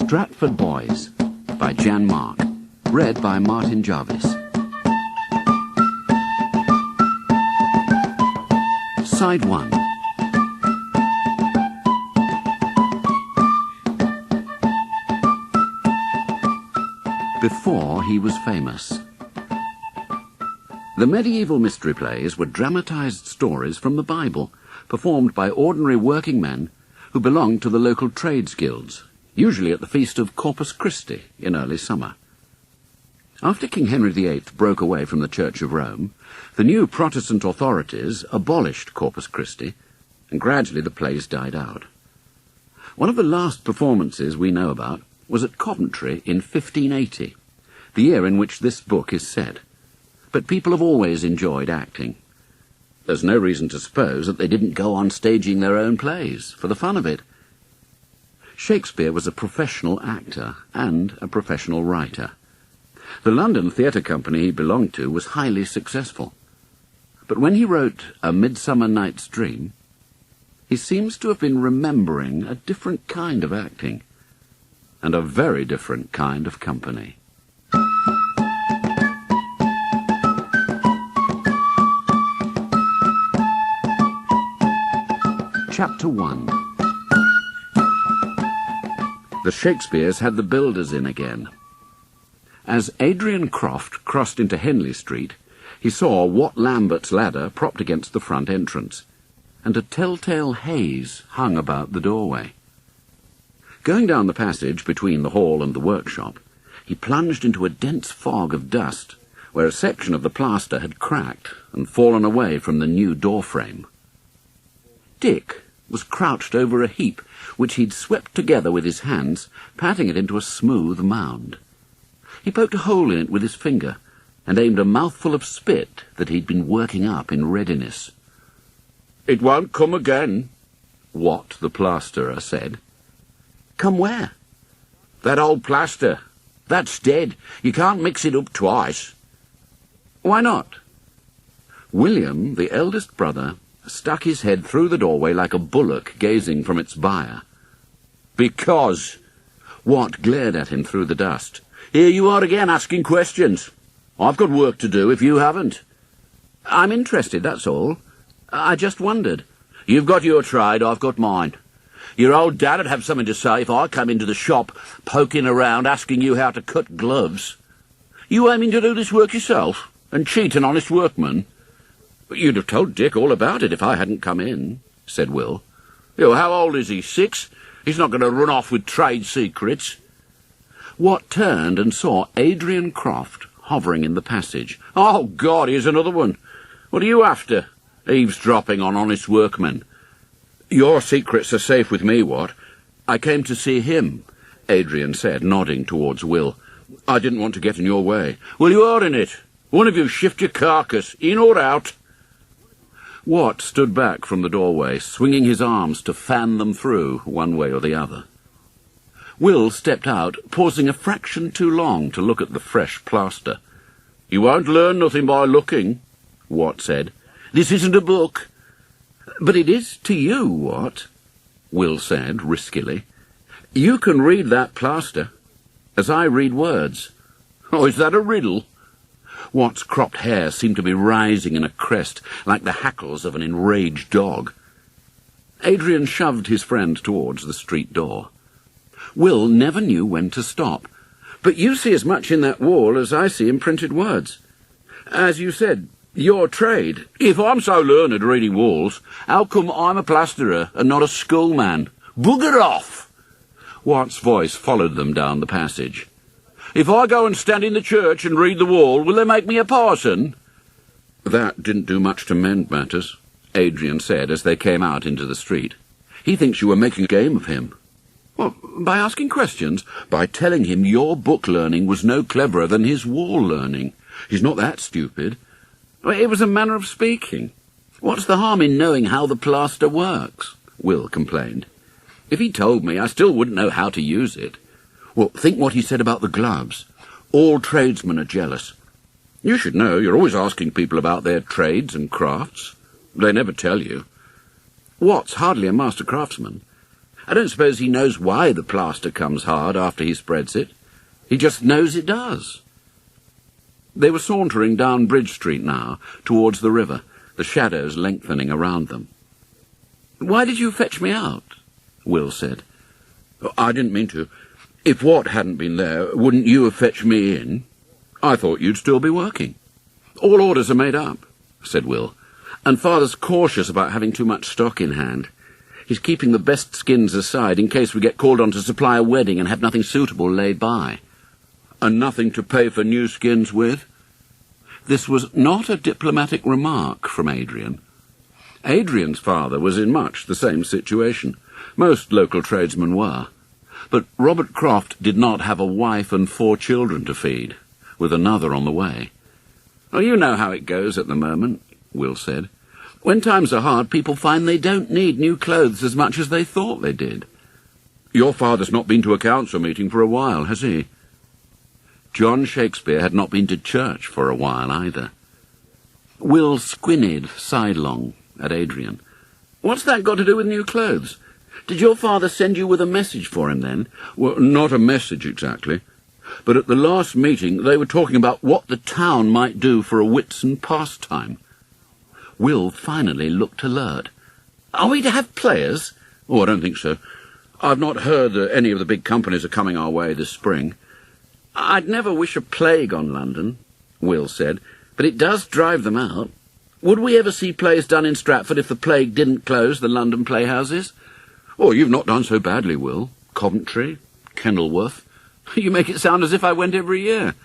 Stratford Boys by Jan Mark. Read by Martin Jarvis. Side 1. Before he was famous. The medieval mystery plays were dramatized stories from the Bible, performed by ordinary working men who belonged to the local trades guilds, usually at the feast of Corpus Christi in early summer. After King Henry VIII broke away from the Church of Rome, the new Protestant authorities abolished Corpus Christi, and gradually the plays died out. One of the last performances we know about was at Coventry in 1580, the year in which this book is set. But people have always enjoyed acting. There's no reason to suppose that they didn't go on staging their own plays for the fun of it. Shakespeare was a professional actor and a professional writer. The London theatre company he belonged to was highly successful. But when he wrote A Midsummer Night's Dream, he seems to have been remembering a different kind of acting, and a very different kind of company. Chapter 1. The Shakespeares had the builders in again. As Adrian Croft crossed into Henley Street, he saw Wat Lambert's ladder propped against the front entrance, and a telltale haze hung about the doorway. Going down the passage between the hall and the workshop, he plunged into a dense fog of dust, where a section of the plaster had cracked and fallen away from the new door frame. Dick was crouched over a heap, which he'd swept together with his hands, patting it into a smooth mound. He poked a hole in it with his finger, and aimed a mouthful of spit that he'd been working up in readiness. "It won't come again," Wat, the plasterer, said. "Come where?" "That old plaster. That's dead. You can't mix it up twice." "Why not?" William, the eldest brother, stuck his head through the doorway like a bullock gazing from its byre. "Because." Wat glared at him through the dust. "Here you are again, asking questions. I've got work to do if you haven't." "I'm interested, that's all. I just wondered." "You've got your trade, I've got mine. Your old dad'd have something to say if I come into the shop poking around asking you how to cut gloves. You aiming to do this work yourself and cheat an honest workman?" "You'd have told Dick all about it if I hadn't come in," said Will. "How old is he, 6? He's not going to run off with trade secrets." Wat turned and saw Adrian Croft hovering in the passage. "Oh, God, here's another one. What are you after? Eavesdropping on honest workmen." "Your secrets are safe with me, Wat. I came to see him," Adrian said, nodding towards Will. "I didn't want to get in your way." "Well, you are in it. One of you shift your carcass, in or out." Wat stood back from the doorway, swinging his arms to fan them through one way or the other. Will stepped out, pausing a fraction too long to look at the fresh plaster. "You won't learn nothing by looking," Wat said. "This isn't a book." "But it is to you, Wat," Will said riskily. "You can read that plaster, as I read words." "Oh, is that a riddle?" Wat's cropped hair seemed to be rising in a crest, like the hackles of an enraged dog. Adrian shoved his friend towards the street door. Will never knew when to stop. "But you see as much in that wall as I see in printed words. As you said, your trade." "If I'm so learned reading walls, how come I'm a plasterer and not a schoolman? Bugger off!" Wat's voice followed them down the passage. "If I go and stand in the church and read the wall, will they make me a parson?" "That didn't do much to mend matters," Adrian said as they came out into the street. "He thinks you were making game of him." "Well, by asking questions?" "By telling him your book learning was no cleverer than his wall learning. He's not that stupid." "It was a manner of speaking. What's the harm in knowing how the plaster works?" Will complained. "If he told me, I still wouldn't know how to use it." "Well, think what he said about the gloves. All tradesmen are jealous. You should know, you're always asking people about their trades and crafts. They never tell you." "Wat's hardly a master craftsman." I don't suppose he knows why the plaster comes hard after he spreads it. He just knows it does. They were sauntering down Bridge Street now, towards the river, the shadows lengthening around them. "Why did you fetch me out?" Will said. "I didn't mean to. If Watt hadn't been there, wouldn't you have fetched me in? I thought you'd still be working." "All orders are made up," said Will, "and Father's cautious about having too much stock in hand. He's keeping the best skins aside in case we get called on to supply a wedding and have nothing suitable laid by." "And nothing to pay for new skins with?" This was not a diplomatic remark from Adrian. Adrian's father was in much the same situation. Most local tradesmen were. But Robert Croft did not have a wife and 4 children to feed, with another on the way. "Oh, you know how it goes at the moment," Will said. "When times are hard, people find they don't need new clothes as much as they thought they did." "Your father's not been to a council meeting for a while, has he?" John Shakespeare had not been to church for a while either. Will squinted sidelong at Adrian. "What's that got to do with new clothes? Did your father send you with a message for him then?" "Well, not a message exactly. But at the last meeting they were talking about what the town might do for a Whitsun pastime." Will finally looked alert. "Are we to have players?" "Oh, I don't think so. I've not heard that any of the big companies are coming our way this spring." "I'd never wish a plague on London," Will said, "but it does drive them out. Would we ever see plays done in Stratford if the plague didn't close the London playhouses?" "Oh, you've not done so badly, Will. Coventry, Kenilworth. You make it sound as if I went every year.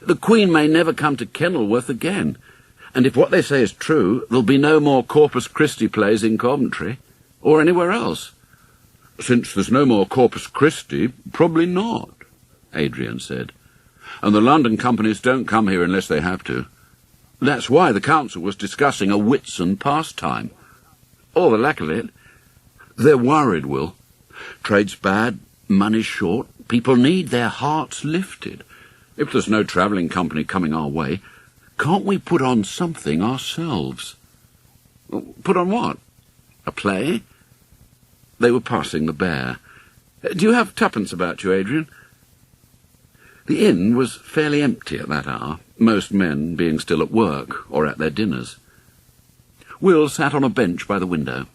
The Queen may never come to Kenilworth again, and if what they say is true, there'll be no more Corpus Christi plays in Coventry, or anywhere else." "Since there's no more Corpus Christi, probably not," Adrian said. "And the London companies don't come here unless they have to. That's why the council was discussing a Whitsun pastime." "Or the lack of it." "They're worried, Will. Trade's bad, money's short, people need their hearts lifted. If there's no travelling company coming our way, can't we put on something ourselves?" "Put on what? A play?" They were passing the Bear. "Do you have twopence about you, Adrian?" The inn was fairly empty at that hour, most men being still at work or at their dinners. Will sat on a bench by the window.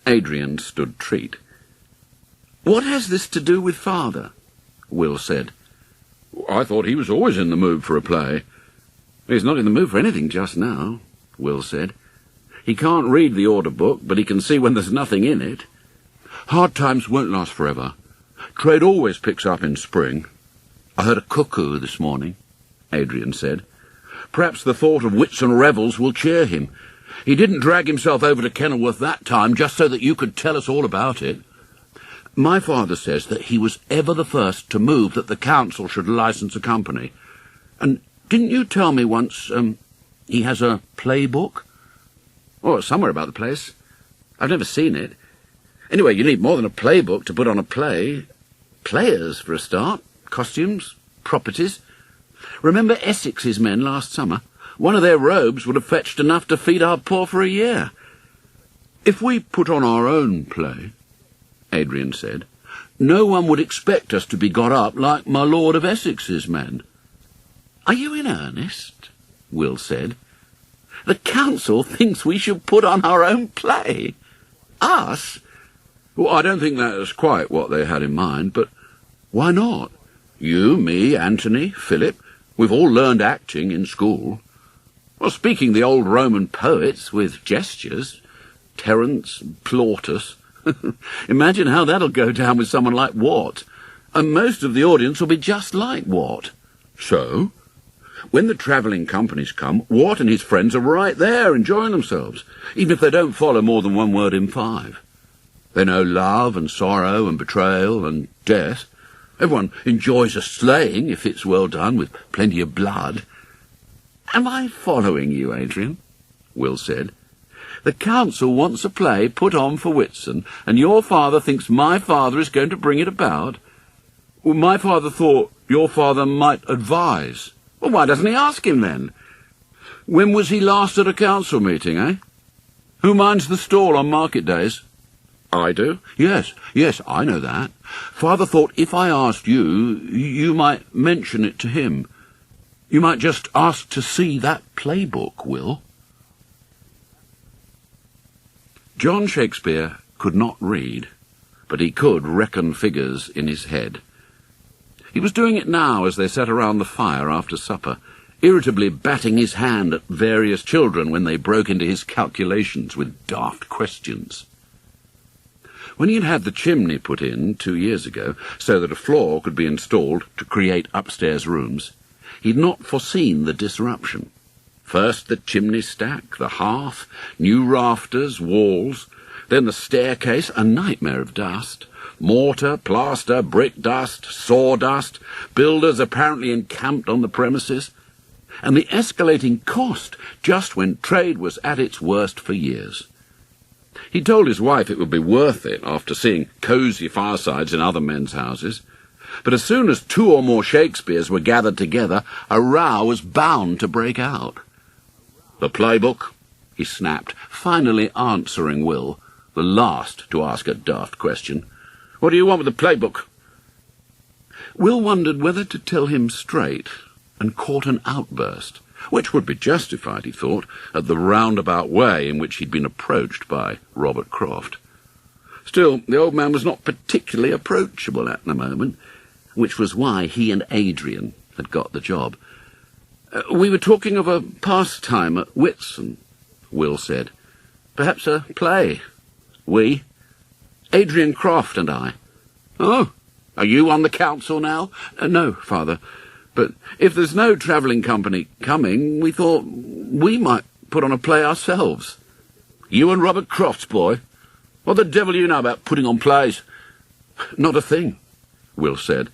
Adrian stood treat. "What has this to do with Father?" Will said. "I thought he was always in the mood for a play." "He's not in the mood for anything just now," Will said. "He can't read the order book, but he can see when there's nothing in it." "Hard times won't last forever. Trade always picks up in spring." "I heard a cuckoo this morning," Adrian said. "Perhaps the thought of Whitsun revels will cheer him. He didn't drag himself over to Kenilworth that time just so that you could tell us all about it. My father says that he was ever the first to move that the council should license a company. And didn't you tell me once, he has a playbook?" "Oh, somewhere about the place. I've never seen it. Anyway, you need more than a playbook to put on a play. Players, for a start. Costumes, properties. Remember Essex's men last summer? One of their robes would have fetched enough to feed our poor for a year." "If we put on our own play," Adrian said, "no one would expect us to be got up like my Lord of Essex's men." "Are you in earnest?" Will said. "The council thinks we should put on our own play? Us?" "Well, I don't think that's quite what they had in mind, but why not? You, me, Anthony, Philip, we've all learned acting in school. Well, speaking the old Roman poets with gestures, Terence, Plautus. Imagine how that'll go down with someone like Watt. And most of the audience will be just like Watt." "So? When the travelling companies come, Watt and his friends are right there enjoying themselves, even if they don't follow more than one word in 5. They know love and sorrow and betrayal and death. Everyone enjoys a slaying if it's well done with plenty of blood." "Am I following you, Adrian?" Will said. "The council wants a play put on for Whitsun, and your father thinks my father is going to bring it about." "Well, my father thought your father might advise." "Well, why doesn't he ask him then?" "When was he last at a council meeting, eh? Who minds the stall on market days?" I do? Yes, I know that. Father thought if I asked you, you might mention it to him. You might just ask to see that playbook, Will. John Shakespeare could not read, but he could reckon figures in his head. He was doing it now as they sat around the fire after supper, irritably batting his hand at various children when they broke into his calculations with daft questions. When he had had the chimney put in 2 years ago, so that a floor could be installed to create upstairs rooms, he'd not foreseen the disruption. First the chimney stack, the hearth, new rafters, walls, then the staircase, a nightmare of dust, mortar, plaster, brick dust, sawdust, builders apparently encamped on the premises, and the escalating cost just when trade was at its worst for years. He told his wife it would be worth it after seeing cosy firesides in other men's houses, but as soon as 2 or more Shakespeares were gathered together, a row was bound to break out. "The playbook?" he snapped, finally answering Will, the last to ask a daft question. "What do you want with the playbook?" Will wondered whether to tell him straight, and caught an outburst, which would be justified, he thought, at the roundabout way in which he'd been approached by Robert Croft. Still, the old man was not particularly approachable at the moment, which was why he and Adrian had got the job. "We were talking of a pastime at Whitsun," Will said. "Perhaps a play." "We?" "Adrian Croft and I." "Oh, are you on the council now?" "No, Father. But if there's no travelling company coming, we thought we might put on a play ourselves." "You and Robert Croft's boy? What the devil do you know about putting on plays?" "Not a thing," Will said.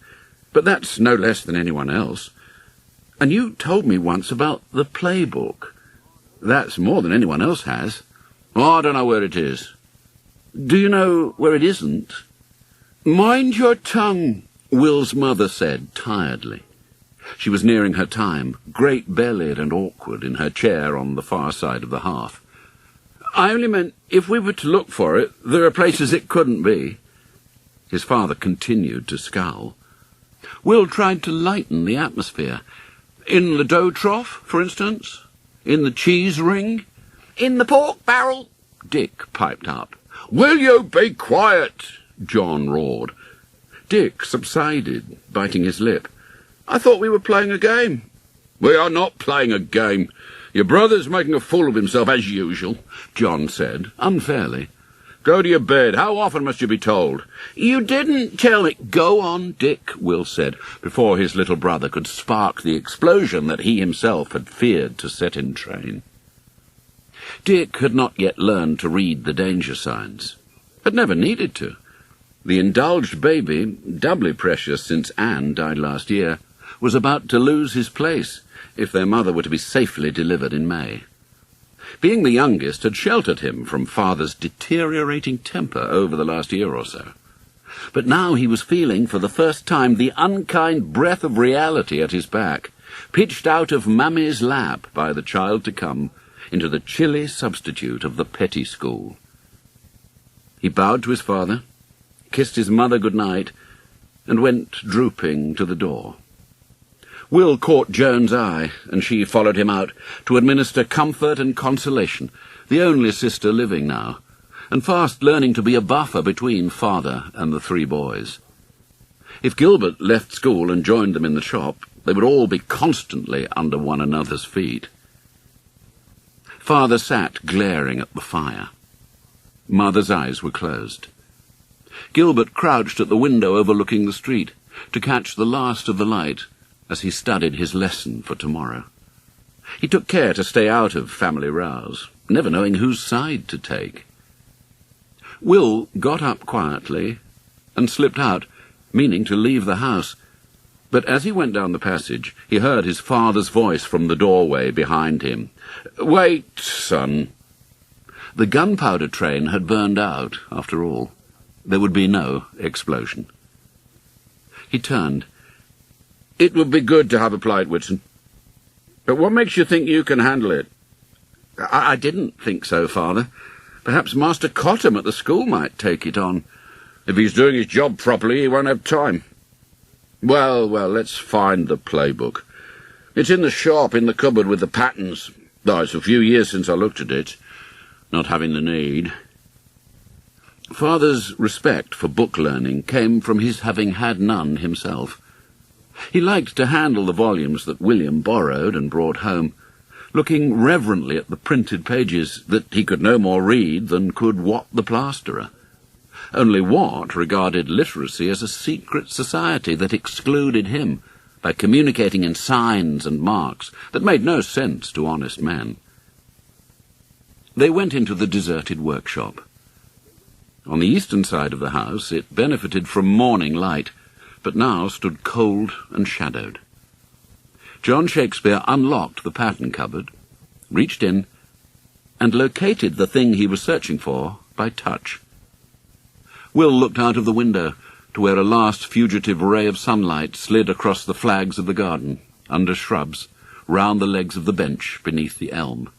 "But that's no less than anyone else. And you told me once about the playbook. That's more than anyone else has." "Oh, I don't know where it is." "Do you know where it isn't?" "Mind your tongue," Will's mother said tiredly. She was nearing her time, great-bellied and awkward in her chair on the far side of the hearth. "I only meant if we were to look for it, there are places it couldn't be." His father continued to scowl. Will tried to lighten the atmosphere. "In the dough trough, for instance? In the cheese ring?" "In the pork barrel," Dick piped up. "Will you be quiet?" John roared. Dick subsided, biting his lip. "I thought we were playing a game." "We are not playing a game. Your brother's making a fool of himself, as usual," John said, unfairly. "Go to your bed. How often must you be told?" "You didn't tell me—" "Go on, Dick," Will said, before his little brother could spark the explosion that he himself had feared to set in train. Dick had not yet learned to read the danger signs, had never needed to. The indulged baby, doubly precious since Anne died last year, was about to lose his place if their mother were to be safely delivered in May. Being the youngest had sheltered him from father's deteriorating temper over the last year or so. But now he was feeling for the first time the unkind breath of reality at his back, pitched out of Mummy's lap by the child to come into the chilly substitute of the petty school. He bowed to his father, kissed his mother good night, and went drooping to the door. Will caught Joan's eye, and she followed him out to administer comfort and consolation, the only sister living now, and fast learning to be a buffer between father and the 3 boys. If Gilbert left school and joined them in the shop, they would all be constantly under one another's feet. Father sat glaring at the fire. Mother's eyes were closed. Gilbert crouched at the window overlooking the street to catch the last of the light as he studied his lesson for tomorrow. He took care to stay out of family rows, never knowing whose side to take. Will got up quietly and slipped out, meaning to leave the house. But as he went down the passage, he heard his father's voice from the doorway behind him. "Wait, son." The gunpowder train had burned out, after all. There would be no explosion. He turned. "It would be good to have a play at Whitsun. But what makes you think you can handle it?" I didn't think so, Father. Perhaps Master Cottam at the school might take it on. If he's doing his job properly, he won't have time. Well, let's find the playbook. It's in the shop, in the cupboard with the patterns. Though it's a few years since I looked at it, not having the need. Father's respect for book learning came from his having had none himself. He liked to handle the volumes that William borrowed and brought home, looking reverently at the printed pages that he could no more read than could Wat the plasterer. Only Wat regarded literacy as a secret society that excluded him by communicating in signs and marks that made no sense to honest men. They went into the deserted workshop. On the eastern side of the house it benefited from morning light, but now stood cold and shadowed. John Shakespeare unlocked the pattern cupboard, reached in, and located the thing he was searching for by touch. Will looked out of the window to where a last fugitive ray of sunlight slid across the flags of the garden, under shrubs, round the legs of the bench beneath the elm.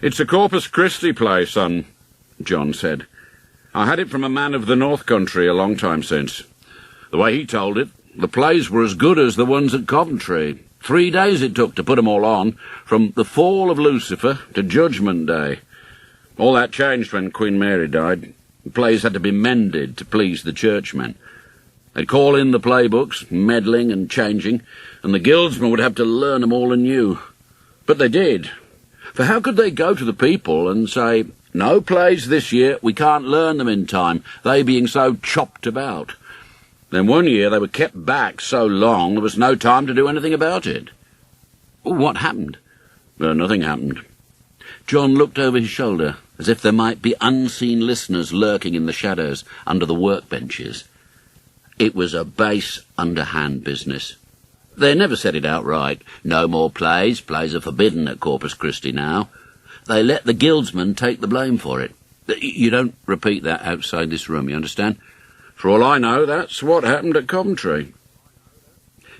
"It's a Corpus Christi play, son," John said. "I had it from a man of the North Country a long time since. The way he told it, the plays were as good as the ones at Coventry. 3 days it took to put 'em all on, from the fall of Lucifer to Judgment Day. All that changed when Queen Mary died. The plays had to be mended to please the churchmen. They'd call in the playbooks, meddling and changing, and the guildsmen would have to learn 'em all anew. But they did. For how could they go to the people and say, 'No plays this year, we can't learn them in time,' they being so chopped about? Then one year they were kept back so long there was no time to do anything about it." "What happened?" "Nothing happened." John looked over his shoulder, as if there might be unseen listeners lurking in the shadows under the workbenches. "It was a base, underhand business. They never said it outright. No more plays. Plays are forbidden at Corpus Christi now. They let the guildsmen take the blame for it. You don't repeat that outside this room, you understand? For all I know, that's what happened at Coventry."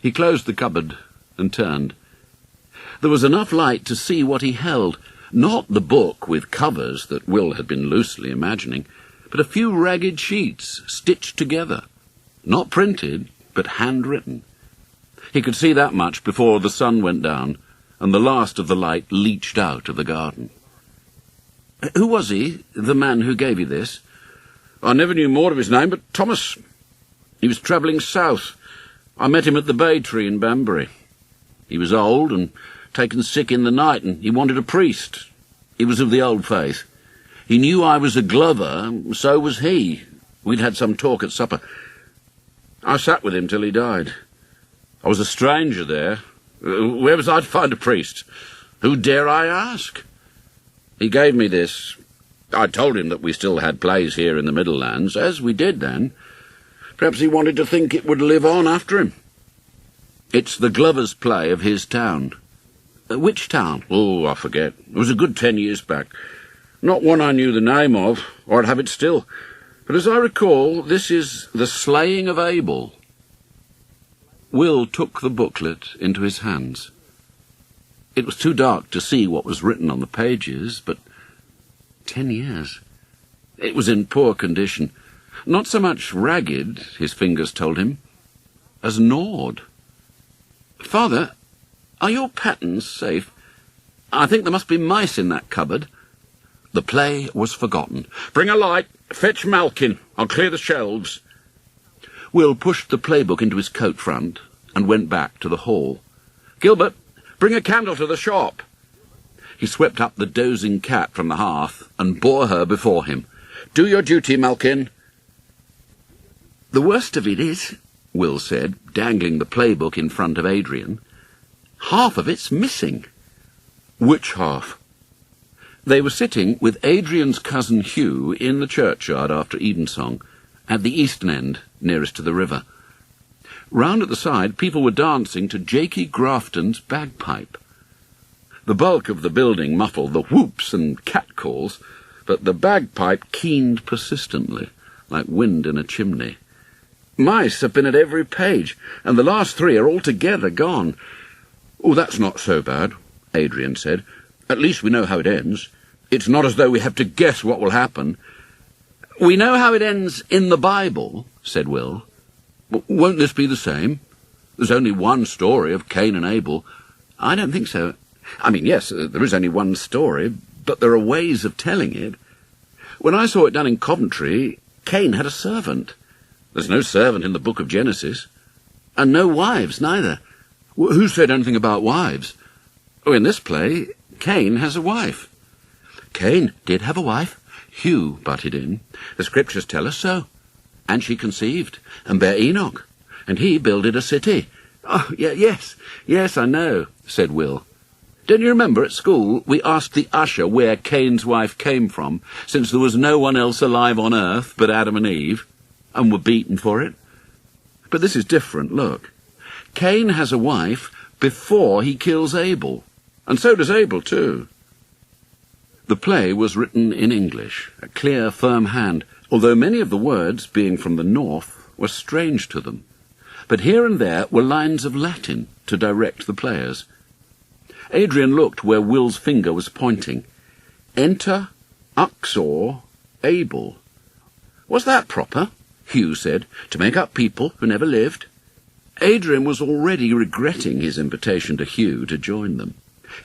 He closed the cupboard and turned. There was enough light to see what he held, not the book with covers that Will had been loosely imagining, but a few ragged sheets stitched together, not printed, but handwritten. He could see that much before the sun went down and the last of the light leached out of the garden. "Who was he, the man who gave you this?" "I never knew more of his name, but Thomas. He was travelling south. I met him at the bay tree in Banbury. He was old and taken sick in the night, and he wanted a priest. He was of the old faith. He knew I was a Glover, so was he. We'd had some talk at supper. I sat with him till he died. I was a stranger there. Where was I to find a priest? Who dare I ask? He gave me this. I told him that we still had plays here in the Middlelands, as we did then. Perhaps he wanted to think it would live on after him. It's the Glover's play of his town." "Which town?" "Oh, I forget. It was a good 10 years back. Not one I knew the name of, or I'd have it still. But as I recall, this is The Slaying of Abel." Will took the booklet into his hands. It was too dark to see what was written on the pages, but 10 years. It was in poor condition. Not so much ragged, his fingers told him, as gnawed. "Father, are your patterns safe? I think there must be mice in that cupboard." The play was forgotten. "Bring a light. Fetch Malkin. I'll clear the shelves." Will pushed the playbook into his coat front and went back to the hall. "Gilbert, bring a candle to the shop." He swept up the dozing cat from the hearth and bore her before him. "Do your duty, Malkin." "The worst of it is," Will said, dangling the playbook in front of Adrian, "half of it's missing." "Which half?" They were sitting with Adrian's cousin Hugh in the churchyard after evensong, at the eastern end, nearest to the river. Round at the side, people were dancing to Jakey Grafton's bagpipe. The bulk of the building muffled the whoops and catcalls, but the bagpipe keened persistently, like wind in a chimney. "Mice have been at every page, and the last 3 are altogether gone." "Oh, that's not so bad," Adrian said. "At least we know how it ends. It's not as though we have to guess what will happen. We know how it ends in the Bible, said Will. Won't this be the same? There's only one story of Cain and Abel. I don't think so. I mean, yes, there is only one story, but there are ways of telling it. When I saw it done in Coventry, Cain had a servant. There's no servant in the book of Genesis. And no wives, neither. Who said anything about wives? Oh, in this play, Cain has a wife. Cain did have a wife. Hugh butted in. The scriptures tell us so. And she conceived, and bare Enoch, and he builded a city. Oh, yes, I know, said Will. Don't you remember at school we asked the usher where Cain's wife came from, since there was no one else alive on earth but Adam and Eve, and were beaten for it? But this is different, look. Cain has a wife before he kills Abel, and so does Abel too. The play was written in English, a clear, firm hand, although many of the words, being from the north, were strange to them. But here and there were lines of Latin to direct the players. Adrian looked where Will's finger was pointing. Enter, uxor, Abel. Was that proper? Hugh said, to make up people who never lived. Adrian was already regretting his invitation to Hugh to join them.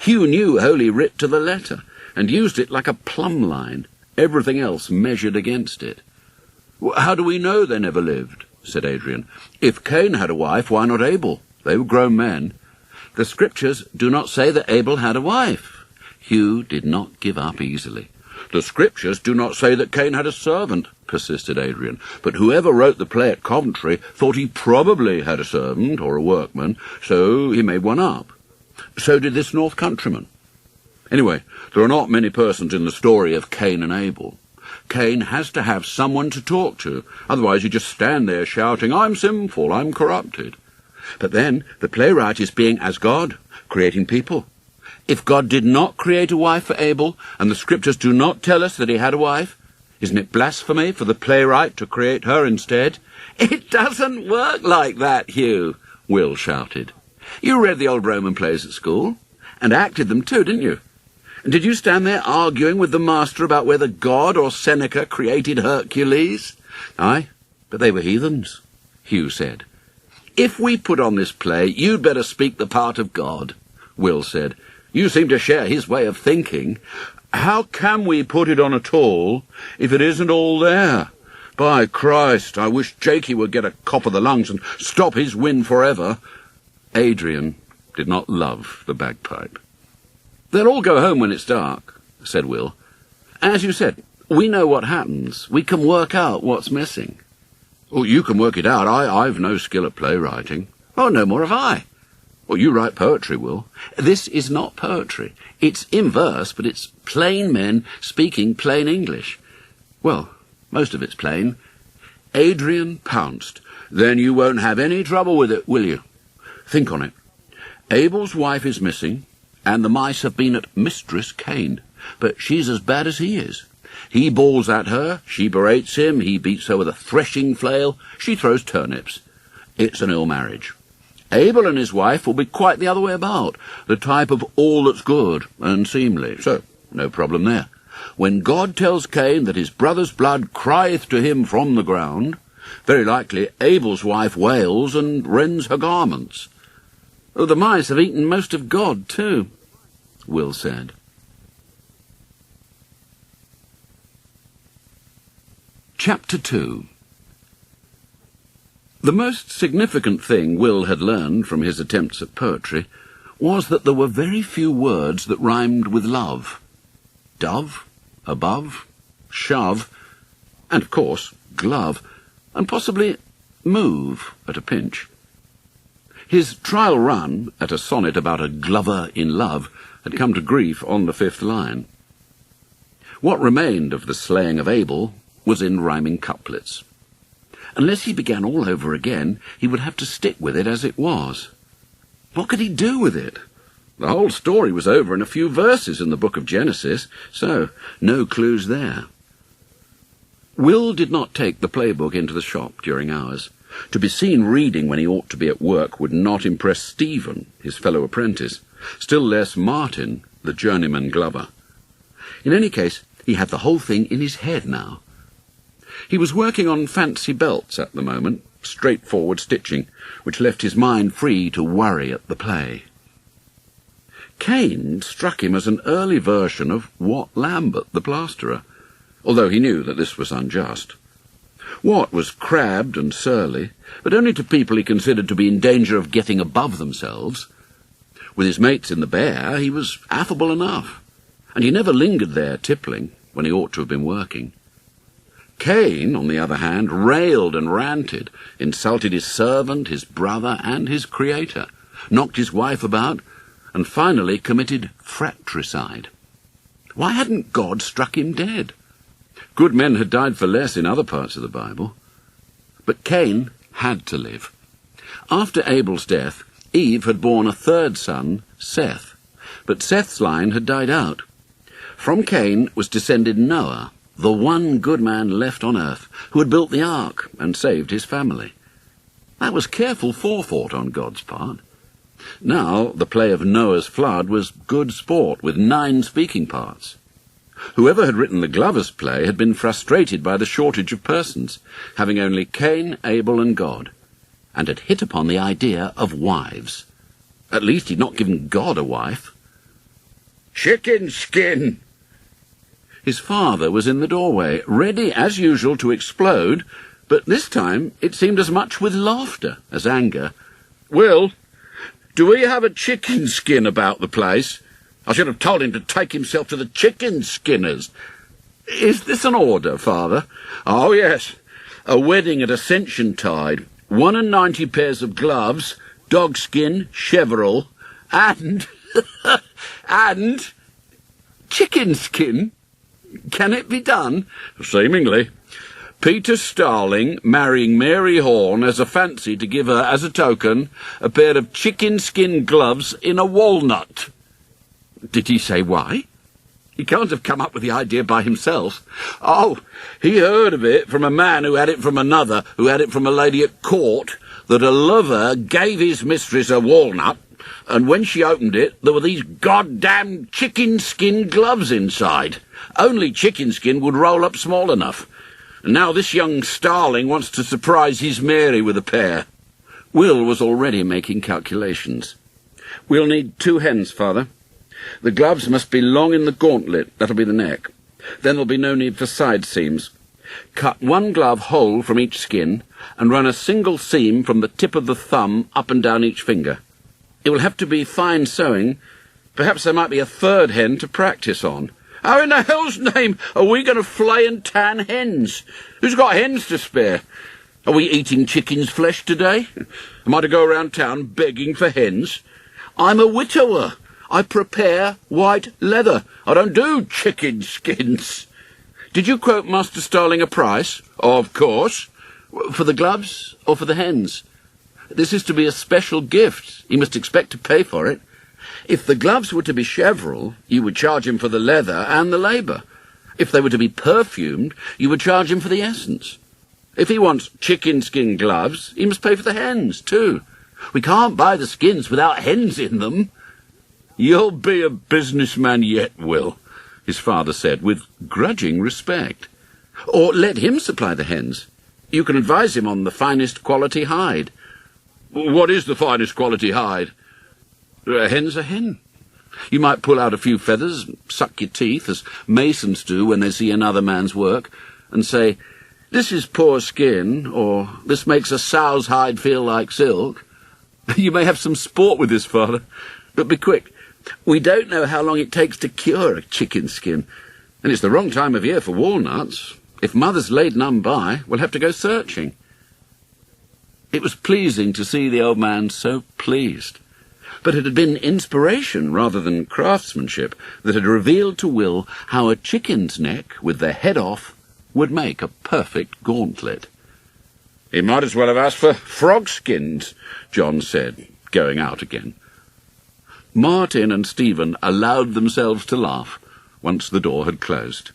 Hugh knew Holy Writ to the letter, and used it like a plumb line, everything else measured against it. How do we know they never lived? Said Adrian. If Cain had a wife, why not Abel? They were grown men. The scriptures do not say that Abel had a wife. Hugh did not give up easily. The scriptures do not say that Cain had a servant, persisted Adrian, but whoever wrote the play at Coventry thought he probably had a servant or a workman, so he made one up. So did this North Countryman. Anyway, there are not many persons in the story of Cain and Abel. Cain has to have someone to talk to, otherwise you just stand there shouting, I'm sinful, I'm corrupted. But then the playwright is being as God, creating people. If God did not create a wife for Abel, and the scriptures do not tell us that he had a wife, isn't it blasphemy for the playwright to create her instead? It doesn't work like that, Hugh, Will shouted. You read the old Roman plays at school, and acted them too, didn't you? And did you stand there arguing with the master about whether God or Seneca created Hercules? Aye, but they were heathens, Hugh said. If we put on this play, you'd better speak the part of God, Will said. You seem to share his way of thinking. How can we put it on at all if it isn't all there? By Christ, I wish Jakey would get a cop of the lungs and stop his wind forever. Adrian did not love the bagpipe. They'll all go home when it's dark, said Will. As you said, we know what happens. We can work out what's missing. Oh, you can work it out. I've no skill at playwriting. Oh, no more have I. Well, you write poetry, Will. This is not poetry. It's in verse, but it's plain men speaking plain English. Well, most of it's plain. Adrian pounced. Then you won't have any trouble with it, will you? Think on it. Abel's wife is missing, and the mice have been at Mistress Cain, but she's as bad as he is. He bawls at her, she berates him, he beats her with a threshing flail, she throws turnips. It's an ill marriage. Abel and his wife will be quite the other way about, the type of all that's good and seemly, so no problem there. When God tells Cain that his brother's blood crieth to him from the ground, very likely Abel's wife wails and rends her garments. Oh, the mice have eaten most of God, too, Will said. Chapter 2. The most significant thing Will had learned from his attempts at poetry was that there were very few words that rhymed with love. Dove, above, shove, and, of course, glove, and possibly move at a pinch. His trial run at a sonnet about a glover in love had come to grief on the 5th line. What remained of the slaying of Abel was in rhyming couplets. Unless he began all over again, he would have to stick with it as it was. What could he do with it? The whole story was over in a few verses in the book of Genesis, so no clues there. Will did not take the playbook into the shop during hours. To be seen reading when he ought to be at work would not impress Stephen, his fellow apprentice, still less Martin, the journeyman glover. In any case, he had the whole thing in his head now. He was working on fancy belts at the moment, straightforward stitching, which left his mind free to worry at the play. Cain struck him as an early version of Wat Lambert the plasterer, although he knew that this was unjust. Wat was crabbed and surly, but only to people he considered to be in danger of getting above themselves. With his mates in the Bear, he was affable enough, and he never lingered there tippling when he ought to have been working. Cain, on the other hand, railed and ranted, insulted his servant, his brother, and his Creator, knocked his wife about, and finally committed fratricide. Why hadn't God struck him dead? Good men had died for less in other parts of the Bible. But Cain had to live. After Abel's death, Eve had borne a third son, Seth, but Seth's line had died out. From Cain was descended Noah, the one good man left on earth, who had built the ark and saved his family. That was careful forethought on God's part. Now the play of Noah's flood was good sport with 9 speaking parts. Whoever had written the Glover's play had been frustrated by the shortage of persons, having only Cain, Abel, and God, and had hit upon the idea of wives. At least he'd not given God a wife. "Chicken skin!" His father was in the doorway, ready as usual to explode, but this time it seemed as much with laughter as anger. "Will, do we have a chicken skin about the place? I should have told him to take himself to the chicken skinners." "Is this an order, Father?" "Oh, yes. A wedding at Ascension Tide. 91 pairs of gloves, dogskin, cheverel, and... and... chicken skin. Can it be done?" "Seemingly. Peter Starling marrying Mary Horn as a fancy to give her, as a token, a pair of chicken skin gloves in a walnut." "Did he say why?" "He can't have come up with the idea by himself." "Oh, he heard of it from a man who had it from another, who had it from a lady at court, that a lover gave his mistress a walnut, and when she opened it, there were these goddamn chicken skin gloves inside. Only chicken skin would roll up small enough. And now this young Starling wants to surprise his Mary with a pair." Will was already making calculations. "We'll need 2 hens, Father. The gloves must be long in the gauntlet, that'll be the neck. Then there'll be no need for side seams. Cut 1 glove whole from each skin, and run a single seam from the tip of the thumb up and down each finger. It will have to be fine sewing. Perhaps there might be a 3rd hen to practice on." "How in the hell's name are we going to flay and tan hens? Who's got hens to spare? Are we eating chicken's flesh today? Am I to go around town begging for hens? I'm a widower. I prepare white leather. I don't do chicken skins." "Did you quote Master Starling a price?" "Of course." "For the gloves or for the hens? This is to be a special gift. He must expect to pay for it. If the gloves were to be cheverel, you would charge him for the leather and the labour. If they were to be perfumed, you would charge him for the essence. If he wants chicken skin gloves, he must pay for the hens, too. We can't buy the skins without hens in them." "You'll be a businessman yet, Will," his father said, with grudging respect. "Or let him supply the hens. You can advise him on the finest quality hide." "What is the finest quality hide?" "A hen's a hen. You might pull out a few feathers, suck your teeth, as masons do when they see another man's work, and say, 'This is poor skin,' or 'This makes a sow's hide feel like silk.' You may have some sport with this, Father, but be quick. We don't know how long it takes to cure a chicken skin, and it's the wrong time of year for walnuts. If Mother's laid none by, we'll have to go searching." It was pleasing to see the old man so pleased, but it had been inspiration rather than craftsmanship that had revealed to Will how a chicken's neck, with the head off, would make a perfect gauntlet. "He might as well have asked for frog skins," John said, going out again. Martin and Stephen allowed themselves to laugh once the door had closed.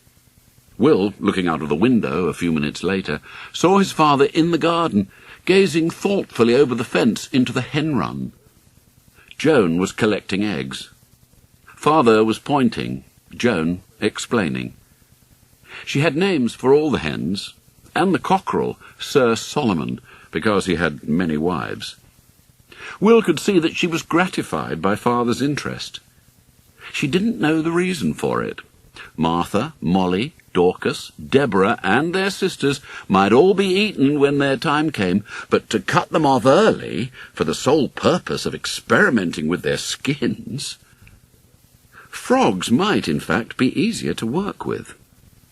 Will, looking out of the window a few minutes later, saw his father in the garden, gazing thoughtfully over the fence into the hen run. Joan was collecting eggs. Father was pointing, Joan explaining. She had names for all the hens, and the cockerel, Sir Solomon, because he had many wives. Will could see that she was gratified by Father's interest. She didn't know the reason for it. Martha, Molly, Dorcas, Deborah, and their sisters might all be eaten when their time came, but to cut them off early, for the sole purpose of experimenting with their skins. Frogs might, in fact, be easier to work with.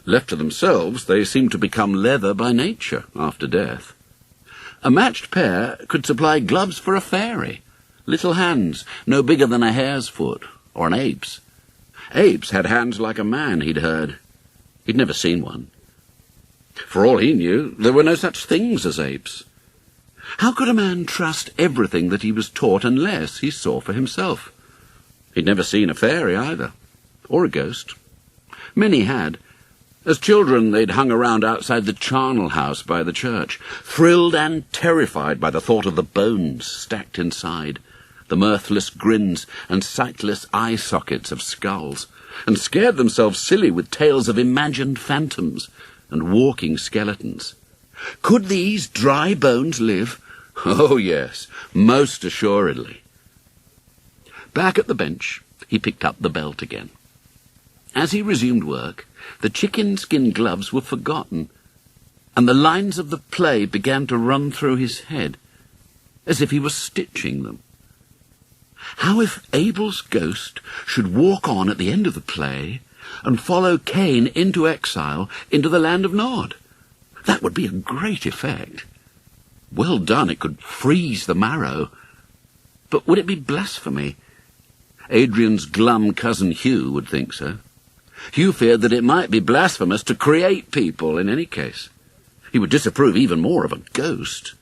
Left to themselves, they seemed to become leather by nature after death. A matched pair could supply gloves for a fairy, little hands no bigger than a hare's foot, or an ape's. Apes had hands like a man, he'd heard. He'd never seen one. For all he knew, there were no such things as apes. How could a man trust everything that he was taught unless he saw for himself? He'd never seen a fairy either, or a ghost. Many had. As children, they'd hung around outside the charnel house by the church, thrilled and terrified by the thought of the bones stacked inside, the mirthless grins and sightless eye sockets of skulls, and scared themselves silly with tales of imagined phantoms and walking skeletons. Could these dry bones live? Oh, yes, most assuredly. Back at the bench, he picked up the belt again. As he resumed work, the chicken-skin gloves were forgotten, and the lines of the play began to run through his head, as if he was stitching them. How if Abel's ghost should walk on at the end of the play and follow Cain into exile into the land of Nod? That would be a great effect. Well done, it could freeze the marrow. But would it be blasphemy? Adrian's glum cousin Hugh would think so. Hugh feared that it might be blasphemous to create people in any case. He would disapprove even more of a ghost.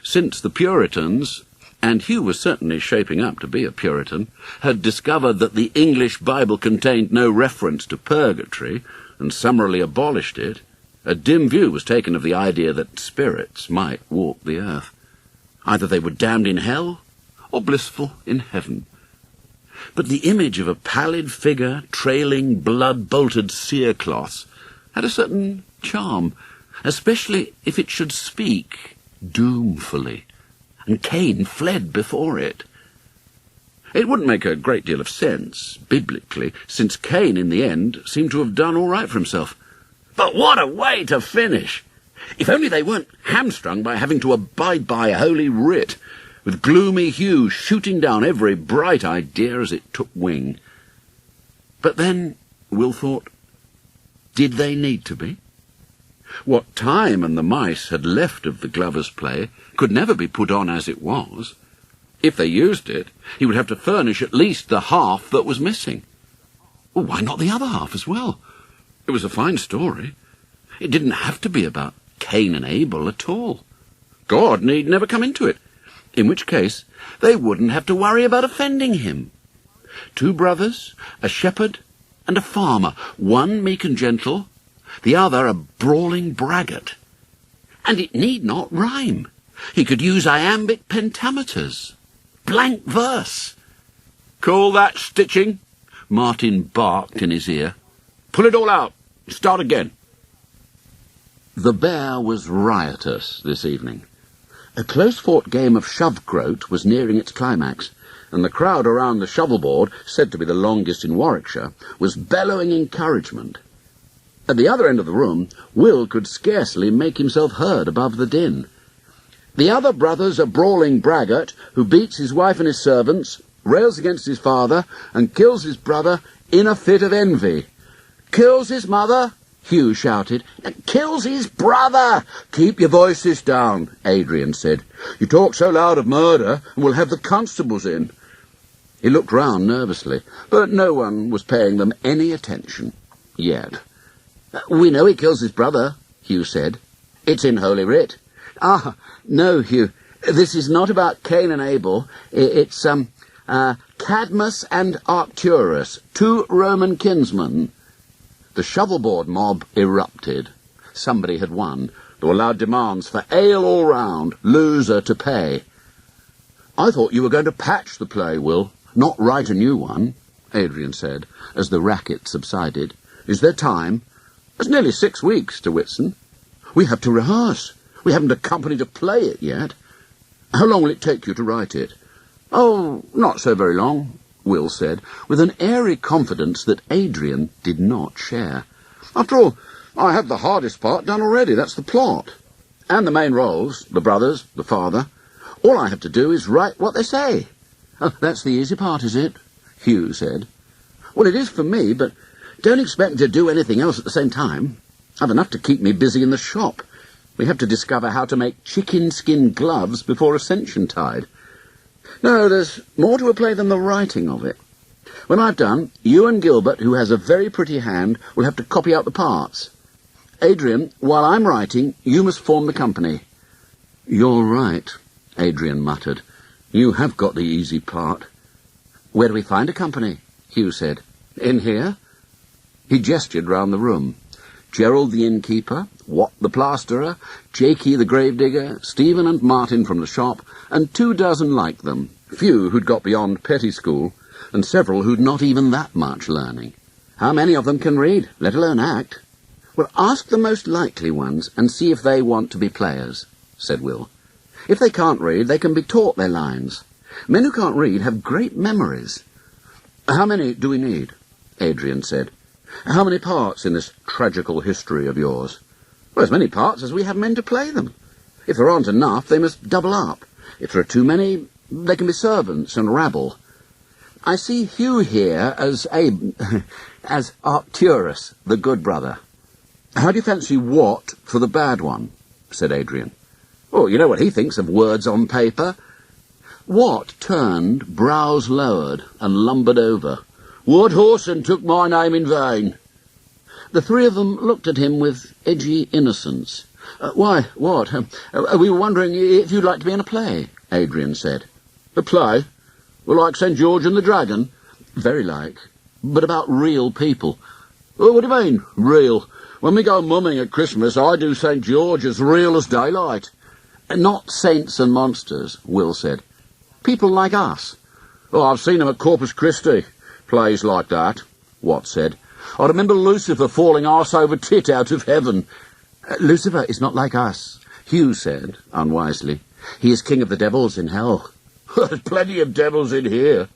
Since the Puritans, and Hugh was certainly shaping up to be a Puritan, had discovered that the English Bible contained no reference to purgatory, and summarily abolished it, a dim view was taken of the idea that spirits might walk the earth. Either they were damned in hell, or blissful in heaven. But the image of a pallid figure trailing blood-bolted cerecloths had a certain charm, especially if it should speak doomfully, and Cain fled before it. It wouldn't make a great deal of sense, biblically, since Cain, in the end, seemed to have done all right for himself. But what a way to finish! If only they weren't hamstrung by having to abide by Holy Writ, with gloomy Hugh shooting down every bright idea as it took wing. But then, Will thought, did they need to be? What Time and the mice had left of the Glover's play could never be put on as it was. If they used it, he would have to furnish at least the half that was missing. Well, why not the other half as well? It was a fine story. It didn't have to be about Cain and Abel at all. God need never come into it, in which case they wouldn't have to worry about offending him. 2 brothers, a shepherd and a farmer, one meek and gentle, the other a brawling braggart. And it need not rhyme. He could use iambic pentameters, blank verse. Call that stitching? Martin barked in his ear. Pull it all out. Start again. The Bear was riotous this evening. A close-fought game of shove-groat was nearing its climax, and the crowd around the shovel-board, said to be the longest in Warwickshire, was bellowing encouragement. At the other end of the room, Will could scarcely make himself heard above the din. The other brother's a brawling braggart who beats his wife and his servants, rails against his father, and kills his brother in a fit of envy. Kills his mother, Hugh shouted. Kills his brother! Keep your voices down, Adrian said. You talk so loud of murder, and we'll have the constables in. He looked round nervously, but no one was paying them any attention yet. We know he kills his brother, Hugh said. It's in Holy Writ. Ah, no, Hugh. This is not about Cain and Abel. It's, Cadmus and Arcturus, 2 Roman kinsmen. The shovelboard mob erupted. Somebody had won. There were loud demands for ale all round, loser to pay. I thought you were going to patch the play, Will, not write a new one, Adrian said, as the racket subsided. Is there time? It's nearly 6 weeks to Whitsun. We have to rehearse. We haven't a company to play it yet. How long will it take you to write it? Oh, not so very long, Will said, with an airy confidence that Adrian did not share. After all, I have the hardest part done already. That's the plot. And the main roles, the brothers, the father. All I have to do is write what they say. Oh, that's the easy part, is it? Hugh said. Well, it is for me, but don't expect me to do anything else at the same time. I've enough to keep me busy in the shop. We have to discover how to make chicken-skin gloves before Ascension Tide. No, there's more to a play than the writing of it. When I've done, you and Gilbert, who has a very pretty hand, will have to copy out the parts. Adrian, while I'm writing, you must form the company. You're right, Adrian muttered. You have got the easy part. Where do we find a company? Hugh said. In here? He gestured round the room. Gerald the innkeeper, Wat the plasterer, Jakey the gravedigger, Stephen and Martin from the shop, and 24 like them, few who'd got beyond petty school, and several who'd not even that much learning. How many of them can read, let alone act? Well, ask the most likely ones and see if they want to be players, said Will. If they can't read, they can be taught their lines. Men who can't read have great memories. How many do we need? Adrian said. How many parts in this tragical history of yours? Well, as many parts as we have men to play them. If there aren't enough, they must double up. If there are too many, they can be servants and rabble. I see Hugh here as as Arcturus, the good brother. How do you fancy Wat for the bad one? Said Adrian. Oh, you know what he thinks of words on paper. Wat turned, brows lowered, and lumbered over. What whoreson took my name in vain? The three of them looked at him with edgy innocence. Why, what? We were wondering if you'd like to be in a play, Adrian said. A play? Well, like St. George and the Dragon? Very like. But about real people. Oh, what do you mean, real? When we go mumming at Christmas, I do St. George as real as daylight. Not saints and monsters, Will said. People like us. Oh, I've seen them at Corpus Christi. Plays like that, Wat said. I remember Lucifer falling arse over tit out of heaven. Lucifer is not like us, Hugh said, unwisely. He is king of the devils in hell. There's plenty of devils in here.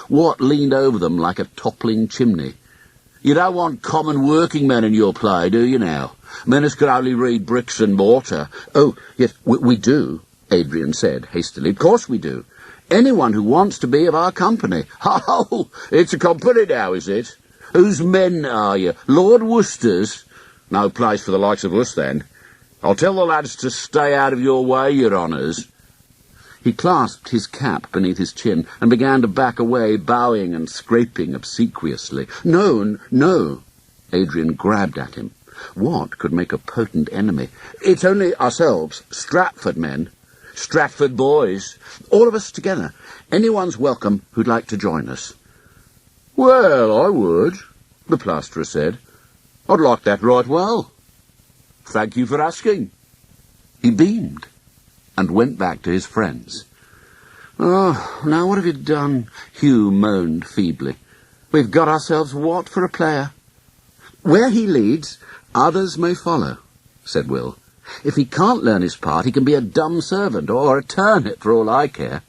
Wat leaned over them like a toppling chimney. You don't want common working men in your play, do you now? Men as can only read bricks and mortar. Oh, yes, we do, Adrian said hastily. Of course we do. Anyone who wants to be of our company. Oh, it's a company now, is it? Whose men are you? Lord Worcester's? No place for the likes of us, then. I'll tell the lads to stay out of your way, your honours. He clasped his cap beneath his chin and began to back away, bowing and scraping obsequiously. No, no. Adrian grabbed at him. What could make a potent enemy? It's only ourselves, Stratford men. Stratford boys. All of us together. Anyone's welcome who'd like to join us. Well, I would, the plasterer said. I'd like that right well. Thank you for asking. He beamed and went back to his friends. Oh, now what have you done? Hugh moaned feebly. We've got ourselves Wat for a player. Where he leads, others may follow, said Will. If he can't learn his part, he can be a dumb servant or a turnip for all I care.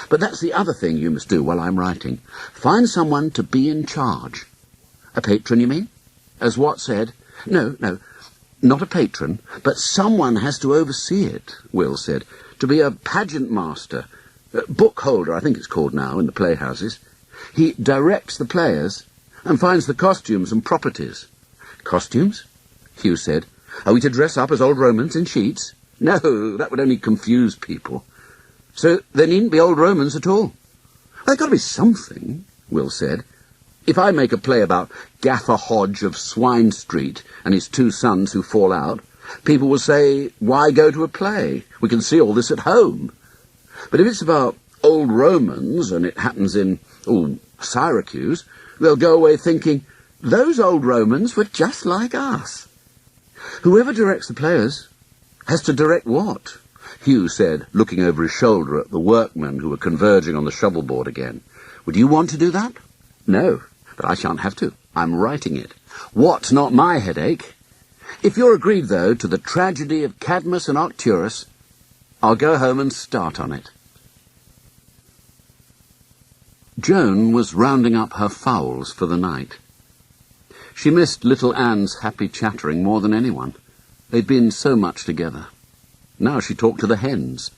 But that's the other thing you must do while I'm writing. Find someone to be in charge. A patron, you mean? As Wat said. No, not a patron, but someone has to oversee it, Will said. To be a pageant master. Book holder, I think it's called now, in the playhouses. He directs the players and finds the costumes and properties. Costumes? Hugh said. Are we to dress up as old Romans in sheets? No, that would only confuse people. So there needn't be old Romans at all. There's got to be something, Will said. If I make a play about Gaffer Hodge of Swine Street and his 2 sons who fall out, people will say, why go to a play? We can see all this at home. But if it's about old Romans and it happens in, Syracuse, they'll go away thinking, those old Romans were just like us. Whoever directs the players has to direct what? Hugh said, looking over his shoulder at the workmen who were converging on the shovelboard again. Would you want to do that? No, but I shan't have to. I'm writing it. What's not my headache? If you're agreed, though, to the tragedy of Cadmus and Arcturus, I'll go home and start on it. Joan was rounding up her fowls for the night. She missed little Anne's happy chattering more than anyone. They'd been so much together. Now she talked to the hens.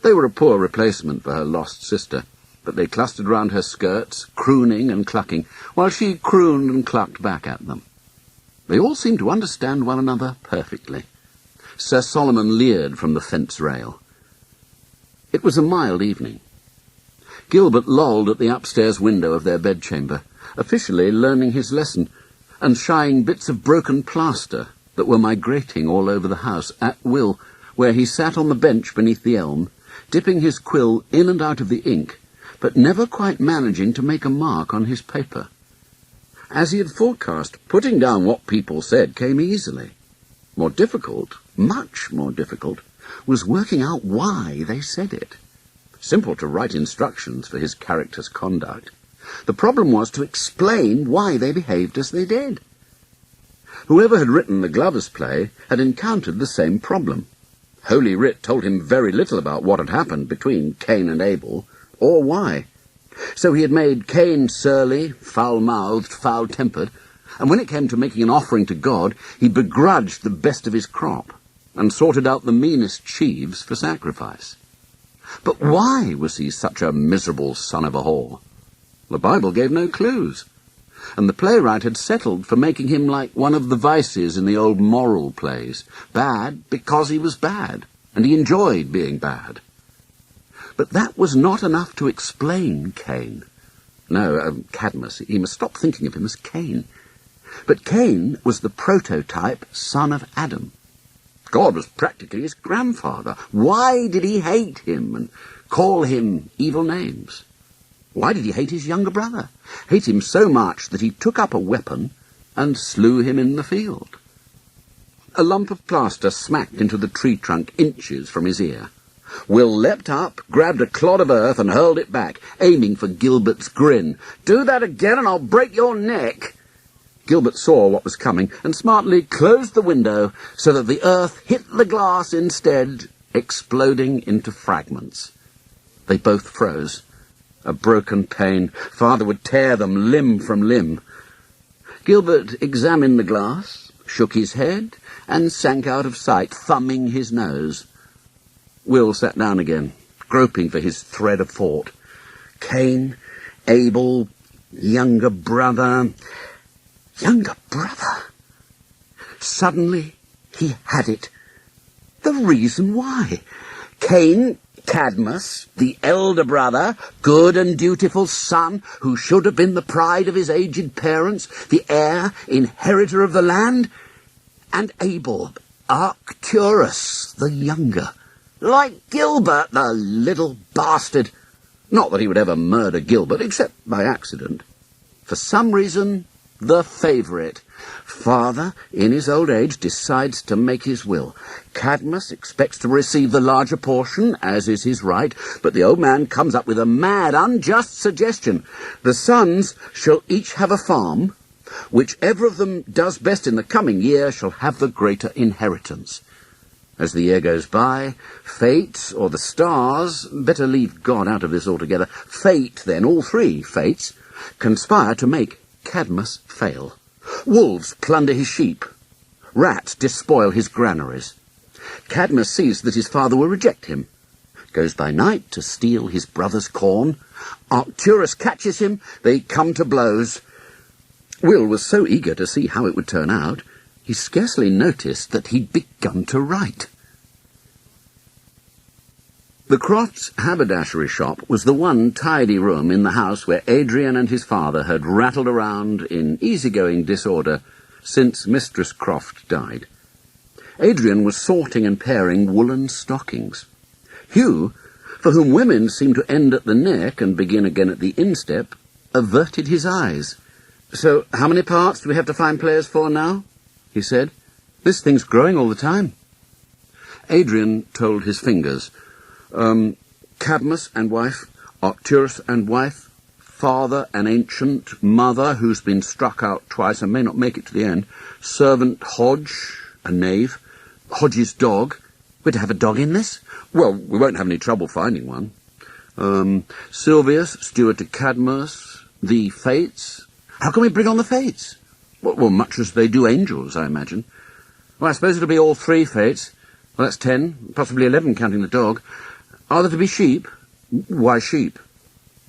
They were a poor replacement for her lost sister, but they clustered round her skirts, crooning and clucking, while she crooned and clucked back at them. They all seemed to understand one another perfectly. Sir Solomon leered from the fence rail. It was a mild evening. Gilbert lolled at the upstairs window of their bedchamber, officially learning his lesson, and shying bits of broken plaster that were migrating all over the house at will, where he sat on the bench beneath the elm, dipping his quill in and out of the ink, but never quite managing to make a mark on his paper. As he had forecast, putting down what people said came easily. More difficult, much more difficult, was working out why they said it. Simple to write instructions for his character's conduct. The problem was to explain why they behaved as they did. Whoever had written the Glovers play had encountered the same problem. Holy Writ told him very little about what had happened between Cain and Abel, or why. So he had made Cain surly, foul-mouthed, foul-tempered, and when it came to making an offering to God, he begrudged the best of his crop, and sorted out the meanest sheaves for sacrifice. But why was he such a miserable son of a whore? The Bible gave no clues, and the playwright had settled for making him like one of the vices in the old moral plays, bad because he was bad, and he enjoyed being bad. But that was not enough to explain Cain. No, Cadmus, he must stop thinking of him as Cain. But Cain was the prototype son of Adam. God was practically his grandfather. Why did he hate him and call him evil names? Why did he hate his younger brother? Hate him so much that he took up a weapon and slew him in the field. A lump of plaster smacked into the tree trunk inches from his ear. Will leapt up, grabbed a clod of earth and hurled it back, aiming for Gilbert's grin. "Do that again and I'll break your neck." Gilbert saw what was coming and smartly closed the window so that the earth hit the glass instead, exploding into fragments. They both froze. A broken pane. Father would tear them limb from limb. Gilbert examined the glass, shook his head, and sank out of sight, thumbing his nose. Will sat down again, groping for his thread of thought. Cain, Abel, younger brother. Younger brother. Suddenly he had it. The reason why. Cain, Cadmus, the elder brother, good and dutiful son, who should have been the pride of his aged parents, the heir, inheritor of the land, and Abel, Arcturus, the younger. Like Gilbert, the little bastard. Not that he would ever murder Gilbert, except by accident. For some reason, the favourite. Father, in his old age, decides to make his will. Cadmus expects to receive the larger portion, as is his right, but the old man comes up with a mad, unjust suggestion. The sons shall each have a farm. Whichever of them does best in the coming year shall have the greater inheritance. As the year goes by, fate, or the stars, better leave God out of this altogether, fate, then, all three fates, conspire to make Cadmus fail. Wolves plunder his sheep. Rats despoil his granaries. Cadmus sees that his father will reject him. Goes by night to steal his brother's corn. Arcturus catches him. They come to blows. Will was so eager to see how it would turn out, he scarcely noticed that he'd begun to write. The Crofts' haberdashery shop was the one tidy room in the house where Adrian and his father had rattled around in easygoing disorder since Mistress Croft died. Adrian was sorting and pairing woolen stockings. Hugh, for whom women seemed to end at the neck and begin again at the instep, averted his eyes. "So, how many parts do we have to find players for now?" he said. "This thing's growing all the time." Adrian told his fingers. Cadmus and wife, Arcturus and wife, father an ancient, mother who's been struck out twice and may not make it to the end, servant Hodge, a knave, Hodge's dog. We're to have a dog in this? Well, we won't have any trouble finding one. Silvius, steward to Cadmus, the Fates. How can we bring on the Fates? Well, much as they do angels, I imagine. Well, I suppose it'll be all 3 Fates. Well, that's 10, possibly 11 counting the dog. Are there to be sheep? Why sheep?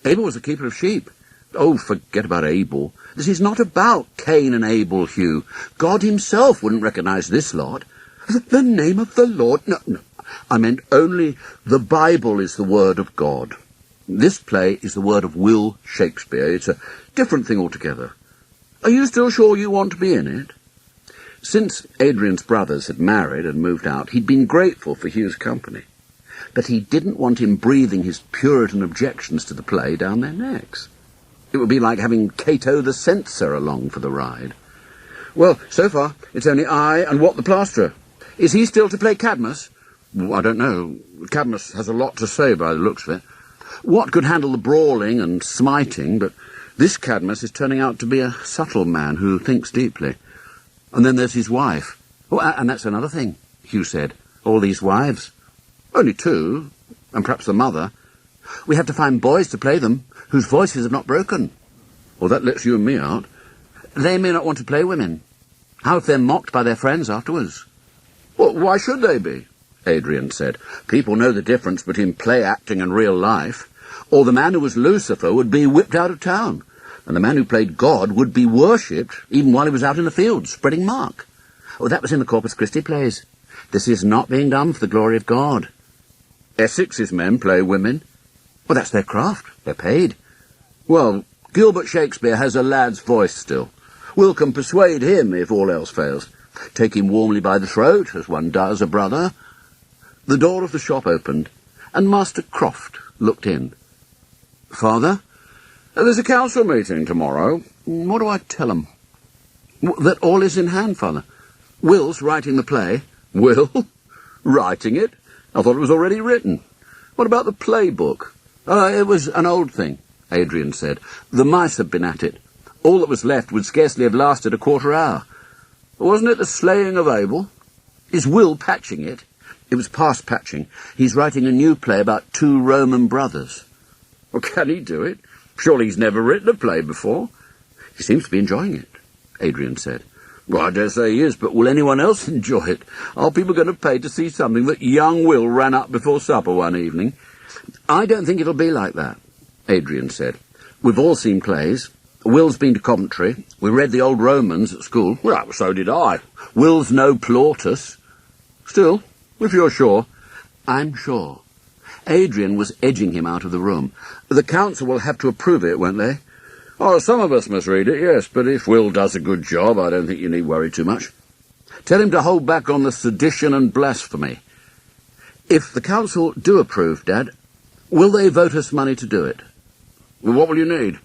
Abel was the keeper of sheep. Oh, forget about Abel. This is not about Cain and Abel, Hugh. God himself wouldn't recognize this lot. The name of the Lord? No. I meant only the Bible is the word of God. This play is the word of Will Shakespeare. It's a different thing altogether. Are you still sure you want to be in it? Since Adrian's brothers had married and moved out, he'd been grateful for Hugh's company. But he didn't want him breathing his Puritan objections to the play down their necks. It would be like having Cato the Censor along for the ride. Well, so far, it's only I and Wat the plasterer. Is he still to play Cadmus? I don't know. Cadmus has a lot to say by the looks of it. Wat could handle the brawling and smiting, but this Cadmus is turning out to be a subtle man who thinks deeply. And then there's his wife. Oh, and that's another thing, Hugh said. All these wives. Only 2, and perhaps the mother. We have to find boys to play them, whose voices have not broken. Well, that lets you and me out. They may not want to play women. How if they're mocked by their friends afterwards? Well, why should they be? Adrian said. People know the difference between play acting and real life. Or the man who was Lucifer would be whipped out of town, and the man who played God would be worshipped even while he was out in the fields, spreading mark. Oh, that was in the Corpus Christi plays. This is not being done for the glory of God. Essex's men play women. Well, that's their craft. They're paid. Well, Gilbert Shakespeare has a lad's voice still. Will can persuade him if all else fails. Take him warmly by the throat, as one does a brother. The door of the shop opened, and Master Croft looked in. Father, there's a council meeting tomorrow. What do I tell 'em? That all is in hand, Father. Will's writing the play. Will? Writing it? I thought it was already written. What about the playbook? It was an old thing, Adrian said. The mice had been at it. All that was left would scarcely have lasted a quarter hour. Wasn't it the slaying of Abel? Is Will patching it? It was past patching. He's writing a new play about 2 Roman brothers. Well, can he do it? Surely he's never written a play before. He seems to be enjoying it, Adrian said. Well, I dare say he is, but will anyone else enjoy it? Are people going to pay to see something that young Will ran up before supper one evening? I don't think it'll be like that, Adrian said. We've all seen plays. Will's been to Coventry. We read the old Romans at school. Well, so did I. Will's no Plautus. Still, if you're sure. I'm sure. Adrian was edging him out of the room. The council will have to approve it, won't they? Oh, some of us must read it, yes, but if Will does a good job, I don't think you need worry too much. Tell him to hold back on the sedition and blasphemy. If the council do approve, Dad, will they vote us money to do it? Well, what will you need?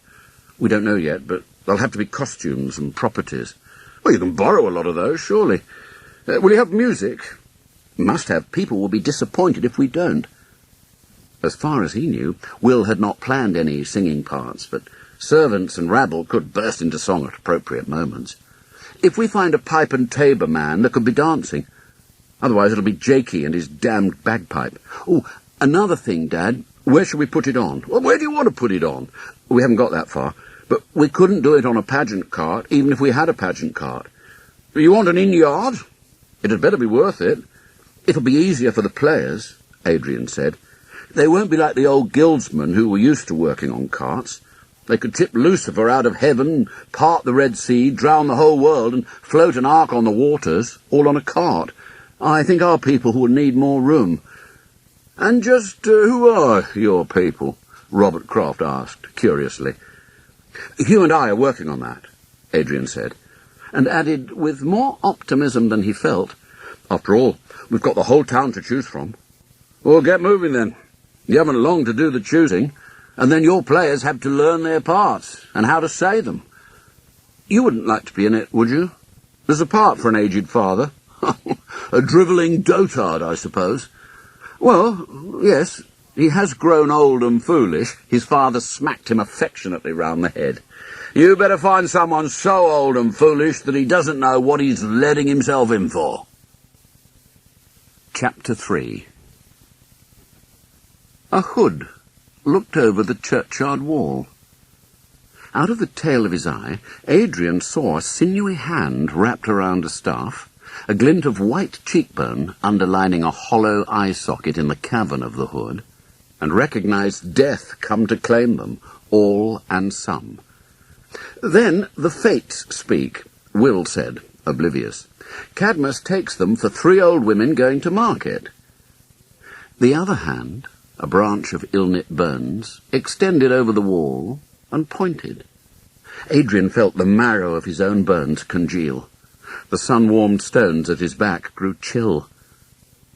We don't know yet, but there'll have to be costumes and properties. Well, you can borrow a lot of those, surely. Will you have music? Must have. People will be disappointed if we don't. As far as he knew, Will had not planned any singing parts, but servants and rabble could burst into song at appropriate moments. If we find a pipe and tabor man, there could be dancing. Otherwise it'll be Jakey and his damned bagpipe. Oh, another thing, Dad. Where shall we put it on? Well, where do you want to put it on? We haven't got that far. But we couldn't do it on a pageant cart, even if we had a pageant cart. You want an inn-yard? It'd better be worth it. It'll be easier for the players, Adrian said. They won't be like the old guildsmen who were used to working on carts. They could tip Lucifer out of heaven, part the Red Sea, drown the whole world, and float an ark on the waters, all on a cart. I think our people will need more room. And just who are your people? Robert Croft asked, curiously. Hugh and I are working on that, Adrian said, and added, with more optimism than he felt, after all, we've got the whole town to choose from. Well, get moving then. You haven't long to do the choosing, and then your players have to learn their parts and how to say them. You wouldn't like to be in it, would you? There's a part for an aged father. A drivelling dotard, I suppose. Well, yes, He has grown old and foolish. His father smacked him affectionately round the head. You better find someone so old and foolish that he doesn't know what he's letting himself in for. Chapter 3. A hood looked over the churchyard wall. Out of the tail of his eye, Adrian saw a sinewy hand wrapped around a staff, a glint of white cheekbone underlining a hollow eye socket in the cavern of the hood, and recognized death come to claim them, all and some. Then the fates speak, Will said, oblivious. Cadmus takes them for 3 old women going to market. The other hand, a branch of ill-knit bones, extended over the wall and pointed. Adrian felt the marrow of his own bones congeal. The sun-warmed stones at his back grew chill.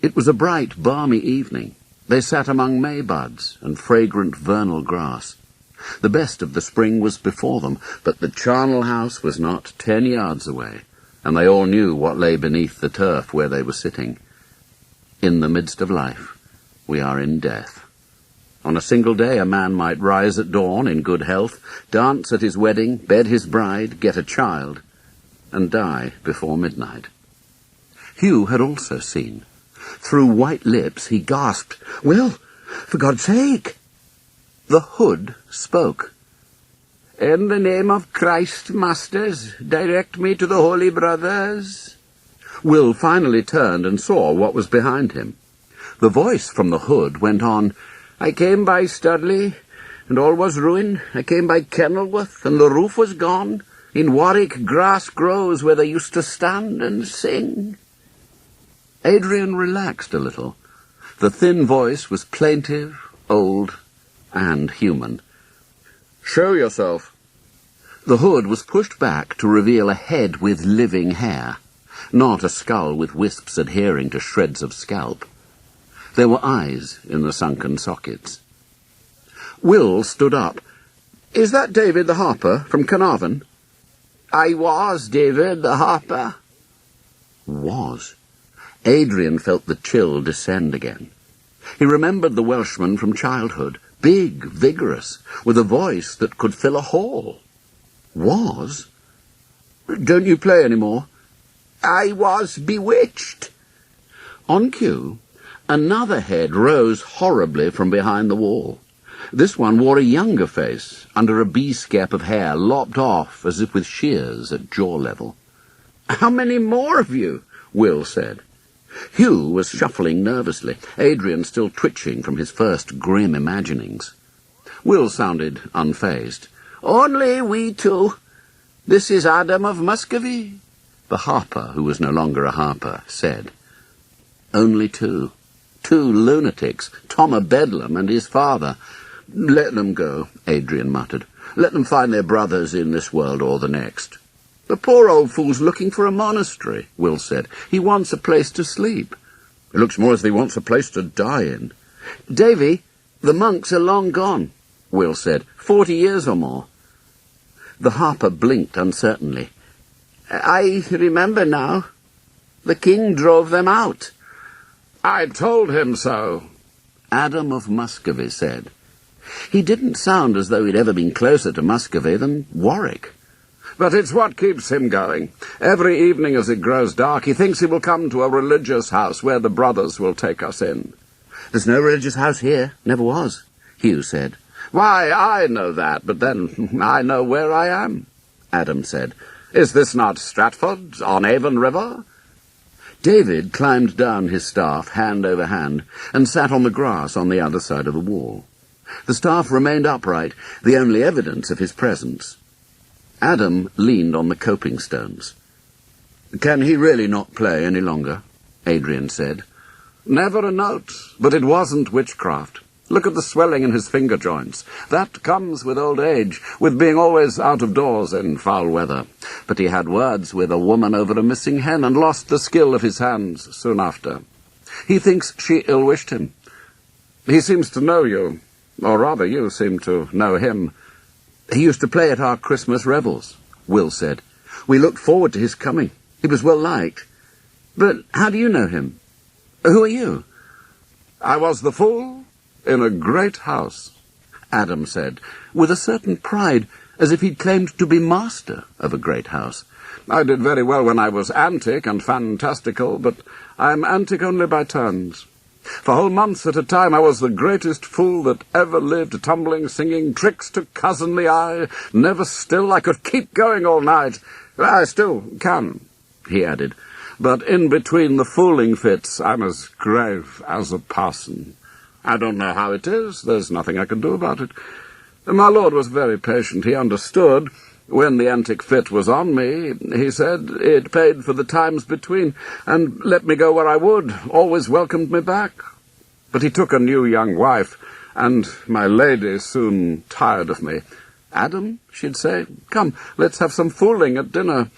It was a bright, balmy evening. They sat among maybuds and fragrant vernal grass. The best of the spring was before them, but the charnel house was not 10 yards away, and they all knew what lay beneath the turf where they were sitting. In the midst of life, we are in death. On a single day a man might rise at dawn in good health, dance at his wedding, bed his bride, get a child, and die before midnight. Hugh had also seen. Through white lips he gasped, "Will, for God's sake!" The hood spoke. "In the name of Christ, masters, direct me to the holy brothers." Will finally turned and saw what was behind him. The voice from the hood went on, "I came by Studley, and all was ruin. I came by Kenilworth, and the roof was gone. In Warwick grass grows where they used to stand and sing." Adrian relaxed a little. The thin voice was plaintive, old, and human. "Show yourself." The hood was pushed back to reveal a head with living hair, not a skull with wisps adhering to shreds of scalp. There were eyes in the sunken sockets. Will stood up. "Is that David the Harper from Carnarvon?" "I was David the Harper." Was. Adrian felt the chill descend again. He remembered the Welshman from childhood, big, vigorous, with a voice that could fill a hall. Was? "Don't you play any more?" "I was bewitched." On cue, another head rose horribly from behind the wall. This one wore a younger face, under a bee-scap of hair lopped off as if with shears at jaw level. "How many more of you?" Will said. Hugh was shuffling nervously, Adrian still twitching from his first grim imaginings. Will sounded unfazed. "Only we 2. This is Adam of Muscovy," the harper, who was no longer a harper, said. Only 2. 2 lunatics, Tom of Bedlam and his father. "Let them go," Adrian muttered. "Let them find their brothers in this world or the next." "The poor old fool's looking for a monastery," Will said. "He wants a place to sleep." "It looks more as if he wants a place to die in." "Davy, the monks are long gone," Will said. 40 years or more." The harper blinked uncertainly. "I remember now. The king drove them out." "I told him so," Adam of Muscovy said. He didn't sound as though he'd ever been closer to Muscovy than Warwick. "But it's what keeps him going. Every evening as it grows dark, he thinks he will come to a religious house where the brothers will take us in." "There's no religious house here. Never was," Hugh said. "Why, I know that, but then I know where I am," Adam said. "Is this not Stratford, on Avon River?" David climbed down his staff, hand over hand, and sat on the grass on the other side of the wall. The staff remained upright, the only evidence of his presence. Adam leaned on the coping stones. "Can he really not play any longer?" Adrian said. "Never a note, but it wasn't witchcraft. Look at the swelling in his finger joints. That comes with old age, with being always out of doors in foul weather. But he had words with a woman over a missing hen and lost the skill of his hands soon after. He thinks she ill-wished him. He seems to know you, or rather you seem to know him. He used to play at our Christmas revels," Will said. "We looked forward to his coming. He was well liked. But how do you know him? Who are you?" "I was the fool, in a great house," Adam said, with a certain pride, as if he'd claimed to be master of a great house. "I did very well when I was antic and fantastical, but I'm antic only by turns. For whole months at a time I was the greatest fool that ever lived, tumbling, singing, tricks to cousinly eye, never still. I could keep going all night. I still can," he added, "but in between the fooling fits I'm as grave as a parson. I don't know how it is. There's nothing I can do about it. My lord was very patient. He understood. When the antic fit was on me, he said, it paid for the times between, and let me go where I would, always welcomed me back. But he took a new young wife, and my lady soon tired of me. 'Adam,' she'd say, 'come, let's have some fooling at dinner.'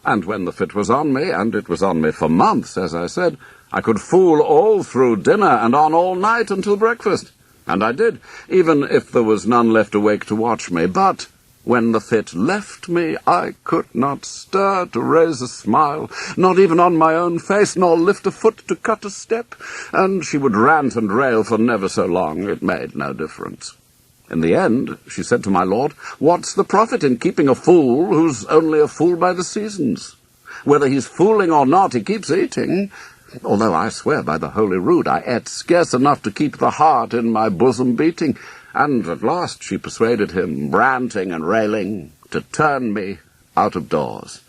And when the fit was on me, and it was on me for months, as I said, I could fool all through dinner and on all night until breakfast. And I did, even if there was none left awake to watch me. But when the fit left me, I could not stir to raise a smile, not even on my own face, nor lift a foot to cut a step, and she would rant and rail for never so long. It made no difference. In the end, she said to my lord, 'What's the profit in keeping a fool who's only a fool by the seasons? Whether he's fooling or not, he keeps eating.' Although I swear by the holy rood I ate scarce enough to keep the heart in my bosom beating, and at last she persuaded him, ranting and railing, to turn me out of doors.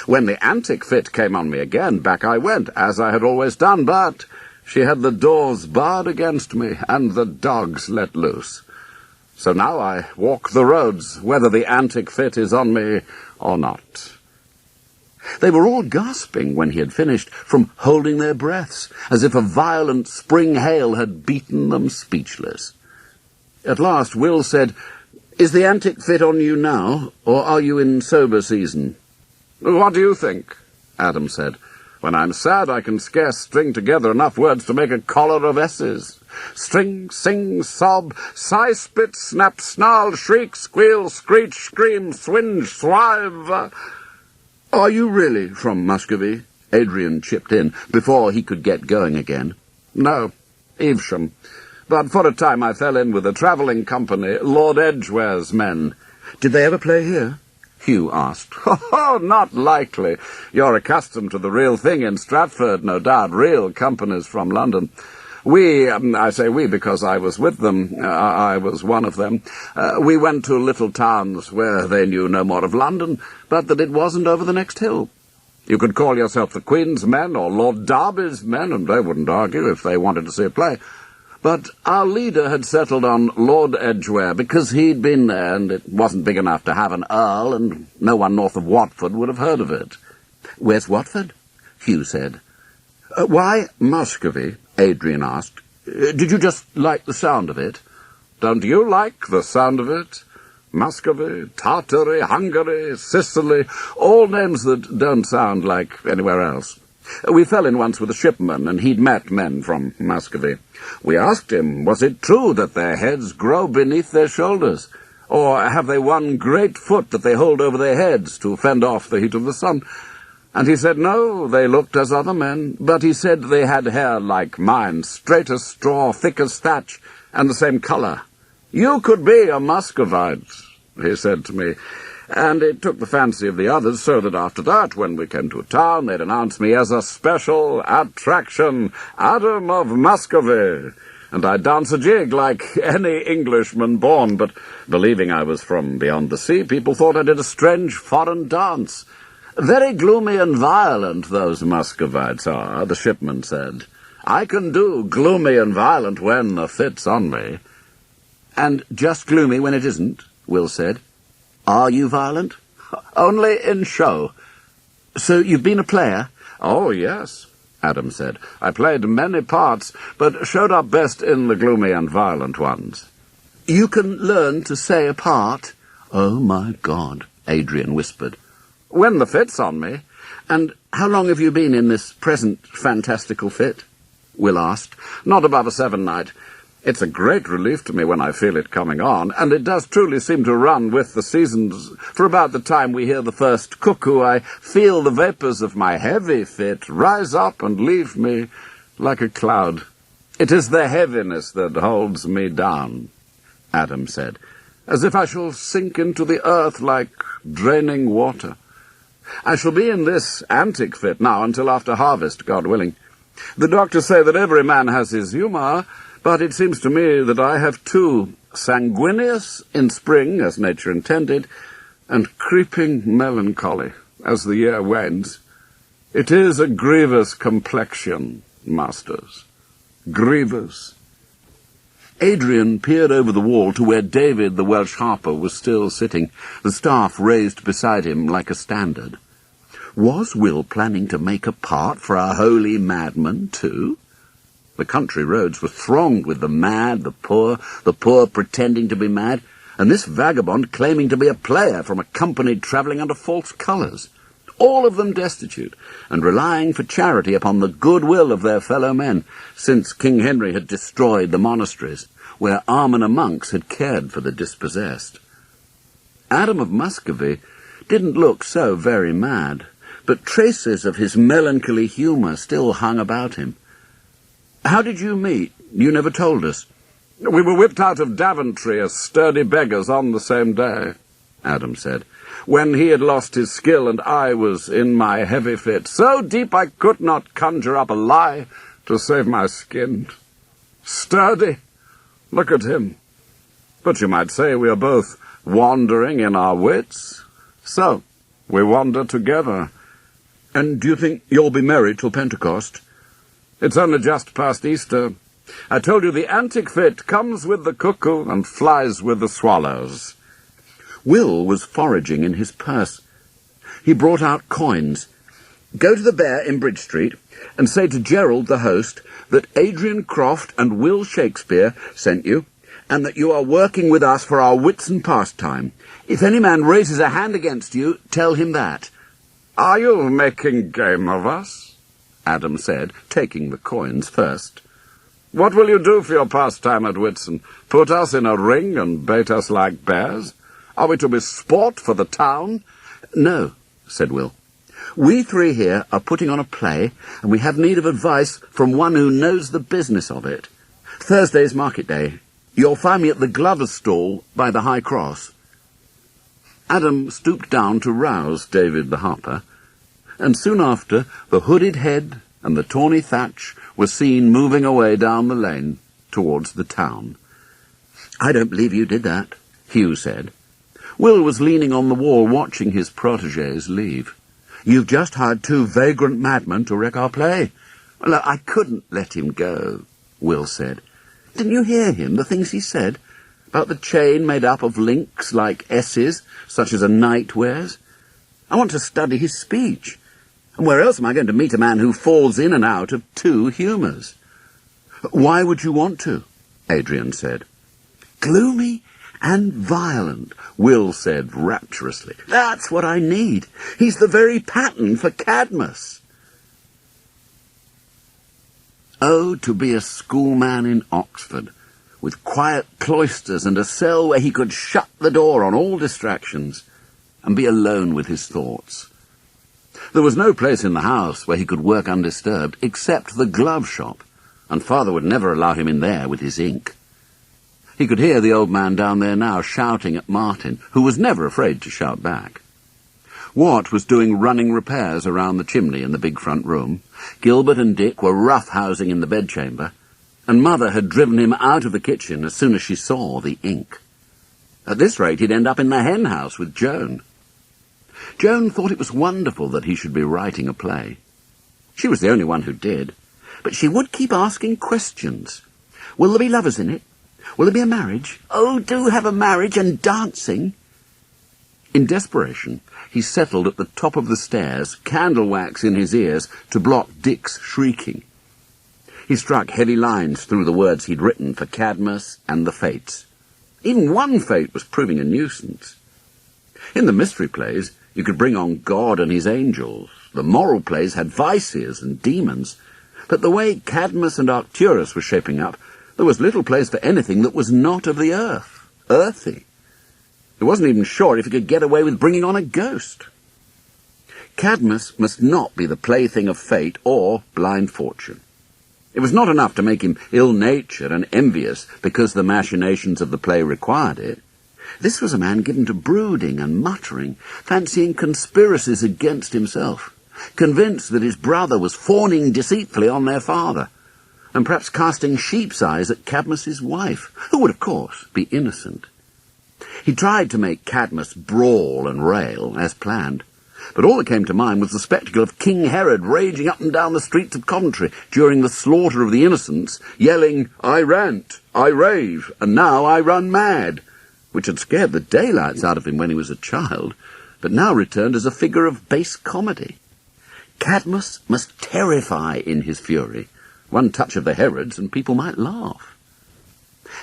When the antic fit came on me again, back I went, as I had always done, but she had the doors barred against me, and the dogs let loose. So now I walk the roads, whether the antic fit is on me or not." They were all gasping when he had finished, from holding their breaths, as if a violent spring hail had beaten them speechless. At last Will said, "Is the antic fit on you now, or are you in sober season?" "What do you think?" Adam said. "When I'm sad I can scarce string together enough words to make a collar of S's. String, sing, sob, sigh, spit, snap, snarl, shriek, squeal, screech, scream, swinge, thrive." "Are you really from Muscovy?" Adrian chipped in, before he could get going again. "No, Evesham. But for a time I fell in with a travelling company, Lord Edgware's men." "Did they ever play here?" Hugh asked. "Oh, not likely. You're accustomed to the real thing in Stratford, no doubt, real companies from London. I say we because I was with them, I was one of them. We went to little towns where they knew no more of London, but that it wasn't over the next hill. You could call yourself the Queen's men or Lord Derby's men, and they wouldn't argue if they wanted to see a play. But our leader had settled on Lord Edgware because he'd been there, and it wasn't big enough to have an earl, and no one north of Watford would have heard of it." "Where's Watford?" Hugh said. "Why Muscovy?" Adrian asked. "Did you just like the sound of it?" "Don't you like the sound of it? Muscovy, Tartary, Hungary, Sicily, all names that don't sound like anywhere else. We fell in once with a shipman, and he'd met men from Muscovy. We asked him, was it true that their heads grow beneath their shoulders, or have they one great foot that they hold over their heads to fend off the heat of the sun? And he said no, they looked as other men, but he said they had hair like mine, straight as straw, thick as thatch, and the same colour. 'You could be a Muscovite,' he said to me, and it took the fancy of the others, so that after that, when we came to a town, they'd announce me as a special attraction, Adam of Muscovy, and I'd dance a jig like any Englishman born, but believing I was from beyond the sea, people thought I did a strange foreign dance. Very gloomy and violent, those Muscovites are,' the shipman said. 'I can do gloomy and violent when the fit's on me.' 'And just gloomy when it isn't?' Will said. 'Are you violent?' 'Only in show.' 'So you've been a player?' 'Oh, yes,' Adam said. 'I played many parts, but showed up best in the gloomy and violent ones.' 'You can learn to say a part?' 'Oh, my God,' Adrian whispered. 'When the fit's on me.' 'And how long have you been in this present fantastical fit?' Will asked. 'Not above a seven-night. It's a great relief to me when I feel it coming on, and it does truly seem to run with the seasons. For about the time we hear the first cuckoo, I feel the vapours of my heavy fit rise up and leave me like a cloud. "It is the heaviness that holds me down," Adam said, "as if I shall sink into the earth like draining water. I shall be in this antic fit now until after harvest, God willing. The doctors say that every man has his humour, but it seems to me that I have two, sanguineous in spring, as nature intended, and creeping melancholy, as the year wanes. It is a grievous complexion, masters, grievous." Adrian peered over the wall to where David the Welsh harper was still sitting, the staff raised beside him like a standard. Was Will planning to make a part for our holy madman, too? The country roads were thronged with the mad, the poor pretending to be mad, and this vagabond claiming to be a player from a company travelling under false colours, all of them destitute, and relying for charity upon the goodwill of their fellow men, since King Henry had destroyed the monasteries, where almoner monks had cared for the dispossessed. Adam of Muscovy didn't look so very mad, but traces of his melancholy humour still hung about him. "How did you meet? You never told us." "We were whipped out of Daventry as sturdy beggars on the same day," Adam said, "when he had lost his skill and I was in my heavy fit, so deep I could not conjure up a lie to save my skin. Sturdy! Look at him. But you might say we are both wandering in our wits. So, we wander together." "And do you think you'll be married till Pentecost?" "It's only just past Easter. I told you the antic fit comes with the cuckoo and flies with the swallows." Will was foraging in his purse. He brought out coins. "Go to the Bear in Bridge Street and say to Gerald, the host, that Adrian Croft and Will Shakespeare sent you, and that you are working with us for our Whitsun pastime. If any man raises a hand against you, tell him that." "Are you making game of us?" Adam said, taking the coins first. "What will you do for your pastime at Whitsun? Put us in a ring and bait us like bears? Are we to be sport for the town?" "No," said Will. "We three here are putting on a play, and we have need of advice from one who knows the business of it. Thursday's market day. You'll find me at the glover's stall by the High Cross." Adam stooped down to rouse David the harper, and soon after the hooded head and the tawny thatch were seen moving away down the lane towards the town. "I don't believe you did that," Hugh said. Will was leaning on the wall watching his protégés leave. "You've just hired two vagrant madmen to wreck our play." "Well, I couldn't let him go," Will said. "Didn't you hear him, the things he said? About the chain made up of links like S's, such as a knight wears? I want to study his speech. And where else am I going to meet a man who falls in and out of two humours?" "Why would you want to?" Adrian said. "Gloomy and violent," Will said rapturously. "That's what I need. He's the very pattern for Cadmus." Oh, to be a schoolman in Oxford, with quiet cloisters and a cell where he could shut the door on all distractions and be alone with his thoughts. There was no place in the house where he could work undisturbed except the glove shop, and Father would never allow him in there with his ink. He could hear the old man down there now shouting at Martin, who was never afraid to shout back. Watt was doing running repairs around the chimney in the big front room. Gilbert and Dick were rough-housing in the bedchamber, and Mother had driven him out of the kitchen as soon as she saw the ink. At this rate, he'd end up in the hen-house with Joan. Joan thought it was wonderful that he should be writing a play. She was the only one who did, but she would keep asking questions. "Will there be lovers in it? Will there be a marriage? Oh, do have a marriage and dancing." In desperation, he settled at the top of the stairs, candle wax in his ears, to block Dick's shrieking. He struck heady lines through the words he'd written for Cadmus and the Fates. Even one fate was proving a nuisance. In the mystery plays, you could bring on God and his angels. The moral plays had vices and demons. But the way Cadmus and Arcturus were shaping up, there was little place for anything that was not of the earth, earthy. He wasn't even sure if he could get away with bringing on a ghost. Cadmus must not be the plaything of fate or blind fortune. It was not enough to make him ill-natured and envious because the machinations of the play required it. This was a man given to brooding and muttering, fancying conspiracies against himself, convinced that his brother was fawning deceitfully on their father, and perhaps casting sheep's eyes at Cadmus's wife, who would, of course, be innocent. He tried to make Cadmus brawl and rail, as planned, but all that came to mind was the spectacle of King Herod raging up and down the streets of Coventry during the slaughter of the innocents, yelling, "I rant, I rave, and now I run mad," which had scared the daylights out of him when he was a child, but now returned as a figure of base comedy. Cadmus must terrify in his fury. One touch of the Herods and people might laugh.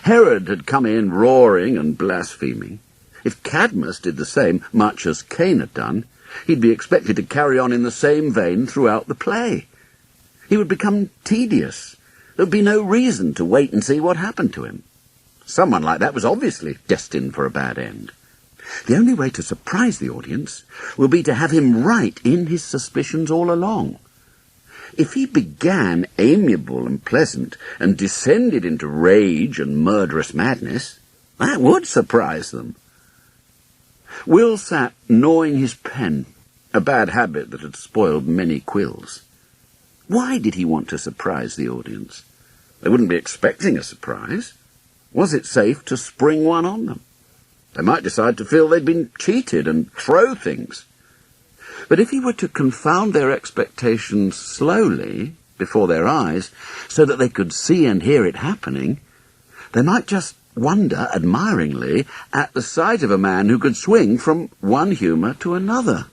Herod had come in roaring and blaspheming. If Cadmus did the same, much as Cain had done, he'd be expected to carry on in the same vein throughout the play. He would become tedious. There would be no reason to wait and see what happened to him. Someone like that was obviously destined for a bad end. The only way to surprise the audience will be to have him right in his suspicions all along. If he began amiable and pleasant and descended into rage and murderous madness, that would surprise them. Will sat gnawing his pen, a bad habit that had spoiled many quills. Why did he want to surprise the audience? They wouldn't be expecting a surprise. Was it safe to spring one on them? They might decide to feel they'd been cheated and throw things. But if he were to confound their expectations slowly before their eyes so that they could see and hear it happening, they might just wonder admiringly at the sight of a man who could swing from one humour to another.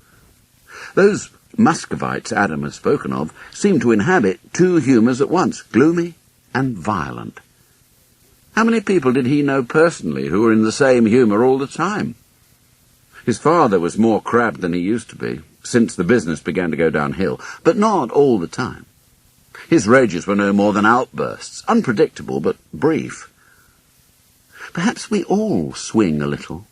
Those Muscovites Adam has spoken of seem to inhabit two humours at once, gloomy and violent. How many people did he know personally who were in the same humour all the time? His father was more crabbed than he used to be, since the business began to go downhill, but not all the time. His rages were no more than outbursts, unpredictable but brief. Perhaps we all swing a little,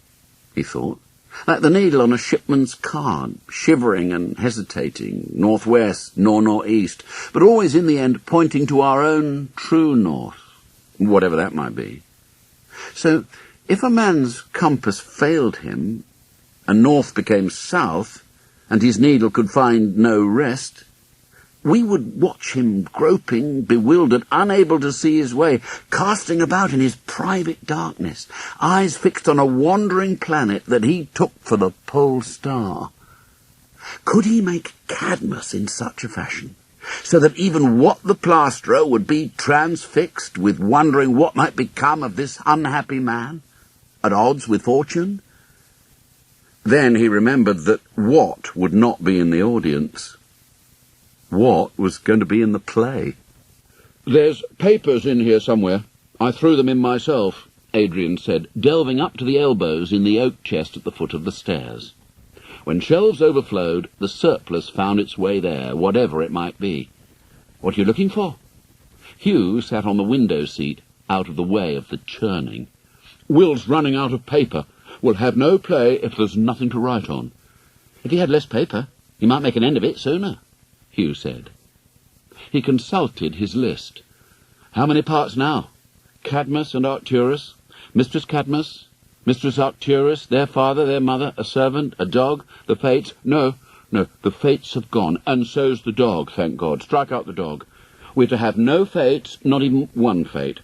he thought, like the needle on a shipman's card, shivering and hesitating, northwest nor northeast, but always in the end pointing to our own true north, whatever that might be. So, if a man's compass failed him, and north became south, and his needle could find no rest, we would watch him groping, bewildered, unable to see his way, casting about in his private darkness, eyes fixed on a wandering planet that he took for the pole star. Could he make Cadmus in such a fashion, so that even Wat the plasterer would be transfixed with wondering what might become of this unhappy man, at odds with fortune? Then he remembered that Wat would not be in the audience. Wat was going to be in the play. "There's papers in here somewhere. I threw them in myself," Adrian said, delving up to the elbows in the oak chest at the foot of the stairs. When shelves overflowed, the surplus found its way there, whatever it might be. "What are you looking for?" Hugh sat on the window seat, out of the way of the churning. "Will's running out of paper. We'll have no play if there's nothing to write on." "If he had less paper, he might make an end of it sooner," Hugh said. He consulted his list. "How many parts now? Cadmus and Arcturus, Mistress Cadmus, Mistress Arcturus, their father, their mother, a servant, a dog, the fates—" No, the fates have gone, and so's the dog, thank God. Strike out the dog. We're to have no fates, not even one fate.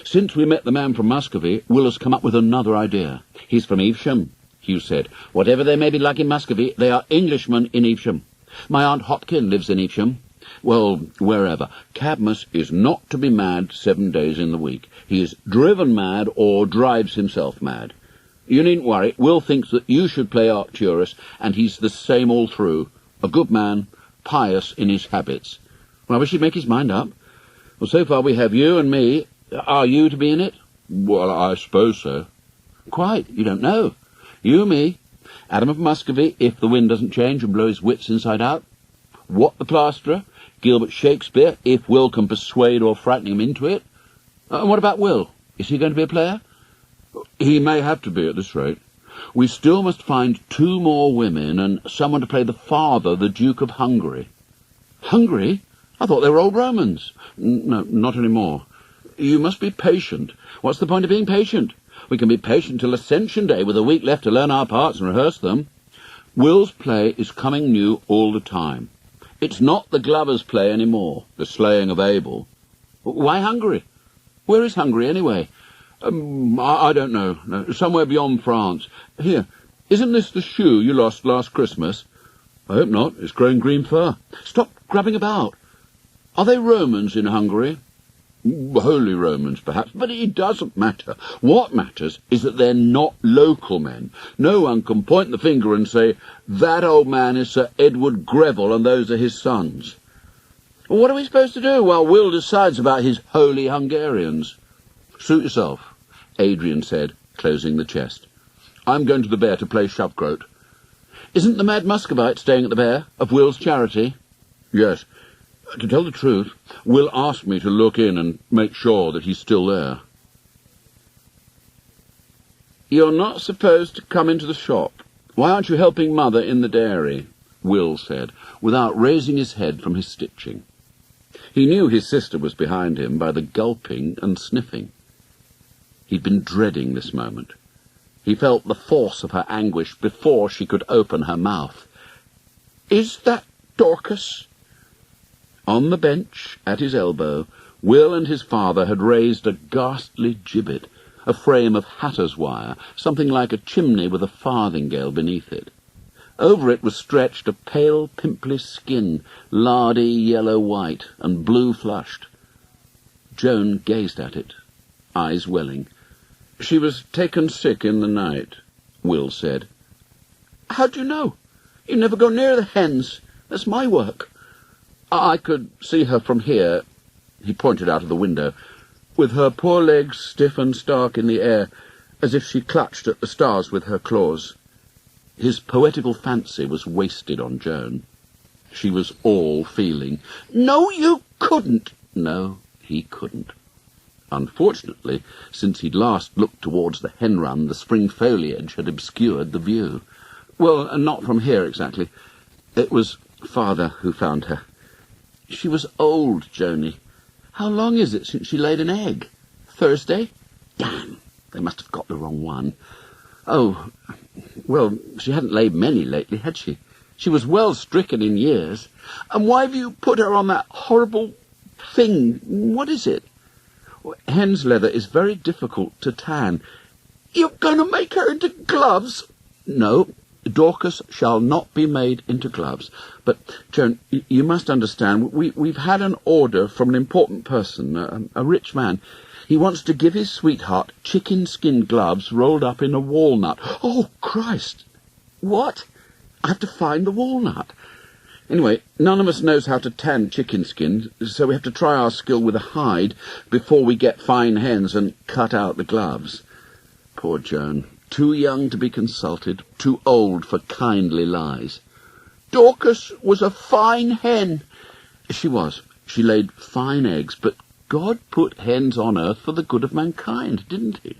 Since we met the man from Muscovy, Will has come up with another idea. He's from Evesham, Hugh said. Whatever they may be like in Muscovy, they are Englishmen in Evesham. My Aunt Hopkin lives in Evesham. Well, wherever. Cadmus is not to be mad 7 days in the week. He is driven mad or drives himself mad. You needn't worry. Will thinks that you should play Arcturus, and he's the same all through. A good man, pious in his habits. Well, I wish he'd make his mind up. Well, so far we have you and me. Are you to be in it? Well, I suppose so. Quite. You don't know. You, me, Adam of Muscovy, if the wind doesn't change and blow his wits inside out. Wat the plasterer, Gilbert Shakespeare, if Will can persuade or frighten him into it. And what about Will? Is he going to be a player? He may have to be at this rate. We still must find 2 more women and someone to play the father, the Duke of Hungary. Hungary? I thought they were old Romans. No, not anymore. You must be patient. What's the point of being patient? We can be patient till Ascension Day with a week left to learn our parts and rehearse them. Will's play is coming new all the time. It's not the Glover's play anymore, the slaying of Abel. Why Hungary? Where is Hungary, anyway? I don't know. No, somewhere beyond France. Here, isn't this the shoe you lost last Christmas? I hope not. It's growing green fur. Stop grabbing about. Are they Romans in Hungary? Holy Romans, perhaps, but it doesn't matter. What matters is that they're not local men. No one can point the finger and say, that old man is Sir Edward Greville and those are his sons. Well, what are we supposed to do while Will decides about his holy Hungarians? Suit yourself, Adrian said, closing the chest. I'm going to the Bear to play Shovegroat. Isn't the mad Muscovite staying at the Bear, of Will's charity? Yes. To tell the truth, Will asked me to look in and make sure that he's still there. You're not supposed to come into the shop. Why aren't you helping Mother in the dairy? Will said, without raising his head from his stitching. He knew his sister was behind him by the gulping and sniffing. He'd been dreading this moment. He felt the force of her anguish before she could open her mouth. Is that Dorcas? On the bench, at his elbow, Will and his father had raised a ghastly gibbet, a frame of hatter's wire, something like a chimney with a farthingale beneath it. Over it was stretched a pale, pimply skin, lardy yellow-white and blue-flushed. Joan gazed at it, eyes welling. She was taken sick in the night, Will said. How do you know? You never go near the hens. That's my work. I could see her from here, he pointed out of the window, with her poor legs stiff and stark in the air, as if she clutched at the stars with her claws. His poetical fancy was wasted on Joan. She was all feeling. No, you couldn't. No, he couldn't. Unfortunately, since he'd last looked towards the hen run, the spring foliage had obscured the view. Well, not from here exactly. It was Father who found her. She was old, Joni. How long is it since she laid an egg? Thursday? Damn, they must have got the wrong one. Oh, well, she hadn't laid many lately, had she? She was well stricken in years. And why have you put her on that horrible thing? What is it? Hen's leather is very difficult to tan. You're going to make her into gloves? No, Dorcas shall not be made into gloves. But, Joan, you must understand, we've had an order from an important person, a rich man. He wants to give his sweetheart chicken-skin gloves rolled up in a walnut. Oh, Christ! What? I have to find the walnut. Anyway, none of us knows how to tan chicken skin, so we have to try our skill with a hide before we get fine hens and cut out the gloves. Poor Joan. Too young to be consulted, too old for kindly lies. Dorcas was a fine hen. She was. She laid fine eggs, but God put hens on earth for the good of mankind, didn't he?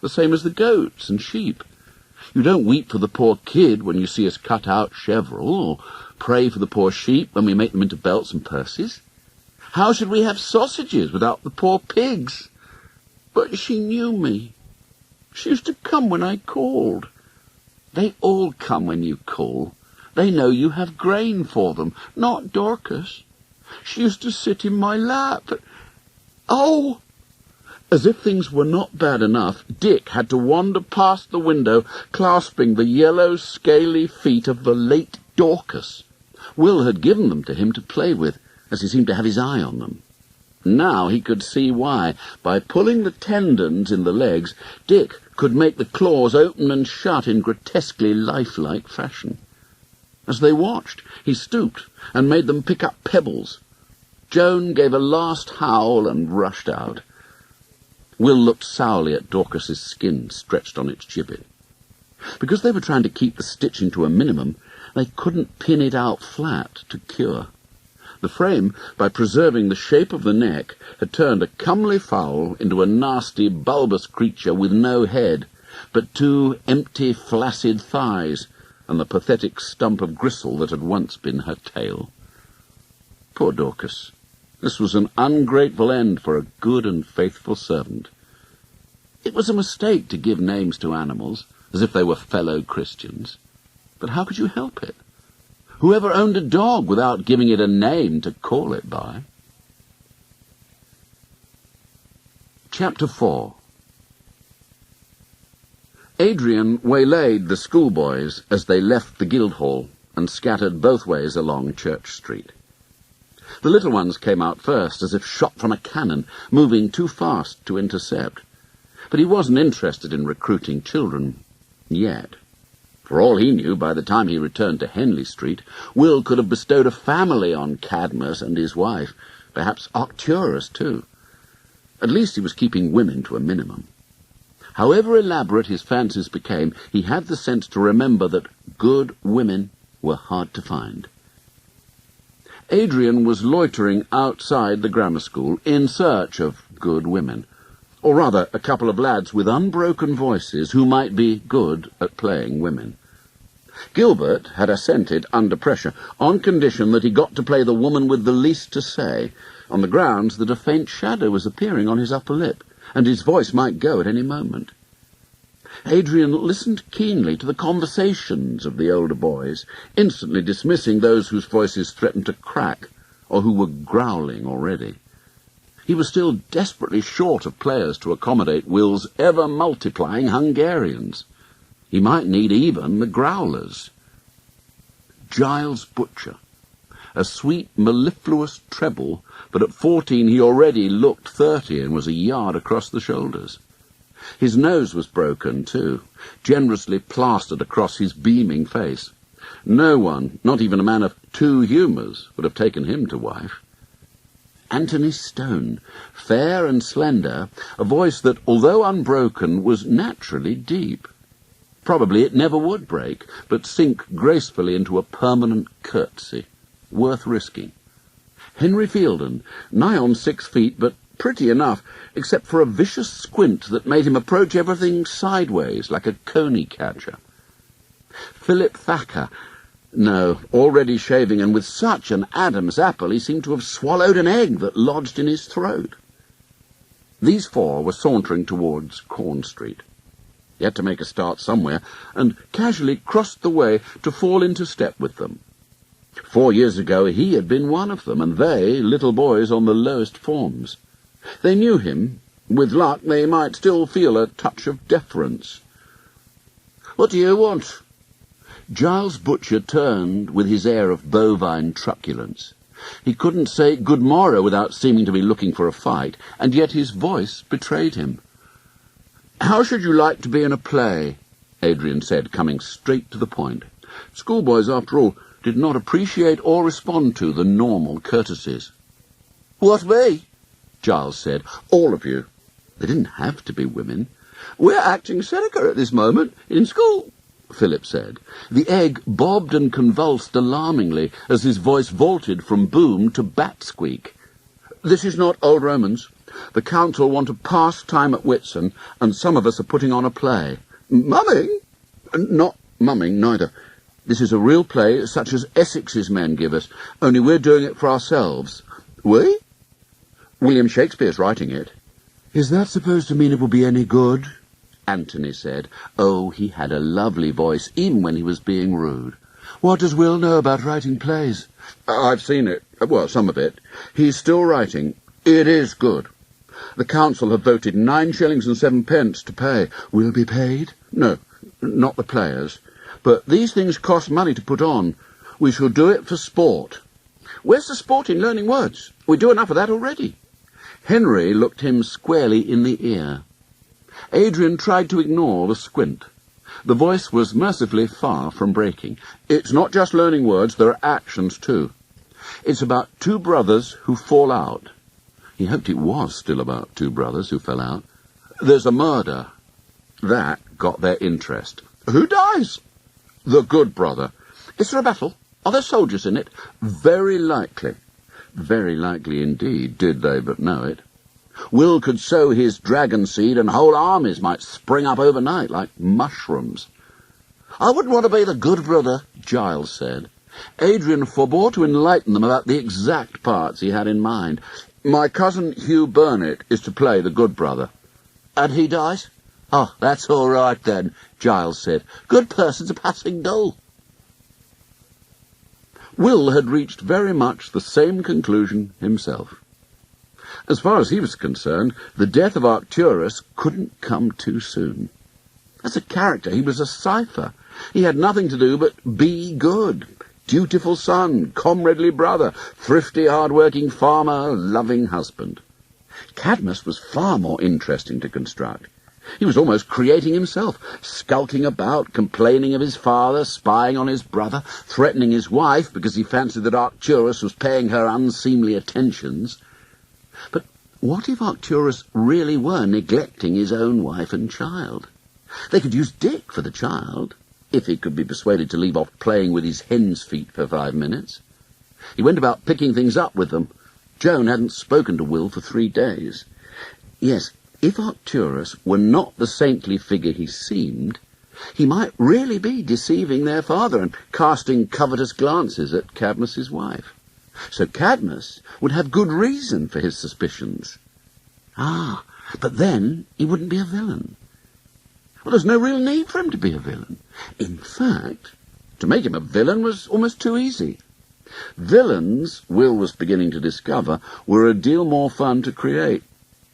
The same as the goats and sheep. You don't weep for the poor kid when you see us cut out Cheverel, or pray for the poor sheep when we make them into belts and purses. How should we have sausages without the poor pigs? But she knew me. She used to come when I called. They all come when you call. They know you have grain for them, not Dorcas. She used to sit in my lap. Oh! As if things were not bad enough, Dick had to wander past the window, clasping the yellow, scaly feet of the late Dorcas. Will had given them to him to play with, as he seemed to have his eye on them. Now he could see why. By pulling the tendons in the legs, Dick could make the claws open and shut in grotesquely lifelike fashion. As they watched, he stooped and made them pick up pebbles. Joan gave a last howl and rushed out. Will looked sourly at Dorcas's skin stretched on its gibbet. Because they were trying to keep the stitching to a minimum, they couldn't pin it out flat to cure. The frame, by preserving the shape of the neck, had turned a comely fowl into a nasty, bulbous creature with no head, but two empty, flaccid thighs, and the pathetic stump of gristle that had once been her tail. Poor Dorcas. This was an ungrateful end for a good and faithful servant. It was a mistake to give names to animals, as if they were fellow Christians. But how could you help it? Whoever owned a dog without giving it a name to call it by? Chapter 4. Adrian waylaid the schoolboys as they left the Guildhall and scattered both ways along Church Street. The little ones came out first, as if shot from a cannon, moving too fast to intercept. But he wasn't interested in recruiting children yet. For all he knew, by the time he returned to Henley Street, Will could have bestowed a family on Cadmus and his wife, perhaps Arcturus too. At least he was keeping women to a minimum. However elaborate his fancies became, he had the sense to remember that good women were hard to find. Adrian was loitering outside the grammar school in search of good women, or rather a couple of lads with unbroken voices who might be good at playing women. Gilbert had assented under pressure, on condition that he got to play the woman with the least to say, on the grounds that a faint shadow was appearing on his upper lip, and his voice might go at any moment. Adrian listened keenly to the conversations of the older boys, instantly dismissing those whose voices threatened to crack, or who were growling already. He was still desperately short of players to accommodate Will's ever-multiplying Hungarians. He might need even the growlers. Giles Butcher. A sweet, mellifluous treble, but at 14 he already looked 30 and was a yard across the shoulders. His nose was broken, too, generously plastered across his beaming face. No one, not even a man of 2 humours, would have taken him to wife. Anthony Stone, fair and slender, a voice that, although unbroken, was naturally deep. Probably it never would break, but sink gracefully into a permanent curtsy, worth risking. Henry Fielden, nigh on 6 feet, but pretty enough, except for a vicious squint that made him approach everything sideways, like a coney catcher. Philip Thacker, no, already shaving, and with such an Adam's apple he seemed to have swallowed an egg that lodged in his throat. These 4 were sauntering towards Corn Street. He had to make a start somewhere, and casually crossed the way to fall into step with them. 4 years ago he had been one of them, and they, little boys on the lowest forms. They knew him. With luck, they might still feel a touch of deference. "What do you want?" Giles Butcher turned with his air of bovine truculence. He couldn't say good morrow without seeming to be looking for a fight, and yet his voice betrayed him. "How should you like to be in a play?" Adrian said, coming straight to the point. Schoolboys, after all, did not appreciate or respond to the normal courtesies. "What, me?" Giles said. "All of you." They didn't have to be women. "We're acting Seneca at this moment, in school," Philip said. The egg bobbed and convulsed alarmingly as his voice vaulted from boom to bat squeak. "This is not old Romans. The council want to pass time at Whitsun, and some of us are putting on a play." "Mumming?" "Not mumming, neither. This is a real play, such as Essex's men give us, only we're doing it for ourselves." "We?" "William Shakespeare's writing it." "Is that supposed to mean it will be any good?" Anthony said. Oh, he had a lovely voice, even when he was being rude. "What does Will know about writing plays?" "I've seen it. Well, some of it. He's still writing. It is good. The council have voted 9 shillings and 7 pence to pay." "Will be paid?" "No, not the players. But these things cost money to put on. We shall do it for sport." "Where's the sport in learning words? We do enough of that already." Henry looked him squarely in the ear. Adrian tried to ignore the squint. The voice was mercifully far from breaking. "It's not just learning words, there are actions too. It's about 2 brothers who fall out." He hoped it was still about 2 brothers who fell out. "There's a murder." That got their interest. "Who dies?" "The good brother." "Is there a battle? Are there soldiers in it?" "Very likely." Very likely indeed, did they but know it. Will could sow his dragon seed, and whole armies might spring up overnight like mushrooms. "I wouldn't want to be the good brother," Giles said. Adrian forbore to enlighten them about the exact parts he had in mind. "My cousin Hugh Burnett is to play the good brother." "And he dies?" "Oh, that's all right then," Giles said. "Good persons are passing dull." Will had reached very much the same conclusion himself. As far as he was concerned, the death of Arcturus couldn't come too soon. As a character, he was a cipher. He had nothing to do but be good. Dutiful son, comradely brother, thrifty, hard-working farmer, loving husband. Cadmus was far more interesting to construct. He was almost creating himself, skulking about, complaining of his father, spying on his brother, threatening his wife because he fancied that Arcturus was paying her unseemly attentions. But what if Arcturus really were neglecting his own wife and child? They could use Dick for the child, if he could be persuaded to leave off playing with his hen's feet for 5 minutes. He went about picking things up with them. Joan hadn't spoken to Will for 3 days. Yes, if Arcturus were not the saintly figure he seemed, he might really be deceiving their father and casting covetous glances at Cadmus's wife. So Cadmus would have good reason for his suspicions. Ah, but then he wouldn't be a villain. Well, there's no real need for him to be a villain. In fact, to make him a villain was almost too easy. Villains, Will was beginning to discover, were a deal more fun to create.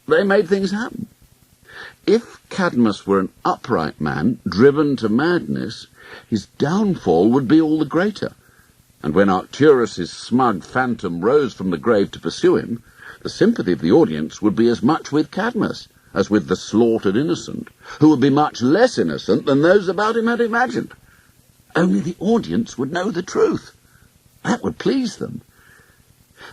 They made things happen. If Cadmus were an upright man, driven to madness, his downfall would be all the greater. And when Arcturus's smug phantom rose from the grave to pursue him, the sympathy of the audience would be as much with Cadmus as with the slaughtered innocent, who would be much less innocent than those about him had imagined. Only the audience would know the truth. That would please them.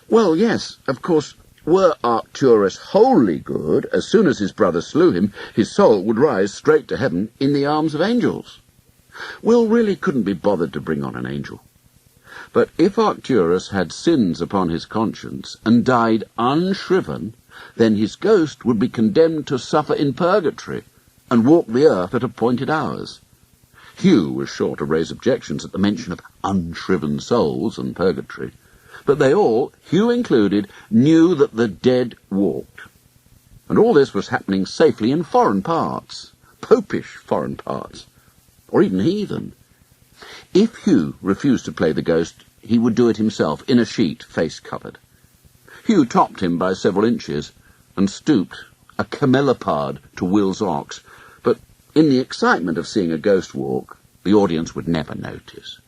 Well, yes, of course, were Arcturus wholly good, as soon as his brother slew him, his soul would rise straight to heaven in the arms of angels. Will really couldn't be bothered to bring on an angel. But if Arcturus had sins upon his conscience and died unshriven, then his ghost would be condemned to suffer in purgatory and walk the earth at appointed hours. Hugh was sure to raise objections at the mention of unshriven souls and purgatory, but they all, Hugh included, knew that the dead walked. And all this was happening safely in foreign parts, popish foreign parts, or even heathen. If Hugh refused to play the ghost, he would do it himself, in a sheet, face covered. Hugh topped him by several inches, and stooped, a camelopard, to Will's ox, but in the excitement of seeing a ghost walk, the audience would never notice.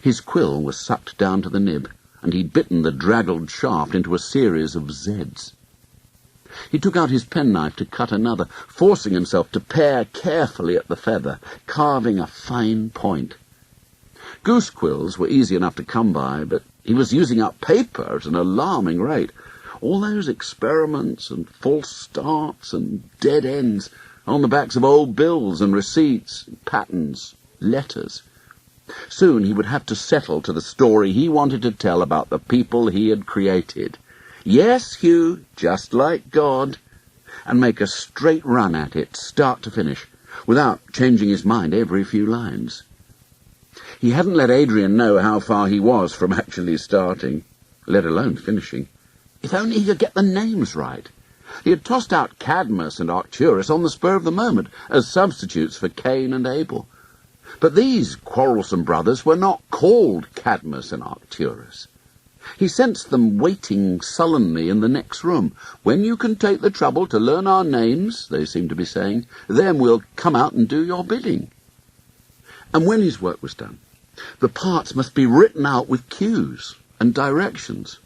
His quill was sucked down to the nib, and he'd bitten the draggled shaft into a series of Zs. He took out his penknife to cut another, forcing himself to pare carefully at the feather, carving a fine point. Goose quills were easy enough to come by, but he was using up paper at an alarming rate. All those experiments and false starts and dead ends on the backs of old bills and receipts, patterns, letters. Soon he would have to settle to the story he wanted to tell about the people he had created. Yes, Hugh, just like God, and make a straight run at it, start to finish, without changing his mind every few lines. He hadn't let Adrian know how far he was from actually starting, let alone finishing. If only he could get the names right. He had tossed out Cadmus and Arcturus on the spur of the moment as substitutes for Cain and Abel. But these quarrelsome brothers were not called Cadmus and Arcturus. He sensed them waiting sullenly in the next room. "When you can take the trouble to learn our names," they seemed to be saying, "then we'll come out and do your bidding." And when his work was done, the parts must be written out with cues and directions.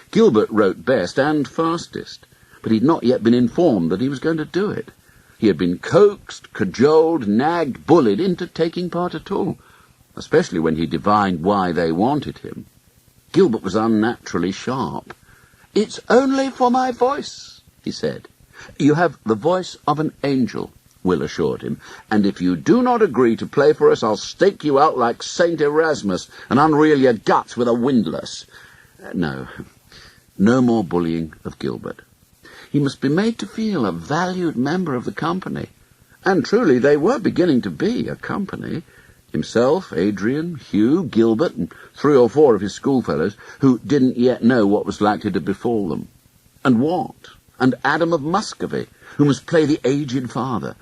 Gilbert wrote best and fastest, but he'd not yet been informed that he was going to do it. He had been coaxed, cajoled, nagged, bullied into taking part at all, especially when he divined why they wanted him. Gilbert was unnaturally sharp. "It's only for my voice," he said. "You have the voice of an angel," Will assured him, "and if you do not agree to play for us, I'll stake you out like St. Erasmus and unreel your guts with a windlass." No more bullying of Gilbert. He must be made to feel a valued member of the company. And truly they were beginning to be a company. Himself, Adrian, Hugh, Gilbert, and 3 or 4 of his schoolfellows, who didn't yet know what was likely to befall them. And Watt, and Adam of Muscovy, who must play the aged father,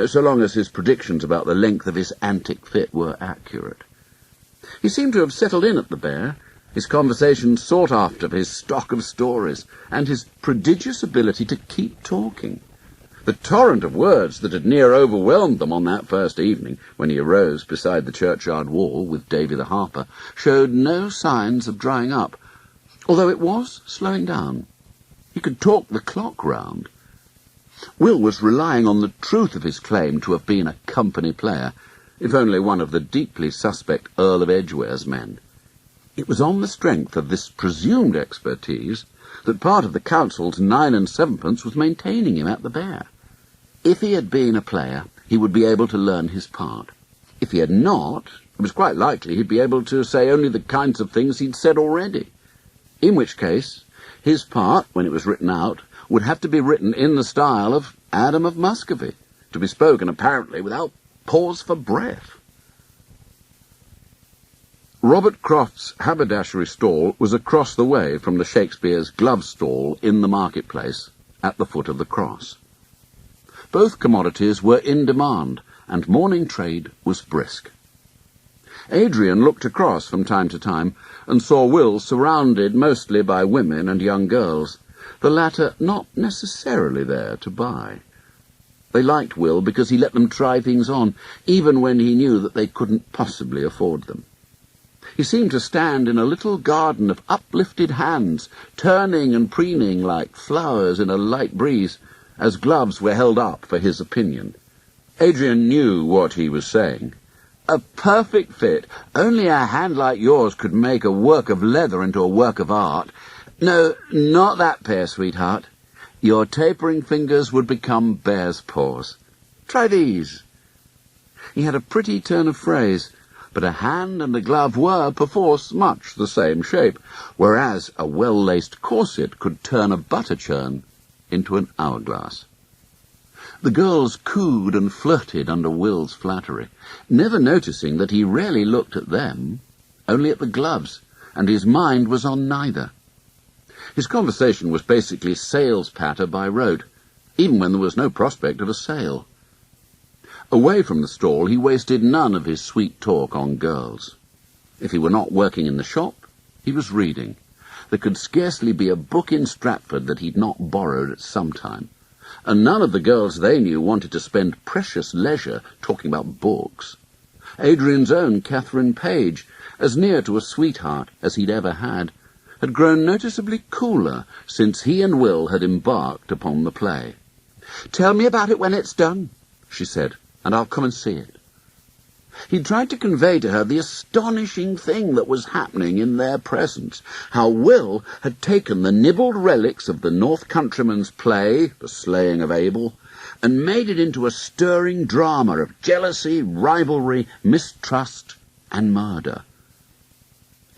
so long as his predictions about the length of his antic fit were accurate. He seemed to have settled in at the Bear, his conversation sought after for his stock of stories, and his prodigious ability to keep talking. The torrent of words that had near overwhelmed them on that first evening, when he arose beside the churchyard wall with Davy the harper, showed no signs of drying up, although it was slowing down. He could talk the clock round. Will was relying on the truth of his claim to have been a company player, if only one of the deeply suspect Earl of Edgware's men. It was on the strength of this presumed expertise that part of the council's 9 7/10 was maintaining him at the Bear. If he had been a player, he would be able to learn his part. If he had not, it was quite likely he'd be able to say only the kinds of things he'd said already. In which case, his part, when it was written out, would have to be written in the style of Adam of Muscovy, to be spoken apparently without pause for breath. Robert Croft's haberdashery stall was across the way from the Shakespeare's glove stall in the marketplace at the foot of the cross. Both commodities were in demand, and morning trade was brisk. Adrian looked across from time to time and saw Will surrounded mostly by women and young girls, the latter not necessarily there to buy. They liked Will because he let them try things on, even when he knew that they couldn't possibly afford them. He seemed to stand in a little garden of uplifted hands, turning and preening like flowers in a light breeze, as gloves were held up for his opinion. Adrian knew what he was saying. A perfect fit. Only a hand like yours could make a work of leather into a work of art. No, not that pair, sweetheart. Your tapering fingers would become bear's paws. Try these. He had a pretty turn of phrase, but a hand and a glove were, perforce, much the same shape, whereas a well-laced corset could turn a butter churn into an hourglass. The girls cooed and flirted under Will's flattery, never noticing that he rarely looked at them, only at the gloves, and his mind was on neither. His conversation was basically sales patter by rote, even when there was no prospect of a sale. Away from the stall, he wasted none of his sweet talk on girls. If he were not working in the shop, he was reading. There could scarcely be a book in Stratford that he'd not borrowed at some time, and none of the girls they knew wanted to spend precious leisure talking about books. Adrian's own Catherine Page, as near to a sweetheart as he'd ever had grown noticeably cooler since he and Will had embarked upon the play. "Tell me about it when it's done," she said, "and I'll come and see it." He tried to convey to her the astonishing thing that was happening in their presence, how Will had taken the nibbled relics of the North Countryman's play, The Slaying of Abel, and made it into a stirring drama of jealousy, rivalry, mistrust, and murder.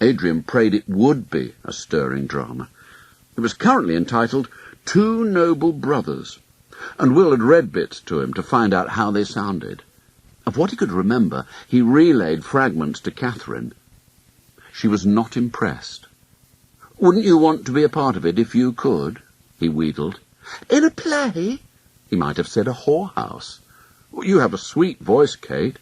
Adrian prayed it would be a stirring drama. It was currently entitled Two Noble Brothers, and Will had read bits to him to find out how they sounded. Of what he could remember, he relayed fragments to Catherine. She was not impressed. "Wouldn't you want to be a part of it if you could?" he wheedled. "In a play?" He might have said a whorehouse. "You have a sweet voice, Kate.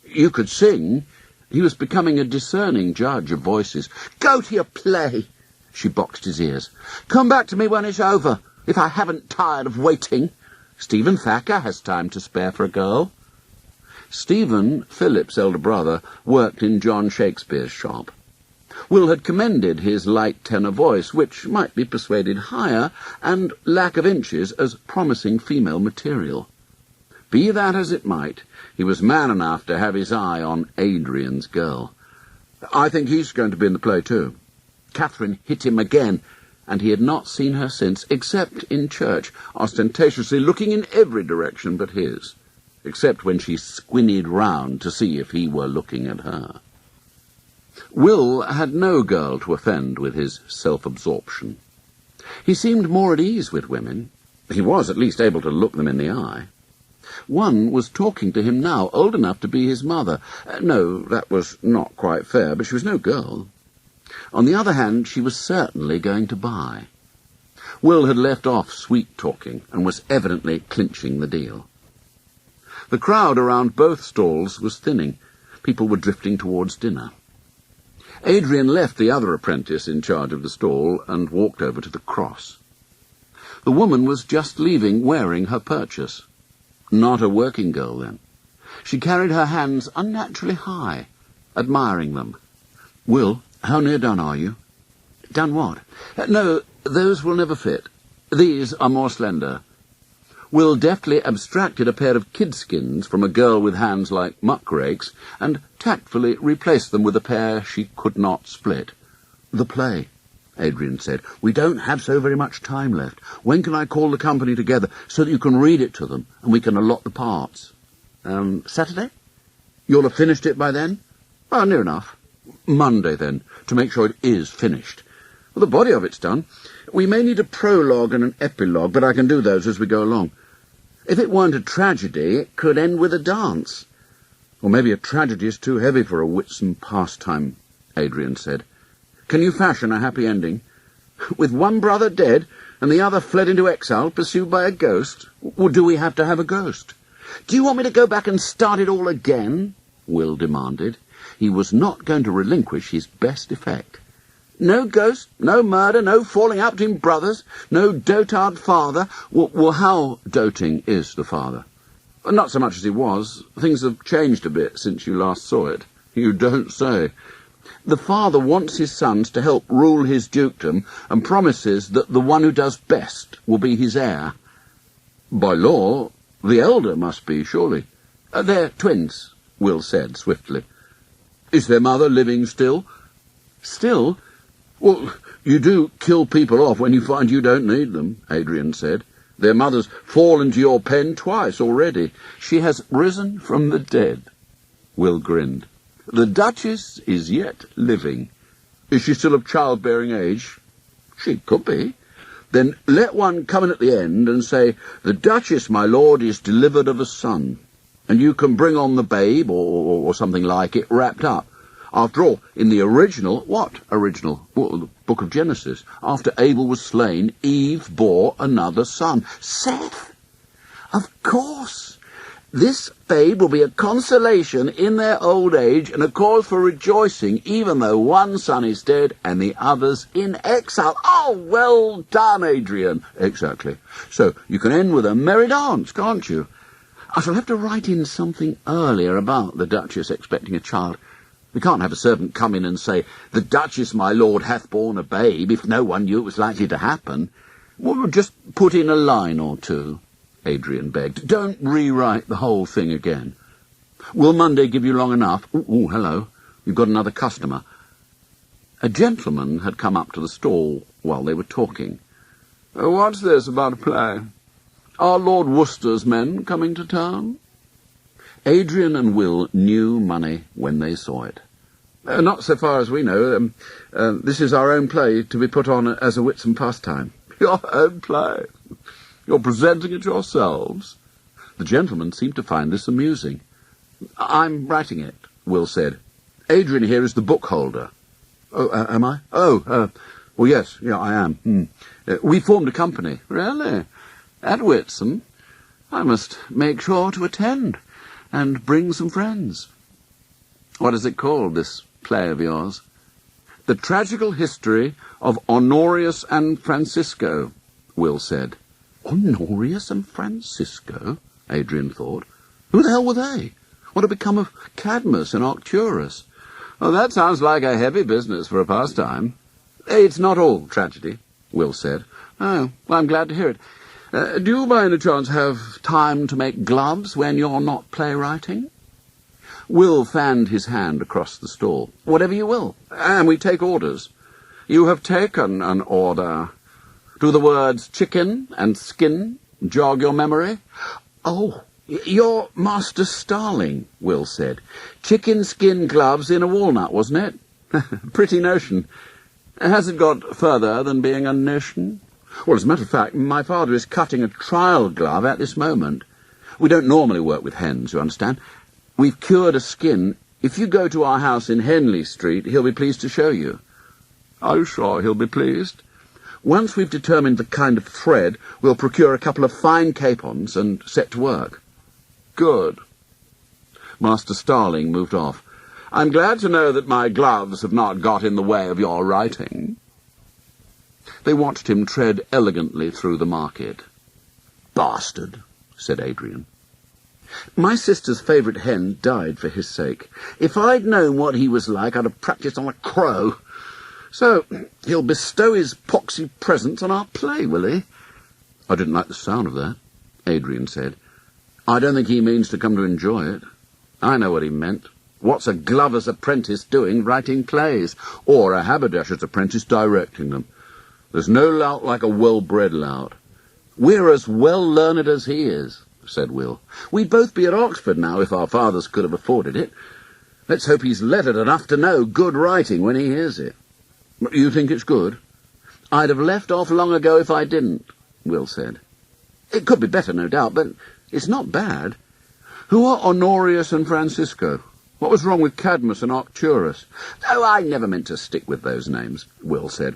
You could sing." He was becoming a discerning judge of voices. "Go to your play!" She boxed his ears. "Come back to me when it's over, if I haven't tired of waiting. Stephen Thacker has time to spare for a girl." Stephen, Philip's elder brother, worked in John Shakespeare's shop. Will had commended his light tenor voice, which might be persuaded higher, and lack of inches as promising female material. Be that as it might, he was man enough to have his eye on Adrian's girl. "I think he's going to be in the play too." Catherine hit him again, and he had not seen her since, except in church, ostentatiously looking in every direction but his, except when she squinnied round to see if he were looking at her. Will had no girl to offend with his self-absorption. He seemed more at ease with women. He was at least able to look them in the eye. One was talking to him now, old enough to be his mother. No, that was not quite fair, but she was no girl. On the other hand, she was certainly going to buy. Will had left off sweet-talking and was evidently clinching the deal. The crowd around both stalls was thinning. People were drifting towards dinner. Adrian left the other apprentice in charge of the stall and walked over to the cross. The woman was just leaving, wearing her purchase. Not a working girl, then. She carried her hands unnaturally high, admiring them. "Will, how near done are you?" "Done what?" "No, those will never fit. These are more slender." Will deftly abstracted a pair of kidskins from a girl with hands like muckrakes and tactfully replaced them with a pair she could not split. "The play," Adrian said. "We don't have so very much time left. When can I call the company together so that you can read it to them and we can allot the parts?" Saturday? You'll have finished it by then?" "Oh, near enough." "Monday, then, to make sure it is finished." "Well, the body of it's done. We may need a prologue and an epilogue, but I can do those as we go along. If it weren't a tragedy, it could end with a dance." "Or maybe a tragedy is too heavy for a witsome pastime," Adrian said. "Can you fashion a happy ending? With one brother dead and the other fled into exile, pursued by a ghost? Or do we have to have a ghost?" "Do you want me to go back and start it all again?" Will demanded. He was not going to relinquish his best effect. "No ghost, no murder, no falling out between brothers, no dotard father." Well, how doting is the father?" "Not so much as he was. Things have changed a bit since you last saw it." "You don't say." "The father wants his sons to help rule his dukedom and promises that the one who does best will be his heir." "By law, the elder must be, surely." "They're twins," Will said swiftly. "Is their mother living still?" "Still?" "Well, you do kill people off when you find you don't need them," Adrian said. "Their mother's fallen to your pen twice already." "She has risen from the dead," Will grinned. "The Duchess is yet living." "Is she still of childbearing age?" "She could be." "Then let one come in at the end and say, 'The Duchess, my lord, is delivered of a son,' and you can bring on the babe, or something like it, wrapped up. After all, in the original—" "What original?" "Well, the book of Genesis. After Abel was slain, Eve bore another son." "Seth? Of course. This babe will be a consolation in their old age and a cause for rejoicing, even though one son is dead and the other's in exile." "Oh, well done, Adrian." "Exactly. So you can end with a merry dance, can't you?" "I shall have to write in something earlier about the Duchess expecting a child. We can't have a servant come in and say, 'The Duchess, my lord, hath borne a babe,' if no one knew it was likely to happen." "Well, just put in a line or two," Adrian begged. "Don't rewrite the whole thing again. Will Monday give you long enough?" "Oh, hello. You've got another customer." A gentleman had come up to the stall while they were talking. "What's this about a play? Are Lord Worcester's men coming to town?" Adrian and Will knew money when they saw it. "Not so far as we know. This is our own play, to be put on as a witsome pastime." "Your own play? You're presenting it yourselves?" The gentleman seemed to find this amusing. "I'm writing it," Will said. "Adrian here is the book holder." "Oh, am I?" Well, yes, I am. We formed a company." "Really? At Whitsun? I must make sure to attend and bring some friends." "What is it called, this play of yours?" "The Tragical History of Honorius and Francisco," Will said. Honorius and Francisco? Adrian thought. Who the hell were they? What had become of Cadmus and Arcturus? "Oh, that sounds like a heavy business for a pastime." "It's not all tragedy," Will said. "Oh, well, I'm glad to hear it. Do you by any chance have time to make gloves when you're not playwriting?" Will fanned his hand across the stall. "Whatever you will. And we take orders." "You have taken an order. Do the words chicken and skin jog your memory?" "Oh, you're Master Starling," Will said. "Chicken skin gloves in a walnut, wasn't it?" "Pretty notion. Has it got further than being a notion?" Well, as a matter of fact, my father is cutting a trial glove at this moment. We don't normally work with hens, you understand. We've cured a skin. If you go to our house in Henley Street, he'll be pleased to show you." "I'm sure he'll be pleased." "Once we've determined the kind of thread, we'll procure a couple of fine capons and set to work." "Good." Master Starling moved off. "I'm glad to know that my gloves have not got in the way of your writing." They watched him tread elegantly through the market. "Bastard," said Adrian. "My sister's favourite hen died for his sake. If I'd known what he was like, I'd have practised on a crow. So, he'll bestow his poxy presents on our play, will he?" "I didn't like the sound of that," Adrian said. "I don't think he means to come to enjoy it. I know what he meant. What's a glover's apprentice doing writing plays, or a haberdasher's apprentice directing them? There's no lout like a well-bred lout." "We're as well-learned as he is," said Will. "We'd both be at Oxford now if our fathers could have afforded it. Let's hope he's lettered enough to know good writing when he hears it." "You think it's good?" "I'd have left off long ago if I didn't," Will said. "It could be better, no doubt, but it's not bad." "Who are Honorius and Francisco? What was wrong with Cadmus and Arcturus?" "Oh, I never meant to stick with those names," Will said.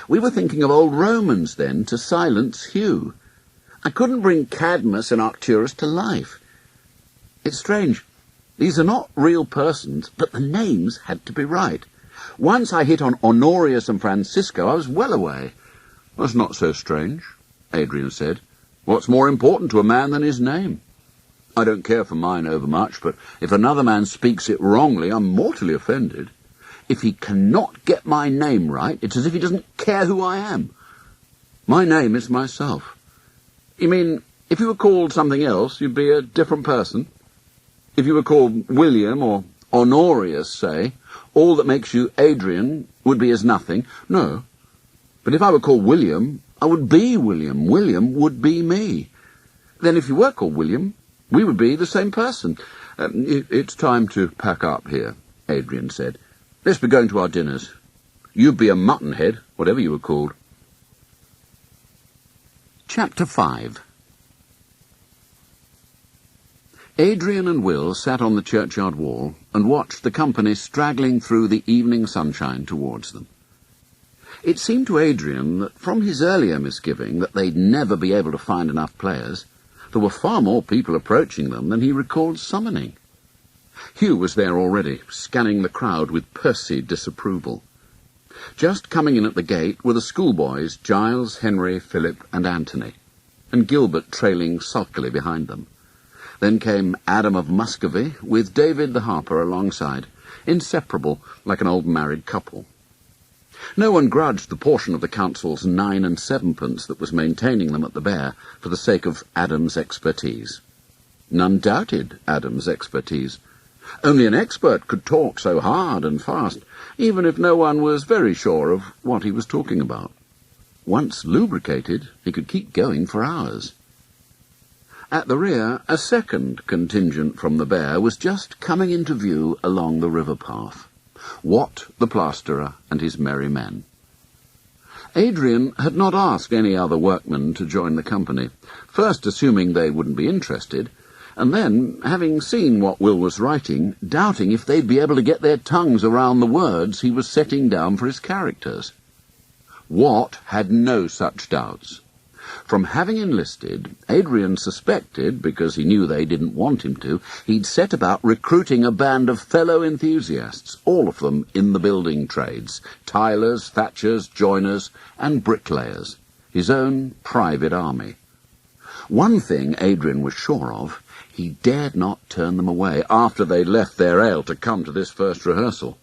"We were thinking of old Romans then, to silence Hugh. I couldn't bring Cadmus and Arcturus to life. It's strange. These are not real persons, but the names had to be right. Once I hit on Honorius and Francisco, I was well away." "That's not so strange," Adrian said. "What's more important to a man than his name? I don't care for mine overmuch, but if another man speaks it wrongly, I'm mortally offended. If he cannot get my name right, it's as if he doesn't care who I am. My name is myself." "You mean, if you were called something else, you'd be a different person? If you were called William or Honorius, say, all that makes you Adrian would be as nothing?" "No. But if I were called William, I would be William. William would be me." "Then if you were called William, we would be the same person." It's time to pack up here," Adrian said. "Let's be going to our dinners. You'd be a muttonhead, whatever you were called." Chapter 5. Adrian and Will sat on the churchyard wall and watched the company straggling through the evening sunshine towards them. It seemed to Adrian that from his earlier misgiving that they'd never be able to find enough players, there were far more people approaching them than he recalled summoning. Hugh was there already, scanning the crowd with pursy disapproval. Just coming in at the gate were the schoolboys, Giles, Henry, Philip, and Anthony, and Gilbert trailing sulkily behind them. Then came Adam of Muscovy, with David the harper alongside, inseparable like an old married couple. No one grudged the portion of the council's 9 and 7pence that was maintaining them at the Bear for the sake of Adam's expertise. None doubted Adam's expertise. Only an expert could talk so hard and fast, even if no one was very sure of what he was talking about. Once lubricated, he could keep going for hours. At the rear, a second contingent from the Bear was just coming into view along the river path. Wat the plasterer and his merry men. Adrian had not asked any other workmen to join the company, first assuming they wouldn't be interested, and then, having seen what Will was writing, doubting if they'd be able to get their tongues around the words he was setting down for his characters. Wat had no such doubts. From having enlisted, Adrian suspected, because he knew they didn't want him to, he'd set about recruiting a band of fellow enthusiasts, all of them in the building trades, tilers, thatchers, joiners, and bricklayers, his own private army. One thing Adrian was sure of: he dared not turn them away after they'd left their ale to come to this first rehearsal.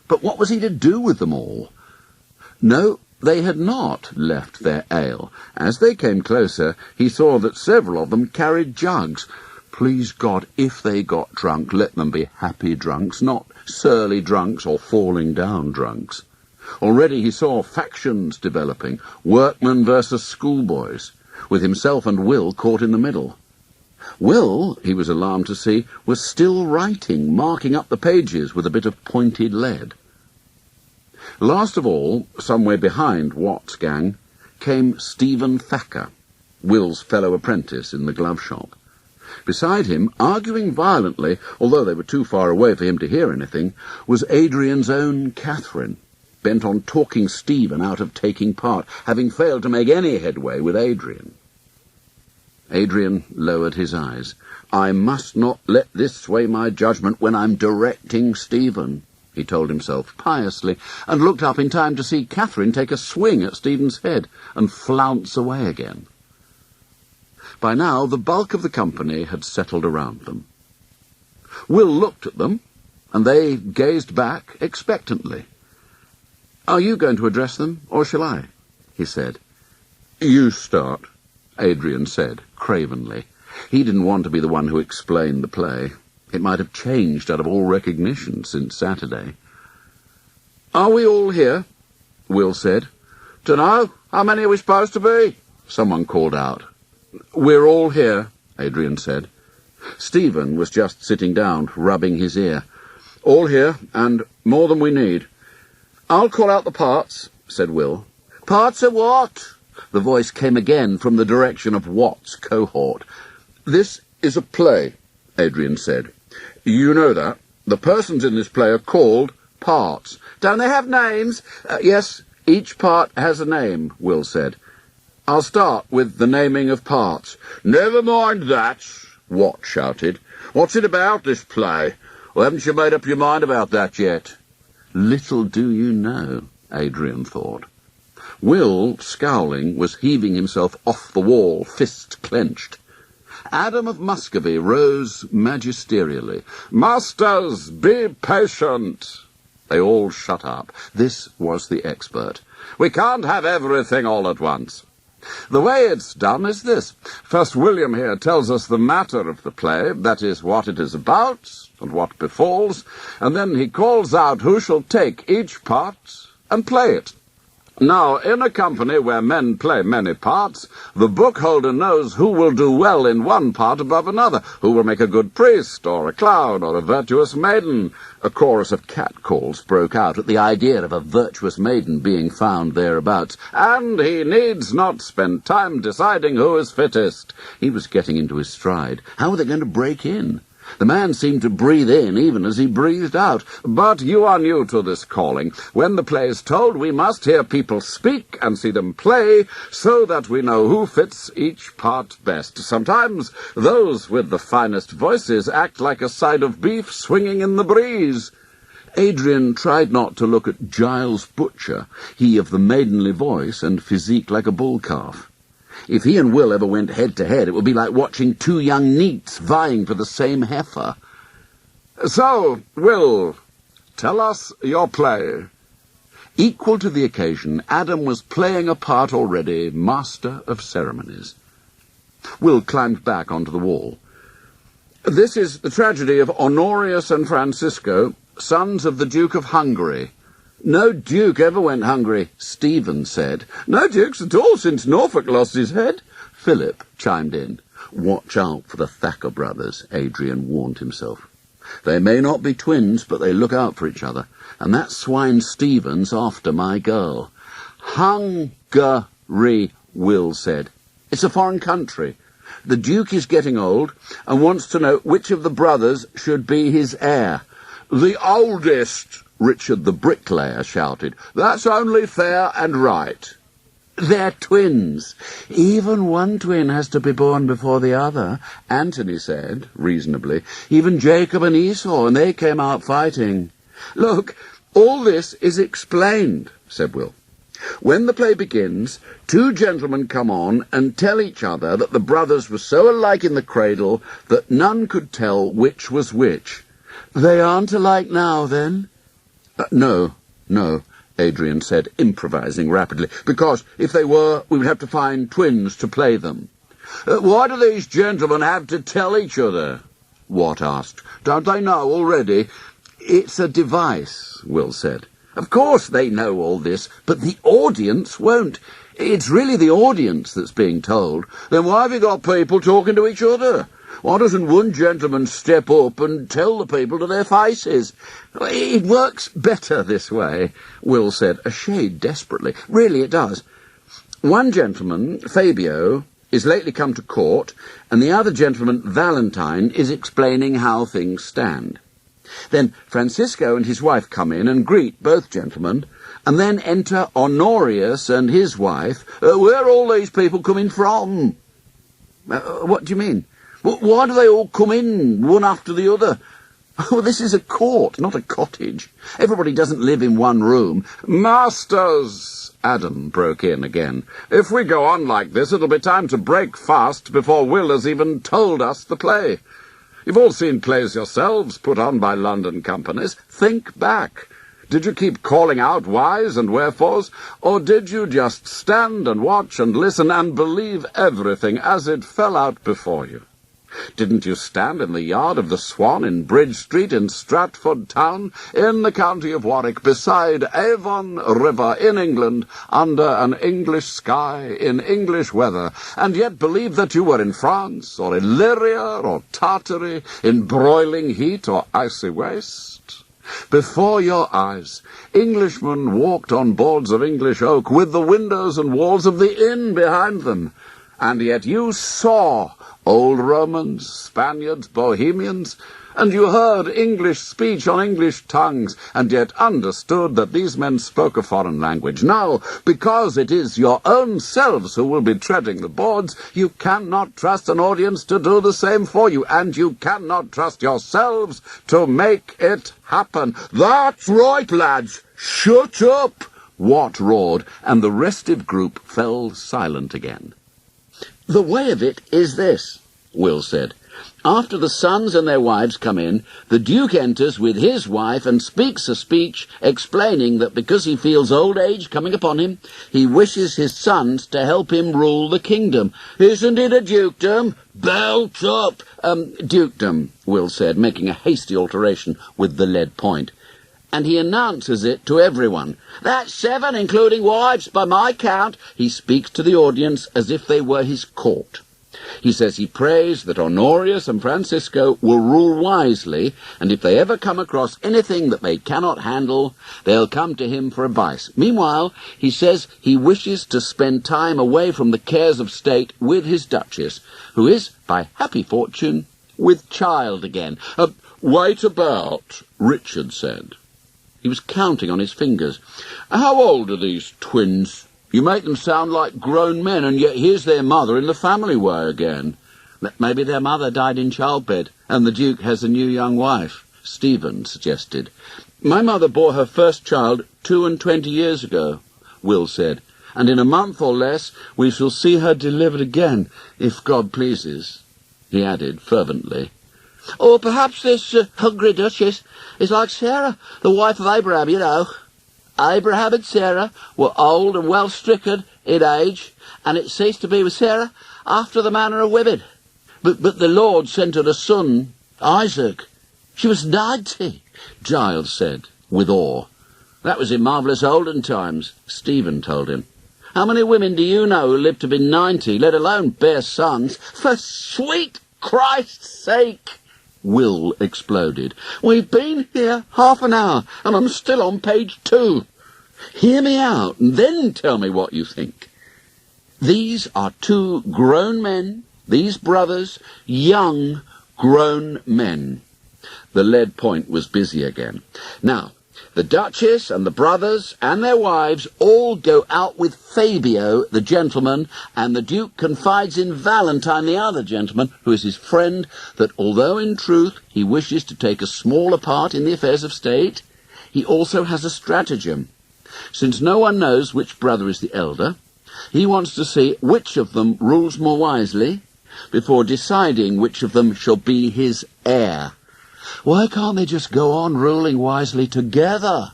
But what was he to do with them all? No, they had not left their ale. As they came closer, he saw that several of them carried jugs. Please God, if they got drunk, let them be happy drunks, not surly drunks or falling down drunks. Already he saw factions developing, workmen versus schoolboys, with himself and Will caught in the middle. Will, he was alarmed to see, was still writing, marking up the pages with a bit of pointed lead. Last of all, somewhere behind Wat's gang, came Stephen Thacker, Will's fellow apprentice in the glove shop. Beside him, arguing violently, although they were too far away for him to hear anything, was Adrian's own Catherine, bent on talking Stephen out of taking part, having failed to make any headway with Adrian. Adrian lowered his eyes. "I must not let this sway my judgment when I'm directing Stephen," he told himself piously, and looked up in time to see Catherine take a swing at Stephen's head and flounce away again. By now the bulk of the company had settled around them. Will looked at them, and they gazed back expectantly. "Are you going to address them, or shall I?" he said. "You start," Adrian said, cravenly. He didn't want to be the one who explained the play. It might have changed out of all recognition since Saturday. "Are we all here?" Will said. "Dunno. How many are we supposed to be?" someone called out. "We're all here," Adrian said. Stephen was just sitting down, rubbing his ear. "All here, and more than we need." "I'll call out the parts," said Will. "Parts of what?" The voice came again from the direction of Watt's cohort. "This is a play," Adrian said. "You know that. The persons in this play are called parts." "Don't they have names?" "Yes, each part has a name," Will said. "I'll start with the naming of parts." "Never mind that," Watt shouted. "What's it about, this play? Or haven't you made up your mind about that yet?" Little do you know, Adrian thought. Will, scowling, was heaving himself off the wall, fist clenched. Adam of Muscovy rose magisterially. "Masters, be patient!" They all shut up. This was the expert. "We can't have everything all at once. The way it's done is this. First William here tells us the matter of the play, that is, what it is about, and what befalls, and then he calls out who shall take each part and play it. Now, in a company where men play many parts, the bookholder knows who will do well in one part above another, who will make a good priest, or a clown, or a virtuous maiden. A chorus of catcalls broke out at the idea of a virtuous maiden being found thereabouts, and he needs not spend time deciding who is fittest. He was getting into his stride. How were they going to break in? The man seemed to breathe in even as he breathed out. "But you are new to this calling. When the play is told, we must hear people speak and see them play, so that we know who fits each part best. Sometimes those with the finest voices act like a side of beef swinging in the breeze." Adrian tried not to look at Giles Butcher, he of the maidenly voice and physique like a bull-calf. If he and Will ever went head-to-head, it would be like watching two young neats vying for the same heifer. "So, Will, tell us your play." Equal to the occasion, Adam was playing a part already, master of ceremonies. Will climbed back onto the wall. "This is the tragedy of Honorius and Francisco, sons of the Duke of Hungary." "No duke ever went hungry," Stephen said. "No dukes at all since Norfolk lost his head," Philip chimed in. "Watch out for the Thacker brothers," Adrian warned himself. "They may not be twins, but they look out for each other, and that swine Stephen's after my girl." "Hungary," Will said. "It's a foreign country. The Duke is getting old, and wants to know which of the brothers should be his heir." "The oldest," Richard the bricklayer shouted. "That's only fair and right." "They're twins. Even one twin has to be born before the other," Anthony said, reasonably. "Even Jacob and Esau, and they came out fighting." "Look, all this is explained," said Will. "When the play begins, two gentlemen come on and tell each other that the brothers were so alike in the cradle that none could tell which was which." "They aren't alike now, then?" No, Adrian said, improvising rapidly, "because if they were, we would have to find twins to play them." "Why do these gentlemen have to tell each other?" Watt asked. "Don't they know already?" "It's a device," Will said. "Of course they know all this, but the audience won't. It's really the audience that's being told." "Then why have you got people talking to each other? Why doesn't one gentleman step up and tell the people to their faces?" "It works better this way," Will said, a shade desperately. "Really it does. One gentleman, Fabio, is lately come to court, and the other gentleman, Valentine, is explaining how things stand. Then Francisco and his wife come in and greet both gentlemen, and then enter Honorius and his wife. Where are all these people coming from? What do you mean? Why do they all come in, one after the other? Well, this is a court, not a cottage. Everybody doesn't live in one room. Masters, Adam broke in again. If we go on like this, it'll be time to break fast before Will has even told us the play. You've all seen plays yourselves put on by London companies. Think back. Did you keep calling out whys and wherefores, or did you just stand and watch and listen and believe everything as it fell out before you? Didn't you stand in the yard of the Swan in Bridge Street in Stratford town, in the county of Warwick, beside Avon River in England, under an English sky, in English weather, and yet believe that you were in France, or Illyria, or Tartary, in broiling heat or icy waste? Before your eyes, Englishmen walked on boards of English oak, with the windows and walls of the inn behind them, and yet you saw old Romans, Spaniards, Bohemians, and you heard English speech on English tongues, and yet understood that these men spoke a foreign language. Now, because it is your own selves who will be treading the boards, you cannot trust an audience to do the same for you, and you cannot trust yourselves to make it happen. That's right, lads! Shut up! Watt roared, and the restive group fell silent again. The way of it is this, Will said. After the sons and their wives come in, the Duke enters with his wife and speaks a speech explaining that because he feels old age coming upon him, he wishes his sons to help him rule the kingdom. Isn't it a dukedom? Belt up! Dukedom, Will said, making a hasty alteration with the lead point. And he announces it to everyone. That's 7, including wives, by my count. He speaks to the audience as if they were his court. He says he prays that Honorius and Francisco will rule wisely, and if they ever come across anything that they cannot handle, they'll come to him for advice. Meanwhile, he says he wishes to spend time away from the cares of state with his Duchess, who is, by happy fortune, with child again. Wait about, Richard said. He was counting on his fingers. How old are these twins? You make them sound like grown men, and yet here's their mother in the family way again. Maybe their mother died in childbed, and the Duke has a new young wife, Stephen suggested. My mother bore her first child 22 years ago, Will said, and in a month or less we shall see her delivered again, if God pleases, he added fervently. Or perhaps this hungry Duchess is like Sarah, the wife of Abraham, you know. Abraham and Sarah were old and well stricken in age, and it ceased to be with Sarah after the manner of women. But the Lord sent her a son, Isaac. She was 90, Giles said, with awe. That was in marvellous olden times, Stephen told him. How many women do you know who live to be 90, let alone bear sons? For sweet Christ's sake! Will exploded. We've been here half an hour, and I'm still on page 2. Hear me out, and then tell me what you think. These are 2 grown men, these brothers, young grown men. The lead point was busy again. Now, the Duchess and the brothers and their wives all go out with Fabio, the gentleman, and the Duke confides in Valentine, the other gentleman, who is his friend, that although in truth he wishes to take a smaller part in the affairs of state, he also has a stratagem. Since no one knows which brother is the elder, he wants to see which of them rules more wisely before deciding which of them shall be his heir. Why can't they just go on ruling wisely together?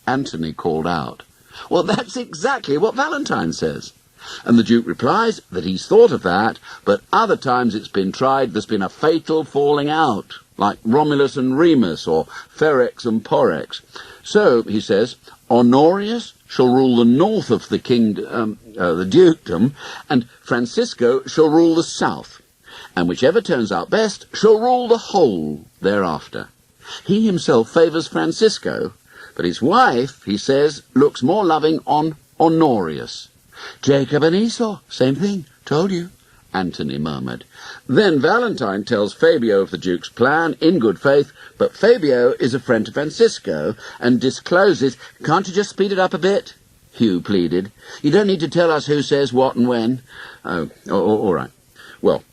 Anthony called out. Well, that's exactly what Valentine says. And the Duke replies that he's thought of that, but other times it's been tried, there's been a fatal falling out, like Romulus and Remus, or Ferex and Porrex. So, he says, Honorius shall rule the north of the the dukedom, and Francisco shall rule the south, and whichever turns out best shall rule the whole thereafter. He himself favours Francisco, but his wife, he says, looks more loving on Honorius. Jacob and Esau, same thing, told you. Antony murmured. Then Valentine tells Fabio of the Duke's plan in good faith, but Fabio is a friend to Francisco and discloses. "Can't you just speed it up a bit?" Hugh pleaded. "You don't need to tell us who says what and when." Oh, all right. Well,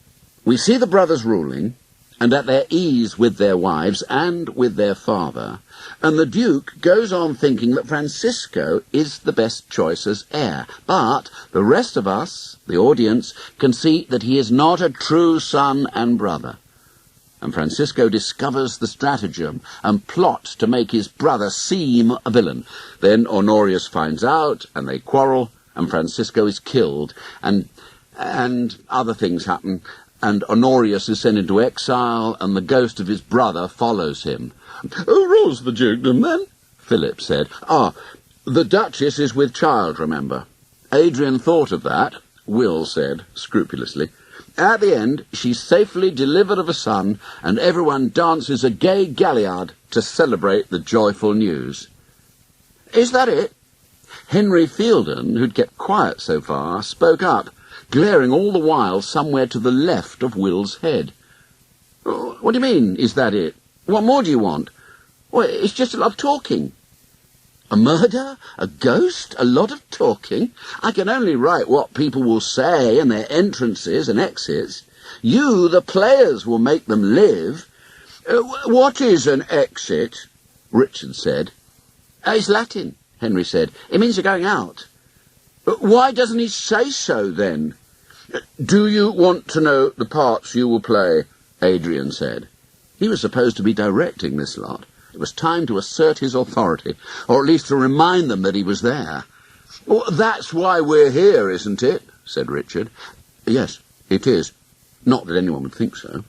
we see the brothers ruling, and at their ease with their wives and with their father, and the Duke goes on thinking that Francisco is the best choice as heir. But the rest of us, the audience, can see that he is not a true son and brother. And Francisco discovers the stratagem and plots to make his brother seem a villain. Then Honorius finds out, and they quarrel, and Francisco is killed, and other things happen, and Honorius is sent into exile, and the ghost of his brother follows him. "Who rules the dukedom, then?" Philip said. The Duchess is with child, remember." Adrian thought of that, Will said, scrupulously. "At the end, she's safely delivered of a son, and everyone dances a gay galliard to celebrate the joyful news." "Is that it?" Henry Fielden, who'd kept quiet so far, spoke up, glaring all the while somewhere to the left of Will's head. "What do you mean, is that it? What more do you want?" "Well, it's just a lot of talking." "A murder? A ghost? A lot of talking? I can only write what people will say and their entrances and exits. You, the players, will make them live." "What is an exit?" Richard said. "It's Latin," Henry said. "It means you're going out." "Why doesn't he say so, then?" "Do you want to know the parts you will play?" Adrian said. He was supposed to be directing this lot. It was time to assert his authority, or at least to remind them that he was there. "Well, that's why we're here, isn't it?" said Richard. "Yes, it is. Not that anyone would think so."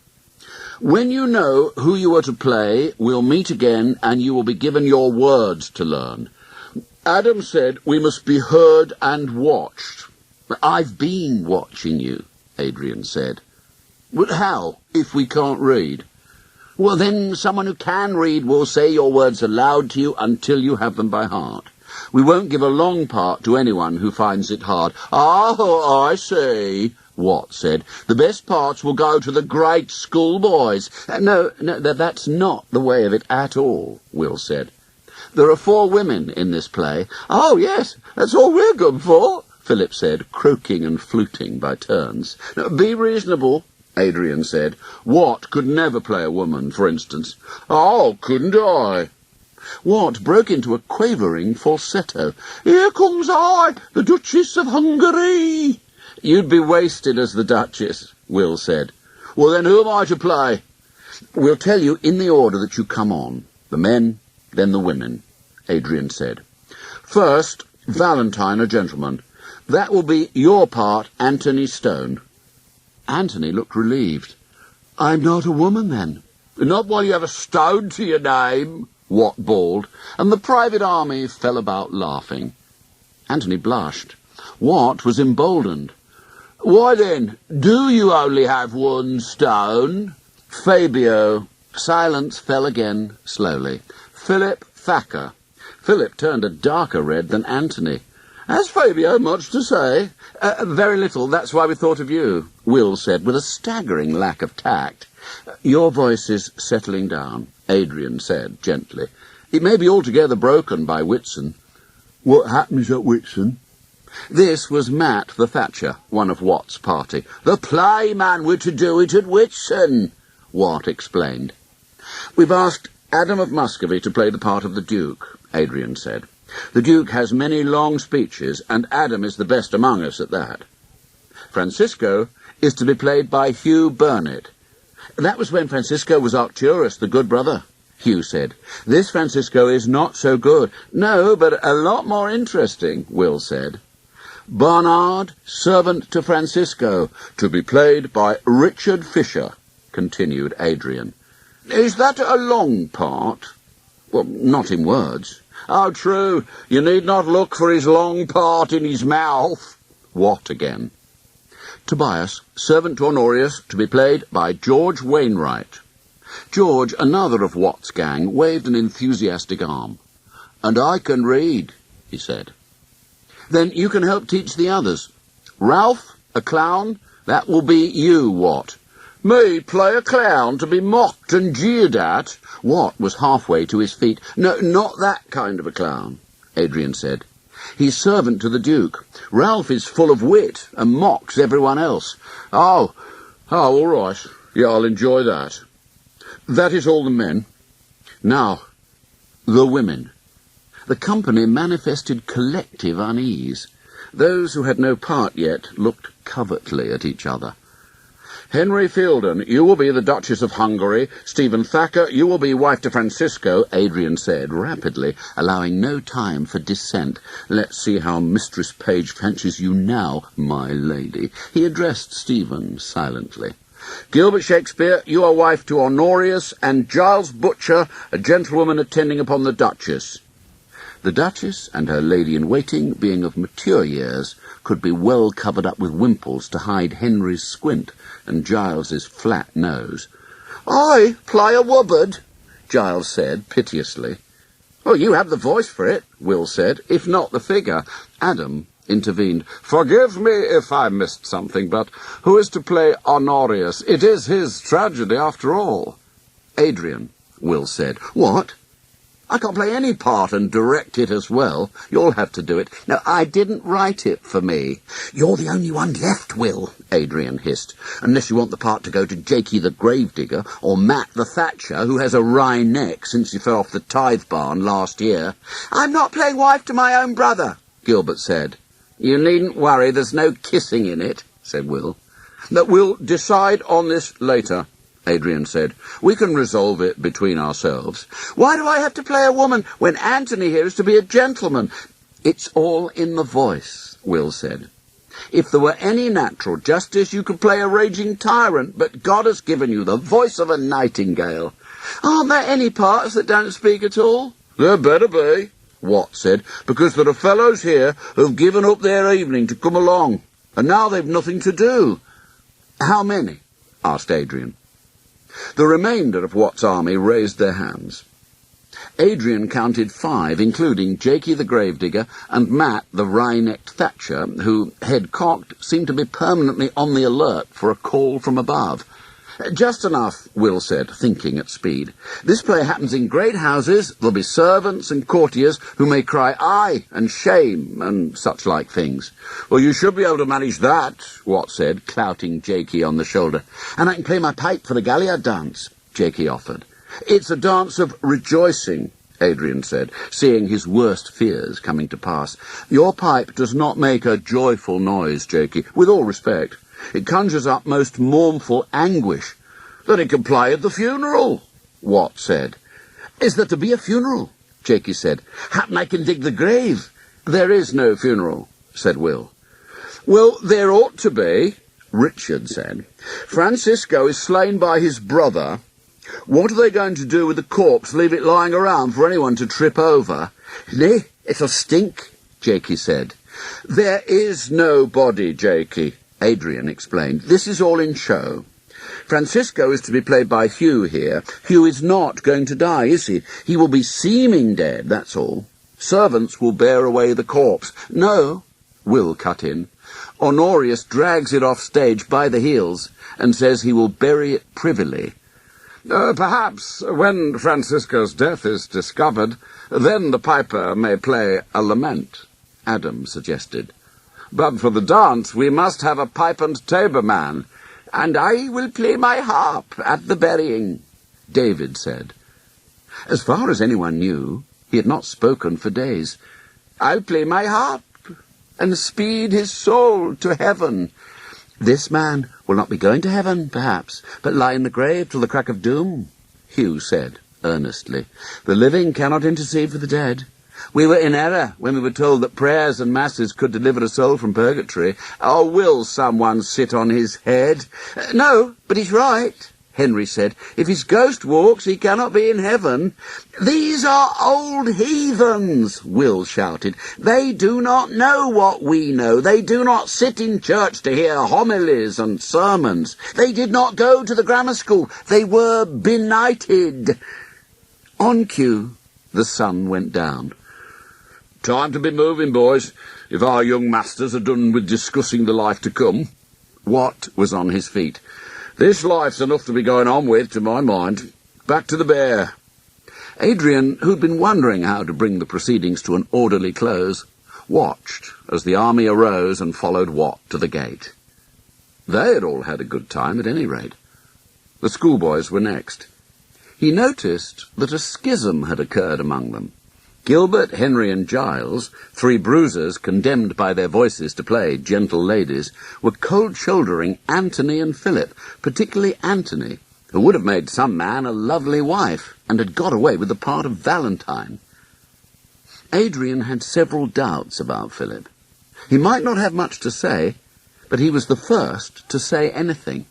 "When you know who you are to play, we'll meet again, and you will be given your words to learn. Adam said we must be heard and watched." "I've been watching you," Adrian said. "But how, if we can't read?" "Well, then someone who can read will say your words aloud to you until you have them by heart. We won't give a long part to anyone who finds it hard." "Oh, I see," Watt said. "The best parts will go to the great schoolboys." No, that's not the way of it at all," Will said. "There are 4 women in this play." "Oh, yes, that's all we're good for," Philip said, croaking and fluting by turns. "Be reasonable," Adrian said. "Watt could never play a woman, for instance." "Oh, couldn't I?" Watt broke into a quavering falsetto. "Here comes I, the Duchess of Hungary." "You'd be wasted as the Duchess," Will said. "Well, then who am I to play?" "We'll tell you in the order that you come on. The men, then the women," Adrian said. "First, Valentine, a gentleman. That will be your part, Anthony Stone." Anthony looked relieved. "I'm not a woman, then?" "Not while you have a stone to your name," Watt bawled, and the private army fell about laughing. Anthony blushed. Watt was emboldened. "Why then, do you only have one stone?" Fabio. Silence fell again, slowly. Philip Thacker. Philip turned a darker red than Anthony. "Has Fabio much to say?" Very little. That's why we thought of you," Will said, with a staggering lack of tact. "Your voice is settling down," Adrian said, gently. "It may be altogether broken by Whitsun." "What happens at Whitsun?" This was Matt the Thatcher, one of Watt's party. "The playman were to do it at Whitsun," Watt explained. "We've asked Adam of Muscovy to play the part of the Duke," Adrian said. "The Duke has many long speeches, and Adam is the best among us at that. Francisco is to be played by Hugh Burnett." "That was when Francisco was Arcturus, the good brother," Hugh said. "This Francisco is not so good." "No, but a lot more interesting," Will said. "Barnard, servant to Francisco, to be played by Richard Fisher," continued Adrian. "Is that a long part?" "Well, not in words." "Oh, true. You need not look for his long part in his mouth." Watt again. Tobias, servant to Honorius, to be played by George Wainwright. George, another of Watt's gang, waved an enthusiastic arm. "And I can read," he said. "Then you can help teach the others. Ralph, a clown, That will be you, Wat. Me play a clown to be mocked and jeered at? Wat was halfway to his feet. No, not that kind of a clown, Adrian said. He's servant to the Duke. Ralph is full of wit and mocks everyone else. Oh, all right. Yeah, I'll enjoy that. That is all the men. Now, the women. The company manifested collective unease. Those who had no part yet looked covertly at each other. Henry Fielden, you will be the Duchess of Hungary. Stephen Thacker, you will be wife to Francisco, Adrian said rapidly, allowing no time for dissent. Let's see how Mistress Page fancies you now, my lady. He addressed Stephen silently. Gilbert Shakespeare, you are wife to Honorius, and Giles Butcher, a gentlewoman attending upon the Duchess. The Duchess and her lady-in-waiting, being of mature years, could be well covered up with wimples to hide Henry's squint and Giles's flat nose. I play a wubbard, Giles said piteously. Well, you have the voice for it, Will said, if not the figure. Adam intervened. Forgive me if I missed something, but who is to play Honorius? It is his tragedy, after all. Adrian, Will said. What? I can't play any part and direct it as well. You'll have to do it. No, I didn't write it for me. You're the only one left, Will, Adrian hissed, unless you want the part to go to Jakey the Gravedigger or Matt the Thatcher, who has a wry neck since he fell off the tithe barn last year. I'm not playing wife to my own brother, Gilbert said. You needn't worry, there's no kissing in it, said Will. That we'll decide on this later, Adrian said. We can resolve it between ourselves. Why do I have to play a woman when Anthony here is to be a gentleman? It's all in the voice, Will said. If there were any natural justice, you could play a raging tyrant, but God has given you the voice of a nightingale. Aren't there any parts that don't speak at all? There better be, Watt said, because there are fellows here who've given up their evening to come along, and now they've nothing to do. How many? Asked Adrian. The remainder of Watt's army raised their hands. Adrian counted 5, including Jakey the Gravedigger and Matt the wry-necked Thatcher, who, head cocked, seemed to be permanently on the alert for a call from above. Just enough, Will said, thinking at speed. This play happens in great houses. There'll be servants and courtiers who may cry aye and shame and such like things. Well, you should be able to manage that, Watt said, clouting Jakey on the shoulder. And I can play my pipe for the Galliard dance, Jakey offered. It's a dance of rejoicing, Adrian said, seeing his worst fears coming to pass. Your pipe does not make a joyful noise, Jakey, with all respect. It conjures up most mournful anguish. Then it can play at the funeral, Watt said. Is there to be a funeral? Jakey said. Happen I can dig the grave. There is no funeral, said Will. Well, there ought to be, Richard said. Francisco is slain by his brother. What are they going to do with the corpse? Leave it lying around for anyone to trip over? Nay, it'll stink, Jakey said. There is no body, Jakey, Adrian explained. This is all in show. Francisco is to be played by Hugh here. Hugh is not going to die, is he? He will be seeming dead, that's all. Servants will bear away the corpse. No, Will cut in. Honorius drags it off stage by the heels and says he will bury it privily. Perhaps when Francisco's death is discovered, then the piper may play a lament, Adam suggested. But for the dance we must have a pipe and tabor man, and I will play my harp at the burying, David said. As far as anyone knew, he had not spoken for days. I'll play my harp and speed his soul to heaven. This man will not be going to heaven, perhaps, but lie in the grave till the crack of doom, Hugh said earnestly. The living cannot intercede for the dead. We were in error when we were told that prayers and masses could deliver a soul from purgatory. Or will someone sit on his head? No, but he's right, Henry said. If his ghost walks, he cannot be in heaven. These are old heathens, Will shouted. They do not know what we know. They do not sit in church to hear homilies and sermons. They did not go to the grammar school. They were benighted. On cue, the sun went down. Time to be moving, boys, if our young masters are done with discussing the life to come, Wat was on his feet. "This life's enough to be going on with, to my mind. Back to the bear." Adrian, who'd been wondering how to bring the proceedings to an orderly close, watched as the army arose and followed Wat to the gate. They had all had a good time, at any rate. The schoolboys were next. He noticed that a schism had occurred among them. Gilbert, Henry, and Giles, three bruisers condemned by their voices to play gentle ladies, were cold-shouldering Anthony and Philip, particularly Anthony, who would have made some man a lovely wife, and had got away with the part of Valentine. Adrian had several doubts about Philip. He might not have much to say, but he was the first to say anything.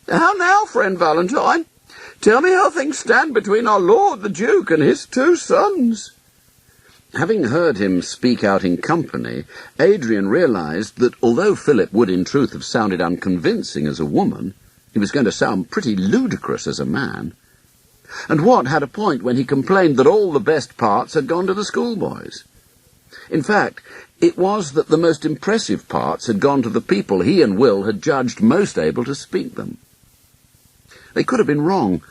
"How now, friend Valentine? Tell me how things stand between our lord the Duke and his two sons." Having heard him speak out in company, Adrian realized that although Philip would in truth have sounded unconvincing as a woman, he was going to sound pretty ludicrous as a man. And Wat had a point when he complained that all the best parts had gone to the schoolboys. In fact, it was that the most impressive parts had gone to the people he and Will had judged most able to speak them. They could have been wrong.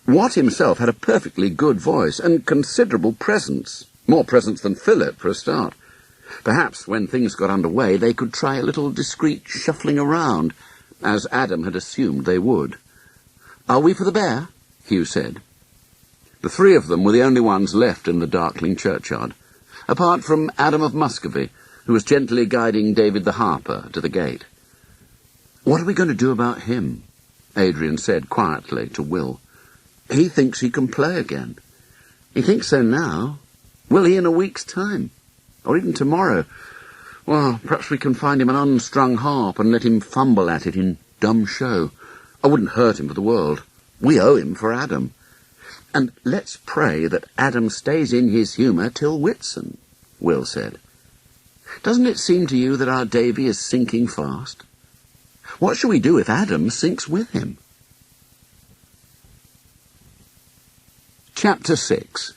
Wat himself had a perfectly good voice and considerable presence, more presence than Philip for a start. Perhaps when things got under way they could try a little discreet shuffling around, as Adam had assumed they would. "Are we for the bear?" Hugh said. The three of them were the only ones left in the darkling churchyard, apart from Adam of Muscovy, who was gently guiding David the harper to the gate. "What are we going to do about him?" Adrian said quietly to Will. "He thinks he can play again. He thinks so now. Will he in a week's time? Or even tomorrow? Well, perhaps we can find him an unstrung harp and let him fumble at it in dumb show. I wouldn't hurt him for the world. We owe him for Adam. And let's pray that Adam stays in his humour till Whitsun," Will said. "Doesn't it seem to you that our Davy is sinking fast? What shall we do if Adam sinks with him?" Chapter 6.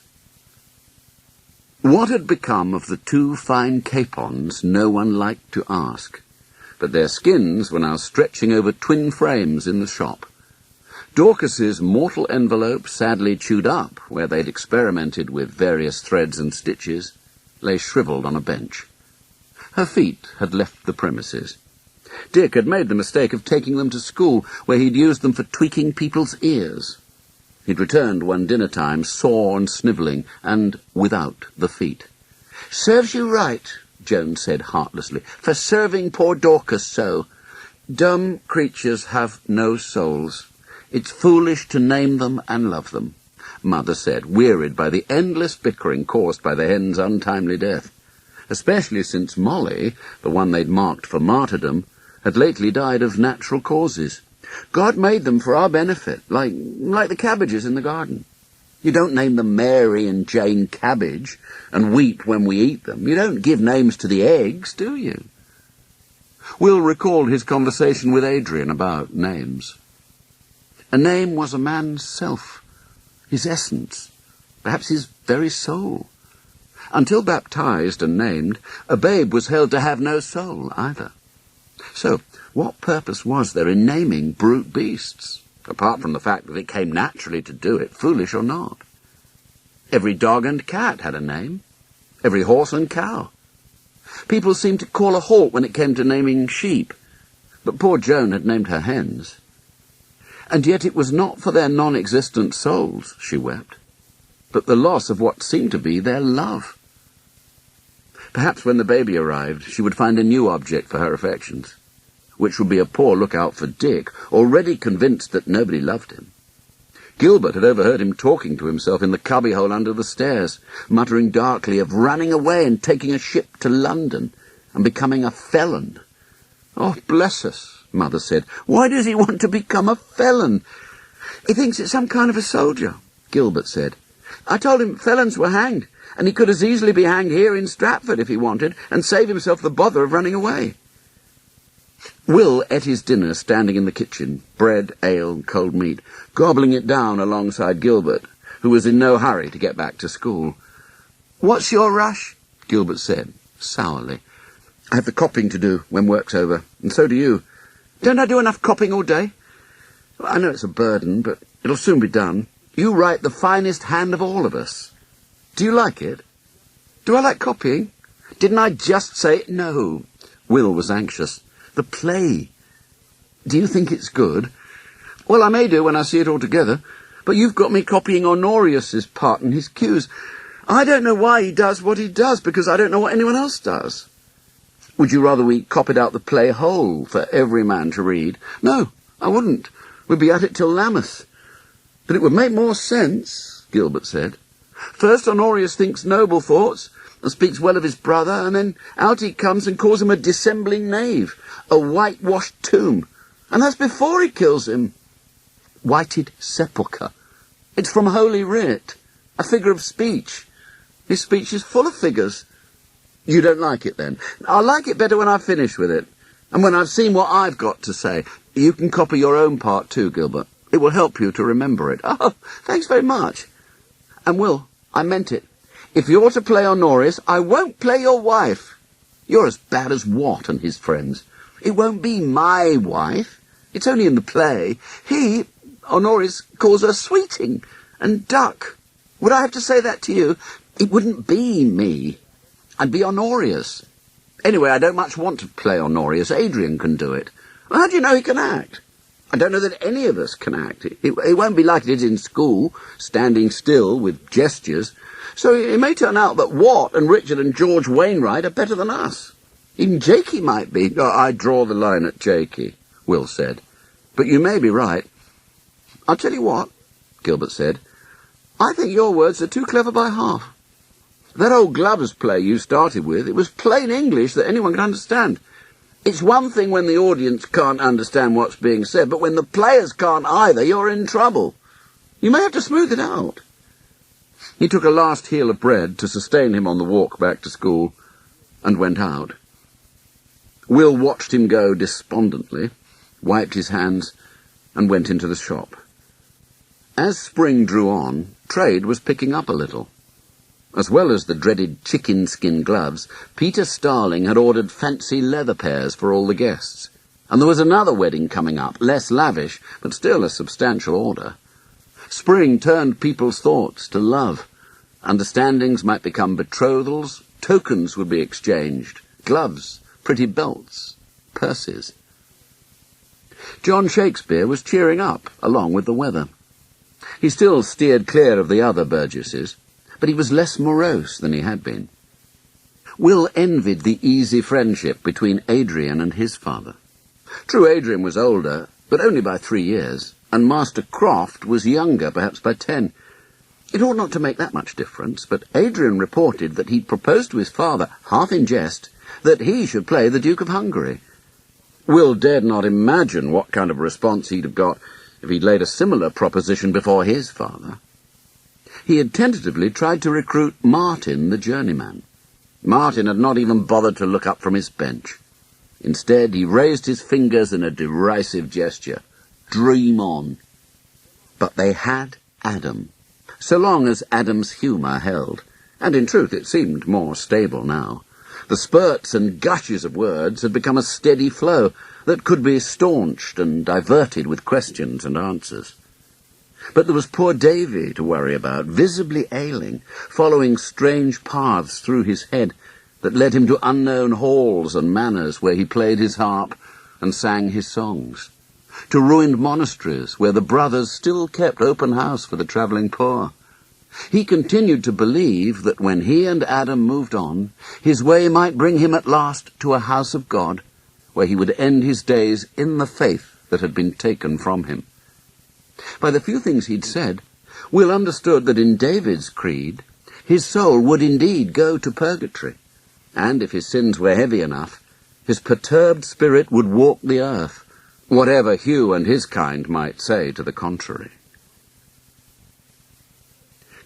What had become of the two fine capons no one liked to ask, but their skins were now stretching over twin frames in the shop. Dorcas's mortal envelope, sadly chewed up where they'd experimented with various threads and stitches, lay shriveled on a bench. Her feet had left the premises. Dick had made the mistake of taking them to school, where he'd used them for tweaking people's ears. He'd returned one dinner time, sore and snivelling, and without the feet. "Serves you right," Joan said heartlessly, "for serving poor Dorcas so. Dumb creatures have no souls. It's foolish to name them and love them," Mother said, wearied by the endless bickering caused by the hen's untimely death, especially since Molly, the one they'd marked for martyrdom, had lately died of natural causes. "God made them for our benefit, like the cabbages in the garden. You don't name them Mary and Jane Cabbage and weep when we eat them. You don't give names to the eggs, do you?" Will recalled his conversation with Adrian about names. A name was a man's self, his essence, perhaps his very soul. Until baptized and named, a babe was held to have no soul either. So, what purpose was there in naming brute beasts, apart from the fact that it came naturally to do it, foolish or not? Every dog and cat had a name, every horse and cow. People seemed to call a halt when it came to naming sheep, but poor Joan had named her hens. And yet it was not for their non-existent souls she wept, but the loss of what seemed to be their love. Perhaps when the baby arrived, she would find a new object for her affections, which would be a poor lookout for Dick, already convinced that nobody loved him. Gilbert had overheard him talking to himself in the cubbyhole under the stairs, muttering darkly of running away and taking a ship to London and becoming a felon. "Oh, bless us," Mother said. "Why does he want to become a felon?" "He thinks it's some kind of a soldier," Gilbert said. "I told him felons were hanged, and he could as easily be hanged here in Stratford if he wanted, and save himself the bother of running away." Will ate his dinner standing in the kitchen, bread, ale, and cold meat, gobbling it down alongside Gilbert, who was in no hurry to get back to school. "What's your rush?" Gilbert said, sourly. "I have the copying to do when work's over, and so do you. Don't I do enough copying all day? I know it's a burden, but it'll soon be done. You write the finest hand of all of us. Do you like it? Do I like copying? Didn't I just say no? Will was anxious. The play. Do you think it's good? Well, I may do when I see it all together, but you've got me copying Honorius's part and his cues. I don't know why he does what he does, because I don't know what anyone else does. Would you rather we copied out the play whole for every man to read? No, I wouldn't. We'd be at it till Lambeth. But it would make more sense, Gilbert said. First Honorius thinks noble thoughts and speaks well of his brother, and then out he comes and calls him a dissembling knave, a whitewashed tomb. And that's before he kills him. Whited sepulchre. It's from Holy Writ, a figure of speech. His speech is full of figures. You don't like it, then? I'll like it better when I've finished with it, and when I've seen what I've got to say. You can copy your own part too, Gilbert. It will help you to remember it. Oh, thanks very much. And Will, I meant it. If you're to play Honorius, I won't play your wife. You're as bad as Watt and his friends. It won't be my wife. It's only in the play. Honorius, calls her sweeting and duck. Would I have to say that to you? It wouldn't be me. I'd be Honorius. Anyway, I don't much want to play Honorius. Adrian can do it. Well, how do you know he can act? I don't know that any of us can act. It won't be like it is in school, standing still with gestures. So it may turn out that Watt and Richard and George Wainwright are better than us. Even Jakey might be. Oh, I draw the line at Jakey, Will said. But you may be right. I'll tell you what, Gilbert said. I think your words are too clever by half. That old Glover's play you started with, it was plain English that anyone could understand. It's one thing when the audience can't understand what's being said, but when the players can't either, you're in trouble. You may have to smooth it out. He took a last heel of bread to sustain him on the walk back to school, and went out. Will watched him go despondently, wiped his hands, and went into the shop. As spring drew on, trade was picking up a little. As well as the dreaded chicken-skin gloves, Peter Starling had ordered fancy leather pairs for all the guests, and there was another wedding coming up, less lavish, but still a substantial order. Spring turned people's thoughts to love. Understandings might become betrothals, tokens would be exchanged, gloves, pretty belts, purses. John Shakespeare was cheering up, along with the weather. He still steered clear of the other Burgesses, but he was less morose than he had been. Will envied the easy friendship between Adrian and his father. True, Adrian was older, but only by 3 years, and Master Croft was younger, perhaps by 10. It ought not to make that much difference, but Adrian reported that he'd proposed to his father, half in jest, that he should play the Duke of Hungary. Will dared not imagine what kind of response he'd have got if he'd laid a similar proposition before his father. He had tentatively tried to recruit Martin, the journeyman. Martin had not even bothered to look up from his bench. Instead, he raised his fingers in a derisive gesture. Dream on. But they had Adam, so long as Adam's humour held, and in truth it seemed more stable now. The spurts and gushes of words had become a steady flow that could be staunched and diverted with questions and answers. But there was poor Davy to worry about, visibly ailing, following strange paths through his head that led him to unknown halls and manors where he played his harp and sang his songs, to ruined monasteries where the brothers still kept open house for the travelling poor. He continued to believe that when he and Adam moved on, his way might bring him at last to a house of God, where he would end his days in the faith that had been taken from him. By the few things he'd said, Will understood that in David's creed, his soul would indeed go to purgatory, and if his sins were heavy enough, his perturbed spirit would walk the earth, whatever Hugh and his kind might say to the contrary.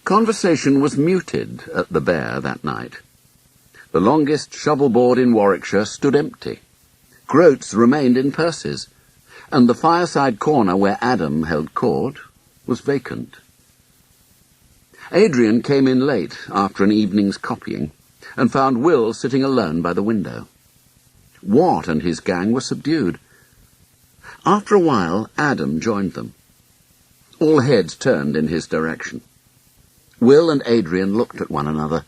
Conversation was muted at the Bear that night. The longest shovel-board in Warwickshire stood empty. Groats remained in purses, and the fireside corner where Adam held court was vacant. Adrian came in late after an evening's copying, and found Will sitting alone by the window. Watt and his gang were subdued. After a while, Adam joined them. All heads turned in his direction. Will and Adrian looked at one another.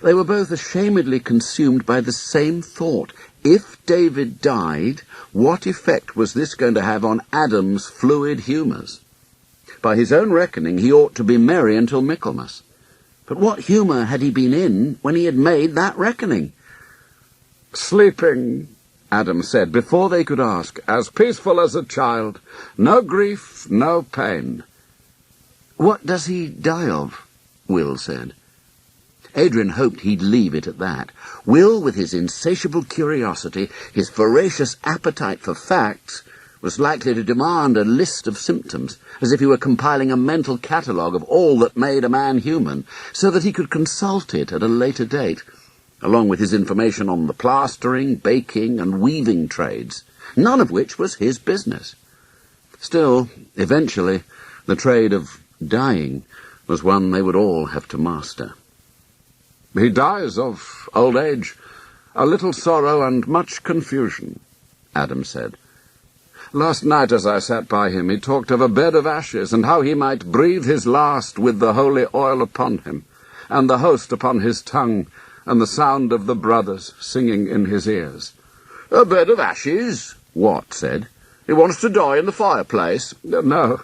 They were both ashamedly consumed by the same thought. If David died, what effect was this going to have on Adam's fluid humours? By his own reckoning, he ought to be merry until Michaelmas. But what humour had he been in when he had made that reckoning? "Sleeping," Adam said, before they could ask, "as peaceful as a child. No grief, no pain." "What does he die of?" Will said. Adrian hoped he'd leave it at that. Will, with his insatiable curiosity, his voracious appetite for facts, was likely to demand a list of symptoms, as if he were compiling a mental catalogue of all that made a man human, so that he could consult it at a later date, along with his information on the plastering, baking, and weaving trades, none of which was his business. Still, eventually, the trade of dying was one they would all have to master. "He dies of old age, a little sorrow and much confusion," Adam said. "Last night as I sat by him, he talked of a bed of ashes, and how he might breathe his last with the holy oil upon him, and the host upon his tongue, and the sound of the brothers singing in his ears." "A bed of ashes?" Watt said. "He wants to die in the fireplace." "No,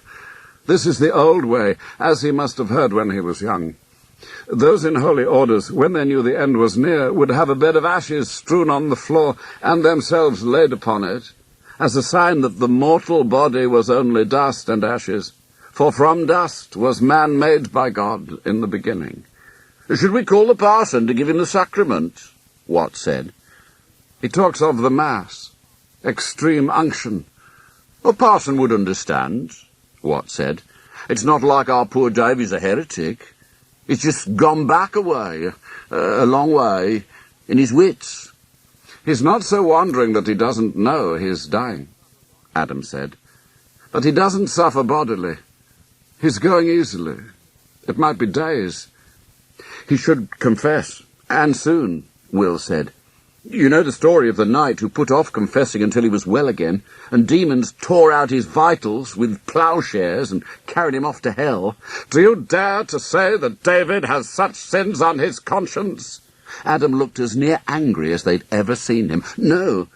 this is the old way, as he must have heard when he was young. Those in holy orders, when they knew the end was near, would have a bed of ashes strewn on the floor, and themselves laid upon it, as a sign that the mortal body was only dust and ashes, for from dust was man made by God in the beginning." "Should we call the parson to give him the sacrament?" Watt said. "He talks of the Mass, extreme unction." "A parson would understand," Watt said. "It's not like our poor Davy's a heretic. He's just gone back a long way, in his wits." "He's not so wandering that he doesn't know he's dying," Adam said. "But he doesn't suffer bodily. He's going easily. It might be days." "He should confess, and soon," Will said. "You know the story of the knight who put off confessing until he was well again, and demons tore out his vitals with ploughshares and carried him off to hell." "Do you dare to say that David has such sins on his conscience?" Adam looked as near angry as they'd ever seen him. "No,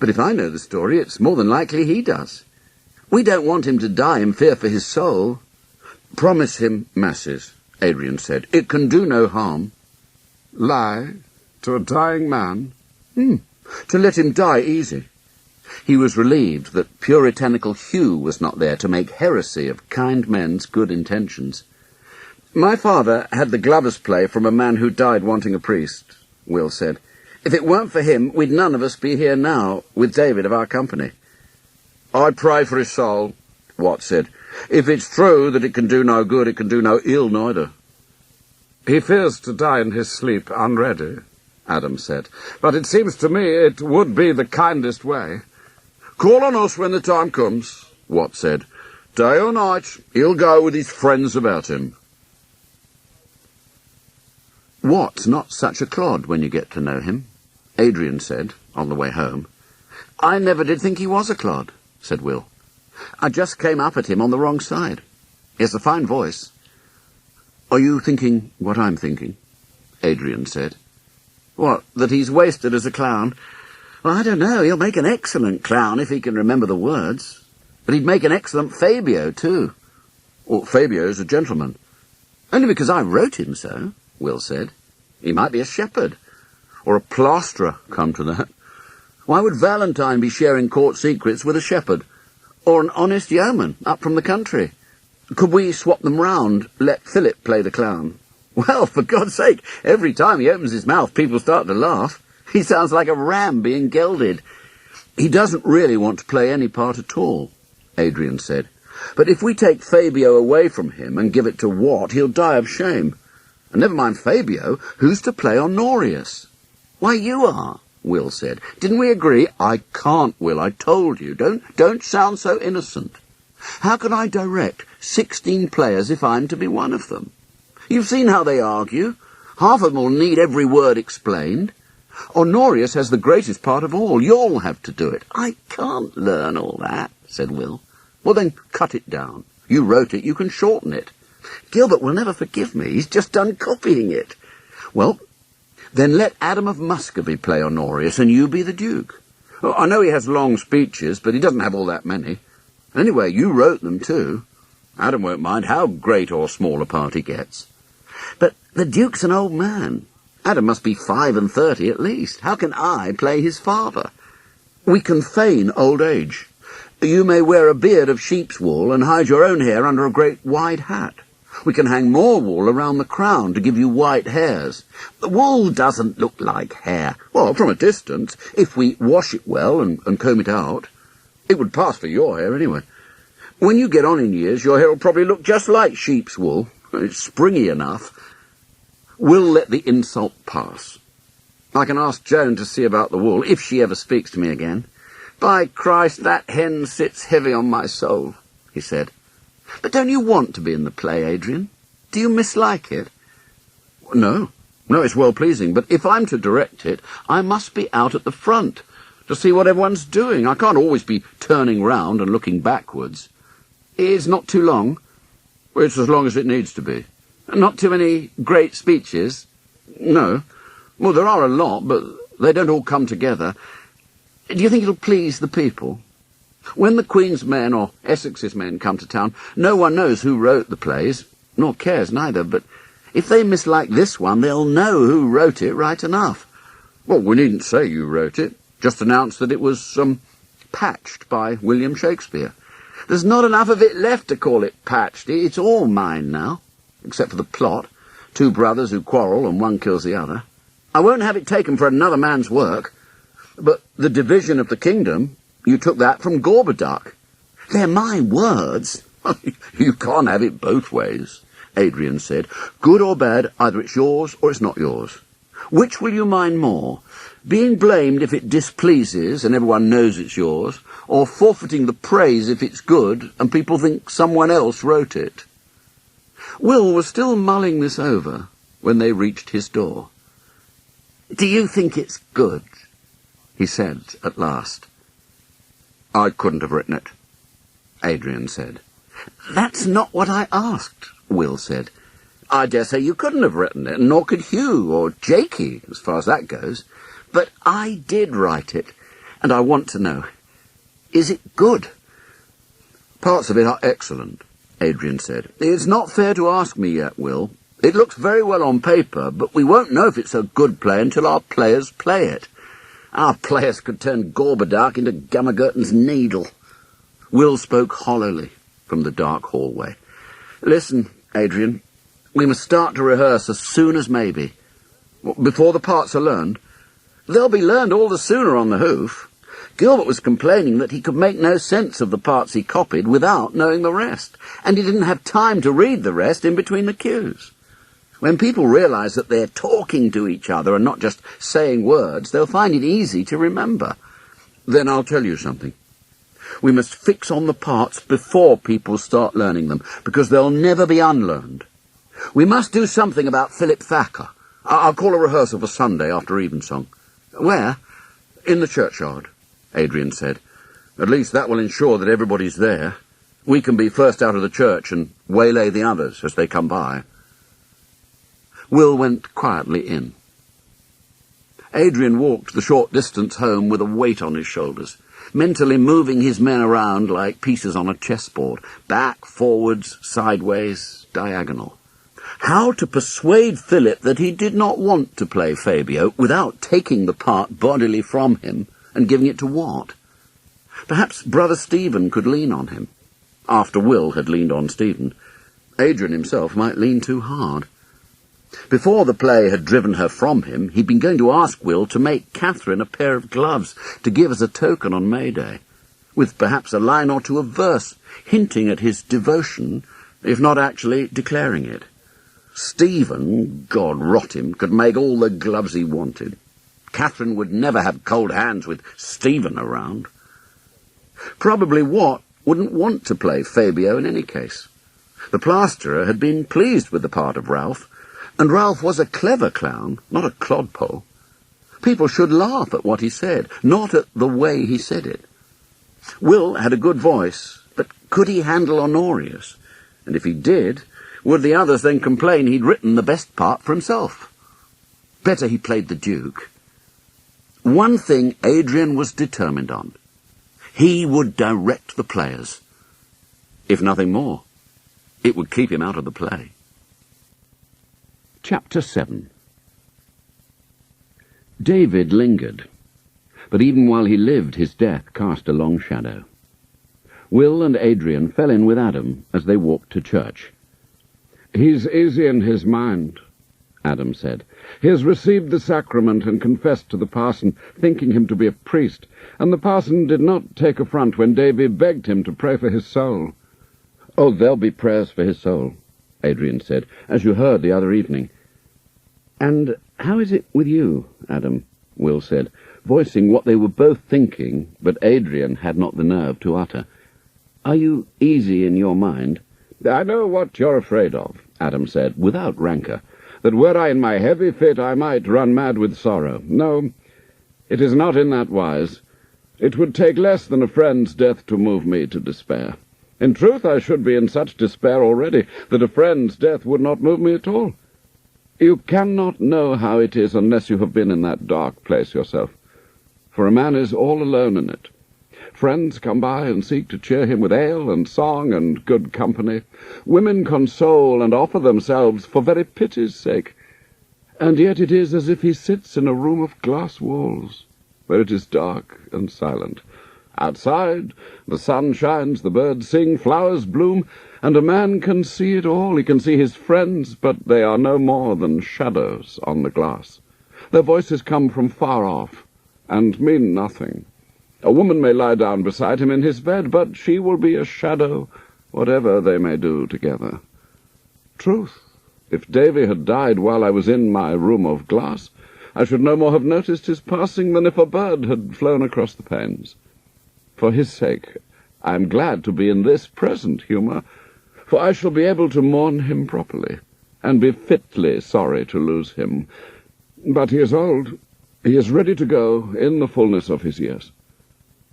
but if I know the story, it's more than likely he does. We don't want him to die in fear for his soul." "Promise him masses," Adrian said. "It can do no harm." "Lie to a dying man?" To let him die easy." He was relieved that puritanical Hugh was not there to make heresy of kind men's good intentions. "My father had the Glovers play from a man who died wanting a priest," Will said. "If it weren't for him, we'd none of us be here now, with David of our company." "I pray for his soul," Watt said. "If it's true that it can do no good, it can do no ill neither." "He fears to die in his sleep unready," Adam said. "But it seems to me it would be the kindest way." "Call on us when the time comes," Watt said. "Day or night, he'll go with his friends about him." Watt's not such a clod when you get to know him, Adrian said on the way home. "I never did think he was a clod," said Will. "I just came up at him on the wrong side. He has a fine voice." "Are you thinking what I'm thinking?" Adrian said. "What, that he's wasted as a clown?" "Well, I don't know. He'll make an excellent clown if he can remember the words. But he'd make an excellent Fabio, too." "Well, Fabio's a gentleman." "Only because I wrote him so," Will said. "He might be a shepherd. Or a plasterer, come to that. Why would Valentine be sharing court secrets with a shepherd? Or an honest yeoman up from the country? Could we swap them round, let Philip play the clown?" "Well, for God's sake, every time he opens his mouth, people start to laugh. He sounds like a ram being gelded." "He doesn't really want to play any part at all," Adrian said. "But if we take Fabio away from him and give it to Watt, he'll die of shame. And never mind Fabio, who's to play Honorius?" "Why, you are," Will said. "Didn't we agree?" "I can't, Will, I told you. Don't sound so innocent. How can I direct 16 players if I'm to be one of them? You've seen how they argue. Half of them will need every word explained. Honorius has the greatest part of all. You'll have to do it." "I can't learn all that," said Will. "Well, then cut it down. You wrote it, you can shorten it." "Gilbert will never forgive me. He's just done copying it." "Well, then let Adam of Muscovy play Honorius, and you be the Duke. Oh, I know he has long speeches, but he doesn't have all that many. Anyway, you wrote them too. Adam won't mind how great or small a part he gets." "But the Duke's an old man. Adam must be 35 at least. How can I play his father?" "We can feign old age. You may wear a beard of sheep's wool and hide your own hair under a great wide hat. We can hang more wool around the crown to give you white hairs." "The wool doesn't look like hair." "Well, from a distance, if we wash it well and comb it out. It would pass for your hair anyway. When you get on in years, your hair will probably look just like sheep's wool. It's springy enough." Will let the insult pass. "I can ask Joan to see about the wool, if she ever speaks to me again. By Christ, that hen sits heavy on my soul," he said. "But don't you want to be in the play, Adrian? Do you mislike it?" No, it's well-pleasing, but if I'm to direct it, I must be out at the front to see what everyone's doing. I can't always be turning round and looking backwards." "It's not too long?" "It's as long as it needs to be." "Not too many great speeches?" "No. Well, there are a lot, but they don't all come together. Do you think it'll please the people? When the Queen's men or Essex's men come to town, no one knows who wrote the plays, nor cares neither, but if they mislike this one, they'll know who wrote it right enough." "Well, we needn't say you wrote it. Just announce that it was, patched by William Shakespeare." "There's not enough of it left to call it patched. It's all mine now, except for the plot. 2 brothers who quarrel and one kills the other. I won't have it taken for another man's work. But the division of the kingdom, you took that from Gorboduc." "They're my words." "You can't have it both ways," Adrian said. "Good or bad, either it's yours or it's not yours. Which will you mind more? Being blamed if it displeases and everyone knows it's yours, or forfeiting the praise if it's good and people think someone else wrote it?" Will was still mulling this over when they reached his door. "Do you think it's good?" he said at last. "I couldn't have written it," Adrian said. "That's not what I asked," Will said. "I dare say you couldn't have written it, nor could Hugh or Jakey, as far as that goes. But I did write it, and I want to know, is it good?" "Parts of it are excellent," Adrian said. "It's not fair to ask me yet, Will. It looks very well on paper, but we won't know if it's a good play until our players play it. Our players could turn Gorboduc into Gummagurton's needle." Will spoke hollowly from the dark hallway. "Listen, Adrian, we must start to rehearse as soon as maybe. Before the parts are learned. They'll be learned all the sooner on the hoof. Gilbert was complaining that he could make no sense of the parts he copied without knowing the rest, and he didn't have time to read the rest in between the cues. When people realise that they're talking to each other and not just saying words, they'll find it easy to remember." "Then I'll tell you something. We must fix on the parts before people start learning them, because they'll never be unlearned. We must do something about Philip Thacker. I'll call a rehearsal for Sunday after evensong." "Where?" "In the churchyard," Adrian said. "At least that will ensure that everybody's there. We can be first out of the church and waylay the others as they come by." Will went quietly in. Adrian walked the short distance home with a weight on his shoulders, mentally moving his men around like pieces on a chessboard, back, forwards, sideways, diagonal. How to persuade Philip that he did not want to play Fabio without taking the part bodily from him and giving it to Watt? Perhaps Brother Stephen could lean on him. After Will had leaned on Stephen, Adrian himself might lean too hard. Before the play had driven her from him, he'd been going to ask Will to make Catherine a pair of gloves to give as a token on May Day, with perhaps a line or two of verse, hinting at his devotion, if not actually declaring it. Stephen, God rot him, could make all the gloves he wanted. Catherine would never have cold hands with Stephen around. Probably Watt wouldn't want to play Fabio in any case. The plasterer had been pleased with the part of Ralph, and Ralph was a clever clown, not a clodpole. People should laugh at what he said, not at the way he said it. Will had a good voice, but could he handle Honorius? And if he did, would the others then complain he'd written the best part for himself? Better he played the Duke. One thing Adrian was determined on. He would direct the players. If nothing more, it would keep him out of the play. Chapter 7. David lingered, but even while he lived, his death cast a long shadow. Will and Adrian fell in with Adam as they walked to church. "He's easy in his mind," Adam said. "He has received the sacrament and confessed to the parson, thinking him to be a priest, and the parson did not take affront when Davy begged him to pray for his soul." "Oh, there'll be prayers for his soul," Adrian said, "as you heard the other evening." "And how is it with you, Adam?" Will said, voicing what they were both thinking, but Adrian had not the nerve to utter. "Are you easy in your mind?" "I know what you're afraid of," Adam said, without rancour, "that were I in my heavy fit I might run mad with sorrow. No, it is not in that wise. It would take less than a friend's death to move me to despair. In truth, I should be in such despair already that a friend's death would not move me at all. You cannot know how it is unless you have been in that dark place yourself, for a man is all alone in it. Friends come by and seek to cheer him with ale and song and good company. Women console and offer themselves for very pity's sake. And yet it is as if he sits in a room of glass walls, where it is dark and silent. Outside, the sun shines, the birds sing, flowers bloom, and a man can see it all. He can see his friends, but they are no more than shadows on the glass. Their voices come from far off, and mean nothing. A woman may lie down beside him in his bed, but she will be a shadow, whatever they may do together. Truth, if Davy had died while I was in my room of glass, I should no more have noticed his passing than if a bird had flown across the panes. For his sake, I am glad to be in this present humour, for I shall be able to mourn him properly, and be fitly sorry to lose him. But he is old. He is ready to go in the fullness of his years.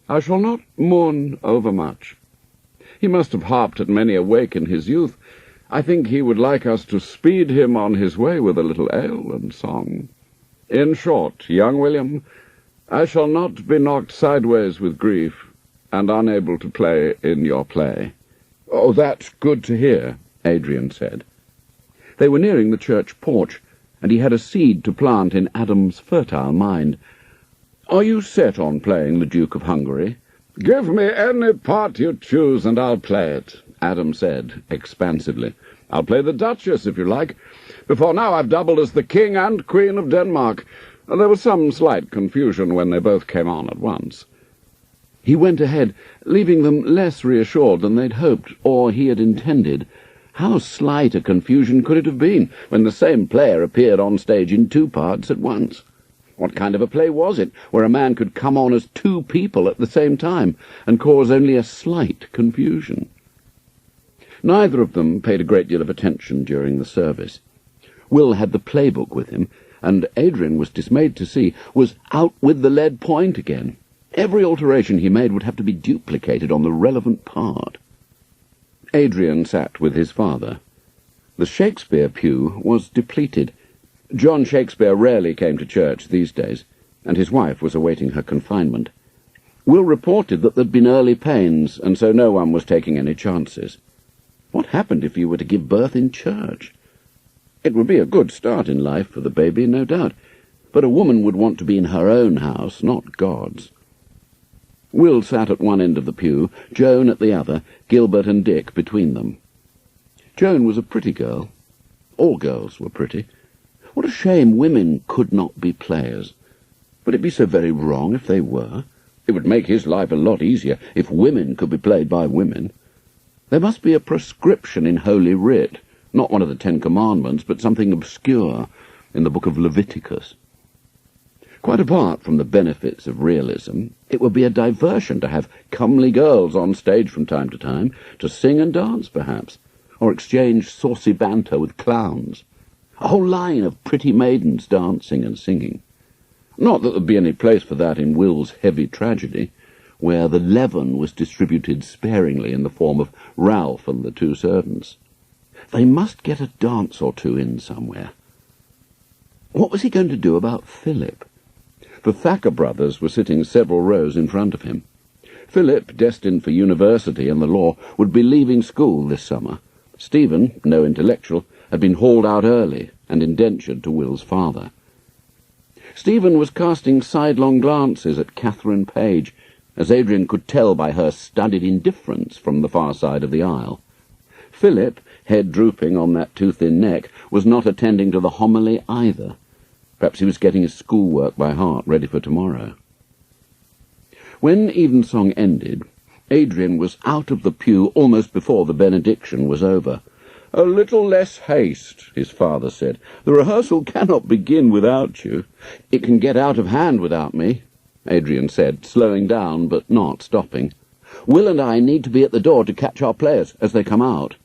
I shall not mourn overmuch. He must have harped at many a wake in his youth. I think he would like us to speed him on his way with a little ale and song. In short, young William, I shall not be knocked sideways with grief, and unable to play in your play." "Oh, that's good to hear," Adrian said. They were nearing the church porch, and he had a seed to plant in Adam's fertile mind. "Are you set on playing the Duke of Hungary?" "Give me any part you choose, and I'll play it," Adam said, expansively. "I'll play the Duchess, if you like. Before now I've doubled as the King and Queen of Denmark. There was some slight confusion when they both came on at once." He went ahead, leaving them less reassured than they'd hoped, or he had intended. How slight a confusion could it have been when the same player appeared on stage in two parts at once? What kind of a play was it, where a man could come on as two people at the same time and cause only a slight confusion? Neither of them paid a great deal of attention during the service. Will had the playbook with him, and Adrian was dismayed to see was out with the lead point again. Every alteration he made would have to be duplicated on the relevant part. Adrian sat with his father. The Shakespeare pew was depleted. John Shakespeare rarely came to church these days, and his wife was awaiting her confinement. Will reported that there'd been early pains, and so no one was taking any chances. What happened if you were to give birth in church? It would be a good start in life for the baby, no doubt, but a woman would want to be in her own house, not God's. Will sat at one end of the pew, Joan at the other, Gilbert and Dick between them. Joan was a pretty girl. All girls were pretty. What a shame women could not be players. Would it be so very wrong if they were? It would make his life a lot easier if women could be played by women. There must be a prescription in Holy Writ, not one of the 10 Commandments, but something obscure in the book of Leviticus. Quite apart from the benefits of realism, it would be a diversion to have comely girls on stage from time, to sing and dance, perhaps, or exchange saucy banter with clowns. A whole line of pretty maidens dancing and singing. Not that there'd be any place for that in Will's heavy tragedy. where the leaven was distributed sparingly in the form of Ralph and the two servants. They must get a dance or two in somewhere. What was he going to do about Philip? The Thacker brothers were sitting several rows in front of him. Philip, destined for university and the law, would be leaving school this summer. Stephen, no intellectual, had been hauled out early and indentured to Will's father. Stephen was casting sidelong glances at Catherine Page, as Adrian could tell by her studied indifference from the far side of the aisle. Philip, head drooping on that too-thin neck, was not attending to the homily either. Perhaps he was getting his schoolwork by heart, ready for tomorrow. When evensong ended, Adrian was out of the pew almost before the benediction was over. "A little less haste," his father said. "The rehearsal cannot begin without you." "It can get out of hand without me," Adrian said, slowing down but not stopping. "Will and I need to be at the door to catch our players as they come out."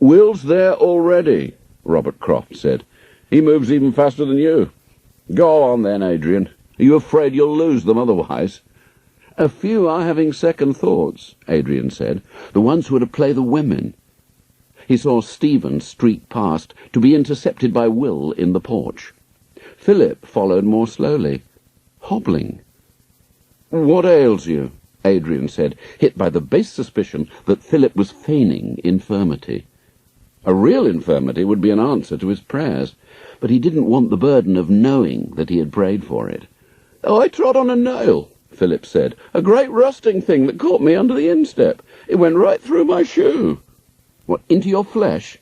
"Will's there already," Robert Croft said. "He moves even faster than you. Go on then, Adrian. Are you afraid you'll lose them otherwise?" "A few are having second thoughts," Adrian said, "the ones who are to play the women." He saw Stephen streak past, to be intercepted by Will in the porch. Philip followed more slowly, hobbling. "What ails you?" Adrian said, hit by the base suspicion that Philip was feigning infirmity. A real infirmity would be an answer to his prayers, but he didn't want the burden of knowing that he had prayed for it. "I trod on a nail," Philip said, "a great rusting thing that caught me under the instep. It went right through my shoe." "What, into your flesh?"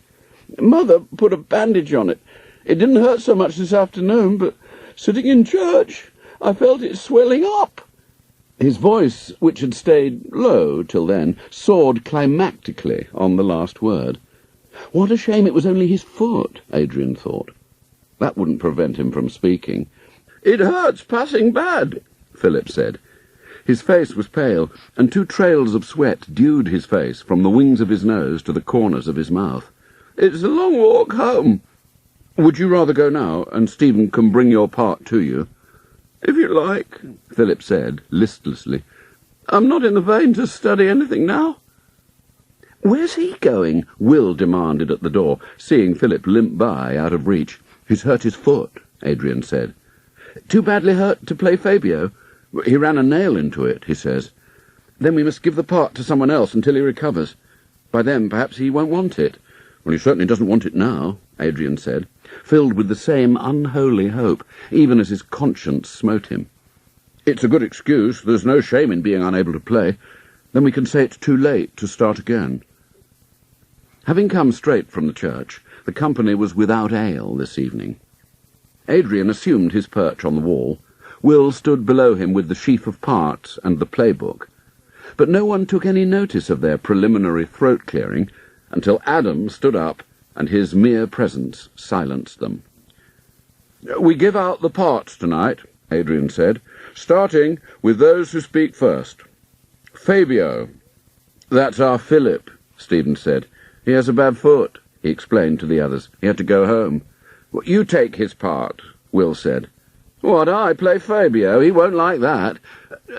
"Mother put a bandage on it. It didn't hurt so much this afternoon, but sitting in church, I felt it swelling up." His voice, which had stayed low till then, soared climactically on the last word. What a shame it was only his foot, Adrian thought. That wouldn't prevent him from speaking. "It hurts passing bad," Philip said. His face was pale, and two trails of sweat dewed his face from the wings of his nose to the corners of his mouth. "It's a long walk home." "Would you rather go now, and Stephen can bring your part to you?" "If you like," Philip said, listlessly. "I'm not in the vein to study anything now." "Where's he going?" Will demanded at the door, seeing Philip limp by out of reach. "He's hurt his foot," Adrian said. "Too badly hurt to play Fabio? He ran a nail into it, he says. Then we must give the part to someone else until he recovers. By then, perhaps he won't want it." "Well, he certainly doesn't want it now," Adrian said, filled with the same unholy hope, even as his conscience smote him. "It's a good excuse. There's no shame in being unable to play. Then we can say it's too late to start again." Having come straight from the church, the company was without ale this evening. Adrian assumed his perch on the wall. Will stood below him with the sheaf of parts and the playbook. But no one took any notice of their preliminary throat-clearing until Adam stood up and his mere presence silenced them. "We give out the parts tonight," Adrian said, "starting with those who speak first. Fabio." "That's our Philip," Stephen said. "He has a bad foot," he explained to the others. "He had to go home." "You take his part," Will said. "What, I play Fabio? He won't like that."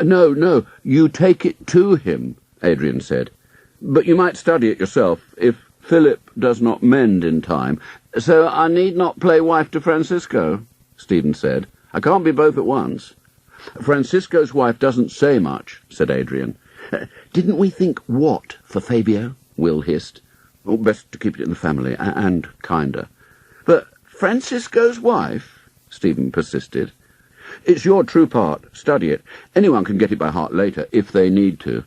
No, you take it to him," Adrian said. "But you might study it yourself, if Philip does not mend in time." "So I need not play wife to Francisco," Stephen said. "I can't be both at once." "Francisco's wife doesn't say much," said Adrian. "Didn't we think what for Fabio?" Will hissed. "Oh, best to keep it in the family, and kinder." "But Francisco's wife?" Stephen persisted. "It's your true part. Study it. Anyone can get it by heart later, if they need to."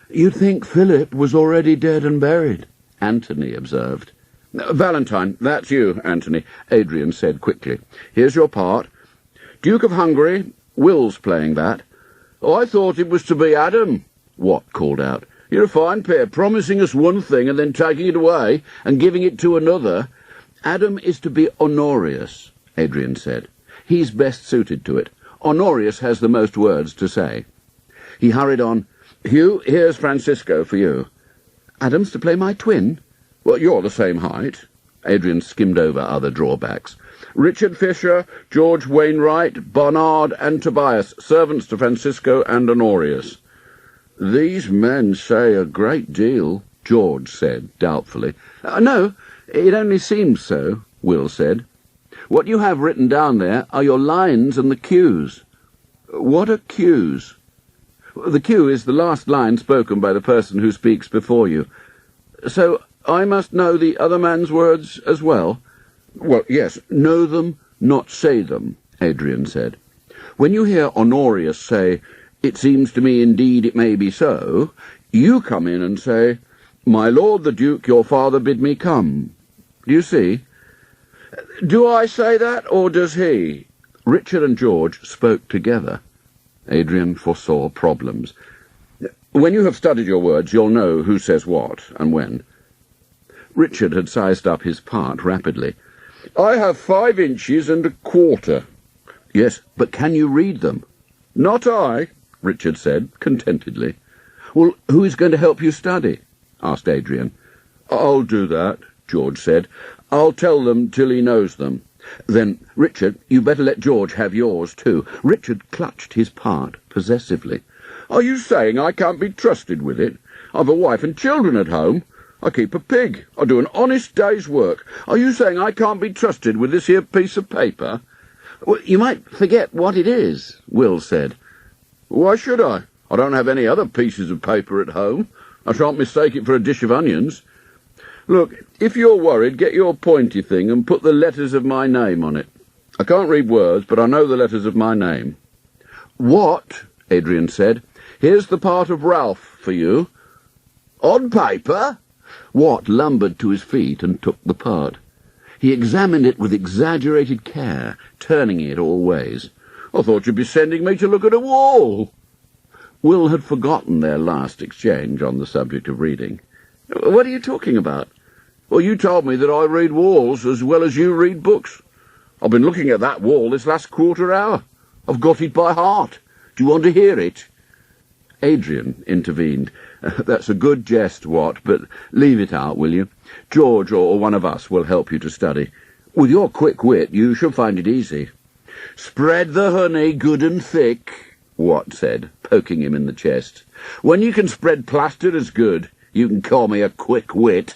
"You'd think Philip was already dead and buried," Anthony observed. "Valentine, that's you, Anthony," Adrian said quickly. "Here's your part. Duke of Hungary. Will's playing that." "Oh, I thought it was to be Adam," Watt called out. "You're a fine pair, promising us one thing and then taking it away and giving it to another." "Adam is to be Honorius," Adrian said. "He's best suited to it. Honorius has the most words to say." He hurried on. "Hugh, here's Francisco for you." "Adam's to play my twin?" "Well, you're the same height." Adrian skimmed over other drawbacks. "Richard Fisher, George Wainwright, Barnard and Tobias, servants to Francisco and Honorius." These men say a great deal, George said doubtfully. No, it only seems so, Will said. What you have written down there are your lines and the cues. What are cues? The cue is the last line spoken by the person who speaks before you. So I must know the other man's words as well? Well, yes, know them, not say them, Adrian said. When you hear Honorius say, "It seems to me indeed it may be so," you come in and say, "My lord the Duke, your father bid me come." Do you see? Do I say that, or does he? Richard and George spoke together. Adrian foresaw problems. When you have studied your words, you'll know who says what and when. Richard had sized up his part rapidly. I have 5 inches and a quarter. Yes, but can you read them? Not I, Richard said contentedly. Well, who is going to help you study? Asked Adrian. I'll do that, George said. I'll tell them till he knows them. Then, Richard, you better let George have yours too. Richard clutched his part possessively. Are you saying I can't be trusted with it? I've a wife and children at home. I keep a pig. I do an honest day's work. Are you saying I can't be trusted with this here piece of paper? Well, you might forget what it is, Will said. Why should I? I don't have any other pieces of paper at home. I shan't mistake it for a dish of onions. Look, if you're worried, get your pointy thing and put the letters of my name on it. I can't read words, but I know the letters of my name. What? Adrian said. Here's the part of Ralph for you. On paper? Watt lumbered to his feet and took the part. He examined it with exaggerated care, turning it all ways. I thought you'd be sending me to look at a wall. Will had forgotten their last exchange on the subject of reading. What are you talking about? Well, you told me that I read walls as well as you read books. I've been looking at that wall this last quarter hour. I've got it by heart. Do you want to hear it? Adrian intervened. That's a good jest, Watt, but leave it out, will you? George or one of us will help you to study. With your quick wit, you should find it easy. Spread the honey good and thick, Watt said, poking him in the chest. When you can spread plaster as good, you can call me a quick wit.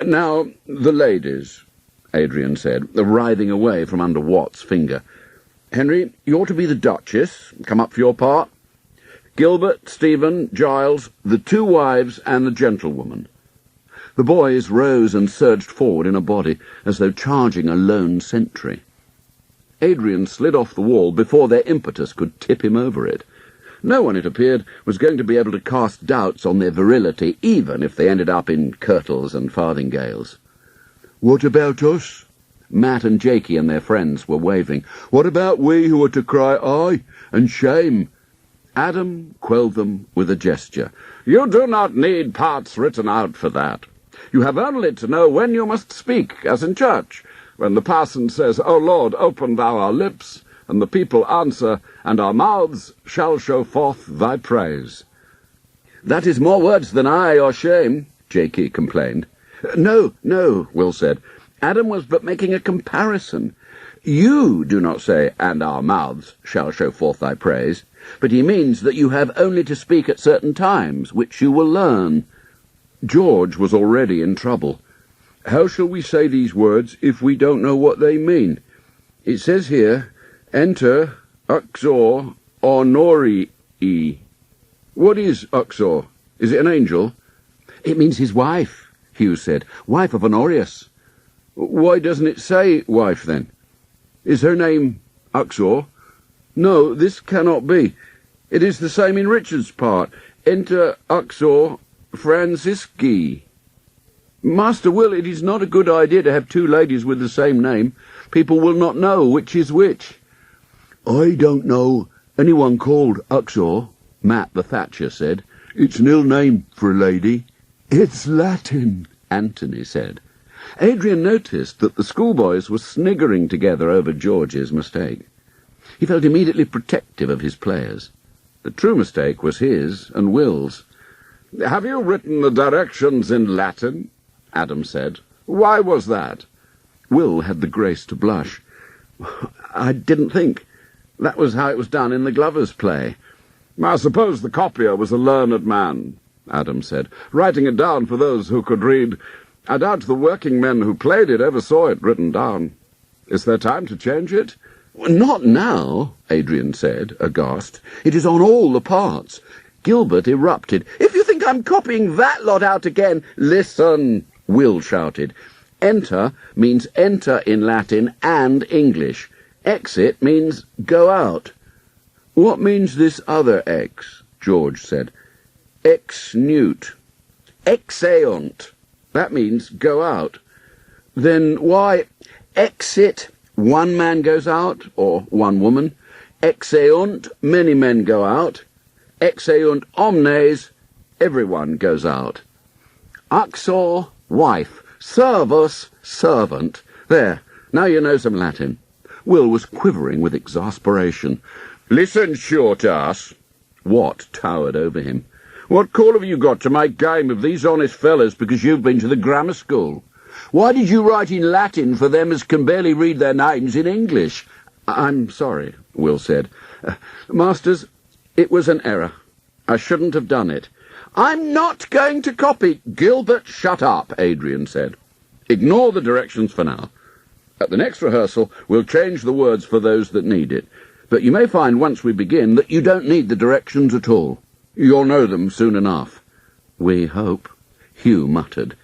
Now, the ladies, Adrian said, writhing away from under Watt's finger. Henry, you're to be the Duchess. Come up for your part. Gilbert, Stephen, Giles, the 2 wives, and the gentlewoman. The boys rose and surged forward in a body, as though charging a lone sentry. Adrian slid off the wall before their impetus could tip him over it. No one, it appeared, was going to be able to cast doubts on their virility, even if they ended up in kirtles and farthingales. What about us? Matt and Jakey and their friends were waving. What about we who are to cry aye and shame? Adam quelled them with a gesture. You do not need parts written out for that. You have only to know when you must speak, as in church, when the parson says, O Lord, open thou our lips, and the people answer, and our mouths shall show forth thy praise. That is more words than I or shame, Jakey complained. No, Will said. Adam was but making a comparison. You do not say, and our mouths shall show forth thy praise, but he means that you have only to speak at certain times, which you will learn. George was already in trouble. How shall we say these words if we don't know what they mean? It says here, enter Uxor Honorii. What is Uxor? Is it an angel? It means his wife, Hugh said. Wife of Honorius. Why doesn't it say wife, then? Is her name Uxor? No, this cannot be. It is the same in Richard's part. Enter Uxor Francisci. Master Will, it is not a good idea to have 2 ladies with the same name. People will not know which is which. I don't know anyone called Uxor, Matt the Thatcher said. It's an ill name for a lady. It's Latin, Anthony said. Adrian noticed that the schoolboys were sniggering together over George's mistake. He felt immediately protective of his players. The true mistake was his and Will's. Have you written the directions in Latin? Adam said. Why was that? Will had the grace to blush. I didn't think. That was how it was done in the Glover's play. I suppose the copier was a learned man, Adam said, writing it down for those who could read. I doubt the working men who played it ever saw it written down. Is there time to change it? Not now, Adrian said, aghast. It is on all the parts. Gilbert erupted. If you think I'm copying that lot out again, listen, Will shouted. Enter means enter in Latin and English. Exit means go out. What means this other X? George said. Ex newt. Exeunt. That means go out. Then why exit, one man goes out, or one woman. Exeunt, many men go out. Exeunt omnes, everyone goes out. Uxor, wife. Servus, servant. There, now you know some Latin. Will was quivering with exasperation. Listen, short-ass. Watt towered over him. What call have you got to make game of these honest fellows because you've been to the grammar school? Why did you write in Latin for them as can barely read their names in English? I'm sorry, Will said. Masters, it was an error. I shouldn't have done it. I'm not going to copy. Gilbert, shut up, Adrian said. Ignore the directions for now. At the next rehearsal, we'll change the words for those that need it. But you may find once we begin that you don't need the directions at all. You'll know them soon enough. We hope, Hugh muttered.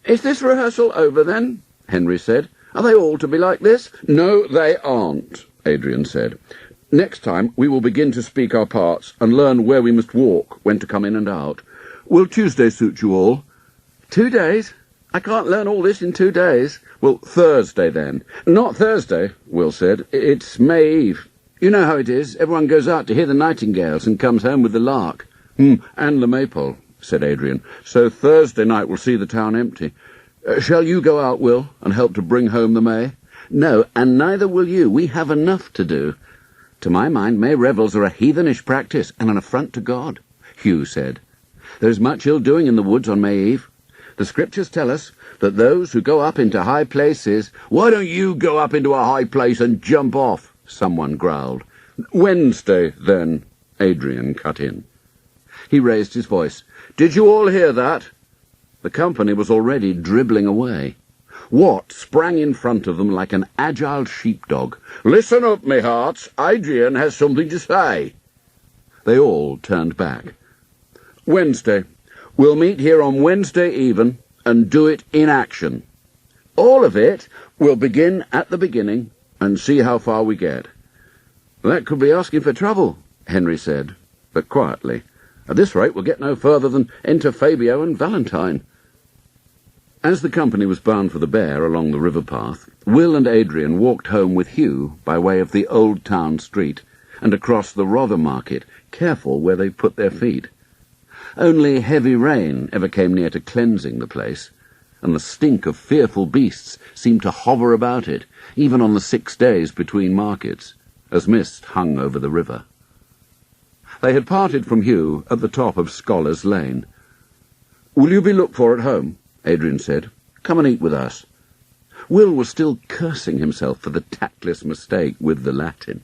Is this rehearsal over, then? Henry said. Are they all to be like this? No, they aren't, Adrian said. Next time we will begin to speak our parts and learn where we must walk, when to come in and out. Will Tuesday suit you all? 2 days? I can't learn all this in 2 days. Well, Thursday, then. Not Thursday, Will said. It's May Eve. You know how it is. Everyone goes out to hear the nightingales and comes home with the lark. And the maypole, said Adrian. So Thursday night we'll see the town empty. Shall you go out, Will, and help to bring home the May? No, and neither will you. We have enough to do. To my mind, May revels are a heathenish practice and an affront to God, Hugh said. There is much ill-doing in the woods on May Eve. The scriptures tell us that those who go up into high places— Why don't you go up into a high place and jump off? Someone growled. Wednesday, then, Adrian cut in. He raised his voice. Did you all hear that? The company was already dribbling away. Watt sprang in front of them like an agile sheepdog. Listen up, me hearts. Adrian has something to say. They all turned back. Wednesday. We'll meet here on Wednesday even and do it in action. All of it. We'll begin at the beginning and see how far we get. That could be asking for trouble, Henry said, but quietly. At this rate we'll get no further than enter Fabio and Valentine. As the company was bound for the Bear along the river path, Will and Adrian walked home with Hugh by way of the old town street and across the Rother Market, careful where they put their feet. Only heavy rain ever came near to cleansing the place, and the stink of fearful beasts seemed to hover about it, even on the 6 days between markets, as mist hung over the river. They had parted from Hugh at the top of Scholars Lane. "Will you be looked for at home?" Adrian said. "Come and eat with us." Will was still cursing himself for the tactless mistake with the Latin.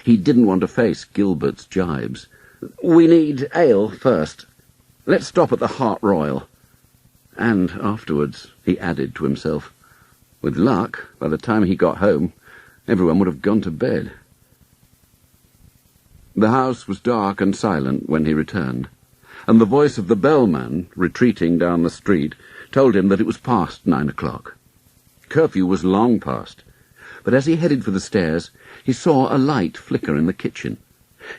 He didn't want to face Gilbert's jibes. "We need ale first. Let's stop at the Hart Royal. And afterwards," he added to himself. With luck, by the time he got home, everyone would have gone to bed. The house was dark and silent when he returned, and the voice of the bellman, retreating down the street, told him that it was past 9 o'clock. Curfew was long past, but as he headed for the stairs, he saw a light flicker in the kitchen.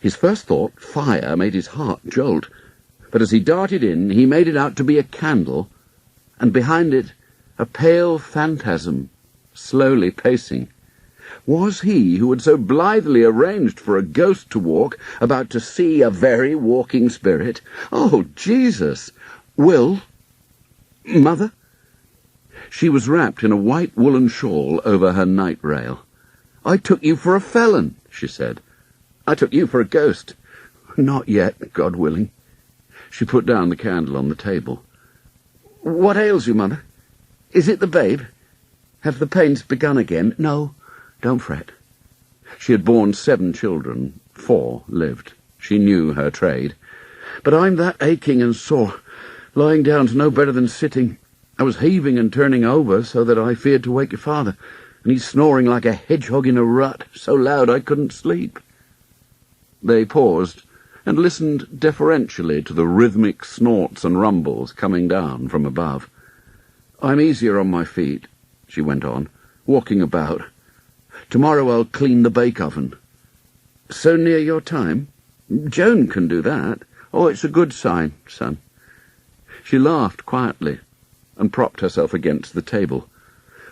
His first thought, fire, made his heart jolt, but as he darted in, he made it out to be a candle, and behind it, a pale phantasm, slowly pacing. Was he, who had so blithely arranged for a ghost to walk, about to see a very walking spirit? Oh, Jesus! Will? Mother? She was wrapped in a white woolen shawl over her night rail. "I took you for a felon," she said. "I took you for a ghost." "Not yet, God willing." She put down the candle on the table. "What ails you, Mother? Is it the babe? Have the pains begun again?" "No, don't fret." She had borne 7 children. 4 lived. She knew her trade. "But I'm that aching and sore. Lying down's no better than sitting. I was heaving and turning over so that I feared to wake your father, and he's snoring like a hedgehog in a rut, so loud I couldn't sleep." They paused and listened deferentially to the rhythmic snorts and rumbles coming down from above. "I'm easier on my feet," she went on, "walking about. Tomorrow I'll clean the bake-oven." "So near your time? Joan can do that. Oh, it's a good sign, son." She laughed quietly and propped herself against the table.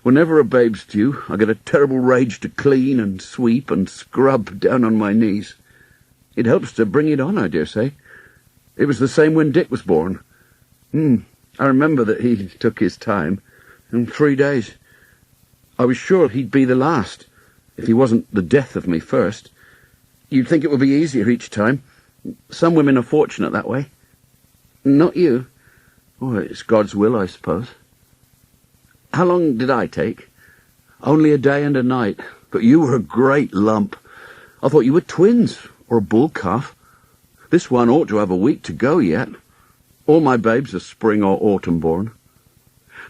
"Whenever a babe's due, I get a terrible rage to clean and sweep and scrub down on my knees. It helps to bring it on, I dare say. It was the same when Dick was born. I remember that he took his time. In 3 days. I was sure he'd be the last, if he wasn't the death of me first. You'd think it would be easier each time. Some women are fortunate that way. Not you. Oh, it's God's will, I suppose." "How long did I take?" "Only a day and a night, but you were a great lump. I thought you were twins, or a bull calf. This one ought to have a week to go yet. All my babes are spring or autumn born."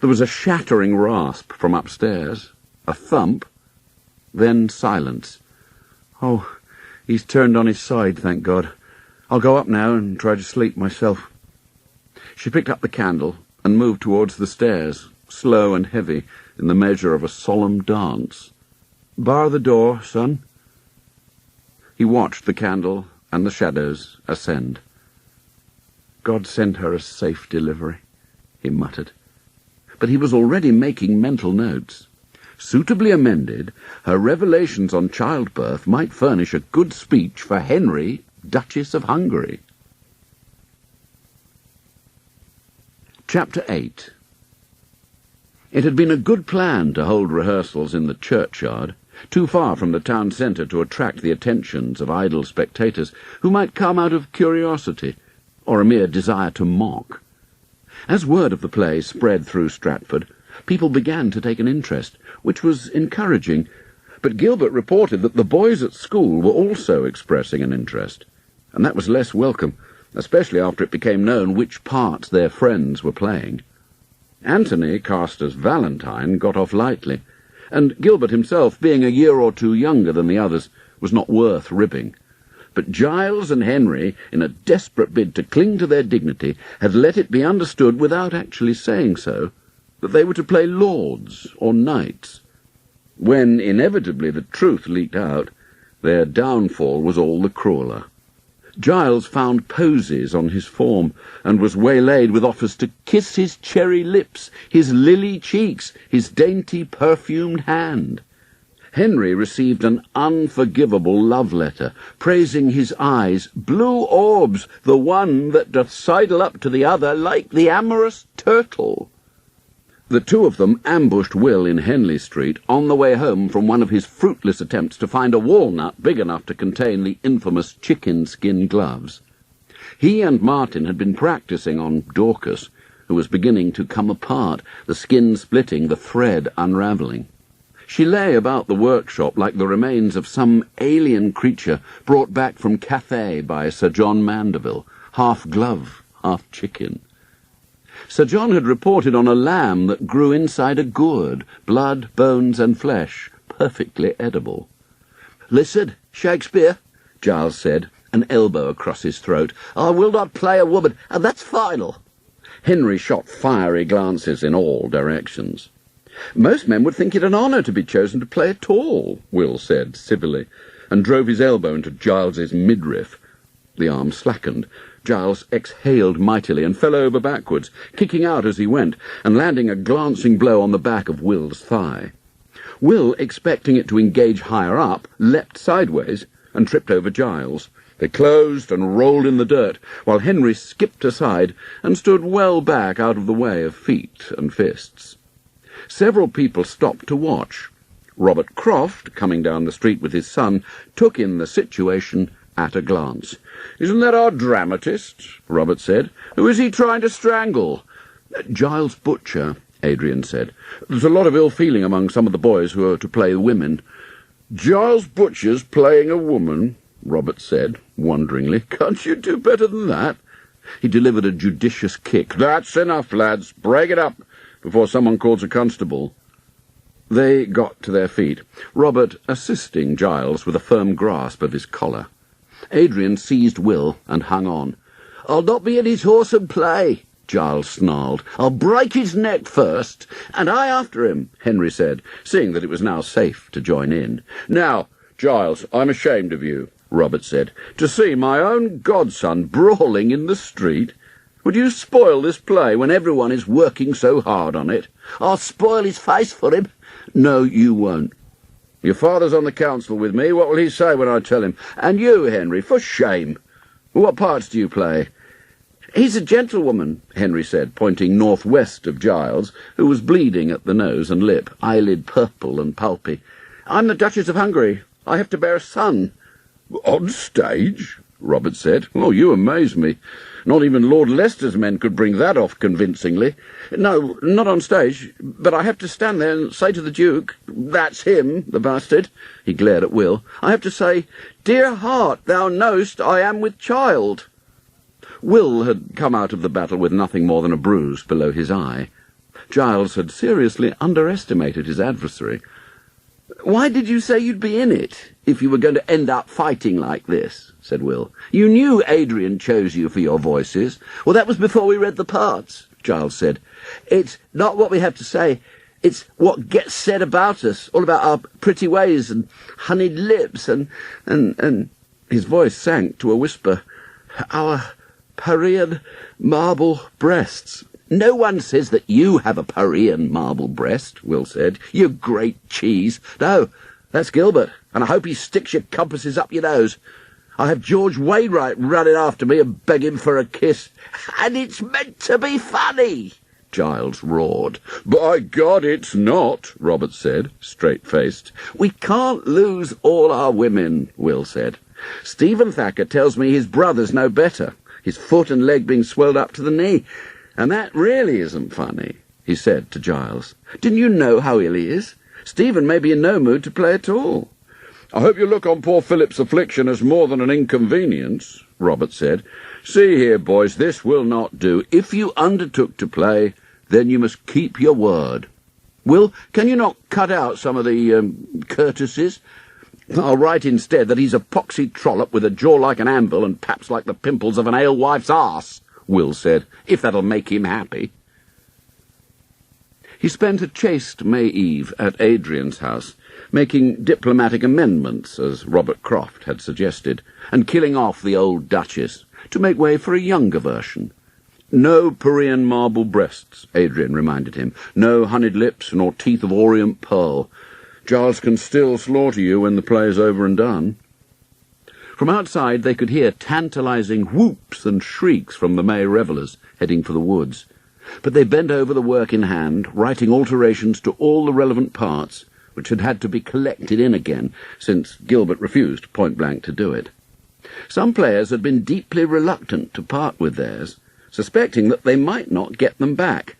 There was a shattering rasp from upstairs, a thump, then silence. "Oh, he's turned on his side, thank God. I'll go up now and try to sleep myself." She picked up the candle and moved towards the stairs, slow and heavy, in the measure of a solemn dance. "Bar the door, son." He watched the candle and the shadows ascend. "God send her a safe delivery," he muttered. But he was already making mental notes. Suitably amended, her revelations on childbirth might furnish a good speech for Henry, Duchess of Hungary. Chapter 8. It had been a good plan to hold rehearsals in the churchyard, too far from the town centre to attract the attentions of idle spectators who might come out of curiosity or a mere desire to mock. As word of the play spread through Stratford, people began to take an interest, which was encouraging, but Gilbert reported that the boys at school were also expressing an interest, and that was less welcome, especially after it became known which parts their friends were playing. Anthony, cast as Valentine, got off lightly, and Gilbert himself, being a year or two younger than the others, was not worth ribbing. But Giles and Henry, in a desperate bid to cling to their dignity, had let it be understood, without actually saying so, that they were to play lords or knights. When inevitably the truth leaked out, their downfall was all the crueller. Giles found posies on his form, and was waylaid with offers to kiss his cherry lips, his lily cheeks, his dainty perfumed hand. Henry received an unforgivable love letter, praising his eyes, blue orbs, the one that doth sidle up to the other like the amorous turtle. The two of them ambushed Will in Henley Street on the way home from one of his fruitless attempts to find a walnut big enough to contain the infamous chicken-skin gloves. He and Martin had been practising on Dorcas, who was beginning to come apart, the skin splitting, the thread unravelling. She lay about the workshop like the remains of some alien creature brought back from Cathay by Sir John Mandeville, half glove, half chicken. Sir John had reported on a lamb that grew inside a gourd, blood, bones and flesh, perfectly edible. "Listen, Shakespeare," Giles said, an elbow across his throat. "I will not play a woman, and that's final." Henry shot fiery glances in all directions. "Most men would think it an honour to be chosen to play at all," Will said civilly, and drove his elbow into Giles's midriff. The arm slackened. Giles exhaled mightily and fell over backwards, kicking out as he went, and landing a glancing blow on the back of Will's thigh. Will, expecting it to engage higher up, leapt sideways and tripped over Giles. They closed and rolled in the dirt, while Henry skipped aside and stood well back out of the way of feet and fists. Several people stopped to watch. Robert Croft, coming down the street with his son, took in the situation at a glance. "Isn't that our dramatist?" Robert said. "Who is he trying to strangle?" "Giles Butcher," Adrian said. "There's a lot of ill feeling among some of the boys who are to play the women." "Giles Butcher's playing a woman," Robert said. wonderingly. "Can't you do better than that?" He delivered a judicious kick. "That's enough, lads. Break it up before someone calls a constable." They got to their feet, Robert assisting Giles with a firm grasp of his collar. Adrian seized Will and hung on. "I'll not be in his horse and play," Giles snarled. "I'll break his neck first, and I after him," Henry said, seeing that it was now safe to join in. "Now, Giles, I'm ashamed of you," Robert said, "to see my own godson brawling in the street. Would you spoil this play when everyone is working so hard on it?" "I'll spoil his face for him." "No, you won't. Your father's on the council with me. What will he say when I tell him? And you, Henry, for shame. What parts do you play?" "He's a gentlewoman," Henry said, pointing northwest of Giles, who was bleeding at the nose and lip, eyelid purple and pulpy. "I'm the Duchess of Hungary. I have to bear a son." "On stage?" Robert said. "Oh, you amaze me. Not even Lord Leicester's men could bring that off convincingly." "No, not on stage, but I have to stand there and say to the Duke, 'That's him, the bastard.'" He glared at Will. "I have to say, 'Dear heart, thou knowest I am with child.'" Will had come out of the battle with nothing more than a bruise below his eye. Giles had seriously underestimated his adversary. "Why did you say you'd be in it, if you were going to end up fighting like this?" said Will. "You knew Adrian chose you for your voices." "Well, that was before we read the parts," Giles said. "It's not what we have to say, it's what gets said about us, all about our pretty ways and honeyed lips and his voice sank to a whisper, "our Parian marble breasts." "No one says that you have a Parian marble breast," Will said. "You great cheese." "No, that's Gilbert, and I hope he sticks your compasses up your nose. I have George Wainwright running after me and begging for a kiss. And it's meant to be funny," Giles roared. "By God, it's not," Robert said, straight-faced. "We can't lose all our women," Will said. "Stephen Thacker tells me his brother's no better, his foot and leg being swelled up to the knee. And that really isn't funny," he said to Giles. "Didn't you know how ill he is? Stephen may be in no mood to play at all." "I hope you look on poor Philip's affliction as more than an inconvenience," Robert said. "See here, boys, this will not do. If you undertook to play, then you must keep your word. Will, can you not cut out some of the courtesies? I'll write instead that he's a poxy trollop with a jaw like an anvil and paps like the pimples of an alewife's arse," Will said, "if that'll make him happy." He spent a chaste May Eve at Adrian's house, making diplomatic amendments, as Robert Croft had suggested, and killing off the old Duchess, to make way for a younger version. "No Parian marble breasts," Adrian reminded him. "No honeyed lips, nor teeth of orient pearl. Giles can still slaughter you when the play is over and done." From outside they could hear tantalizing whoops and shrieks from the May revellers heading for the woods. But they bent over the work in hand, writing alterations to all the relevant parts, which had to be collected in again, since Gilbert refused point-blank to do it. Some players had been deeply reluctant to part with theirs, suspecting that they might not get them back.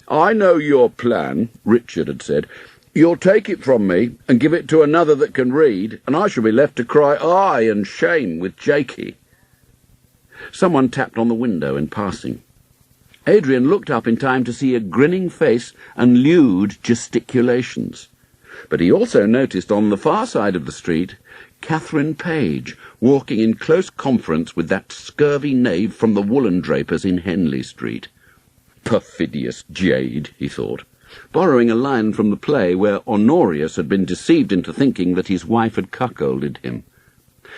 "I know your plan," Richard had said. "You'll take it from me and give it to another that can read, and I shall be left to cry aye and shame with Jakey." Someone tapped on the window in passing. Adrian looked up in time to see a grinning face and lewd gesticulations. But he also noticed on the far side of the street Catherine Page, walking in close conference with that scurvy knave from the woolen drapers in Henley Street. "Perfidious jade," he thought, borrowing a line from the play where Honorius had been deceived into thinking that his wife had cuckolded him.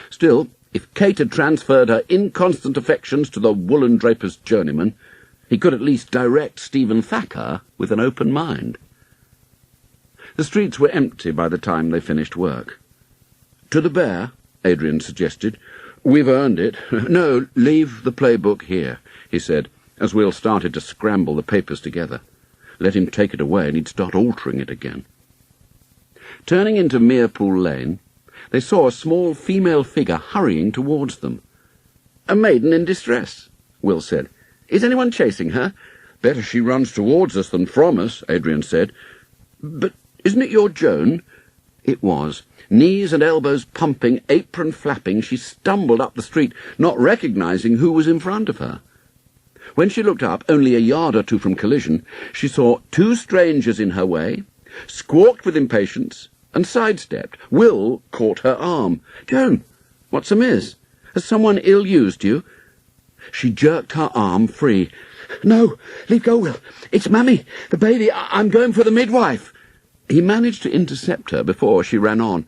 Still, if Kate had transferred her inconstant affections to the woolen draper's journeyman, he could at least direct Stephen Thacker with an open mind. The streets were empty by the time they finished work. "To the Bear," Adrian suggested. "We've earned it." "No, leave the playbook here," he said, as Will started to scramble the papers together. Let him take it away and he'd start altering it again. Turning into Merepool Lane, they saw a small female figure hurrying towards them. "A maiden in distress," Will said. "Is anyone chasing her?" "Better she runs towards us than from us," Adrian said. "But isn't it your Joan?" It was. Knees and elbows pumping, apron flapping, she stumbled up the street, not recognizing who was in front of her. When she looked up, only a yard or two from collision, she saw two strangers in her way, squawked with impatience, and sidestepped. Will caught her arm. "Joan, what's amiss? Has someone ill-used you?" She jerked her arm free. "No, leave go, Will. It's Mammy, the baby. I'm going for the midwife." He managed to intercept her before she ran on.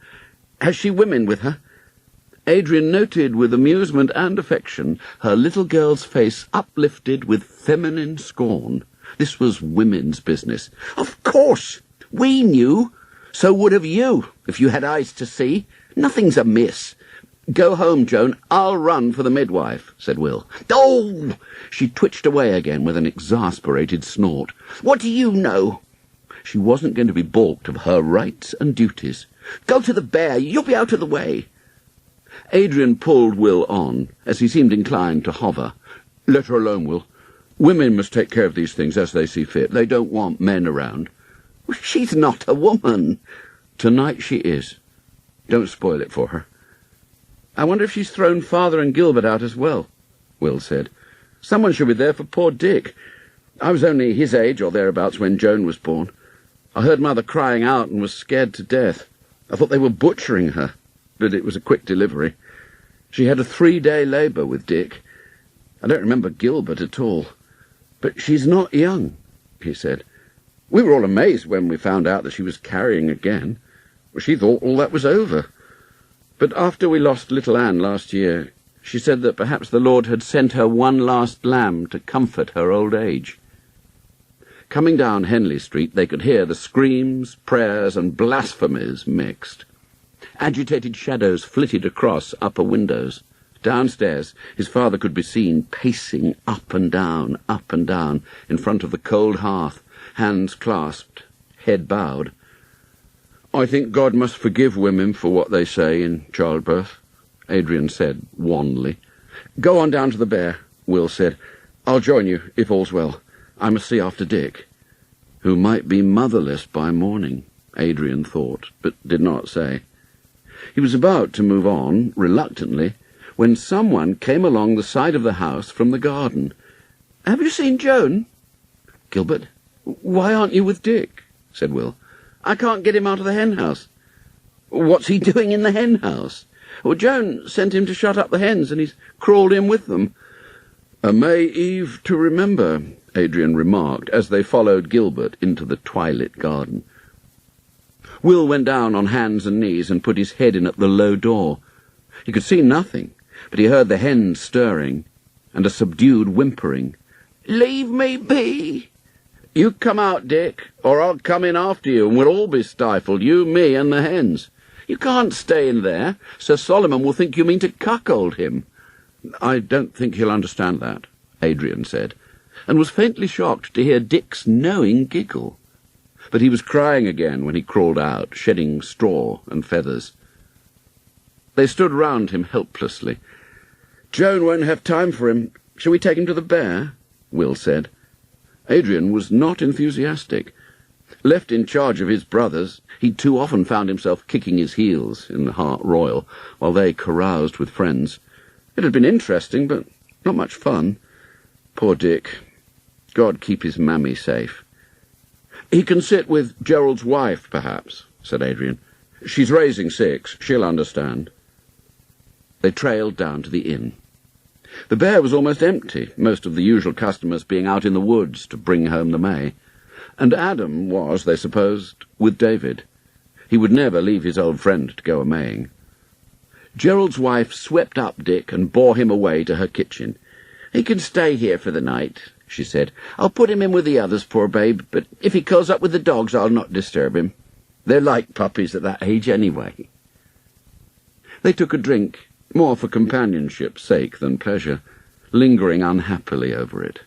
"Has she women with her?" Adrian noted with amusement and affection her little girl's face uplifted with feminine scorn. This was women's business. "Of course! We knew. So would have you, if you had eyes to see. Nothing's amiss. Go home, Joan. I'll run for the midwife," said Will. "Oh!" She twitched away again with an exasperated snort. "What do you know?" She wasn't going to be balked of her rights and duties. "Go to the bear. You'll be out of the way." Adrian pulled Will on, as he seemed inclined to hover. "Let her alone, Will. Women must take care of these things as they see fit. They don't want men around." "She's not a woman." "Tonight she is. Don't spoil it for her." "I wonder if she's thrown Father and Gilbert out as well," Will said. "Someone should be there for poor Dick. I was only his age or thereabouts when Joan was born. I heard Mother crying out and was scared to death. I thought they were butchering her, but it was a quick delivery. She had a 3-day labour with Dick. I don't remember Gilbert at all. But she's not young," he said. "We were all amazed when we found out that she was carrying again. She thought all that was over. But after we lost little Anne last year, she said that perhaps the Lord had sent her one last lamb to comfort her old age." Coming down Henley Street, they could hear the screams, prayers, and blasphemies mixed. Agitated shadows flitted across upper windows. Downstairs, his father could be seen pacing up and down in front of the cold hearth, hands clasped, head bowed. "I think God must forgive women for what they say in childbirth," Adrian said wanly. "Go on down to the bear," Will said. "I'll join you, if all's well. I must see after Dick," who might be motherless by morning, Adrian thought, but did not say. He was about to move on, reluctantly, when someone came along the side of the house from the garden. "Have you seen Joan?" "Gilbert? Why aren't you with Dick?" said Will. "I can't get him out of the hen-house." "What's he doing in the hen-house?" "Well, Joan sent him to shut up the hens, and he's crawled in with them." "A May Eve to remember," Adrian remarked, as they followed Gilbert into the twilit garden. Will went down on hands and knees and put his head in at the low door. He could see nothing, but he heard the hens stirring, and a subdued whimpering. "Leave me be!" "You come out, Dick, or I'll come in after you, and we'll all be stifled, you, me, and the hens. You can't stay in there. Sir Solomon will think you mean to cuckold him." "I don't think he'll understand that," Adrian said, and was faintly shocked to hear Dick's knowing giggle. But he was crying again when he crawled out, shedding straw and feathers. They stood round him helplessly. "Joan won't have time for him. Shall we take him to the bear?" Will said. Adrian was not enthusiastic. Left in charge of his brothers, he too often found himself kicking his heels in the Hart Royal, while they caroused with friends. It had been interesting, but not much fun. Poor Dick. God keep his mammy safe. "He can sit with Gerald's wife, perhaps," said Adrian. "She's raising 6. She'll understand." They trailed down to the inn. The bear was almost empty, most of the usual customers being out in the woods to bring home the May. And Adam was, they supposed, with David. He would never leave his old friend to go a-maying. Gerald's wife swept up Dick and bore him away to her kitchen. "He can stay here for the night," she said. "I'll put him in with the others, poor babe, but if he curls up with the dogs, I'll not disturb him. They're like puppies at that age anyway." They took a drink, more for companionship's sake than pleasure, lingering unhappily over it.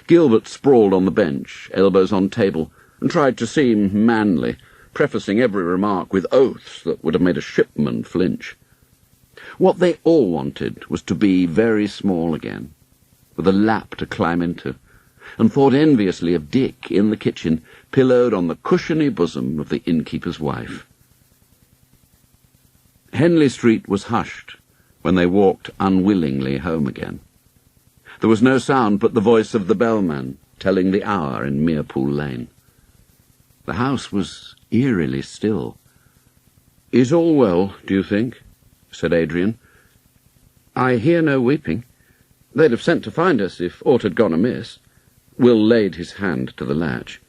Gilbert sprawled on the bench, elbows on table, and tried to seem manly, prefacing every remark with oaths that would have made a shipman flinch. What they all wanted was to be very small again, with a lap to climb into, and thought enviously of Dick in the kitchen, pillowed on the cushiony bosom of the innkeeper's wife. Henley Street was hushed when they walked unwillingly home again. There was no sound but the voice of the bellman telling the hour in Merepool Lane. The house was eerily still. "Is all well, do you think?" said Adrian. "I hear no weeping. They'd have sent to find us if aught had gone amiss." Will laid his hand to the latch.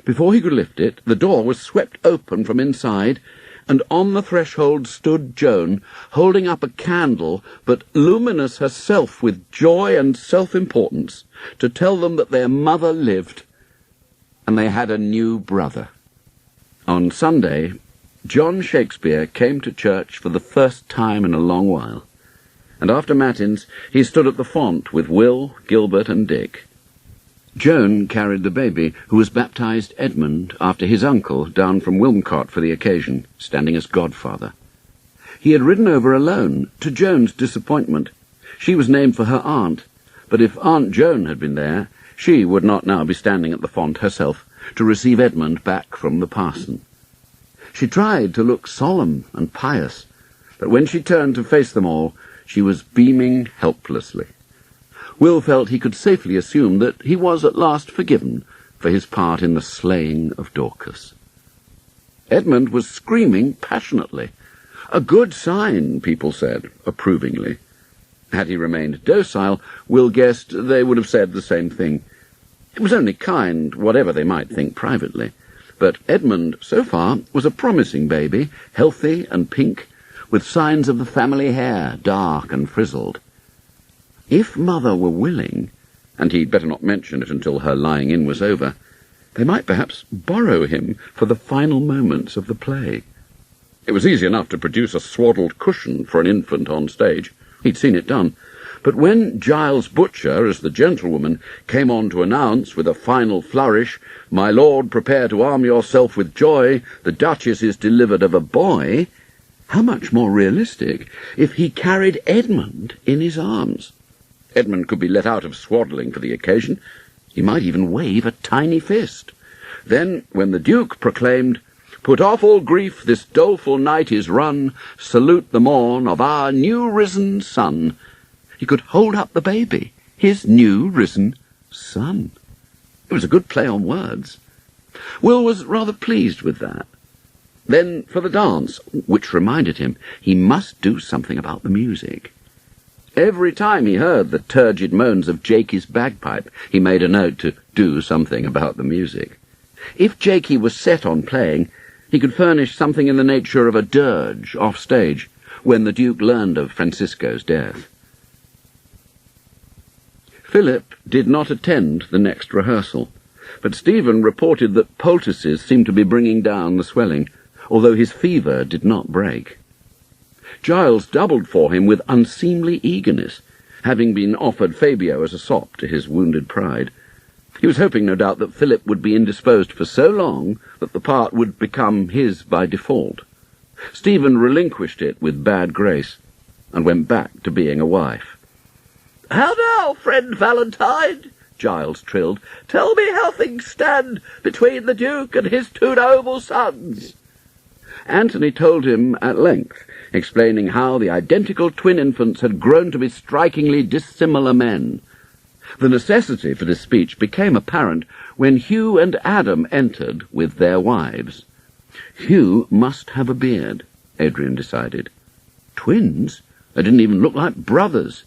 Before he could lift it, the door was swept open from inside, and on the threshold stood Joan, holding up a candle, but luminous herself with joy and self-importance, to tell them that their mother lived, and they had a new brother. On Sunday, John Shakespeare came to church for the first time in a long while, and after matins he stood at the font with Will, Gilbert, and Dick. Joan carried the baby, who was baptised Edmund after his uncle down from Wilmcote for the occasion, standing as godfather. He had ridden over alone, to Joan's disappointment. She was named for her aunt, but if Aunt Joan had been there, she would not now be standing at the font herself to receive Edmund back from the parson. She tried to look solemn and pious, but when she turned to face them all, she was beaming helplessly. Will felt he could safely assume that he was at last forgiven for his part in the slaying of Dorcas. Edmund was screaming passionately. A good sign, people said, approvingly. Had he remained docile, Will guessed they would have said the same thing. It was only kind, whatever they might think privately. But Edmund, so far, was a promising baby, healthy and pink, with signs of the family hair, dark and frizzled. If Mother were willing, and he'd better not mention it until her lying-in was over, they might perhaps borrow him for the final moments of the play. It was easy enough to produce a swaddled cushion for an infant on stage. He'd seen it done. But when Giles Butcher, as the gentlewoman, came on to announce with a final flourish, "My lord, prepare to arm yourself with joy, the Duchess is delivered of a boy," how much more realistic if he carried Edmund in his arms. Edmund could be let out of swaddling for the occasion. He might even wave a tiny fist. Then, when the Duke proclaimed, "Put off all grief, this doleful night is run, salute the morn of our new-risen son," he could hold up the baby, his new-risen son. It was a good play on words. Will was rather pleased with that. Then for the dance, which reminded him he must do something about the music. Every time he heard the turgid moans of Jakey's bagpipe, he made a note to do something about the music. If Jakey was set on playing, he could furnish something in the nature of a dirge off stage when the Duke learned of Francisco's death. Philip did not attend the next rehearsal, but Stephen reported that poultices seemed to be bringing down the swelling, although his fever did not break. Giles doubled for him with unseemly eagerness, having been offered Fabio as a sop to his wounded pride. He was hoping, no doubt, that Philip would be indisposed for so long that the part would become his by default. Stephen relinquished it with bad grace, and went back to being a wife. "How now, friend Valentine?" Giles trilled. "Tell me how things stand between the Duke and his two noble sons." Antony told him at length, explaining how the identical twin infants had grown to be strikingly dissimilar men. The necessity for this speech became apparent when Hugh and Adam entered with their wives. Hugh must have a beard, Adrian decided. Twins? They didn't even look like brothers.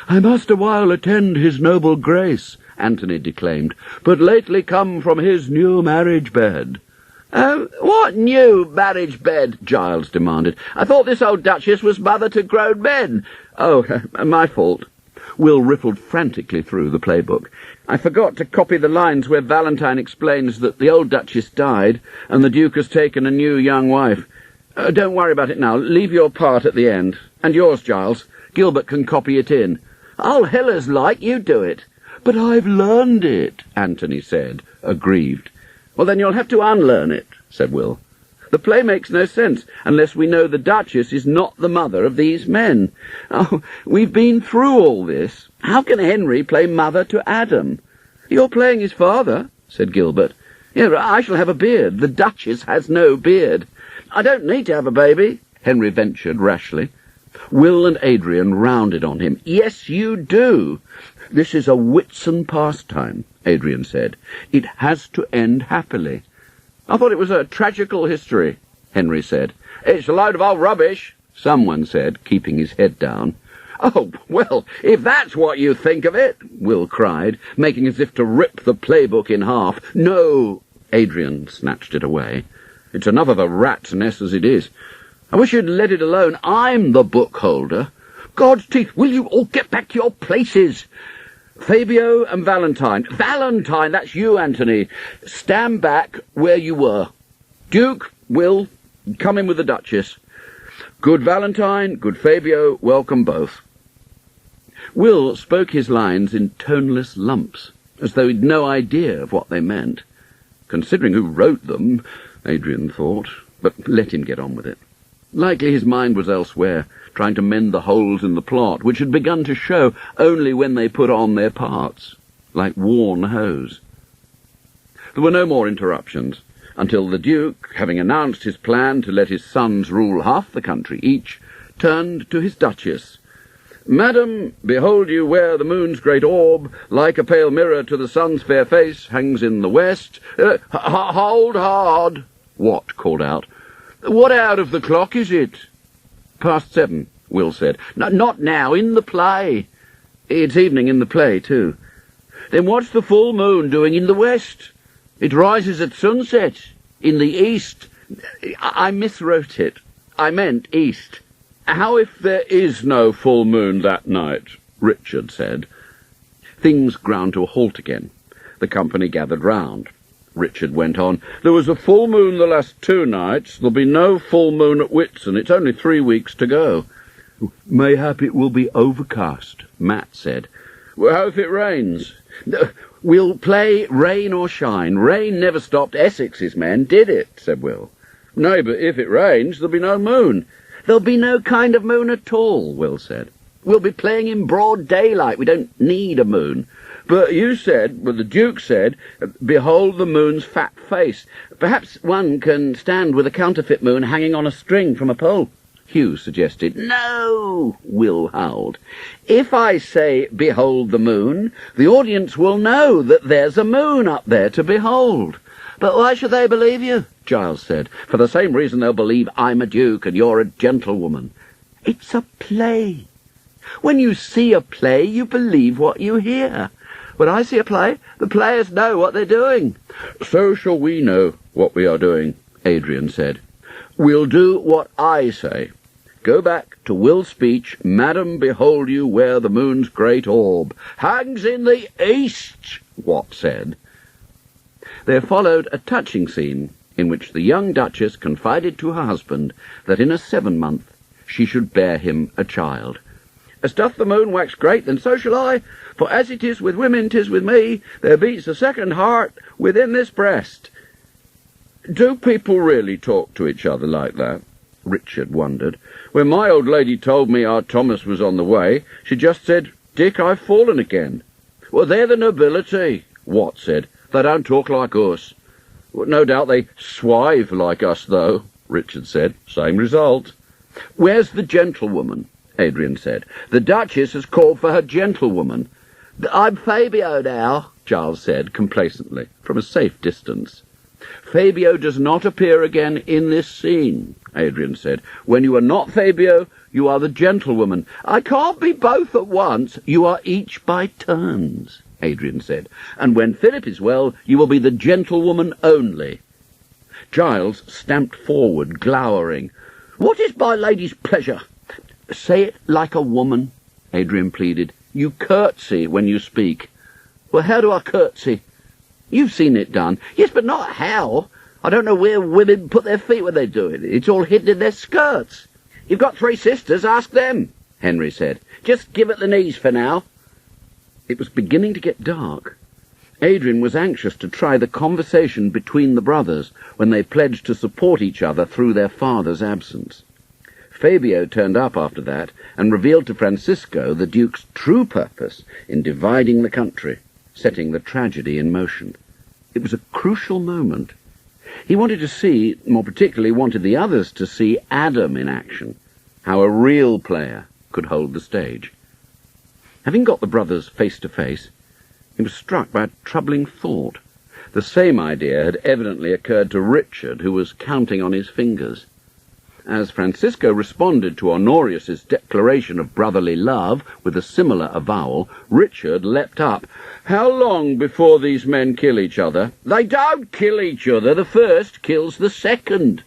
"I must a while attend his noble grace," Antony declaimed, "but lately come from his new marriage bed." What new marriage bed?" Giles demanded. "I thought this old Duchess was mother to grown men." "Oh, my fault." Will riffled frantically through the playbook. "I forgot to copy the lines where Valentine explains that the old Duchess died and the Duke has taken a new young wife. Don't worry about it now. Leave your part at the end. And yours, Giles. Gilbert can copy it in." "I'll hell as like you do it." "But I've learned it," Antony said, aggrieved. "Well, then you'll have to unlearn it," said Will. "The play makes no sense unless we know the Duchess is not the mother of these men. Oh, we've been through all this. How can Henry play mother to Adam?" "You're playing his father," said Gilbert. "Yeah, I shall have a beard. The Duchess has no beard." "I don't need to have a baby," Henry ventured rashly. Will and Adrian rounded on him. "Yes, you do. This is a Whitsun pastime," Adrian said. "It has to end happily." "I thought it was a tragical history," Henry said. "It's a load of old rubbish," someone said, keeping his head down. "Oh, well, if that's what you think of it," Will cried, making as if to rip the playbook in half. "No," Adrian snatched it away. "It's enough of a rat's nest as it is. I wish you'd let it alone. I'm the book holder. God's teeth, will you all get back to your places? Fabio and Valentine. Valentine, that's you, Anthony. Stand back where you were. Duke, Will, come in with the Duchess. Good Valentine, good Fabio, welcome both." Will spoke his lines in toneless lumps, as though he'd no idea of what they meant. Considering who wrote them, Adrian thought, but let him get on with it. Likely his mind was elsewhere, trying to mend the holes in the plot, which had begun to show only when they put on their parts, like worn hose. There were no more interruptions, until the Duke, having announced his plan to let his sons rule half the country each, turned to his Duchess. "Madam, behold you where the moon's great orb, like a pale mirror to the sun's fair face, hangs in the west." Hold hard," Watt called out. "What hour of the clock is it?" "Past 7, Will said. Not now, in the play." "It's evening in the play, too." "Then what's the full moon doing in the west?" "It rises at sunset, in the east." I miswrote it. I meant east." "How if there is no full moon that night?" Richard said. Things ground to a halt again. The company gathered round. Richard went on. "There was a full moon the last 2 nights. There'll be no full moon at Whitsun. It's only 3 weeks to go." "Mayhap it will be overcast," Matt said. "Well, how if it rains?" "We'll play rain or shine. Rain never stopped Essex's men, did it?" said Will. "No, but if it rains, there'll be no moon." "There'll be no kind of moon at all," Will said. "We'll be playing in broad daylight. We don't need a moon." "But you said, well, the Duke said, behold the moon's fat face. Perhaps one can stand with a counterfeit moon hanging on a string from a pole," Hugh suggested. "No," Will howled. "If I say, behold the moon, the audience will know that there's a moon up there to behold." "But why should they believe you?" Giles said. "For the same reason they'll believe I'm a duke and you're a gentlewoman." "It's a play. When you see a play, you believe what you hear. When I see a play, the players know what they're doing." "So shall we know what we are doing," Adrian said. "We'll do what I say. Go back to Will's speech. Madam, behold you where the moon's great orb hangs in the east," Watt said. There followed a touching scene in which the young Duchess confided to her husband that in a 7-month she should bear him a child. "As doth the moon wax great, then so shall I. For as it is with women, 'tis with me. There beats a second heart within this breast." "Do people really talk to each other like that?" Richard wondered. "When my old lady told me our Thomas was on the way, she just said, 'Dick, I've fallen again.'" "Well, they're the nobility," Watt said. "They don't talk like us." "Well, no doubt they swive like us, though," Richard said. "Same result." "Where's the gentlewoman?" Adrian said. "The Duchess has called for her gentlewoman." "I'm Fabio now," Giles said complacently, from a safe distance. "Fabio does not appear again in this scene," Adrian said. "When you are not Fabio, you are the gentlewoman." "I can't be both at once." "You are each by turns," Adrian said. "And when Philip is well, you will be the gentlewoman only." Giles stamped forward, glowering. "What is my lady's pleasure?" "Say it like a woman," Adrian pleaded. "You curtsy when you speak." "Well, how do I curtsy?" "You've seen it done." "Yes, but not how. I don't know where women put their feet when they do it. It's all hidden in their skirts." "You've got 3 sisters, ask them," Henry said. "Just give it the knees for now." It was beginning to get dark. Adrian was anxious to try the conversation between the brothers when they pledged to support each other through their father's absence. Fabio turned up after that and revealed to Francisco the Duke's true purpose in dividing the country, setting the tragedy in motion. It was a crucial moment. He wanted to see, more particularly wanted the others to see Adam in action, how a real player could hold the stage. Having got the brothers face to face, he was struck by a troubling thought. The same idea had evidently occurred to Richard, who was counting on his fingers. As Francisco responded to Honorius's declaration of brotherly love with a similar avowal, Richard leapt up. "How long before these men kill each other?" "They don't kill each other. The first kills the second."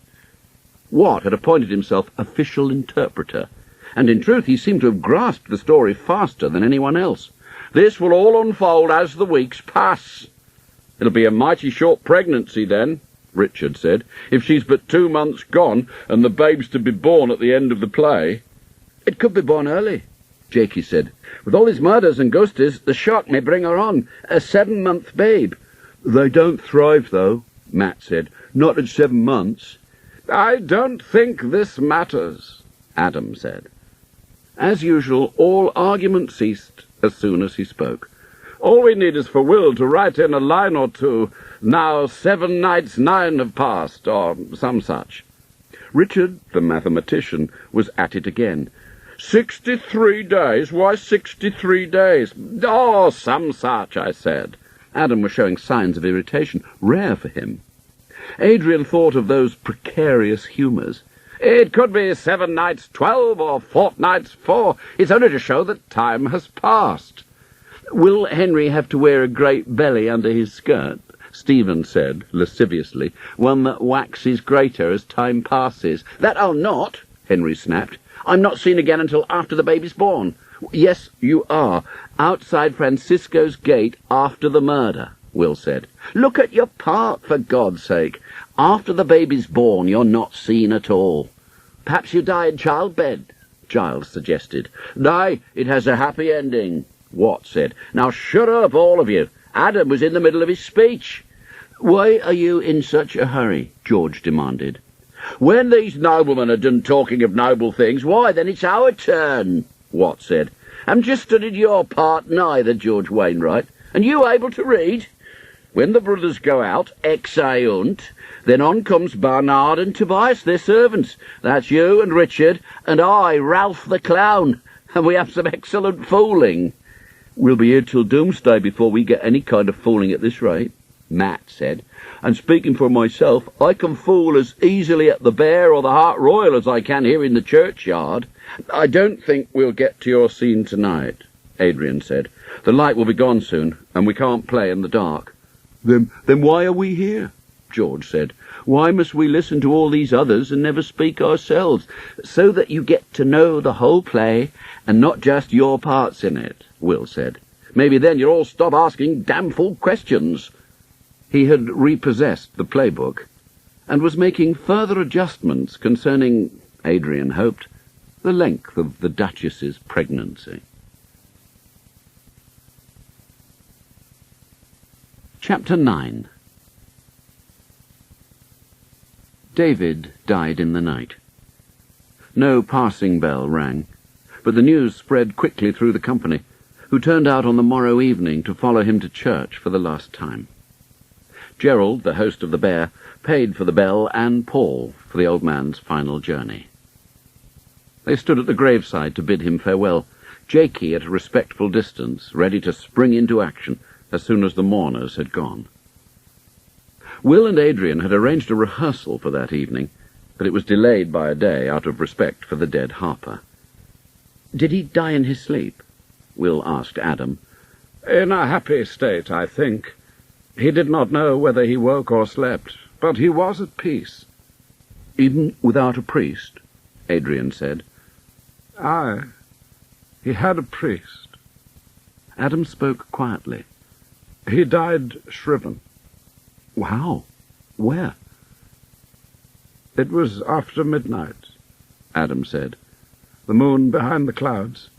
Watt had appointed himself official interpreter, and in truth he seemed to have grasped the story faster than anyone else. "This will all unfold as the weeks pass." "It'll be a mighty short pregnancy then," Richard said, "if she's but 2 months gone, and the babe's to be born at the end of the play." "It could be born early," Jakey said. "With all his murders and ghosties, the shock may bring her on. A 7-month babe." "They don't thrive, though," Matt said. "Not at 7 months." "I don't think this matters," Adam said. As usual, all argument ceased as soon as he spoke. "All we need is for Will to write in a line or two, 'Now 7 nights 9 have passed,' or some such." Richard, the mathematician, was at it again. 63 days? Why 63 days? Oh, some such, I said. Adam was showing signs of irritation, rare for him. Adrian thought of those precarious humours. "It could be 7 nights 12 or fortnights 4. It's only to show that time has passed." "Will Henry have to wear a great belly under his skirt?" Stephen said, lasciviously, "one that waxes greater as time passes." "That I'll not," Henry snapped. "I'm not seen again until after the baby's born." "Yes, you are. Outside Francisco's gate after the murder," Will said. "Look at your part, for God's sake. After the baby's born, you're not seen at all." "Perhaps you die in childbed," Giles suggested. "Nay, it has a happy ending," Watt said. "Now shut up, all of you. Adam was in the middle of his speech." "Why are you in such a hurry?" George demanded. "When these noblemen are done talking of noble things, why, then it's our turn," Watt said. "Haven't you studied your part neither, George Wainwright? And you able to read? When the brothers go out, ex-hunt, then on comes Barnard and Tobias, their servants. That's you and Richard, and I, Ralph the Clown, and we have some excellent fooling." "We'll be here till doomsday before we get any kind of fooling at this rate," Matt said. "And speaking for myself, I can fool as easily at the Bear or the Hart Royal as I can here in the churchyard." "I don't think we'll get to your scene tonight," Adrian said. "The light will be gone soon, and we can't play in the dark." Then why are we here?" George said. "Why must we listen to all these others and never speak ourselves?" "So that you get to know the whole play, and not just your parts in it," Will said. "Maybe then you'll all stop asking damnful questions." He had repossessed the playbook, and was making further adjustments concerning, Adrian hoped, the length of the Duchess's pregnancy. Chapter 9. David died in the night. No passing bell rang, but the news spread quickly through the company, who turned out on the morrow evening to follow him to church for the last time. Gerald, the host of the Bear, paid for the bell and Paul for the old man's final journey. They stood at the graveside to bid him farewell, Jakey at a respectful distance, ready to spring into action as soon as the mourners had gone. Will and Adrian had arranged a rehearsal for that evening, but it was delayed by a day out of respect for the dead harper. "Did he die in his sleep?" Will asked Adam. "In a happy state, I think. He did not know whether he woke or slept, but he was at peace." "Even without a priest?" Adrian said. "Aye, he had a priest." Adam spoke quietly. "He died shriven." "How? Where?" "It was after midnight," Adam said, "the moon behind the clouds.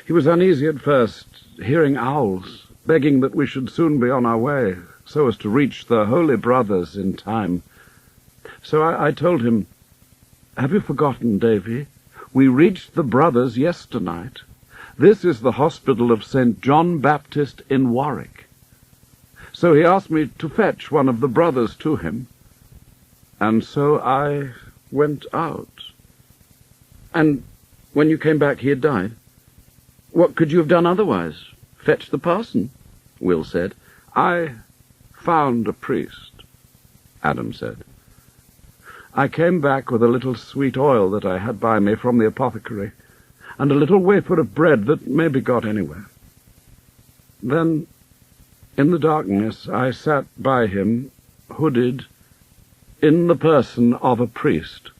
He was uneasy at first, hearing owls, begging that we should soon be on our way, so as to reach the Holy Brothers in time. So I told him, 'Have you forgotten, Davy? We reached the Brothers yesternight. This is the hospital of St. John Baptist in Warwick.' So he asked me to fetch one of the brothers to him, And so I went out. And when you came back he had died? What could you have done otherwise? Fetched the parson? Will said. I found a priest, Adam said. I came back with a little sweet oil that I had by me from the apothecary, and a little wafer of bread that may be got anywhere. Then, in the darkness, I sat by him, hooded, in the person of a priest,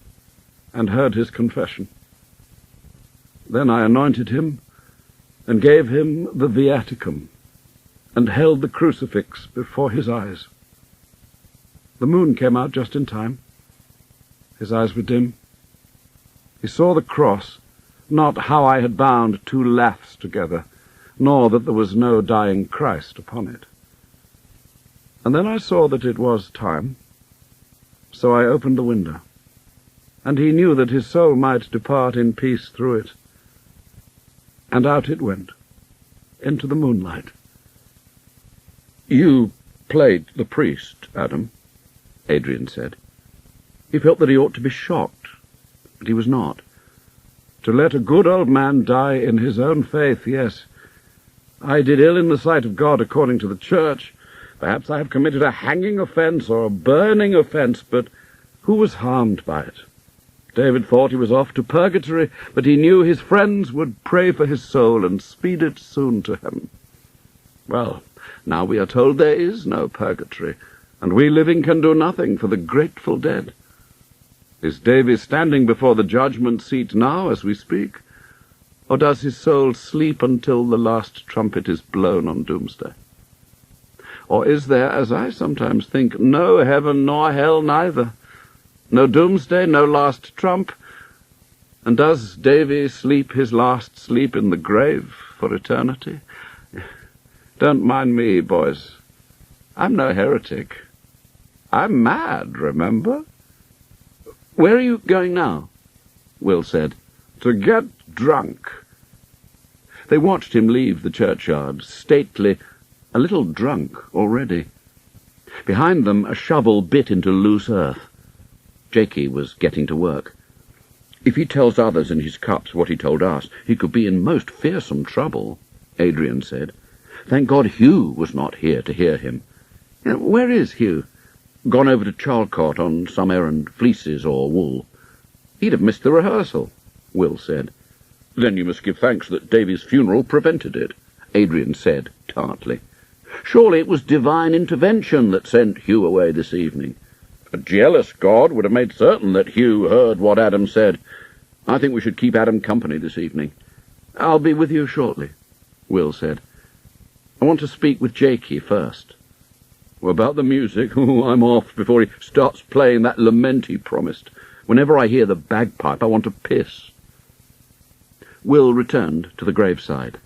and heard his confession. Then I anointed him, and gave him the viaticum, and held the crucifix before his eyes. The moon came out just in time. His eyes were dim. He saw the cross, not how I had bound two laths together, nor that there was no dying Christ upon it. And then I saw that it was time, so I opened the window, and he knew that his soul might depart in peace through it. And out it went, into the moonlight. You played the priest, Adam, Adrian said. He felt that he ought to be shocked, but he was not. To let a good old man die in his own faith, yes. I did ill in the sight of God according to the church. Perhaps I have committed a hanging offence or a burning offence, but who was harmed by it? David thought he was off to purgatory, but he knew his friends would pray for his soul and speed it soon to heaven. Well, now we are told there is no purgatory, and we living can do nothing for the grateful dead. Is Davy standing before the judgment seat now as we speak, or does his soul sleep until the last trumpet is blown on doomsday? Or is there, as I sometimes think, no heaven nor hell neither, no doomsday, no last trump, and does Davy sleep his last sleep in the grave for eternity? Don't mind me, boys. I'm no heretic. I'm mad, remember? Where are you going now? Will said. To get drunk. They watched him leave the churchyard, stately, a little drunk already. Behind them a shovel bit into loose earth. Jakey was getting to work. If he tells others in his cups what he told us, he could be in most fearsome trouble, Adrian said. Thank God Hugh was not here to hear him. Where is Hugh? Gone over to Charlecourt on some errand, fleeces or wool. He'd have missed the rehearsal, Will said. Then you must give thanks that Davy's funeral prevented it, Adrian said tartly. Surely it was divine intervention that sent Hugh away this evening. A jealous God would have made certain that Hugh heard what Adam said. I think we should keep Adam company this evening. I'll be with you shortly, Will said. I want to speak with Jakey first. About the music, I'm off before he starts playing that lament he promised. Whenever I hear the bagpipe, I want to piss. Will returned to the graveside.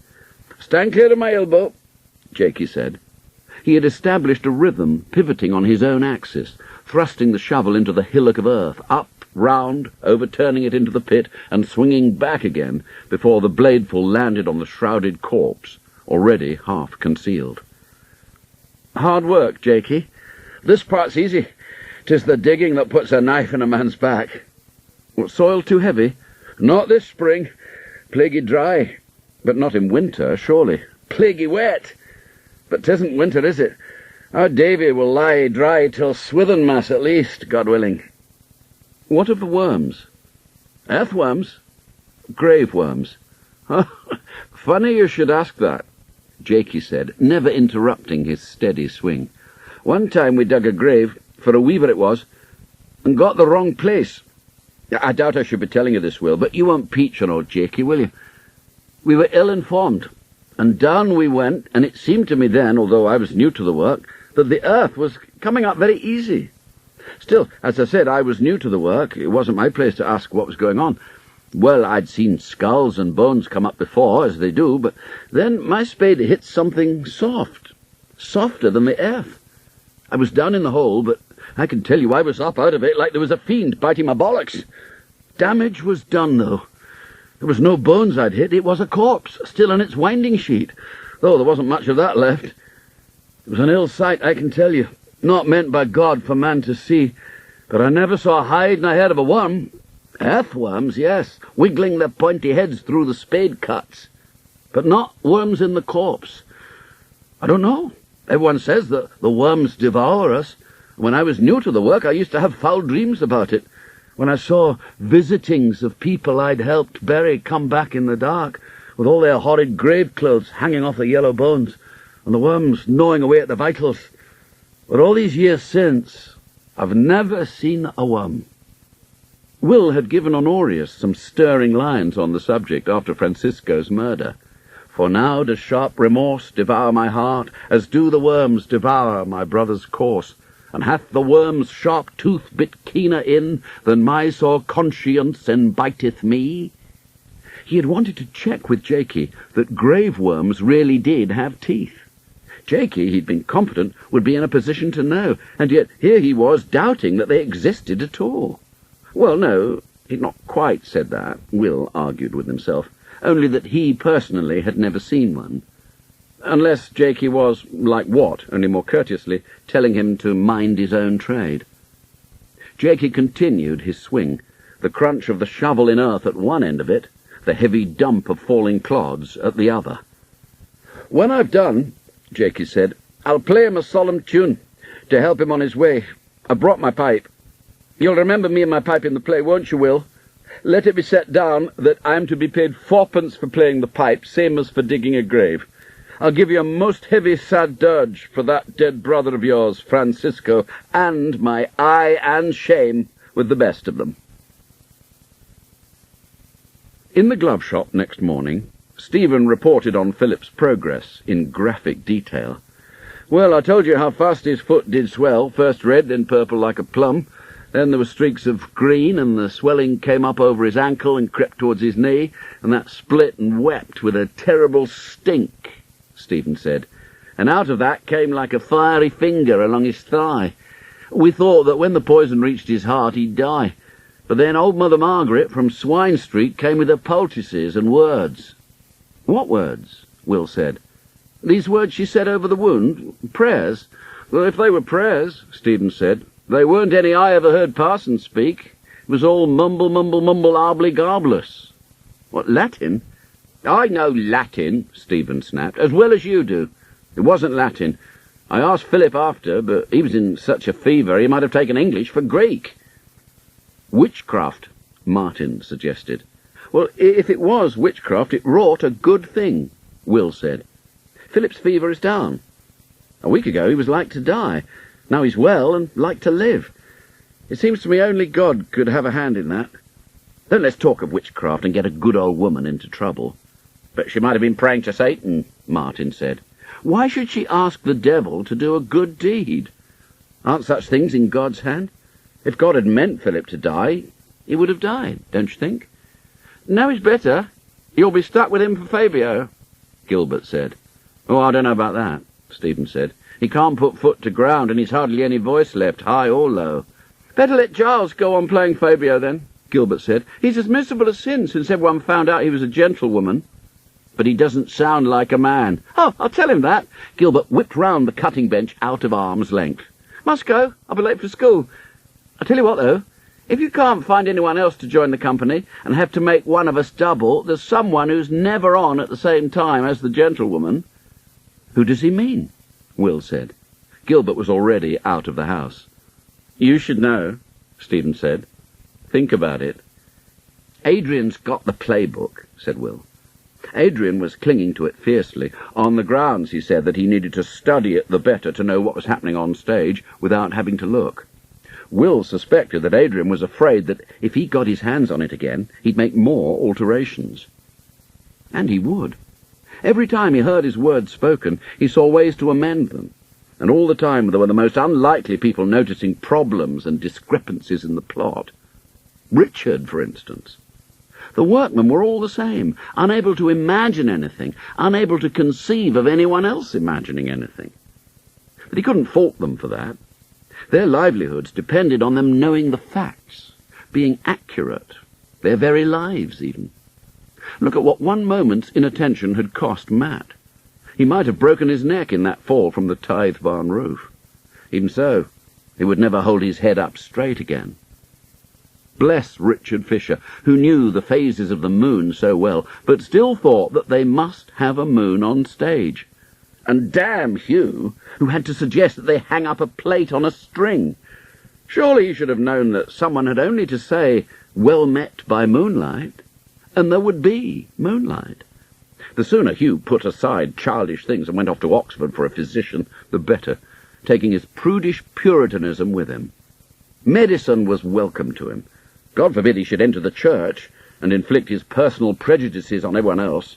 Stand clear of my elbow, Jakey said. He had established a rhythm, pivoting on his own axis, thrusting the shovel into the hillock of earth, up, round, overturning it into the pit, and swinging back again before the bladeful landed on the shrouded corpse, already half concealed. Hard work, Jakey. This part's easy. 'Tis the digging that puts a knife in a man's back. What, soil too heavy? Not this spring. Plaguey dry. But not in winter, surely. Plaguey wet. But 'tisn't winter, is it? Our Davy will lie dry till Swithinmas at least, God willing. What of the worms? Earthworms? Grave worms. Funny you should ask that, Jakey said, never interrupting his steady swing. One time we dug a grave, for a weaver it was, and got the wrong place. I doubt I should be telling you this, Will, but you won't peach on old Jakey, will you? We were ill-informed, and down we went, and it seemed to me then, although I was new to the work, that the earth was coming up very easy. Still, as I said, I was new to the work. It wasn't my place to ask what was going on. Well, I'd seen skulls and bones come up before, as they do, but then my spade hit something soft, softer than the earth. I was down in the hole, but I can tell you I was up out of it like there was a fiend biting my bollocks. Damage was done, though. There was no bones I'd hit. It was a corpse, still in its winding sheet, though there wasn't much of that left. It was an ill sight, I can tell you, not meant by God for man to see. But I never saw a hide nor head of a worm. Earthworms, yes, wiggling their pointy heads through the spade cuts, but not worms in the corpse. I don't know. Everyone says that the worms devour us. When I was new to the work, I used to have foul dreams about it. When I saw visitings of people I'd helped bury come back in the dark, with all their horrid grave clothes hanging off their yellow bones, and the worms gnawing away at the vitals. But all these years since, I've never seen a worm. Will had given Honorius some stirring lines on the subject after Francisco's murder. For now does sharp remorse devour my heart, as do the worms devour my brother's corse. And hath the worm's sharp tooth bit keener in than my sore conscience embiteth me? He had wanted to check with Jakey that grave worms really did have teeth. Jakey, he'd been confident, would be in a position to know, and yet here he was doubting that they existed at all. Well, no, he'd not quite said that, Will argued with himself, only that he personally had never seen one. Unless Jakey was, like Watt, only more courteously, telling him to mind his own trade. Jakey continued his swing, the crunch of the shovel in earth at one end of it, the heavy dump of falling clods at the other. "When I've done," Jakey said, "I'll play him a solemn tune to help him on his way. I've brought my pipe. You'll remember me and my pipe in the play, won't you, Will? Let it be set down that I'm to be paid 4p for playing the pipe, same as for digging a grave. I'll give you a most heavy sad dirge for that dead brother of yours, Francisco, and my eye and shame with the best of them." In the glove shop next morning, Stephen reported on Philip's progress in graphic detail. "Well, I told you how fast his foot did swell, first red, then purple like a plum. Then there were streaks of green, and the swelling came up over his ankle and crept towards his knee, and that split and wept with a terrible stink," Stephen said, "and out of that came like a fiery finger along his thigh. We thought that when the poison reached his heart he'd die, but then old Mother Margaret from Swine Street came with her poultices and words." "What words?" Will said. "These words she said over the wound? Prayers?" "Well, if they were prayers," Stephen said, "they weren't any I ever heard parsons speak. It was all mumble, mumble, mumble, arbly, garbless." "What, Latin?" "I know Latin," Stephen snapped, "as well as you do. It wasn't Latin. I asked Philip after, but he was in such a fever he might have taken English for Greek." "Witchcraft," Martin suggested. "Well, if it was witchcraft, it wrought a good thing," Will said. "Philip's fever is down. A week ago he was like to die. Now he's well and like to live. It seems to me only God could have a hand in that. Don't let's talk of witchcraft and get a good old woman into trouble." "But she might have been praying to Satan," Martin said. "Why should she ask the devil to do a good deed? Aren't such things in God's hand? If God had meant Philip to die, he would have died, don't you think?" "Now he's better. You'll be stuck with him for Fabio," Gilbert said. "Oh, I don't know about that," Stephen said. "He can't put foot to ground, and he's hardly any voice left, high or low." "Better let Giles go on playing Fabio, then," Gilbert said. "He's as miserable as sin since everyone found out he was a gentlewoman." "But he doesn't sound like a man." "Oh, I'll tell him that." Gilbert whipped round the cutting bench out of arm's length. "Must go. I'll be late for school. I'll tell you what, though. If you can't find anyone else to join the company and have to make one of us double, there's someone who's never on at the same time as the gentlewoman." "Who does he mean?" Will said. Gilbert was already out of the house. "You should know," Stephen said. "Think about it." "Adrian's got the playbook," said Will. Adrian was clinging to it fiercely, on the grounds, he said, that he needed to study it the better to know what was happening on stage without having to look. Will suspected that Adrian was afraid that if he got his hands on it again, he'd make more alterations. And he would. Every time he heard his words spoken, he saw ways to amend them, and all the time there were the most unlikely people noticing problems and discrepancies in the plot. Richard, for instance. The workmen were all the same, unable to imagine anything, unable to conceive of anyone else imagining anything. But he couldn't fault them for that. Their livelihoods depended on them knowing the facts, being accurate, their very lives even. Look at what one moment's inattention had cost Matt. He might have broken his neck in that fall from the tithe barn roof. Even so, he would never hold his head up straight again. Bless Richard Fisher, who knew the phases of the moon so well, but still thought that they must have a moon on stage. And damn Hugh, who had to suggest that they hang up a plate on a string. Surely he should have known that someone had only to say, "Well met by moonlight," and there would be moonlight. The sooner Hugh put aside childish things and went off to Oxford for a physician, the better, taking his prudish puritanism with him. Medicine was welcome to him. God forbid he should enter the church and inflict his personal prejudices on everyone else.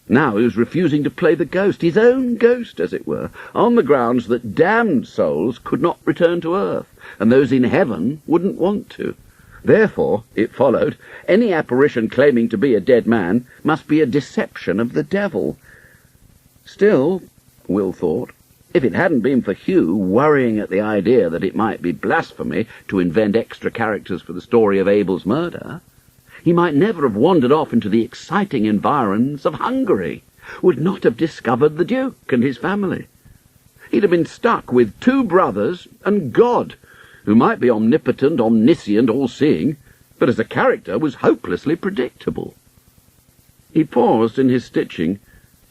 Now he was refusing to play the ghost, his own ghost, as it were, on the grounds that damned souls could not return to earth, and those in heaven wouldn't want to. Therefore, it followed, any apparition claiming to be a dead man must be a deception of the devil. Still, Will thought, if it hadn't been for Hugh worrying at the idea that it might be blasphemy to invent extra characters for the story of Abel's murder, he might never have wandered off into the exciting environs of Hungary, would not have discovered the Duke and his family. He'd have been stuck with 2 brothers and God, who might be omnipotent, omniscient, all-seeing, but as a character was hopelessly predictable. He paused in his stitching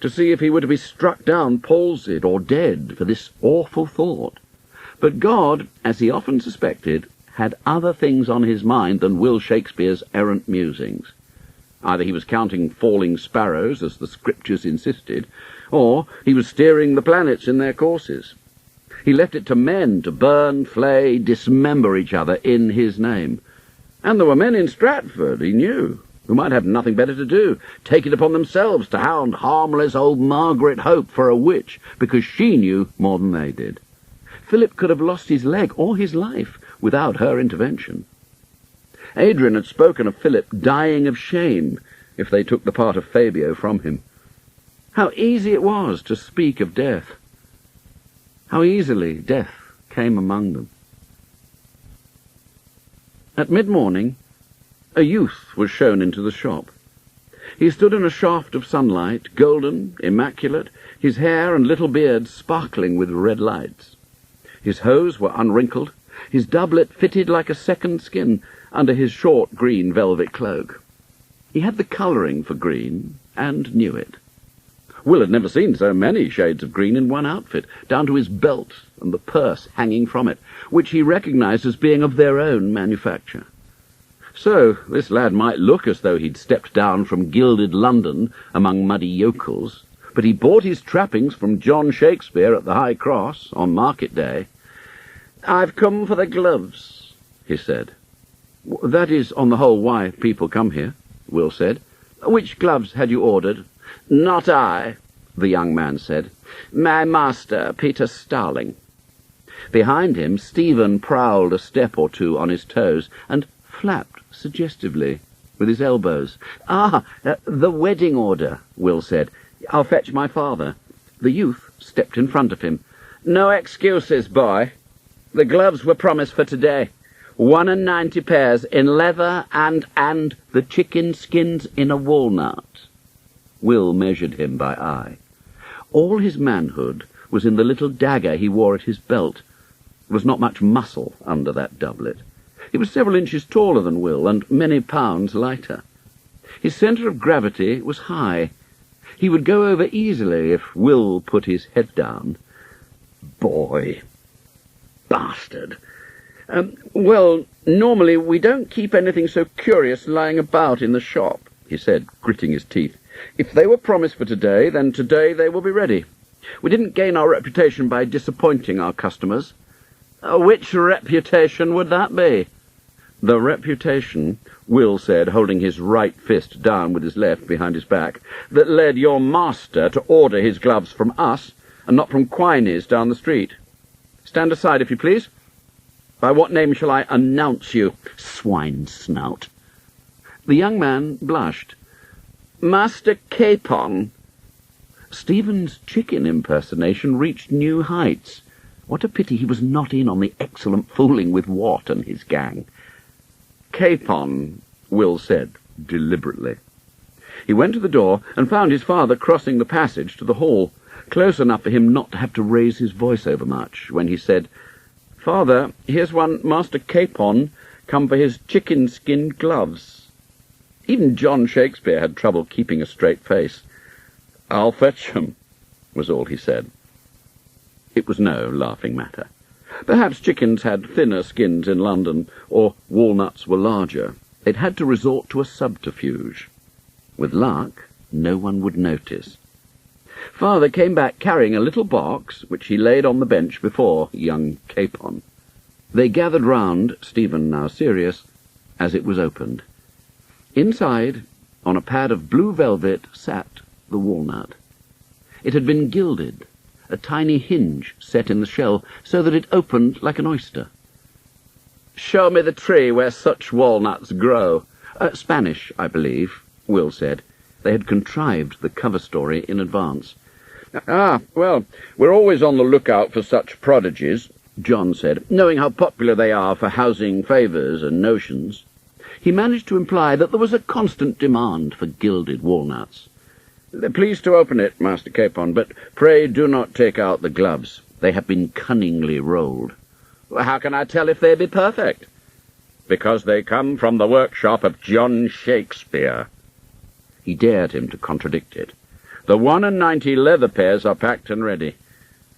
to see if he were to be struck down palsied or dead for this awful thought. But God, as he often suspected, had other things on his mind than Will Shakespeare's errant musings. Either he was counting falling sparrows, as the scriptures insisted, or he was steering the planets in their courses. He left it to men to burn, flay, dismember each other in his name. And there were men in Stratford, he knew, who might have nothing better to do, take it upon themselves to hound harmless old Margaret Hope for a witch, because she knew more than they did. Philip could have lost his leg or his life without her intervention. Adrian had spoken of Philip dying of shame if they took the part of Fabio from him. How easy it was to speak of death. How easily death came among them. At mid-morning, a youth was shown into the shop. He stood in a shaft of sunlight, golden, immaculate, his hair and little beard sparkling with red lights. His hose were unwrinkled, his doublet fitted like a second skin under his short green velvet cloak. He had the colouring for green, and knew it. Will had never seen so many shades of green in one outfit, down to his belt and the purse hanging from it, which he recognised as being of their own manufacture. So this lad might look as though he'd stepped down from gilded London among muddy yokels, but he bought his trappings from John Shakespeare at the High Cross on market day. "I've come for the gloves," he said. "That is, on the whole, why people come here," Will said. "Which gloves had you ordered?" "Not I," the young man said. "My master, Peter Starling." Behind him, Stephen prowled a step or two on his toes and flapped suggestively with his elbows. The wedding order," Will said. "I'll fetch my father." The youth stepped in front of him. "No excuses, boy. The gloves were promised for today. 190 pairs in leather and the chicken skins in a walnut." Will measured him by eye. All his manhood was in the little dagger he wore at his belt. There was not much muscle under that doublet. He was several inches taller than Will, and many pounds lighter. His centre of gravity was high. He would go over easily if Will put his head down. Boy. Bastard. Well, normally we don't keep anything so curious lying about in the shop," he said, gritting his teeth. "If they were promised for today, then today they will be ready. We didn't gain our reputation by disappointing our customers." "Which reputation would that be?" "The reputation," Will said, holding his right fist down with his left behind his back, "that led your master to order his gloves from us, and not from Quiney's down the street. Stand aside, if you please. By what name shall I announce you, swine snout?" The young man blushed. "Master Capon." Stephen's chicken impersonation reached new heights. What a pity he was not in on the excellent fooling with Watt and his gang. "Capon," Will said, deliberately. He went to the door and found his father crossing the passage to the hall, close enough for him not to have to raise his voice overmuch, when he said, Father, here's one Master Capon come for his chicken-skinned gloves. Even John Shakespeare had trouble keeping a straight face. I'll fetch 'em, was all he said. It was no laughing matter. Perhaps chickens had thinner skins in London, or walnuts were larger. It had to resort to a subterfuge. With luck, no one would notice. Father came back carrying a little box, which he laid on the bench before young Capon. They gathered round, Stephen now serious, as it was opened. Inside, on a pad of blue velvet, sat the walnut. It had been gilded, a tiny hinge set in the shell, so that it opened like an oyster. "Show me the tree where such walnuts grow." Spanish, I believe, Will said. They had contrived the cover story in advance. "Ah, well, we're always on the lookout for such prodigies," John said, knowing how popular they are for housing favours and notions. He managed to imply that there was a constant demand for gilded walnuts. "They're pleased to open it, Master Capon, but pray do not take out the gloves. They have been cunningly rolled." "Well, how can I tell if they be perfect?" "Because they come from the workshop of John Shakespeare." He dared him to contradict it. "The 91 leather pairs are packed and ready.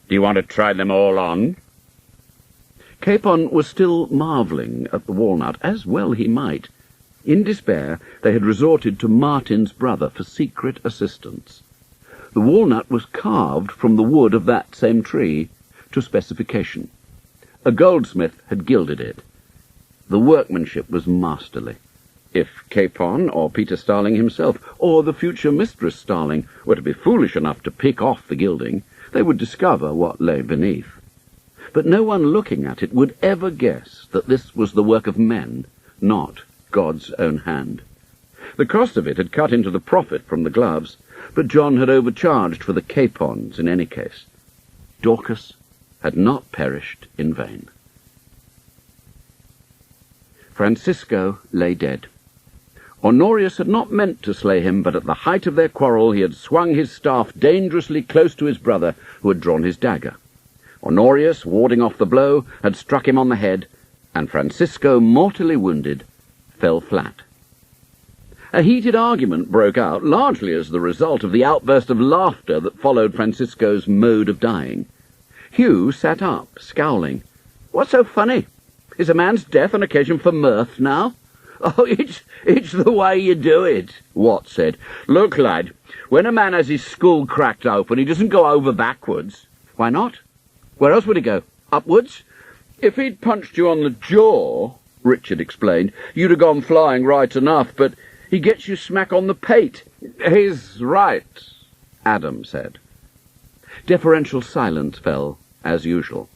Do you want to try them all on?" Capon was still marvelling at the walnut, as well he might. In despair, they had resorted to Martin's brother for secret assistance. The walnut was carved from the wood of that same tree to specification. A goldsmith had gilded it. The workmanship was masterly. If Capon, or Peter Starling himself, or the future Mistress Starling, were to be foolish enough to pick off the gilding, they would discover what lay beneath. But no one looking at it would ever guess that this was the work of men, not God's own hand. The cost of it had cut into the profit from the gloves, but John had overcharged for the capons in any case. Dorcas had not perished in vain. Francisco lay dead. Honorius had not meant to slay him, but at the height of their quarrel he had swung his staff dangerously close to his brother, who had drawn his dagger. Honorius, warding off the blow, had struck him on the head, and Francisco, mortally wounded, fell flat. A heated argument broke out, largely as the result of the outburst of laughter that followed Francisco's mode of dying. Hugh sat up, scowling. "What's so funny? Is a man's death an occasion for mirth now?" "Oh, it's the way you do it," Watt said. "Look, lad, when a man has his skull cracked open, he doesn't go over backwards." "Why not? Where else would he go? Upwards?" "If he'd punched you on the jaw," Richard explained, "you'd have gone flying right enough, but he gets you smack on the pate." "He's right," Adam said. Deferential silence fell, as usual.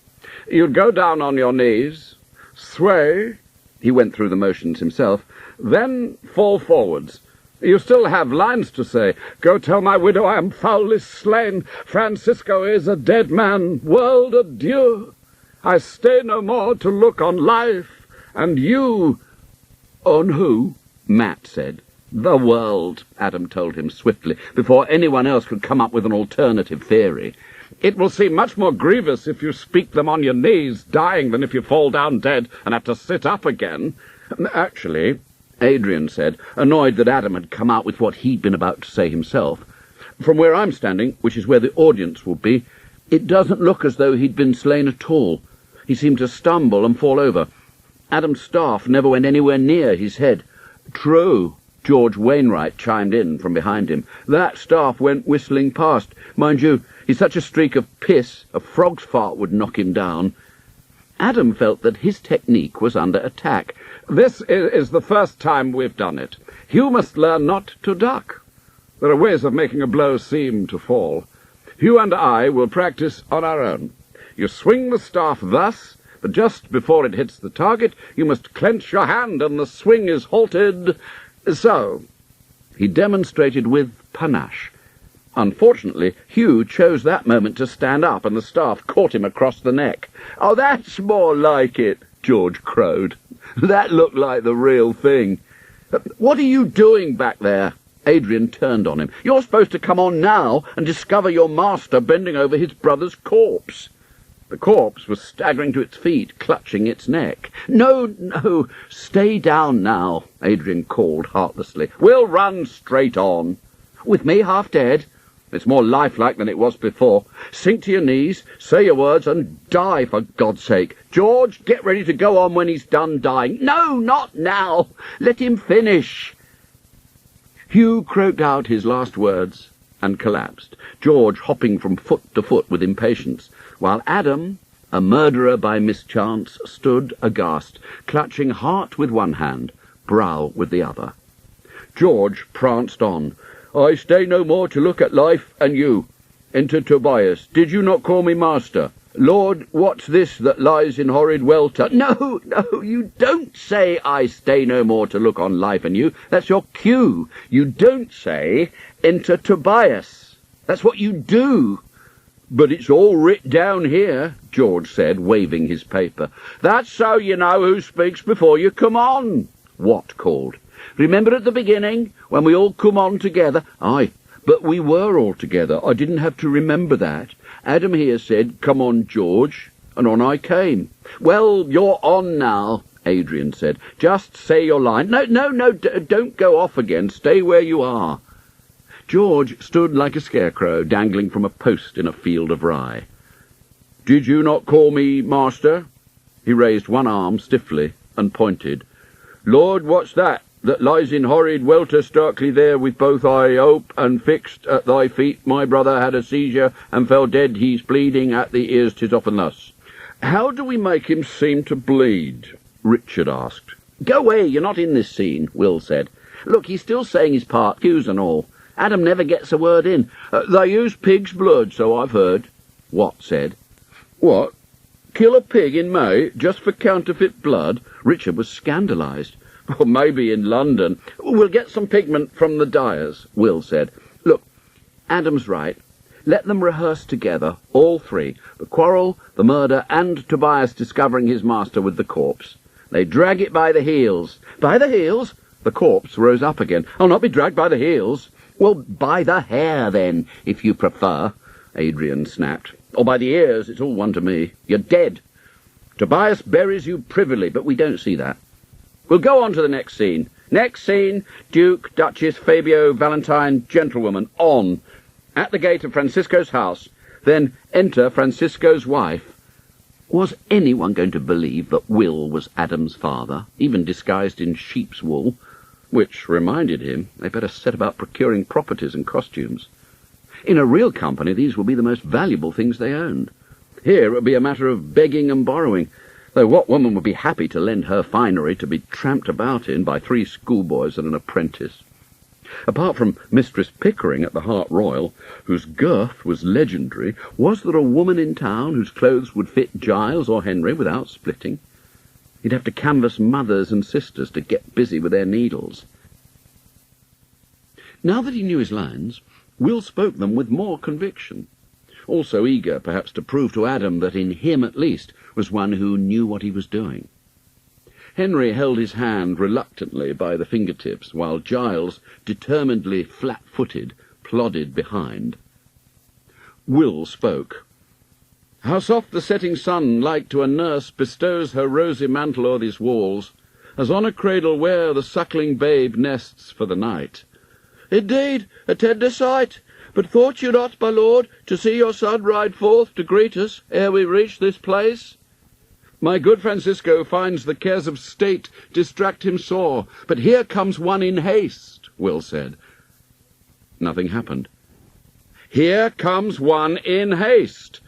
"You'd go down on your knees, sway," he went through the motions himself, "then fall forwards. You still have lines to say. 'Go tell my widow I am foully slain. Francisco is a dead man. World, adieu. I stay no more to look on life. And you—'" "On who?" Matt said. "The world," Adam told him swiftly, before anyone else could come up with an alternative theory. "It will seem much more grievous if you speak them on your knees, dying, than if you fall down dead and have to sit up again." "Actually," Adrian said, annoyed that Adam had come out with what he'd been about to say himself, "from where I'm standing, which is where the audience will be, it doesn't look as though he'd been slain at all. He seemed to stumble and fall over. Adam's staff never went anywhere near his head." "True," George Wainwright chimed in from behind him. "That staff went whistling past. Mind you, he's such a streak of piss, a frog's fart would knock him down." Adam felt that his technique was under attack. "This is the first time we've done it. Hugh must learn not to duck. There are ways of making a blow seem to fall. Hugh and I will practice on our own. You swing the staff thus, but just before it hits the target, you must clench your hand and the swing is halted. So." He demonstrated with panache. Unfortunately, Hugh chose that moment to stand up, and the staff caught him across the neck. "Oh, that's more like it," George crowed. "That looked like the real thing." "What are you doing back there?" Adrian turned on him. "You're supposed to come on now and discover your master bending over his brother's corpse." The corpse was staggering to its feet, clutching its neck. "No, stay down now," Adrian called heartlessly. "We'll run straight on." "With me half dead?" "It's more lifelike than it was before. Sink to your knees, say your words, and die, for God's sake. George, get ready to go on when he's done dying." "No, not now. Let him finish." Hugh croaked out his last words and collapsed, George hopping from foot to foot with impatience, while Adam, a murderer by mischance, stood aghast, clutching heart with one hand, brow with the other. George pranced on. "I stay no more to look at life and you. Enter Tobias. Did you not call me master? Lord, what's this that lies in horrid welter?" No, you don't say I stay no more to look on life and you. That's your cue. You don't say, enter Tobias. That's what you do. "But it's all writ down here," George said, waving his paper. "That's so you know who speaks before you come on." Watt called. "Remember at the beginning, when we all come on together?" "Aye, but we were all together. I didn't have to remember that. Adam here said, 'Come on, George,' and on I came." "Well, you're on now," Adrian said. "Just say your line." No, don't go off again. Stay where you are." George stood like a scarecrow dangling from a post in a field of rye. "Did you not call me master?" He raised one arm stiffly and pointed. "Lord, what's that lies in horrid welter starkly there with both eye ope and fixed at thy feet? My brother had a seizure and fell dead. He's bleeding at the ears. 'Tis often thus." "How do we make him seem to bleed?" Richard asked. "Go away, you're not in this scene," Will said. "Look, he's still saying his part, cues and all. Adam never gets a word in." "They use pig's blood, so I've heard," Watt said. "What? Kill a pig in May just for counterfeit blood?" Richard was scandalised. "Or maybe in London." "We'll get some pigment from the dyers," Will said. "Look, Adam's right. Let them rehearse together, all three, the quarrel, the murder, and Tobias discovering his master with the corpse. They drag it by the heels." "By the heels?" The corpse rose up again. "I'll not be dragged by the heels." "Well, by the hair, then, if you prefer," Adrian snapped. "Or by the ears, it's all one to me. You're dead. Tobias buries you privily, but we don't see that. We'll go on to the next scene. Next scene, Duke, Duchess, Fabio, Valentine, gentlewoman, on. At the gate of Francisco's house. Then enter Francisco's wife." Was anyone going to believe that Will was Adam's father, even disguised in sheep's wool? Which reminded him they better set about procuring properties and costumes. In a real company, these will be the most valuable things they owned. Here it would be a matter of begging and borrowing, though what woman would be happy to lend her finery to be tramped about in by 3 schoolboys and an apprentice? Apart from Mistress Pickering at the Hart Royal, whose girth was legendary, was there a woman in town whose clothes would fit Giles or Henry without splitting? He'd have to canvass mothers and sisters to get busy with their needles. Now that he knew his lines, Will spoke them with more conviction, also eager, perhaps, to prove to Adam that in him, at least, was one who knew what he was doing. Henry held his hand reluctantly by the fingertips, while Giles, determinedly flat-footed, plodded behind. Will spoke. "How soft the setting sun, like to a nurse, bestows her rosy mantle o'er these walls, as on a cradle where the suckling babe nests for the night. Indeed, a tender sight! But thought you not, my lord, to see your son ride forth to greet us ere we reach this place? My good Francisco finds the cares of state distract him sore, but here comes one in haste," Will said. Nothing happened. "Here comes one in haste."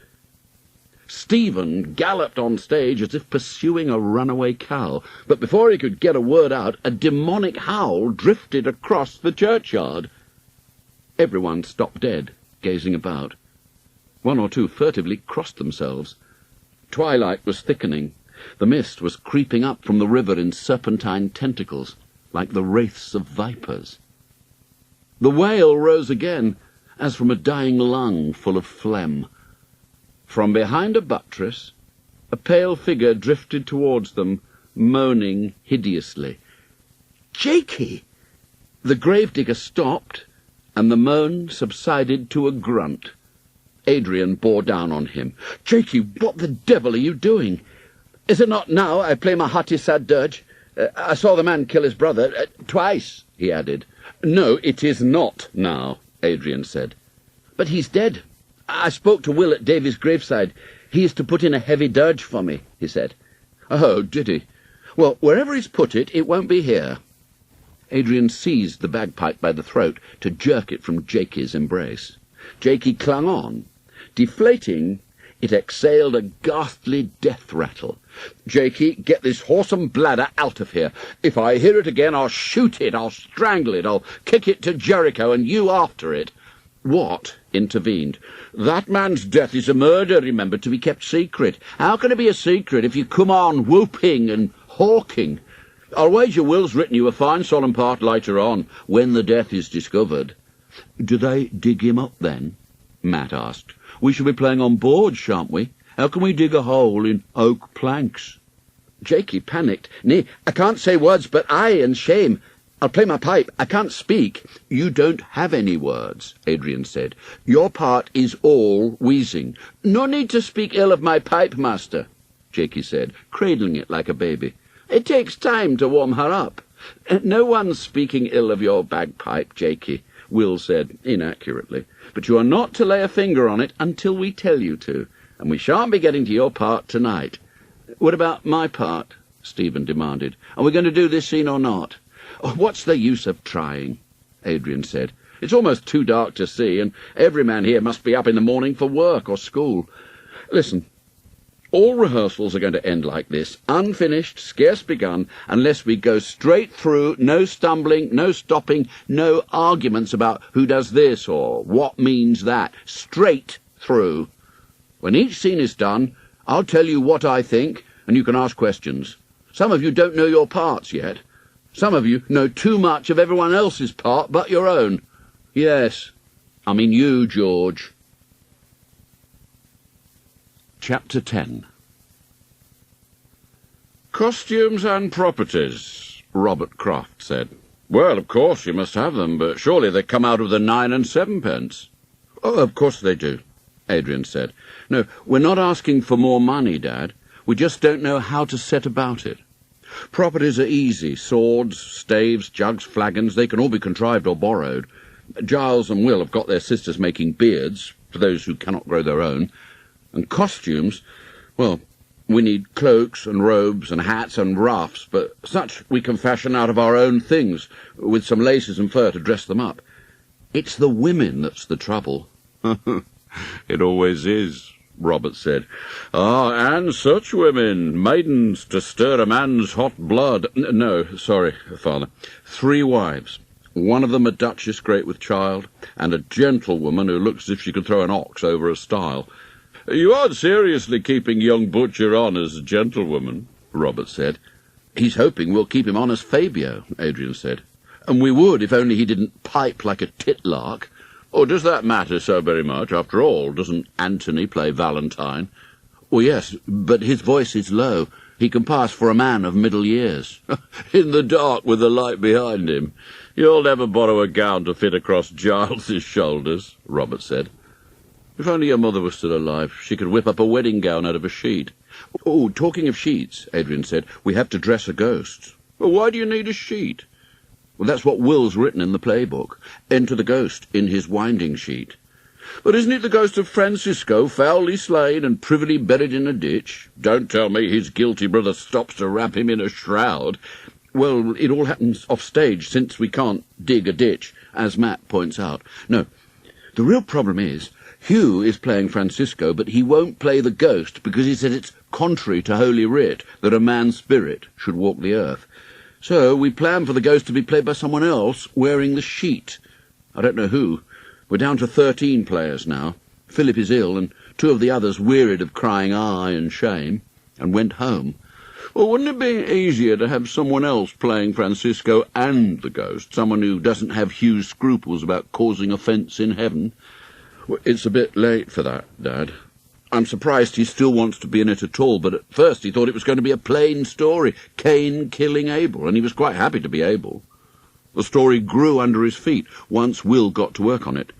Stephen galloped on stage as if pursuing a runaway cow, but before he could get a word out, a demonic howl drifted across the churchyard. Everyone stopped dead, gazing about. One or two furtively crossed themselves. Twilight was thickening. The mist was creeping up from the river in serpentine tentacles, like the wraiths of vipers. The wail rose again, as from a dying lung full of phlegm. From behind a buttress, a pale figure drifted towards them, moaning hideously. "Jakey!" The gravedigger stopped, and the moan subsided to a grunt. Adrian bore down on him. "Jakey, what the devil are you doing? Is it not now I play my hearty sad dirge? I saw the man kill his brother, twice," he added. "No, it is not now," Adrian said. "But he's dead. I spoke to Will at Davy's graveside. He is to put in a heavy dirge for me," he said. "Oh, did he? Well, wherever he's put it, it won't be here." Adrian seized the bagpipe by the throat to jerk it from Jakey's embrace. Jakey clung on. Deflating, it exhaled a ghastly death rattle. "Jakey, get this whoresome bladder out of here. If I hear it again, I'll shoot it, I'll strangle it, I'll kick it to Jericho, and you after it." "What?" intervened. "That man's death is a murder, remember, to be kept secret. How can it be a secret if you come on whooping and hawking? I'll wager Will's written you a fine solemn part later on, when the death is discovered." "Do they dig him up then?" Matt asked. "We shall be playing on board, shan't we? How can we dig a hole in oak planks?" Jakey panicked. "Nay, I can't say words but aye and shame. I'll play my pipe. I can't speak." "You don't have any words," Adrian said. "Your part is all wheezing." "No need to speak ill of my pipe, master," Jakey said, cradling it like a baby. "It takes time to warm her up." "No one's speaking ill of your bagpipe, Jakey," Will said inaccurately. "But you are not to lay a finger on it until we tell you to, and we shan't be getting to your part tonight." "What about my part?" Stephen demanded. "Are we going to do this scene or not?" "Oh, what's the use of trying?" Adrian said. "It's almost too dark to see, and every man here must be up in the morning for work or school. Listen, all rehearsals are going to end like this, unfinished, scarce begun, unless we go straight through, no stumbling, no stopping, no arguments about who does this or what means that. Straight through. When each scene is done, I'll tell you what I think, and you can ask questions. Some of you don't know your parts yet. Some of you know too much of everyone else's part but your own. Yes, I mean you, George." Chapter 10. "Costumes and properties," Robert Croft said. "Well, of course you must have them, but surely they come out of the 9 and 7 pence. "Oh, of course they do," Adrian said. "No, we're not asking for more money, Dad. We just don't know how to set about it. Properties are easy. Swords, staves, jugs, flagons, they can all be contrived or borrowed. Giles and Will have got their sisters making beards, for those who cannot grow their own. And costumes, well, we need cloaks and robes and hats and ruffs, but such we can fashion out of our own things, with some laces and fur to dress them up. It's the women that's the trouble." "It always is," Robert said. "Ah, and such women, maidens to stir a man's hot blood. No, sorry, Father. 3 wives. One of them a duchess great with child, and a gentlewoman who looks as if she could throw an ox over a stile." "You aren't seriously keeping young Butcher on as a gentlewoman," Robert said. "He's hoping we'll keep him on as Fabio," Adrian said. "And we would if only he didn't pipe like a titlark." "Oh, does that matter so very much? After all, doesn't Anthony play Valentine?" "Well, yes, but his voice is low. He can pass for a man of middle years." "In the dark with the light behind him. You'll never borrow a gown to fit across Giles's shoulders," Robert said. "If only your mother was still alive, she could whip up a wedding gown out of a sheet." "Oh, talking of sheets," Adrian said, "we have to dress a ghost." "Well, why do you need a sheet?" "Well, that's what Will's written in the playbook. Enter the ghost in his winding sheet." "But isn't it the ghost of Francisco, foully slain and privily buried in a ditch? Don't tell me his guilty brother stops to wrap him in a shroud." "Well, it all happens off stage, since we can't dig a ditch, as Matt points out. No, the real problem is, Hugh is playing Francisco, but he won't play the ghost because he said it's contrary to Holy Writ that a man's spirit should walk the earth. So we plan for the ghost to be played by someone else wearing the sheet. I don't know who. We're down to 13 players now. Philip is ill, and 2 of the others wearied of crying aye and shame, and went home." "Well, wouldn't it be easier to have someone else playing Francisco and the ghost, someone who doesn't have Hugh's scruples about causing offence in heaven?" "Well, it's a bit late for that, Dad. I'm surprised he still wants to be in it at all, but at first he thought it was going to be a plain story, Cain killing Abel, and he was quite happy to be Abel. The story grew under his feet once Will got to work on it.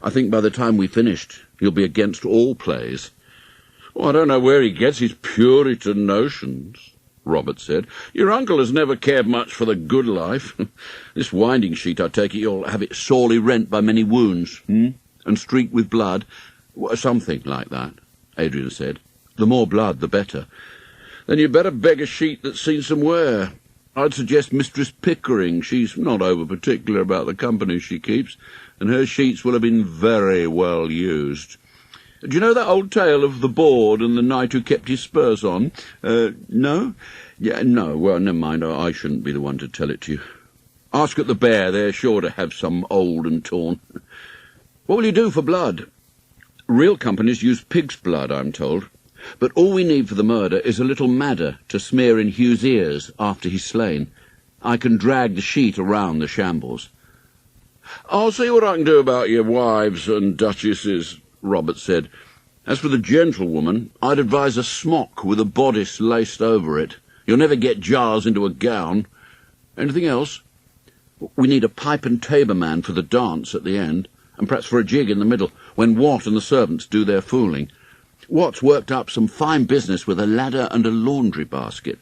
I think by the time we finished, he'll be against all plays." "Oh, I don't know where he gets his Puritan notions," Robert said. "Your uncle has never cared much for the good life. This winding sheet, I take it you'll have it sorely rent by many wounds, and streaked with blood." "Something like that," Adrian said. "The more blood, the better." "Then you'd better beg a sheet that's seen some wear. I'd suggest Mistress Pickering. She's not over-particular about the company she keeps, and her sheets will have been very well used. Do you know that old tale of the bawd and the knight who kept his spurs on? No? Yeah, no. Well, never mind. I shouldn't be the one to tell it to you. Ask at the Bear. They're sure to have some old and torn. What will you do for blood?" "Real companies use pig's blood, I'm told. But all we need for the murder is a little madder to smear in Hugh's ears after he's slain. I can drag the sheet around the shambles." "I'll see what I can do about your wives and duchesses," Robert said. "As for the gentlewoman, I'd advise a smock with a bodice laced over it. You'll never get jars into a gown. Anything else?" "We need a pipe and tabor man for the dance at the end, and perhaps for a jig in the middle, when Watt and the servants do their fooling. Watt's worked up some fine business with a ladder and a laundry basket.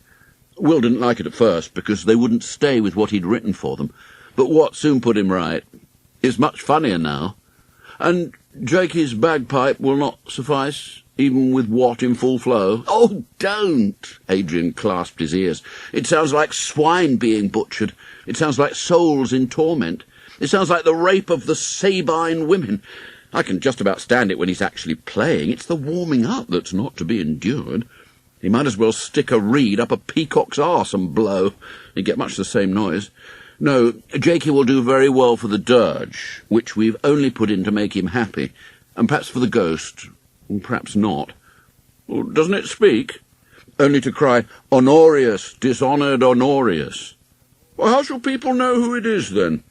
Will didn't like it at first, because they wouldn't stay with what he'd written for them, but Watt soon put him right. It's much funnier now. And Jakey's bagpipe will not suffice, even with Watt in full flow." "Oh, don't!" Adrian clasped his ears. "It sounds like swine being butchered. It sounds like souls in torment. It sounds like the rape of the Sabine women. I can just about stand it when he's actually playing. It's the warming up that's not to be endured. He might as well stick a reed up a peacock's arse and blow. He'd get much the same noise. No, Jakey will do very well for the dirge, which we've only put in to make him happy, and perhaps for the ghost, and perhaps not." "Well, doesn't it speak?" "Only to cry, 'Honorius, dishonoured Honorius.'" "Well, how shall people know who it is, then?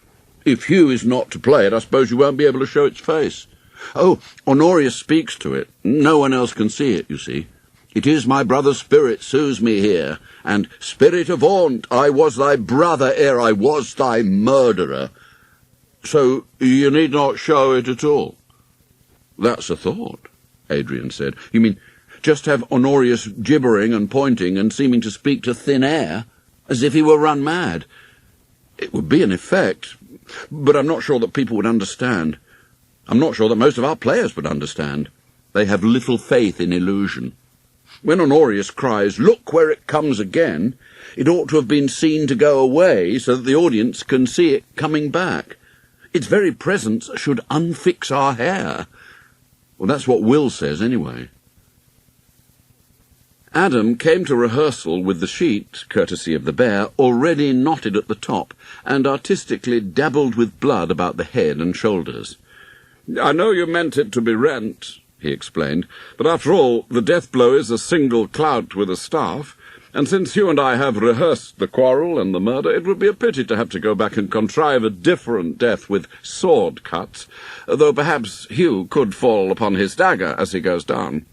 If Hugh is not to play it, I suppose you won't be able to show its face." "Oh, Honorius speaks to it. No one else can see it, you see. 'It is my brother's spirit soothes me here,' and 'Spirit avaunt, I was thy brother ere I was thy murderer.' So you need not show it at all." "That's a thought," Adrian said. "You mean just have Honorius gibbering and pointing and seeming to speak to thin air, as if he were run mad? It would be an effect, but I'm not sure that people would understand. I'm not sure that most of our players would understand. They have little faith in illusion. When Honorius cries, 'Look where it comes again,' it ought to have been seen to go away so that the audience can see it coming back. Its very presence should unfix our hair." Well, that's what Will says, anyway. Adam came to rehearsal with the sheet, courtesy of the Bear, already knotted at the top, and artistically dabbled with blood about the head and shoulders. "I know you meant it to be rent," he explained, "but after all, the death blow is a single clout with a staff, and since Hugh and I have rehearsed the quarrel and the murder, it would be a pity to have to go back and contrive a different death with sword cuts, though perhaps Hugh could fall upon his dagger as he goes down."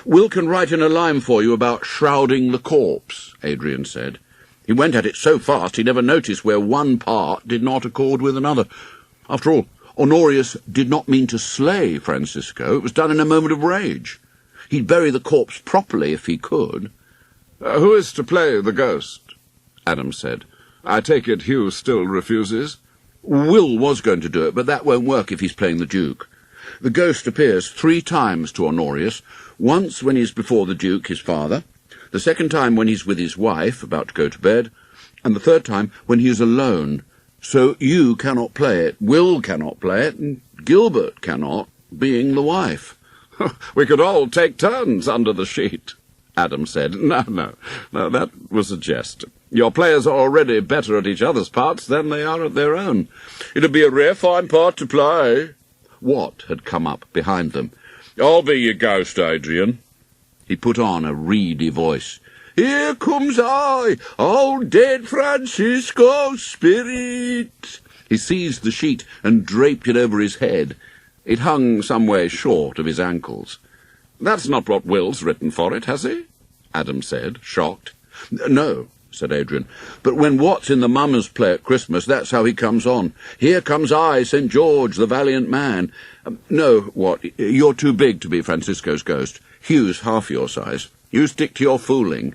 "Will can write in a line for you about shrouding the corpse," Adrian said. "He went at it so fast he never noticed where one part did not accord with another. After all, Honorius did not mean to slay Francisco. It was done in a moment of rage. He'd bury the corpse properly if he could." "Who is to play the ghost?" Adam said. "I take it Hugh still refuses?" "Will was going to do it, but that won't work if he's playing the Duke. The ghost appears 3 times to Honorius, once when he's before the Duke, his father, the second time when he's with his wife, about to go to bed, and the third time when he is alone. So you cannot play it, Will cannot play it, and Gilbert cannot, being the wife." "We could all take turns under the sheet," Adam said. No, that was a jest. Your players are already better at each other's parts than they are at their own. It'd be a rare fine part to play." Watt had come up behind them. "I'll be your ghost, Adrian." He put on a reedy voice. "Here comes I, old dead Francisco's spirit." He seized the sheet and draped it over his head. It hung some way short of his ankles. "That's not what Will's written for it, has he?" Adam said, shocked. "No," said Adrian. "But when Watts in the Mummers play at Christmas, that's how he comes on. 'Here comes I, St. George, the valiant man.' No, Watt, you're too big to be Francisco's ghost. Hugh's half your size. You stick to your fooling."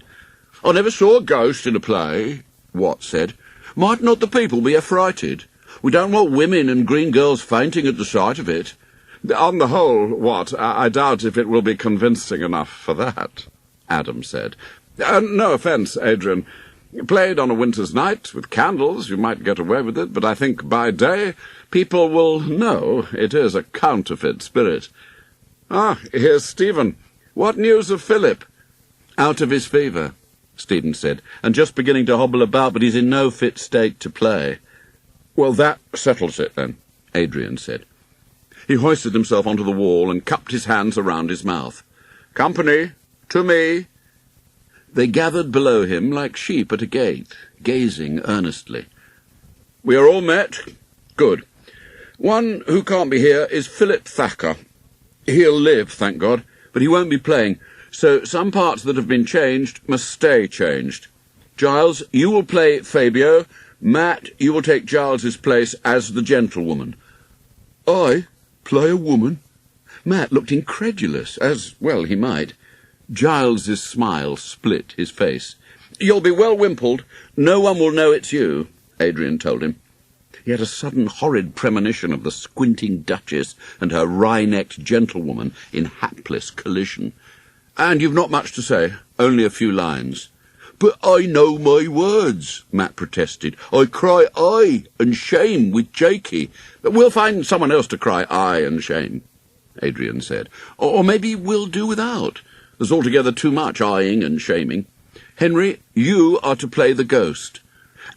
"I never saw a ghost in a play," Watt said. "Might not the people be affrighted? We don't want women and green girls fainting at the sight of it." "On the whole, Watt, I doubt if it will be convincing enough for that," Adam said. "No offence, Adrian. Played on a winter's night, with candles, you might get away with it, but I think by day people will know it is a counterfeit spirit. Ah, here's Stephen. What news of Philip?" "Out of his fever," Stephen said, "and just beginning to hobble about, but he's in no fit state to play." "Well, that settles it, then," Adrian said. He hoisted himself onto the wall and cupped his hands around his mouth. "Company, to me." They gathered below him like sheep at a gate, gazing earnestly. "We are all met? Good. One who can't be here is Philip Thacker. He'll live, thank God, but he won't be playing, so some parts that have been changed must stay changed. Giles, you will play Fabio. Matt, you will take Giles's place as the gentlewoman." "I play a woman?" Matt looked incredulous, as well he might. Giles's smile split his face. "You'll be well wimpled. No one will know it's you," Adrian told him. He had a sudden horrid premonition of the squinting Duchess and her wry-necked gentlewoman in hapless collision. "And you've not much to say, only a few lines." "But I know my words," Matt protested. "I cry aye and shame with Jakey." "We'll find someone else to cry aye and shame," Adrian said. "Or maybe we'll do without. There's altogether too much eyeing and shaming. Henry, you are to play the ghost."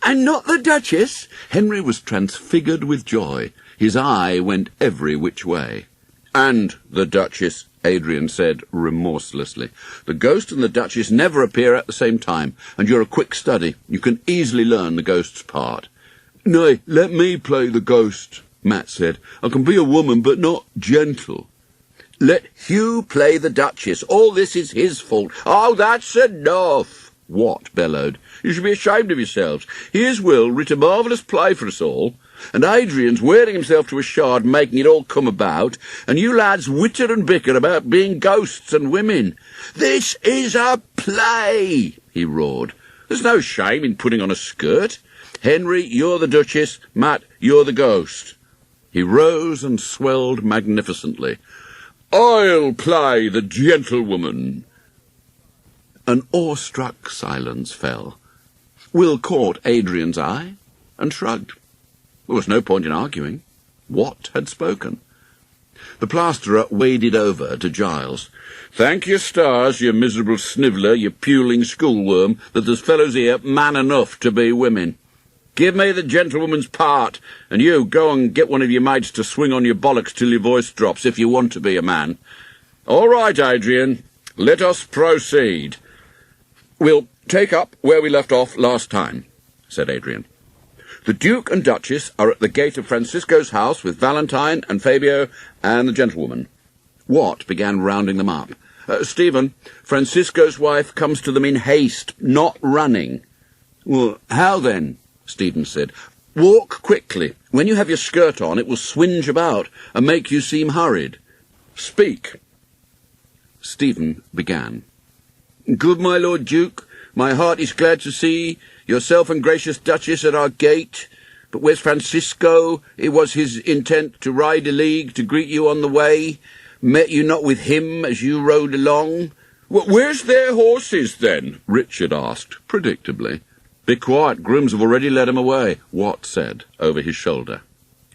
"And not the Duchess?" Henry was transfigured with joy. His eye went every which way. "And the Duchess," Adrian said remorselessly. "The ghost and the Duchess never appear at the same time, and you're a quick study. You can easily learn the ghost's part." "Nay, let me play the ghost," Matt said. "I can be a woman, but not gentle." "Let Hugh play the Duchess. All this is his fault." "Oh, that's enough," Watt bellowed. "You should be ashamed of yourselves. Here's Will writ a marvellous play for us all, and Adrian's wearing himself to a shard making it all come about, and you lads witter and bicker about being ghosts and women. This is a play," he roared. "There's no shame in putting on a skirt. Henry, you're the Duchess. Matt, you're the ghost." He rose and swelled magnificently. "I'll play the gentlewoman." An awestruck silence fell. Will caught Adrian's eye and shrugged. There was no point in arguing. Watt had spoken. The plasterer waded over to Giles. "Thank your stars, you miserable sniveller, you puling schoolworm, that there's fellows here man enough to be women. Give me the gentlewoman's part, and you go and get one of your mates to swing on your bollocks till your voice drops, if you want to be a man. All right, Adrian, let us proceed." "We'll take up where we left off last time," said Adrian. "The Duke and Duchess are at the gate of Francisco's house with Valentine and Fabio and the gentlewoman." Watt began rounding them up. "Stephen, Francisco's wife comes to them in haste, not running." "Well, how then?" Stephen said. "Walk quickly. When you have your skirt on, it will swinge about and make you seem hurried. Speak." Stephen began. "Good my Lord Duke, my heart is glad to see yourself and gracious Duchess at our gate. But where's Francisco? It was his intent to ride a league to greet you on the way. Met you not with him as you rode along?" "Where's their horses, then?" Richard asked, predictably. "Be quiet, grooms have already led him away," Watt said, over his shoulder.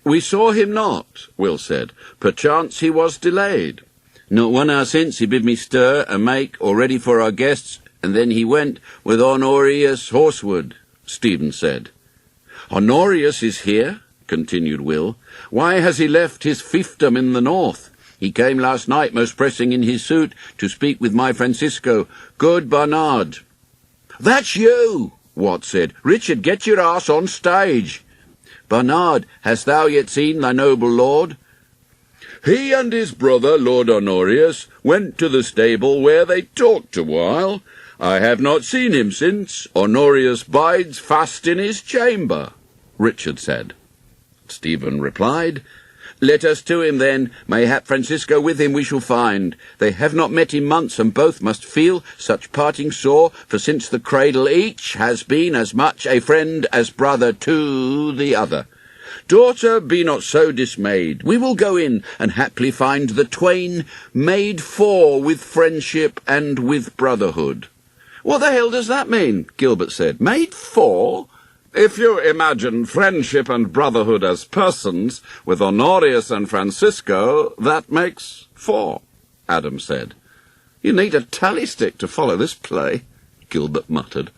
"We saw him not," Will said. "Perchance he was delayed." "Not 1 hour since he bid me stir and make all ready for our guests, and then he went with Honorius horseward," Stephen said. "Honorius is here," continued Will. "Why has he left his fiefdom in the north? He came last night most pressing in his suit to speak with my Francisco, good Bernard." "That's you," Watt said. "Richard, get your arse on stage. Bernard, hast thou yet seen thy noble lord?" "He and his brother, Lord Honorius, went to the stable where they talked a while. I have not seen him since Honorius bides fast in his chamber, Richard said. Stephen replied, Let us to him then, mayhap Francisco with him we shall find. They have not met in months, and both must feel such parting sore, for since the cradle each has been as much a friend as brother to the other. Daughter, be not so dismayed. We will go in, and haply find the twain made four with friendship and with brotherhood. What the hell does that mean? Gilbert said. Made four? If you imagine friendship and brotherhood as persons, with Honorius and Francisco, that makes four, Adam said. You need a tally stick to follow this play, Gilbert muttered.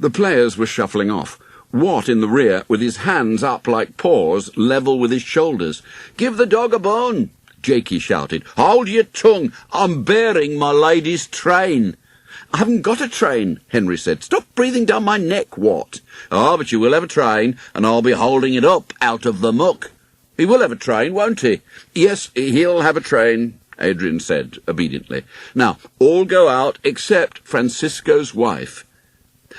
The players were shuffling off. Watt in the rear, with his hands up like paws, level with his shoulders. Give the dog a bone, Jakey shouted. Hold your tongue, I'm bearing my lady's train. I haven't got a train, Henry said. Stop breathing down my neck, Watt. Oh, but you will have a train, and I'll be holding it up out of the muck. He will have a train, won't he? Yes, he'll have a train, Adrian said obediently. Now, all go out except Francisco's wife.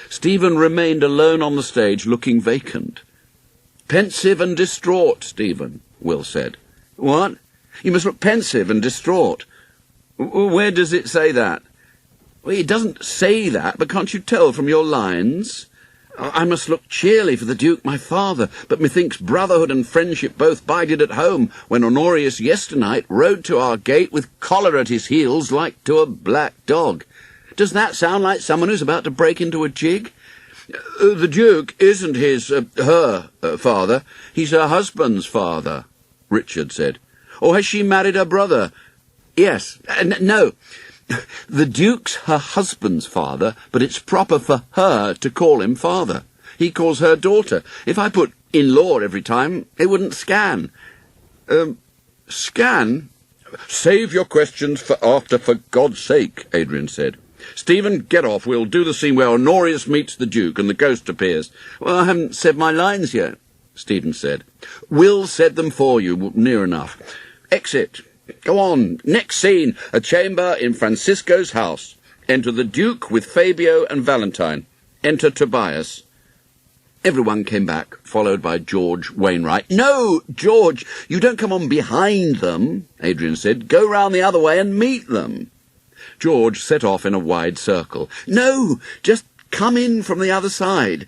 Stephen remained alone on the stage, looking vacant. Pensive and distraught, Stephen, Will said. What? You must look pensive and distraught. Where does it say that? Well, it doesn't say that, but can't you tell from your lines? I must look cheerly for the Duke, my father, but methinks brotherhood and friendship both bided at home when Honorius yesternight rode to our gate with collar at his heels like to a black dog. Does that sound like someone who's about to break into a jig? The Duke isn't her father. He's her husband's father, Richard said. Or has she married her brother? Yes. No. The Duke's her husband's father, but it's proper for her to call him father. He calls her daughter. If I put in-law every time, it wouldn't scan. Scan? Save your questions for after, for God's sake, Adrian said. Stephen, get off. We'll do the scene where Honorius meets the Duke and the ghost appears. Well, I haven't said my lines yet, Stephen said. Will said them for you, near enough. Exit. Go on. Next scene, a chamber in Francisco's house. Enter the Duke with Fabio and Valentine. Enter Tobias. Everyone came back, followed by George Wainwright. No, George, you don't come on behind them, Adrian said. Go round the other way and meet them. George set off in a wide circle. No, just come in from the other side.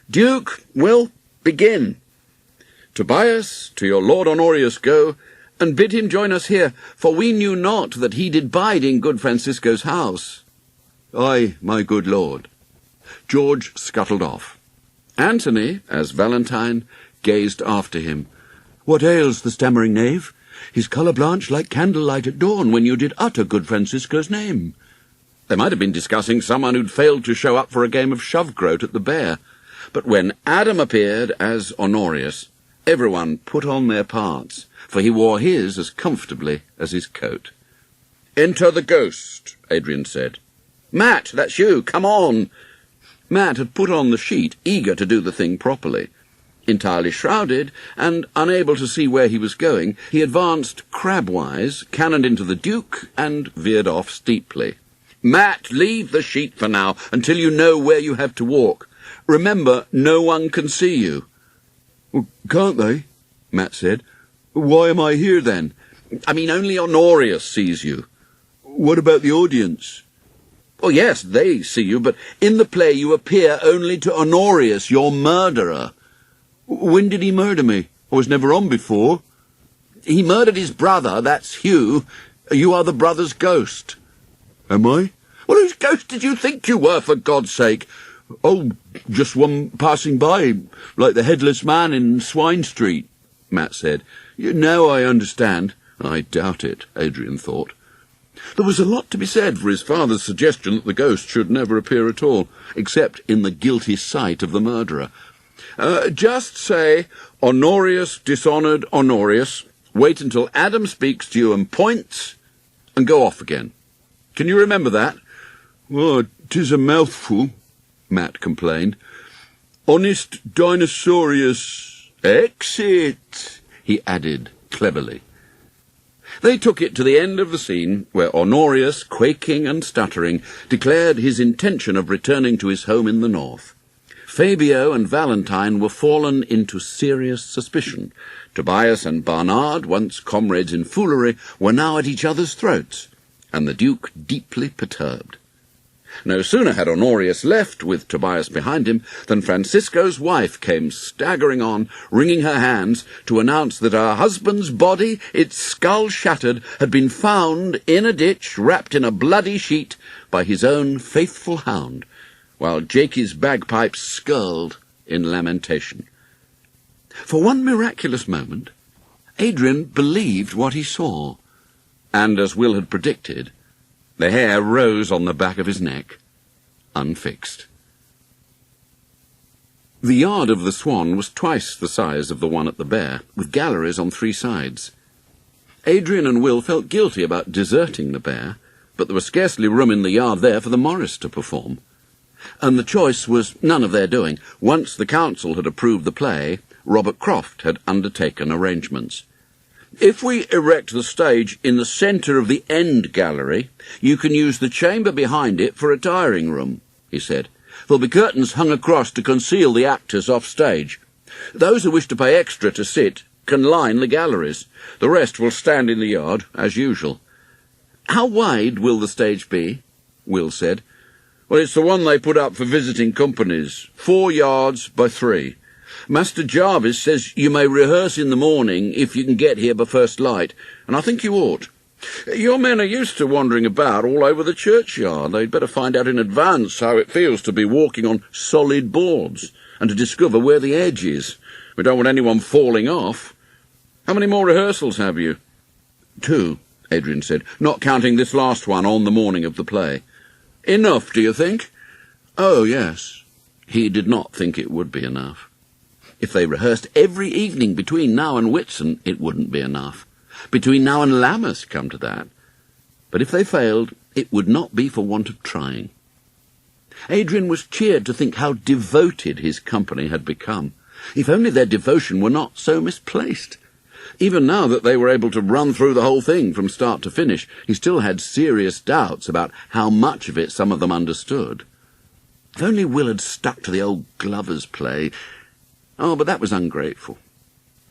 Duke, Will, begin. Tobias, to your Lord Honorius go, and bid him join us here, for we knew not that he did bide in good Francisco's house. Ay, my good lord. George scuttled off. Antony, as Valentine, gazed after him. What ails the stammering knave? His colour blanched like candlelight at dawn when you did utter good Francisco's name. They might have been discussing someone who'd failed to show up for a game of shove-groat at the Bear. But when Adam appeared as Honorius, everyone put on their parts, for he wore his as comfortably as his coat. Enter the ghost, Adrian said. Matt, that's you, come on. Matt had put on the sheet, eager to do the thing properly. Entirely shrouded, and unable to see where he was going, he advanced crabwise, cannoned into the Duke, and veered off steeply. Matt, leave the sheet for now, until you know where you have to walk. Remember, no one can see you. Well, can't they? Matt said. Why am I here, then? I mean, only Honorius sees you. What about the audience? Oh, yes, they see you, but in the play you appear only to Honorius, your murderer. When did he murder me? I was never on before. He murdered his brother, that's Hugh. You are the brother's ghost. Am I? Well, whose ghost did you think you were, for God's sake? Oh, just one passing by, like the headless man in Swine Street, Matt said. Now I understand. I doubt it, Adrian thought. There was a lot to be said for his father's suggestion that the ghost should never appear at all, except in the guilty sight of the murderer. Just say, Honorius dishonoured Honorius, wait until Adam speaks to you and points, and go off again. Can you remember that? Oh, 'tis a mouthful, Matt complained. Honest Dinosaurius, exit, he added cleverly. They took it to the end of the scene, where Honorius, quaking and stuttering, declared his intention of returning to his home in the north. Fabio and Valentine were fallen into serious suspicion. Tobias and Barnard, once comrades in foolery, were now at each other's throats, and the Duke deeply perturbed. No sooner had Honorius left, with Tobias behind him, than Francisco's wife came staggering on, wringing her hands, to announce that her husband's body, its skull shattered, had been found in a ditch, wrapped in a bloody sheet, by his own faithful hound, while Jakey's bagpipes skirled in lamentation. For one miraculous moment, Adrian believed what he saw, and, as Will had predicted, the hair rose on the back of his neck, unfixed. The yard of the Swan was twice the size of the one at the Bear, with galleries on 3 sides. Adrian and Will felt guilty about deserting the Bear, but there was scarcely room in the yard there for the Morris to perform. And the choice was none of their doing. Once the council had approved the play, Robert Croft had undertaken arrangements. "If we erect the stage in the centre of the end gallery, you can use the chamber behind it for a tiring room," he said. "There'll be curtains hung across to conceal the actors off stage. Those who wish to pay extra to sit can line the galleries. The rest will stand in the yard, as usual." "How wide will the stage be?" Will said. "Well, it's the one they put up for visiting companies, 4 yards by 3. Master Jarvis says you may rehearse in the morning if you can get here by first light, and I think you ought. Your men are used to wandering about all over the churchyard. They'd better find out in advance how it feels to be walking on solid boards, and to discover where the edge is. We don't want anyone falling off. How many more rehearsals have you?" 2, Adrian said, "not counting this last one on the morning of the play." "Enough, do you think?" "Oh, yes." He did not think it would be enough. If they rehearsed every evening between now and Whitsun, it wouldn't be enough. Between now and Lammas, come to that. But if they failed, it would not be for want of trying. Adrian was cheered to think how devoted his company had become. If only their devotion were not so misplaced. Even now that they were able to run through the whole thing from start to finish, he still had serious doubts about how much of it some of them understood. If only Will had stuck to the old Glover's play. Oh, but that was ungrateful.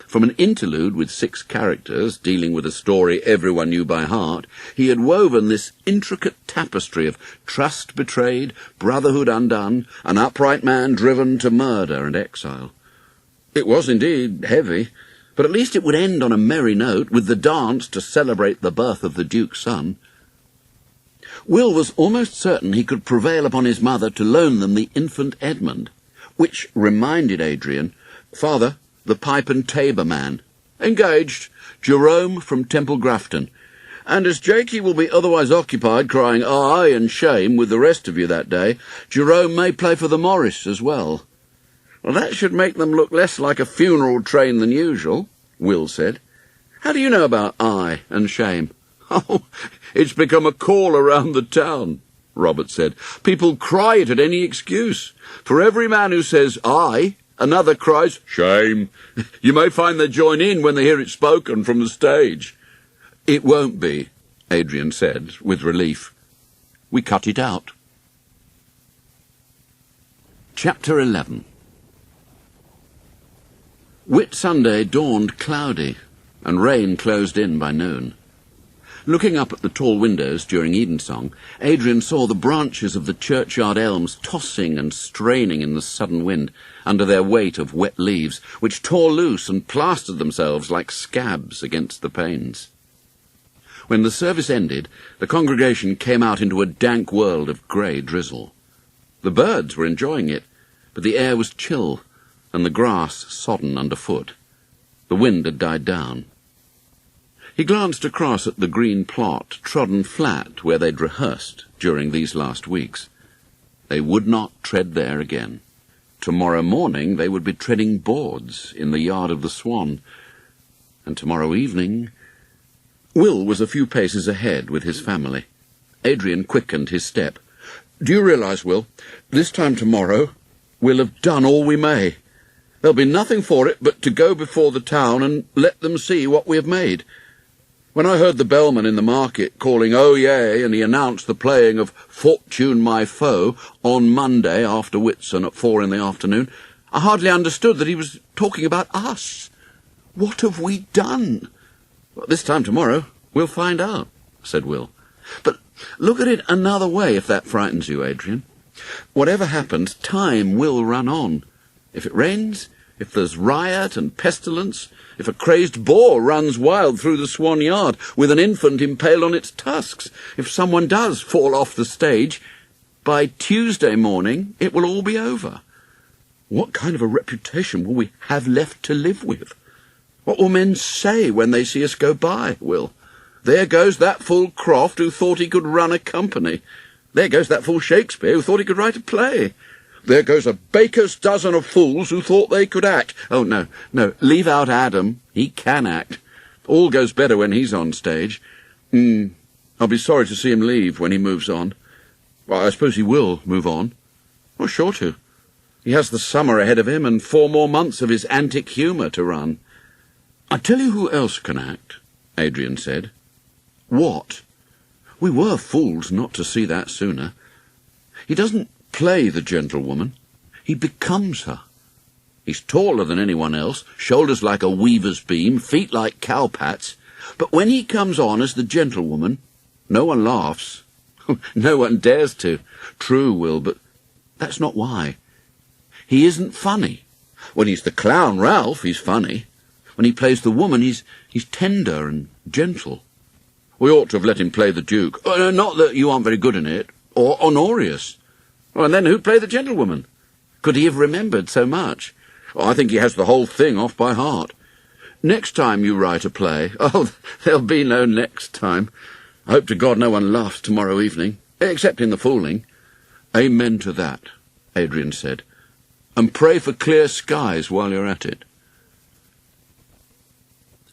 From an interlude with 6 characters, dealing with a story everyone knew by heart, he had woven this intricate tapestry of trust betrayed, brotherhood undone, an upright man driven to murder and exile. It was indeed heavy, but at least it would end on a merry note, with the dance to celebrate the birth of the Duke's son. Will was almost certain he could prevail upon his mother to loan them the infant Edmund, which reminded Adrian, "Father, the pipe and tabor man. Engaged, Jerome from Temple Grafton. And as Jakey will be otherwise occupied crying aye and shame with the rest of you that day, Jerome may play for the Morris as well." "Well, that should make them look less like a funeral train than usual," Will said. "How do you know about aye and shame?" "Oh, it's become a call around the town," Robert said. "People cry it at any excuse. For every man who says aye, another cries shame. You may find they join in when they hear it spoken from the stage." "It won't be," Adrian said, with relief. "We cut it out." Chapter 11. Whit Sunday dawned cloudy, and rain closed in by noon. Looking up at the tall windows during evensong, Adrian saw the branches of the churchyard elms tossing and straining in the sudden wind under their weight of wet leaves, which tore loose and plastered themselves like scabs against the panes. When the service ended, the congregation came out into a dank world of grey drizzle. The birds were enjoying it, but the air was chill, and the grass sodden underfoot. The wind had died down. He glanced across at the green plot trodden flat where they'd rehearsed during these last weeks. They would not tread there again. Tomorrow morning they would be treading boards in the yard of the Swan, and tomorrow evening... Will was a few paces ahead with his family. Adrian quickened his step. "Do you realize, Will, this time tomorrow we'll have done all we may. There'll be nothing for it but to go before the town and let them see what we have made. When I heard the bellman in the market calling "Oh yea," and he announced the playing of "Fortune My Foe" on Monday after Whitsun at 4 in the afternoon, I hardly understood that he was talking about us. What have we done? Well, this time tomorrow we'll find out, said Will. But look at it another way, if that frightens you, Adrian. Whatever happens, time will run on. If it rains, if there's riot and pestilence, if a crazed boar runs wild through the Swan Yard with an infant impaled on its tusks, if someone does fall off the stage, by Tuesday morning it will all be over. What kind of a reputation will we have left to live with? What will men say when they see us go by, Will? There goes that fool Croft who thought he could run a company. There goes that fool Shakespeare who thought he could write a play. There goes a baker's dozen of fools who thought they could act. Oh, no, leave out Adam. He can act. All goes better when he's on stage. I'll be sorry to see him leave when he moves on. Well, I suppose he will move on. Well, sure to. He has the summer ahead of him and 4 more months of his antic humour to run. I tell you who else can act, Adrian said. What? We were fools not to see that sooner. He doesn't play the gentlewoman. He becomes her. He's taller than anyone else, shoulders like a weaver's beam, feet like cowpats. But when he comes on as the gentlewoman, no one laughs. No one dares to. True, Will, but that's not why. He isn't funny. When he's the clown Ralph, he's funny. When he plays the woman, he's tender and gentle. We ought to have let him play the Duke. Not that you aren't very good in it, or Honorius. Well, and then who'd play the gentlewoman? Could he have remembered so much? I think he has the whole thing off by heart. Next time you write a play... Oh, there'll be no next time. I hope to God no one laughs tomorrow evening, except in the fooling. Amen to that, Adrian said. And pray for clear skies while you're at it.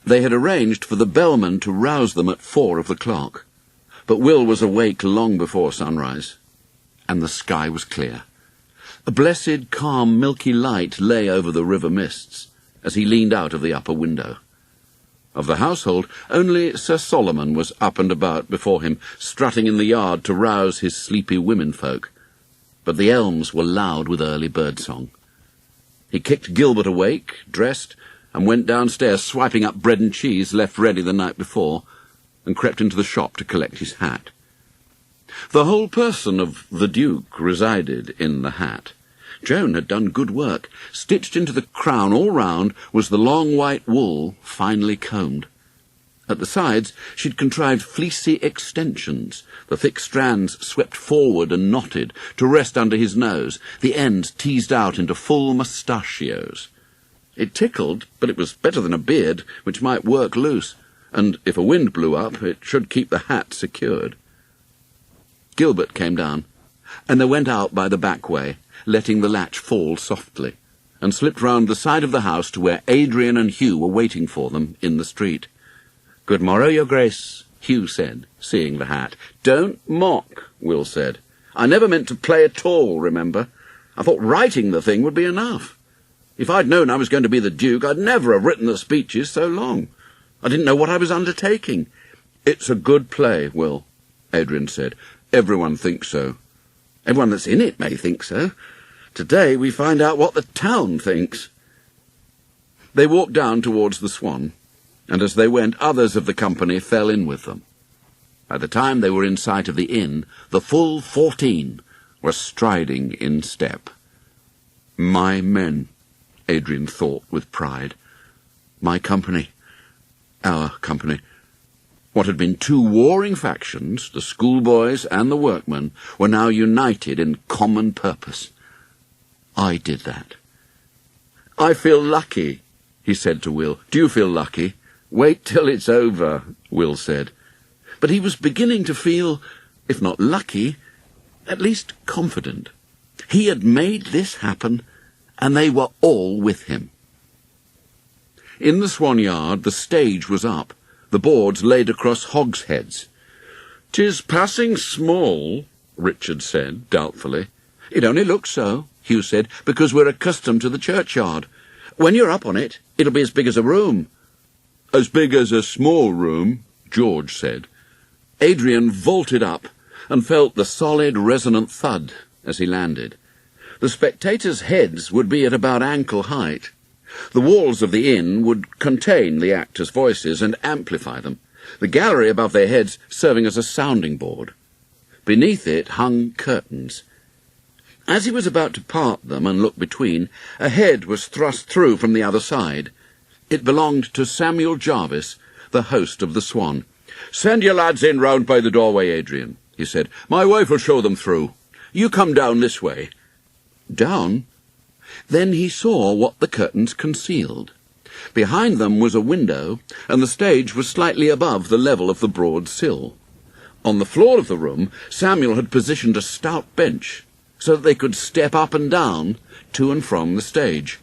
They had arranged for the bellman to rouse them at 4 of the clock, but Will was awake long before sunrise, and the sky was clear. A blessed, calm, milky light lay over the river mists as he leaned out of the upper window. Of the household, only Sir Solomon was up and about before him, strutting in the yard to rouse his sleepy womenfolk, but the elms were loud with early birdsong. He kicked Gilbert awake, dressed, and went downstairs, swiping up bread and cheese left ready the night before, and crept into the shop to collect his hat. The whole person of the Duke resided in the hat. Joan had done good work. Stitched into the crown all round was the long white wool, finely combed. At the sides she'd contrived fleecy extensions, the thick strands swept forward and knotted to rest under his nose, the ends teased out into full mustachios. It tickled, but it was better than a beard, which might work loose, and if a wind blew up, it should keep the hat secured. Gilbert came down, and they went out by the back way, letting the latch fall softly, and slipped round the side of the house to where Adrian and Hugh were waiting for them in the street. "Good morrow, your grace," Hugh said, seeing the hat. "Don't mock," Will said. "I never meant to play at all, remember. I thought writing the thing would be enough. If I'd known I was going to be the Duke, I'd never have written the speeches so long. I didn't know what I was undertaking." "It's a good play, Will," Adrian said. "Everyone thinks so. Everyone that's in it may think so. Today we find out what the town thinks." They walked down towards the Swan, and as they went, others of the company fell in with them. By the time they were in sight of the inn, the full 14 were striding in step. My men, Adrian thought with pride. My company. Our company. What had been 2 warring factions, the schoolboys and the workmen, were now united in common purpose. I did that. "I feel lucky," he said to Will. "Do you feel lucky?" "Wait till it's over," Will said. But he was beginning to feel, if not lucky, at least confident. He had made this happen, and they were all with him. In the Swan Yard the stage was up, the boards laid across hogsheads. "'Tis passing small," Richard said doubtfully. "It only looks so," Hugh said, "because we're accustomed to the churchyard. When you're up on it, it'll be as big as a room." "As big as a small room," George said. Adrian vaulted up and felt the solid, resonant thud as he landed. The spectators' heads would be at about ankle height. The walls of the inn would contain the actors' voices and amplify them, the gallery above their heads serving as a sounding board. Beneath it hung curtains. As he was about to part them and look between, a head was thrust through from the other side. It belonged to Samuel Jarvis, the host of the Swan. "Send your lads in round by the doorway, Adrian," he said. "My wife will show them through. You come down this way." Down? Then he saw what the curtains concealed. Behind them was a window, and the stage was slightly above the level of the broad sill. On the floor of the room, Samuel had positioned a stout bench, so that they could step up and down to and from the stage.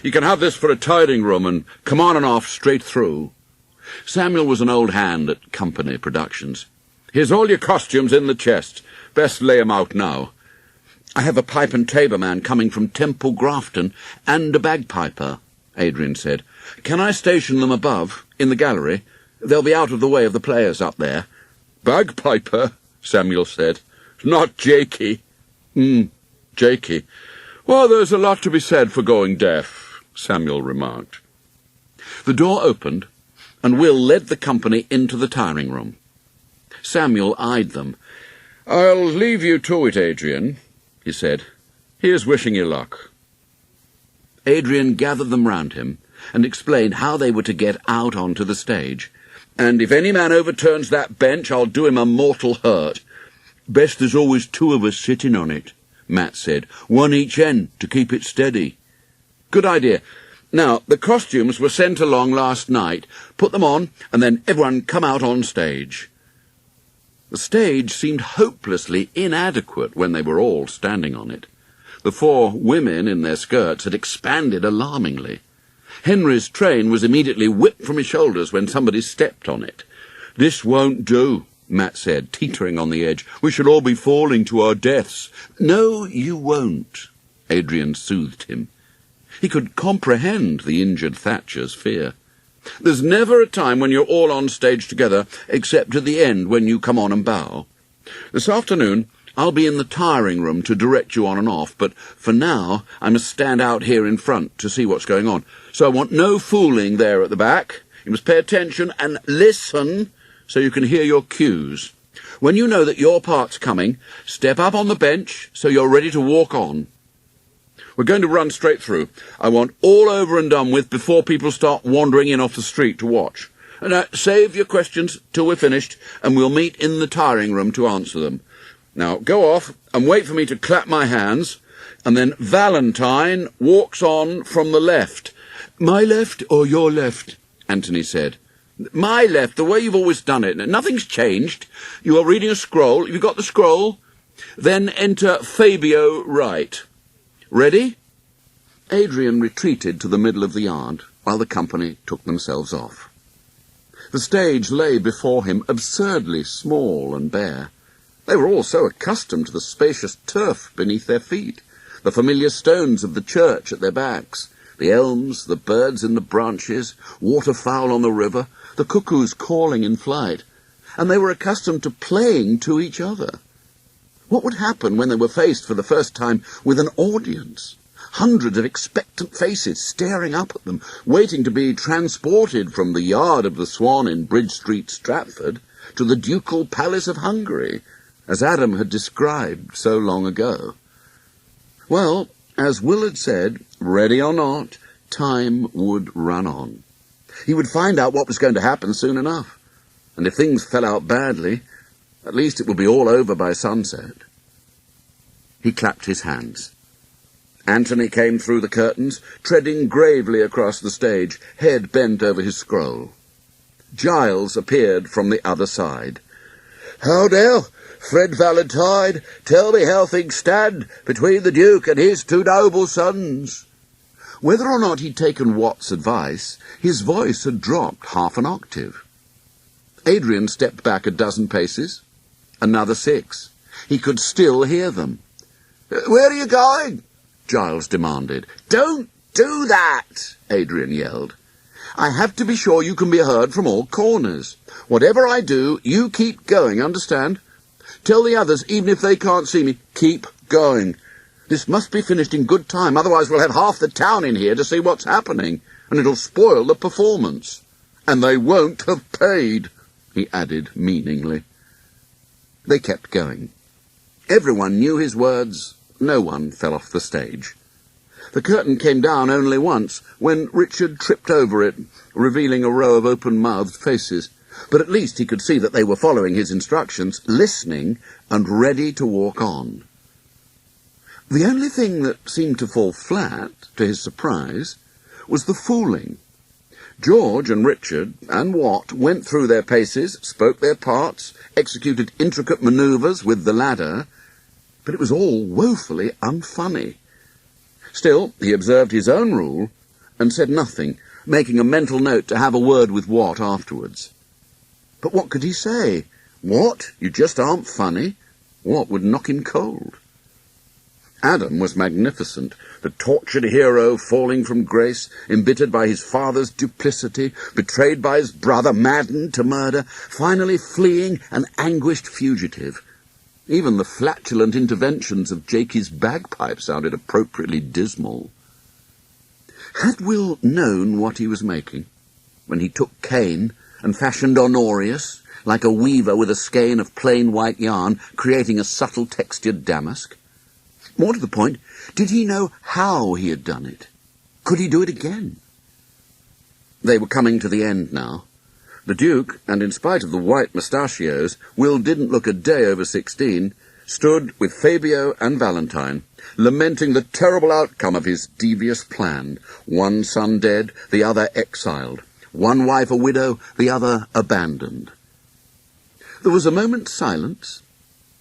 "You can have this for a tiring room, and come on and off straight through." Samuel was an old hand at company productions. "Here's all your costumes in the chest. Best lay 'em out now." "I have a pipe and tabor man coming from Temple Grafton, and a bagpiper," Adrian said. "Can I station them above, in the gallery? They'll be out of the way of the players up there." "Bagpiper?" Samuel said. "Not Jakey." Jakey. "Well, there's a lot to be said for going deaf," Samuel remarked. The door opened, and Will led the company into the tiring room. Samuel eyed them. "I'll leave you to it, Adrian," he said. "Here's wishing you luck." Adrian gathered them round him and explained how they were to get out onto the stage. "And if any man overturns that bench, I'll do him a mortal hurt. Best there's always two of us sitting on it," Matt said. "One each end to keep it steady." "Good idea. Now, the costumes were sent along last night. Put them on, and then everyone come out on stage." The stage seemed hopelessly inadequate when they were all standing on it. The four women in their skirts had expanded alarmingly. Henry's train was immediately whipped from his shoulders when somebody stepped on it. "This won't do," Matt said, teetering on the edge. "We shall all be falling to our deaths." "No, you won't," Adrian soothed him. He could comprehend the injured Thatcher's fear. "There's never a time when you're all on stage together, except at the end when you come on and bow. This afternoon I'll be in the tiring room to direct you on and off, but for now I must stand out here in front to see what's going on. So I want no fooling there at the back. You must pay attention and listen so you can hear your cues. When you know that your part's coming, step up on the bench so you're ready to walk on. We're going to run straight through. I want all over and done with before people start wandering in off the street to watch. Now, save your questions till we're finished, and we'll meet in the tiring room to answer them. Now, go off and wait for me to clap my hands, and then Valentine walks on from the left." "My left or your left?" Anthony said. "My left, the way you've always done it. Nothing's changed. You are reading a scroll. Have you got the scroll? Then enter Fabio right. Ready?" Adrian retreated to the middle of the yard, while the company took themselves off. The stage lay before him absurdly small and bare. They were all so accustomed to the spacious turf beneath their feet, the familiar stones of the church at their backs, the elms, the birds in the branches, waterfowl on the river, the cuckoos calling in flight, and they were accustomed to playing to each other. What would happen when they were faced for the first time with an audience? Hundreds of expectant faces staring up at them, waiting to be transported from the yard of the Swan in Bridge Street, Stratford, to the ducal palace of Hungary, as Adam had described so long ago. Well, as Will had said, ready or not, time would run on. He would find out what was going to happen soon enough, and if things fell out badly, at least it would be all over by sunset. He clapped his hands. Anthony came through the curtains, treading gravely across the stage, head bent over his scroll. Giles appeared from the other side. "How now, Fred Valentine, tell me how things stand between the Duke and his two noble sons." Whether or not he'd taken Watt's advice, his voice had dropped half an octave. Adrian stepped back a dozen paces, another 6. He could still hear them. "Where are you going?" Giles demanded. "Don't do that," Adrian yelled. I have to be sure you can be heard from all corners. Whatever I do, you keep going, understand? Tell the others, even if they can't see me, keep going. This must be finished in good time, otherwise we'll have half the town in here to see what's happening, and it'll spoil the performance. And they won't have paid, he added meaningly. They kept going. Everyone knew his words. No one fell off the stage. The curtain came down only once, when Richard tripped over it, revealing a row of open-mouthed faces. But at least he could see that they were following his instructions, listening and ready to walk on. The only thing that seemed to fall flat, to his surprise, was the fooling. George and Richard and Watt went through their paces, spoke their parts, executed intricate manoeuvres with the ladder, but it was all woefully unfunny. Still, he observed his own rule and said nothing, making a mental note to have a word with Watt afterwards. But what could he say? What? You just aren't funny? Watt would knock him cold. Adam was magnificent, the tortured hero falling from grace, embittered by his father's duplicity, betrayed by his brother, maddened to murder, finally fleeing an anguished fugitive. Even the flatulent interventions of Jakey's bagpipe sounded appropriately dismal. Had Will known what he was making, when he took cane and fashioned Honorius, like a weaver with a skein of plain white yarn, creating a subtle textured damask? More to the point, did he know how he had done it? Could he do it again? They were coming to the end now. The Duke, and in spite of the white mustachios, Will didn't look a day over 16, stood with Fabio and Valentine, lamenting the terrible outcome of his devious plan. One son dead, the other exiled. One wife a widow, the other abandoned. There was a moment's silence.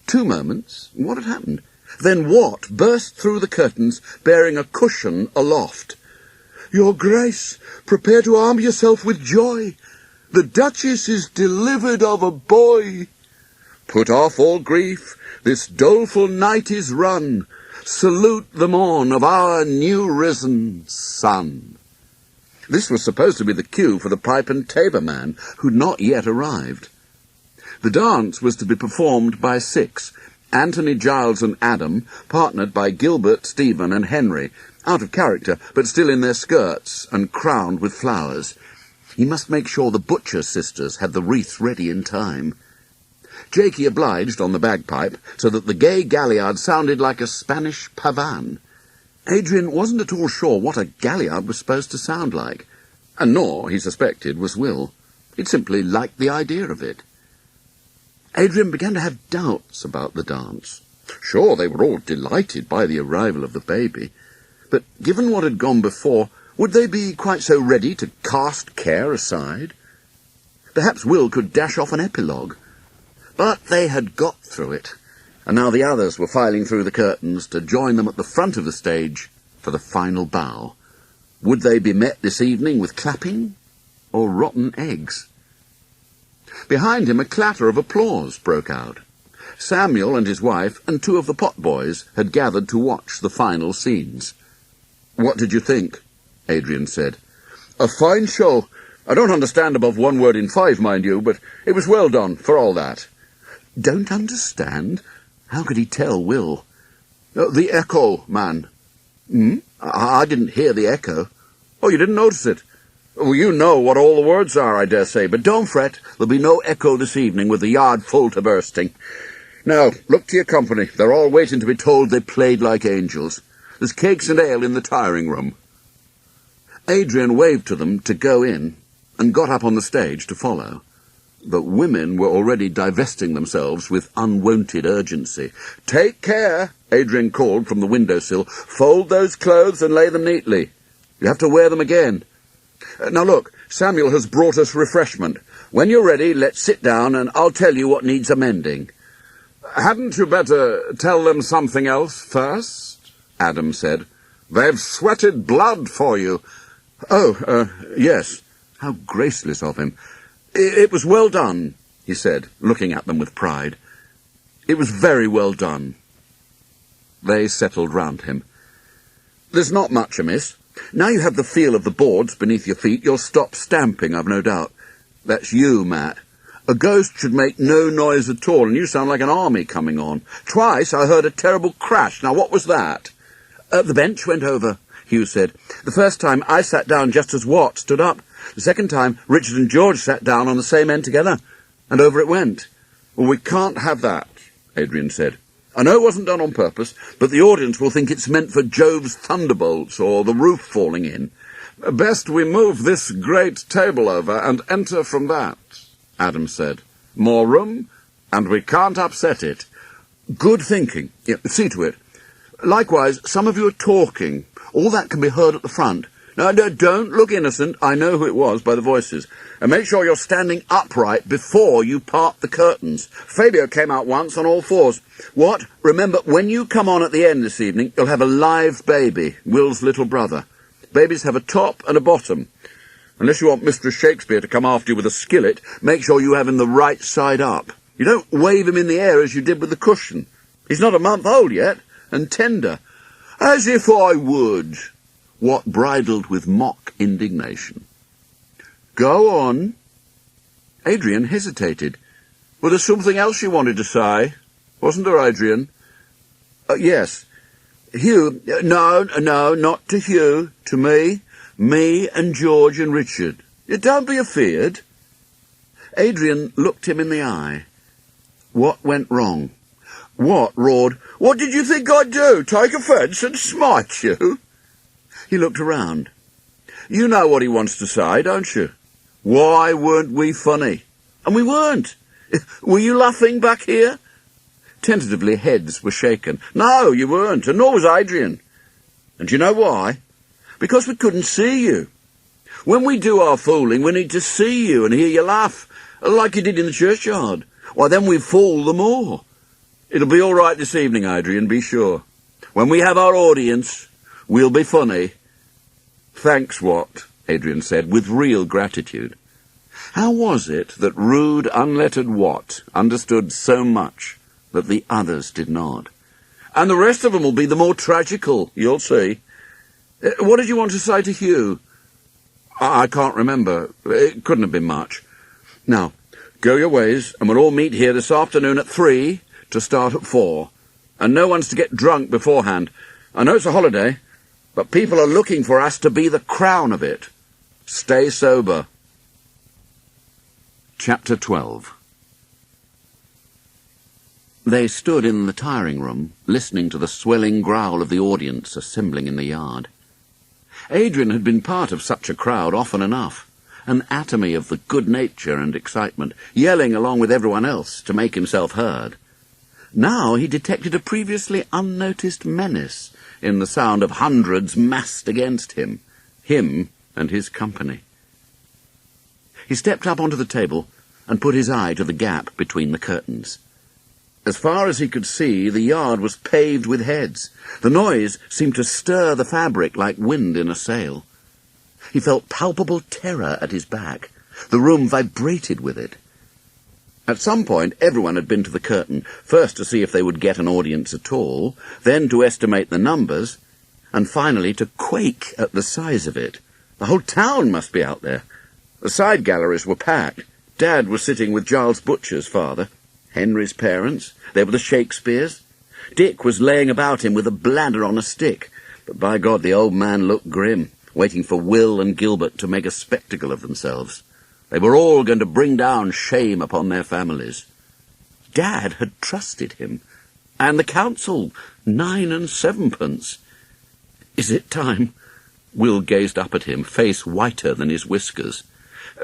2 moments. What had happened? Then Watt burst through the curtains, bearing a cushion aloft. "Your Grace, prepare to arm yourself with joy. The Duchess is delivered of a boy. Put off all grief, this doleful night is run. Salute the morn of our new-risen son." This was supposed to be the cue for the pipe and tabor man, who'd not yet arrived. The dance was to be performed by 6, Anthony, Giles and Adam, partnered by Gilbert, Stephen and Henry, out of character, but still in their skirts and crowned with flowers. He must make sure the Butcher sisters had the wreaths ready in time. Jakey obliged on the bagpipe, so that the gay galliard sounded like a Spanish pavan. Adrian wasn't at all sure what a galliard was supposed to sound like, and nor, he suspected, was Will. He'd simply liked the idea of it. Adrian began to have doubts about the dance. Sure, they were all delighted by the arrival of the baby, but given what had gone before, would they be quite so ready to cast care aside? Perhaps Will could dash off an epilogue. But they had got through it, and now the others were filing through the curtains to join them at the front of the stage for the final bow. Would they be met this evening with clapping or rotten eggs? Behind him a clatter of applause broke out. Samuel and his wife and 2 of the potboys had gathered to watch the final scenes. "What did you think?" Adrian said. "A fine show. I don't understand above 1 word in 5, mind you, but it was well done, for all that." "Don't understand?" How could he tell Will? "The echo, man." I didn't hear the echo." "Oh, you didn't notice it? Well, you know what all the words are, I dare say, but don't fret. There'll be no echo this evening with the yard full to bursting. Now, look to your company. They're all waiting to be told they played like angels. There's cakes and ale in the tiring room." Adrian waved to them to go in and got up on the stage to follow. But women were already divesting themselves with unwonted urgency. "Take care," Adrian called from the windowsill. "Fold those clothes and lay them neatly. You have to wear them again. Now look, Samuel has brought us refreshment. When you're ready, let's sit down and I'll tell you what needs amending." "Hadn't you better tell them something else first?" Adam said. "They've sweated blood for you." "Oh, yes." How graceless of him. "It was well done," he said, looking at them with pride. "It was very well done." They settled round him. "There's not much amiss. Now you have the feel of the boards beneath your feet, you'll stop stamping, I've no doubt. That's you, Matt. A ghost should make no noise at all, and you sound like an army coming on. Twice I heard a terrible crash. Now, what was that? The bench went over, Hugh said. The first time I sat down just as Watt stood up. The second time Richard and George sat down on the same end together, and over it went. Well, we can't have that, Adrian said. I know it wasn't done on purpose, but the audience will think it's meant for Jove's thunderbolts or the roof falling in. Best we move this great table over and enter from that, Adam said. More room, and we can't upset it. Good thinking. Yeah, see to it. Likewise, some of you are talking. All that can be heard at the front. No, don't look innocent. I know who it was by the voices. And make sure you're standing upright before you part the curtains. Fabio came out once on all fours. What? Remember, when you come on at the end this evening, you'll have a live baby, Will's little brother. Babies have a top and a bottom. Unless you want Mr. Shakespeare to come after you with a skillet, make sure you have him the right side up. You don't wave him in the air as you did with the cushion. He's not a month old yet, and tender. As if I would. Watt bridled with mock indignation. Go on. Adrian hesitated. Well, there's something else you wanted to say, wasn't there, Adrian? Yes. Hugh, no, not to Hugh, to me. Me and George and Richard. Don't be afeard. Adrian looked him in the eye. What went wrong? Watt roared, What did you think I'd do, take offence and smite you? He looked around. You know what he wants to say, don't you? Why weren't we funny? And we weren't. Were you laughing back here? Tentatively, heads were shaken. No, you weren't, and nor was Adrian. And you know why? Because we couldn't see you. When we do our fooling, we need to see you and hear you laugh, like you did in the churchyard. Why, then we fool the more. It'll be all right this evening, Adrian, be sure. When we have our audience, we'll be funny. Thanks, Watt, Adrian said, with real gratitude. How was it that rude, unlettered Watt understood so much that the others did not? And the rest of them will be the more tragical, you'll see. What did you want to say to Hugh? I can't remember. It couldn't have been much. Now, go your ways, and we'll all meet here this afternoon at 3 to start at 4. And no one's to get drunk beforehand. I know it's a holiday, but people are looking for us to be the crown of it. Stay sober. Chapter 12. They stood in the tiring room, listening to the swelling growl of the audience assembling in the yard. Adrian had been part of such a crowd often enough, an atomy of the good nature and excitement, yelling along with everyone else to make himself heard. Now he detected a previously unnoticed menace in the sound of hundreds massed against him and his company. He stepped up onto the table and put his eye to the gap between the curtains. As far as he could see, the yard was paved with heads. The noise seemed to stir the fabric like wind in a sail. He felt palpable terror at his back. The room vibrated with it. At some point, everyone had been to the curtain, first to see if they would get an audience at all, then to estimate the numbers, and finally to quake at the size of it. The whole town must be out there. The side galleries were packed. Dad was sitting with Giles Butcher's father, Henry's parents. There were the Shakespeares. Dick was laying about him with a bladder on a stick, but by God, the old man looked grim, waiting for Will and Gilbert to make a spectacle of themselves. They were all going to bring down shame upon their families. Dad had trusted him, and the council, 9 and 7pence. Is it time? Will gazed up at him, face whiter than his whiskers.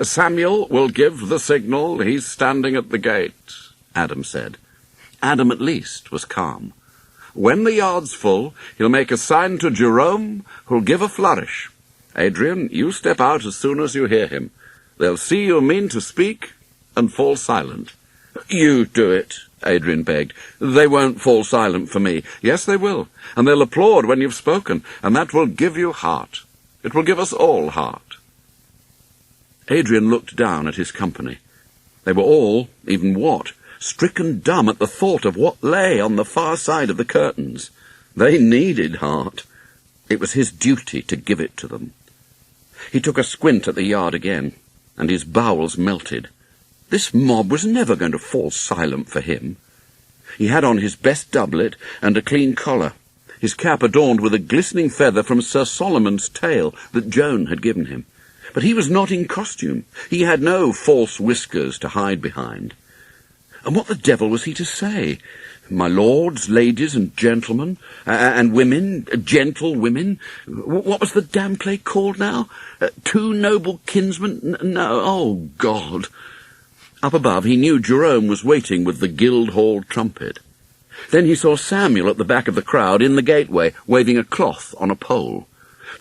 Samuel will give the signal. He's standing at the gate, Adam said. Adam, at least, was calm. When the yard's full, he'll make a sign to Jerome, who'll give a flourish. Adrian, you step out as soon as you hear him. They'll see you mean to speak and fall silent. You do it, Adrian begged. They won't fall silent for me. Yes, they will, and they'll applaud when you've spoken, and that will give you heart. It will give us all heart. Adrian looked down at his company. They were all, even Watt, stricken dumb at the thought of what lay on the far side of the curtains. They needed heart. It was his duty to give it to them. He took a squint at the yard again, and his bowels melted. This mob was never going to fall silent for him. He had on his best doublet and a clean collar, his cap adorned with a glistening feather from Sir Solomon's tail that Joan had given him. But he was not in costume. He had no false whiskers to hide behind. And what the devil was he to say? My lords, ladies, and gentlemen, and women, gentle women. What was the damn play called now? Two noble kinsmen? No, oh, God. Up above, he knew Jerome was waiting with the Guildhall trumpet. Then he saw Samuel at the back of the crowd in the gateway, waving a cloth on a pole.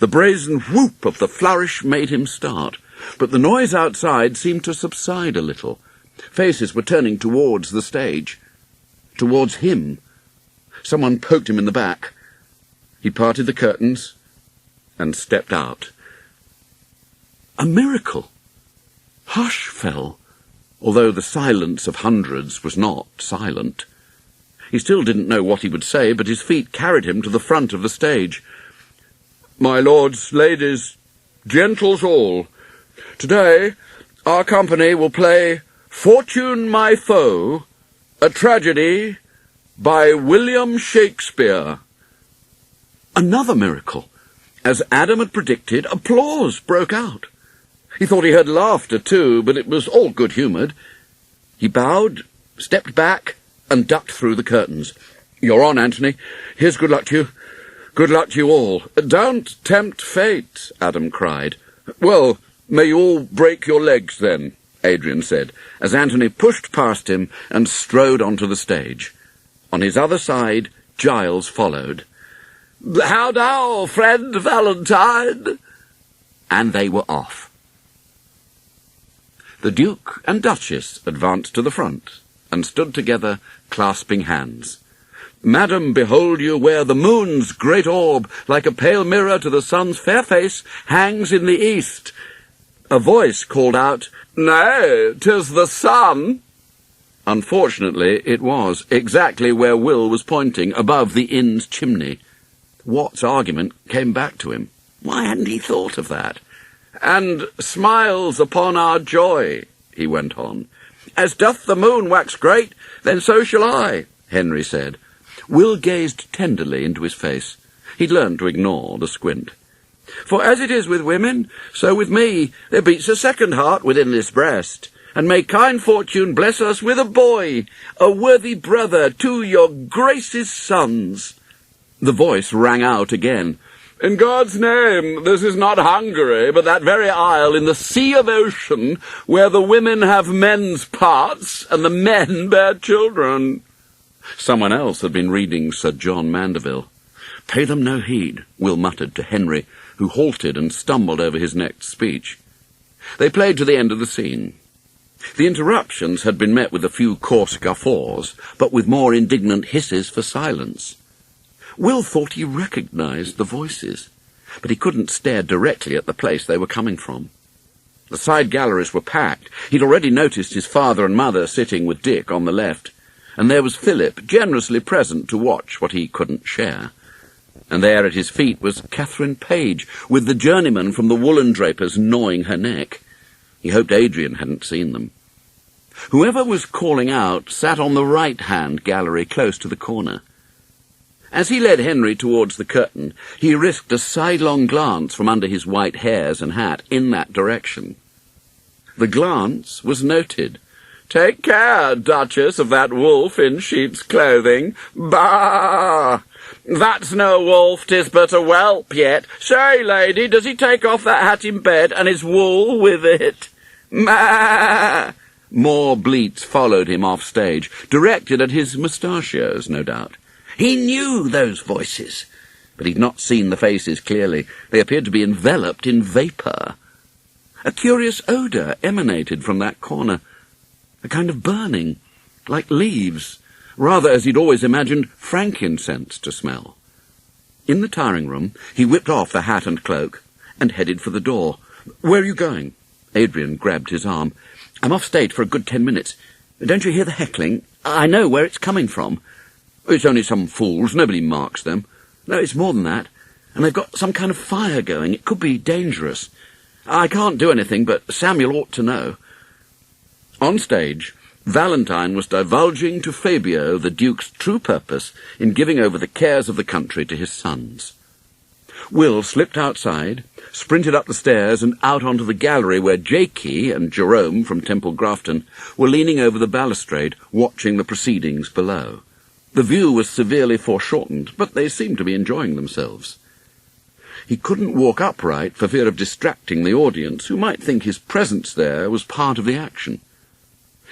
The brazen whoop of the flourish made him start, but the noise outside seemed to subside a little. Faces were turning towards the stage. Towards him. Someone poked him in the back. He parted the curtains and stepped out. A miracle! Hush fell, although the silence of hundreds was not silent. He still didn't know what he would say, but his feet carried him to the front of the stage. My lords, ladies, gentles all, today our company will play Fortune My Foe, a tragedy by William Shakespeare. Another miracle. As Adam had predicted, applause broke out. He thought he heard laughter too, but it was all good-humoured. He bowed, stepped back, and ducked through the curtains. You're on, Anthony. Here's good luck to you. Good luck to you all. Don't tempt fate, Adam cried. Well, may you all break your legs then, Adrian said, as Anthony pushed past him and strode onto the stage. On his other side, Giles followed. How now, friend Valentine? And they were off. The Duke and Duchess advanced to the front and stood together, clasping hands. Madam, behold you where the moon's great orb, like a pale mirror to the sun's fair face, hangs in the east. A voice called out, Nay, 'tis the sun. Unfortunately, it was, exactly where Will was pointing, above the inn's chimney. Watt's argument came back to him. Why hadn't he thought of that? And smiles upon our joy, he went on. As doth the moon wax great, then so shall I, Henry said. Will gazed tenderly into his face. He'd learned to ignore the squint. For as it is with women, so with me, there beats a second heart within this breast. And may kind fortune bless us with a boy, a worthy brother to your grace's sons. The voice rang out again. In God's name, this is not Hungary, but that very isle in the sea of ocean, where the women have men's parts and the men bear children. Someone else had been reading Sir John Mandeville. Pay them no heed, Will muttered to Henry, who halted and stumbled over his next speech. They played to the end of the scene. The interruptions had been met with a few coarse guffaws, but with more indignant hisses for silence. Will thought he recognized the voices, but he couldn't stare directly at the place they were coming from. The side galleries were packed. He'd already noticed his father and mother sitting with Dick on the left, and there was Philip, generously present to watch what he couldn't share. And there at his feet was Catherine Page, with the journeyman from the woolen drapers gnawing her neck. He hoped Adrian hadn't seen them. Whoever was calling out sat on the right-hand gallery close to the corner. As he led Henry towards the curtain, he risked a sidelong glance from under his white hairs and hat in that direction. The glance was noted. Take care, Duchess, of that wolf in sheep's clothing. Bah! That's no wolf, 'tis but a whelp yet. Say, lady, does he take off that hat in bed, and his wool with it? Ma! More bleats followed him off stage, directed at his mustachios, no doubt. He knew those voices, but he'd not seen the faces clearly. They appeared to be enveloped in vapour. A curious odour emanated from that corner, a kind of burning, like leaves, rather as he'd always imagined frankincense to smell. In the tiring room, he whipped off the hat and cloak and headed for the door. Where are you going? Adrian grabbed his arm. I'm off stage for a good 10 minutes. Don't you hear the heckling? I know where it's coming from. It's only some fools. Nobody marks them. No, it's more than that. and they've got some kind of fire going. It could be dangerous. I can't do anything, but Samuel ought to know." On stage, Valentine was divulging to Fabio the Duke's true purpose in giving over the cares of the country to his sons. Will slipped outside, sprinted up the stairs and out onto the gallery where Jakey and Jerome from Temple Grafton were leaning over the balustrade, watching the proceedings below. The view was severely foreshortened, but they seemed to be enjoying themselves. He couldn't walk upright for fear of distracting the audience, who might think his presence there was part of the action.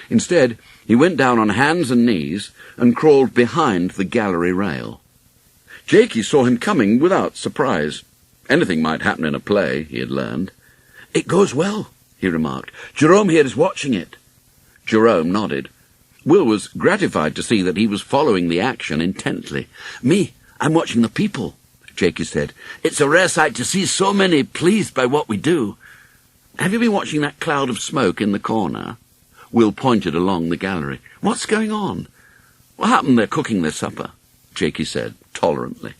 Instead, he went down on hands and knees and crawled behind the gallery rail. Jakey saw him coming without surprise. Anything might happen in a play, he had learned. "It goes well," he remarked. "Jerome here is watching it." Jerome nodded. Will was gratified to see that he was following the action intently. "Me, I'm watching the people," Jakey said. "It's a rare sight to see so many pleased by what we do. Have you been watching that cloud of smoke in the corner?" Will pointed along the gallery. "What's going on?" "What happened? They're cooking their supper," Jakey said, tolerantly.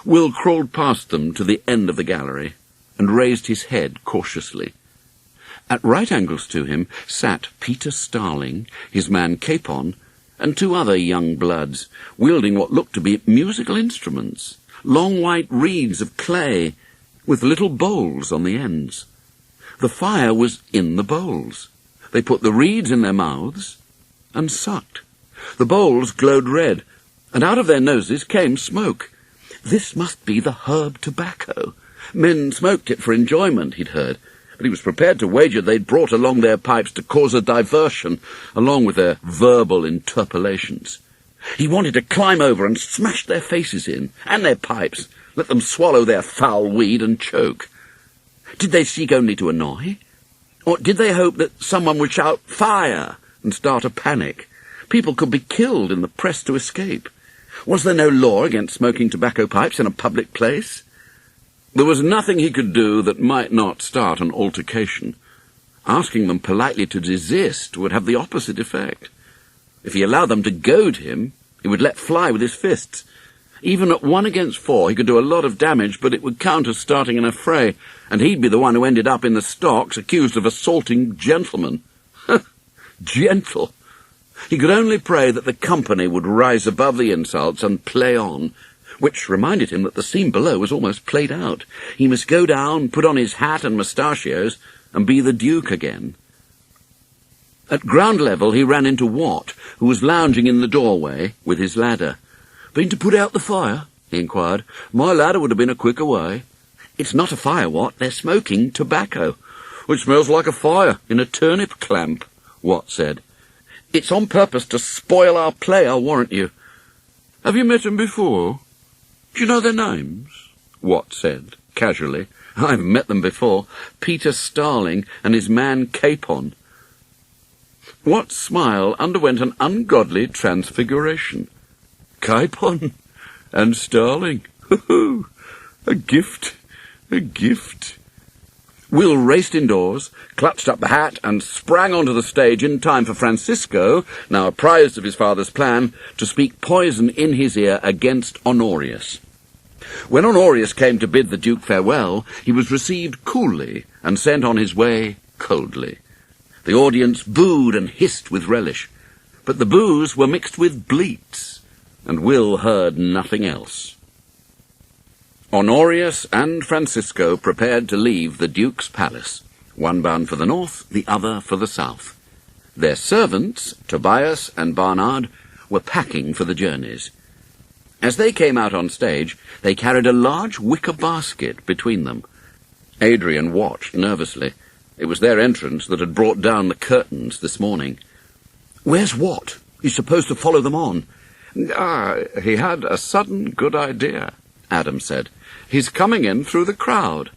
Will crawled past them to the end of the gallery and raised his head cautiously. At right angles to him sat Peter Starling, his man Capon, and two other young bloods, wielding what looked to be musical instruments, long white reeds of clay with little bowls on the ends. The fire was in the bowls. They put the reeds in their mouths and sucked. The bowls glowed red, and out of their noses came smoke. This must be the herb tobacco. Men smoked it for enjoyment, he'd heard, but he was prepared to wager they'd brought along their pipes to cause a diversion, along with their verbal interpolations. He wanted to climb over and smash their faces in, and their pipes, let them swallow their foul weed and choke. Did they seek only to annoy? Or did they hope that someone would shout, "Fire!" and start a panic? People could be killed in the press to escape. Was there no law against smoking tobacco pipes in a public place? There was nothing he could do that might not start an altercation. Asking them politely to desist would have the opposite effect. If he allowed them to goad him, he would let fly with his fists. Even at 1 against 4, he could do a lot of damage, but it would count as starting an affray, and he'd be the one who ended up in the stocks accused of assaulting gentlemen. Gentle! He could only pray that the company would rise above the insults and play on, which reminded him that the scene below was almost played out. He must go down, put on his hat and mustachios, and be the Duke again. At ground level he ran into Watt, who was lounging in the doorway with his ladder. "Been to put out the fire?" he inquired. "My ladder would have been a quicker way." "It's not a fire, Watt. They're smoking tobacco." "It smells like a fire in a turnip clamp," Watt said. "It's on purpose to spoil our play, I'll warrant you." "Have you met 'em before?" "Do you know their names?" Watt said, casually. "I've met them before. Peter Starling and his man Capon." Watt's smile underwent an ungodly transfiguration. Capon and Starling. Hoo-hoo! A gift, a gift. Will raced indoors, clutched up the hat, and sprang onto the stage in time for Francisco, now apprised of his father's plan, to speak poison in his ear against Honorius. When Honorius came to bid the Duke farewell, he was received coolly and sent on his way coldly. The audience booed and hissed with relish, but the boos were mixed with bleats, and Will heard nothing else. Honorius and Francisco prepared to leave the Duke's palace, one bound for the north, the other for the south. Their servants, Tobias and Barnard, were packing for the journeys. As they came out on stage, they carried a large wicker basket between them. Adrian watched nervously. It was their entrance that had brought down the curtains this morning. "Where's Watt? He's supposed to follow them on." He had a sudden good idea," Adam said. "He's coming in through the crowd."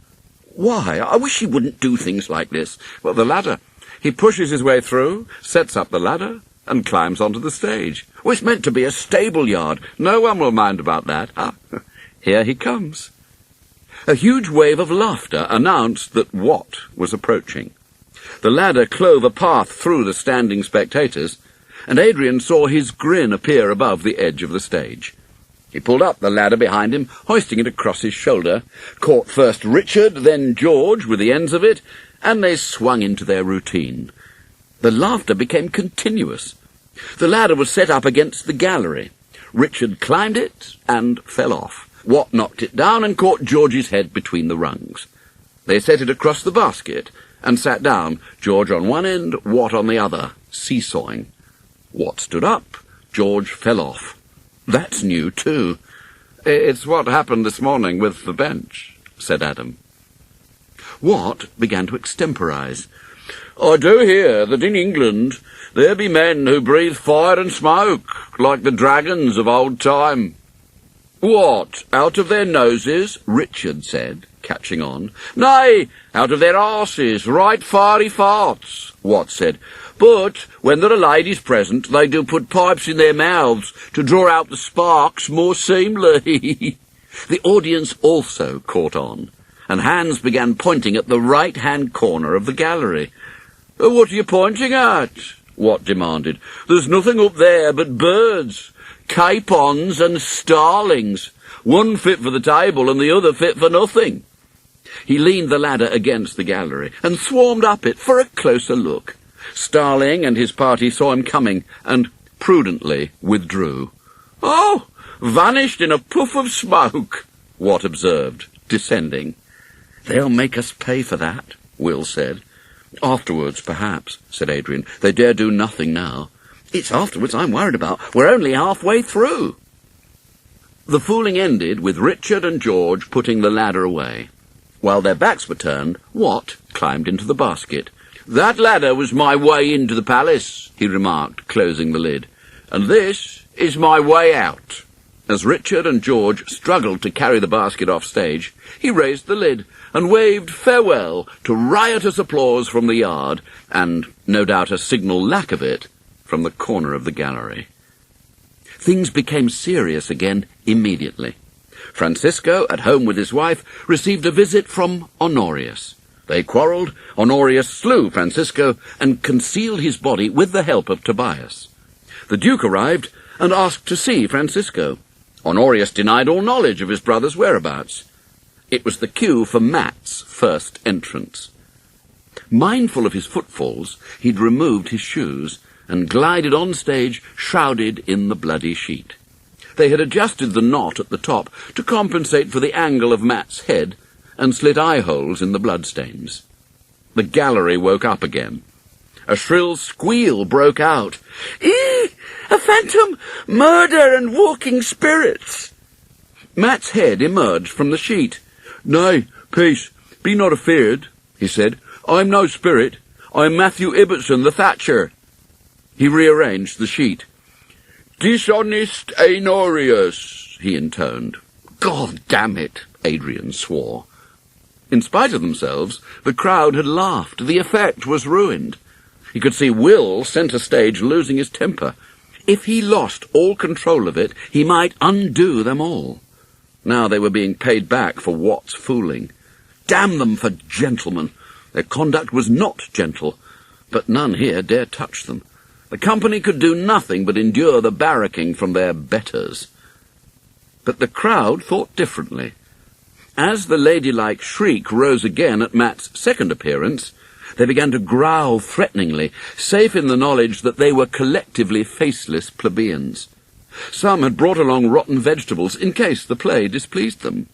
"Why? I wish he wouldn't do things like this." "Well, the ladder. He pushes his way through, sets up the ladder, and climbs onto the stage." "Well, it's meant to be a stable yard." "No one will mind about that. Here he comes." A huge wave of laughter announced that Watt was approaching. The ladder clove a path through the standing spectators, and Adrian saw his grin appear above the edge of the stage. He pulled up the ladder behind him, hoisting it across his shoulder, caught first Richard, then George with the ends of it, and they swung into their routine. The laughter became continuous. The ladder was set up against the gallery. Richard climbed it and fell off. Watt knocked it down and caught George's head between the rungs. They set it across the basket and sat down, George on one end, Watt on the other, seesawing. Watt stood up, George fell off. That's new, too. It's what happened this morning with the bench, said Adam. Watt began to extemporise. I do hear that in England there be men who breathe fire and smoke, like the dragons of old time. What, out of their noses? Richard said, catching on. Nay, out of their arses, right fiery farts, Watt said. But when there are ladies present, they do put pipes in their mouths to draw out the sparks more seemly. The audience also caught on, and hands began pointing at the right-hand corner of the gallery. What are you pointing at? Watt demanded. There's nothing up there but birds, capons and starlings, one fit for the table and the other fit for nothing. He leaned the ladder against the gallery and swarmed up it for a closer look. Starling and his party saw him coming and prudently withdrew. Oh, vanished in a puff of smoke, Watt observed, descending. They'll make us pay for that, Will said. Afterwards, perhaps, said Adrian. They dare do nothing now. It's afterwards I'm worried about. We're only halfway through. The fooling ended with Richard and George putting the ladder away. While their backs were turned, Watt climbed into the basket. That ladder was my way into the palace, he remarked, closing the lid. And this is my way out. As Richard and George struggled to carry the basket off stage, he raised the lid and waved farewell to riotous applause from the yard, and, no doubt a signal lack of it, from the corner of the gallery. Things became serious again immediately. Francisco, at home with his wife, received a visit from Honorius. They quarrelled, Honorius slew Francisco, and concealed his body with the help of Tobias. The Duke arrived and asked to see Francisco. Honorius denied all knowledge of his brother's whereabouts. It was the cue for Mat's first entrance. Mindful of his footfalls, he'd removed his shoes and glided on stage, shrouded in the bloody sheet. They had adjusted the knot at the top to compensate for the angle of Mat's head, and slit eye-holes in the bloodstains. The gallery woke up again. A shrill squeal broke out. "Eeh! A phantom! Murder and walking spirits!" Mat's head emerged from the sheet. "Nay, peace, be not afeard," he said. "I'm no spirit. I'm Matthew Ibbotson, the thatcher." He rearranged the sheet. "Dishonest Honorius," he intoned. "God damn it," Adrian swore. In spite of themselves, the crowd had laughed. The effect was ruined. He could see Will, centre stage, losing his temper. If he lost all control of it, he might undo them all. Now they were being paid back for Watt's fooling. Damn them for gentlemen! Their conduct was not gentle, but none here dare touch them. The company could do nothing but endure the barracking from their betters. But the crowd thought differently. As the ladylike shriek rose again at Mat's second appearance, they began to growl threateningly, safe in the knowledge that they were collectively faceless plebeians. Some had brought along rotten vegetables in case the play displeased them.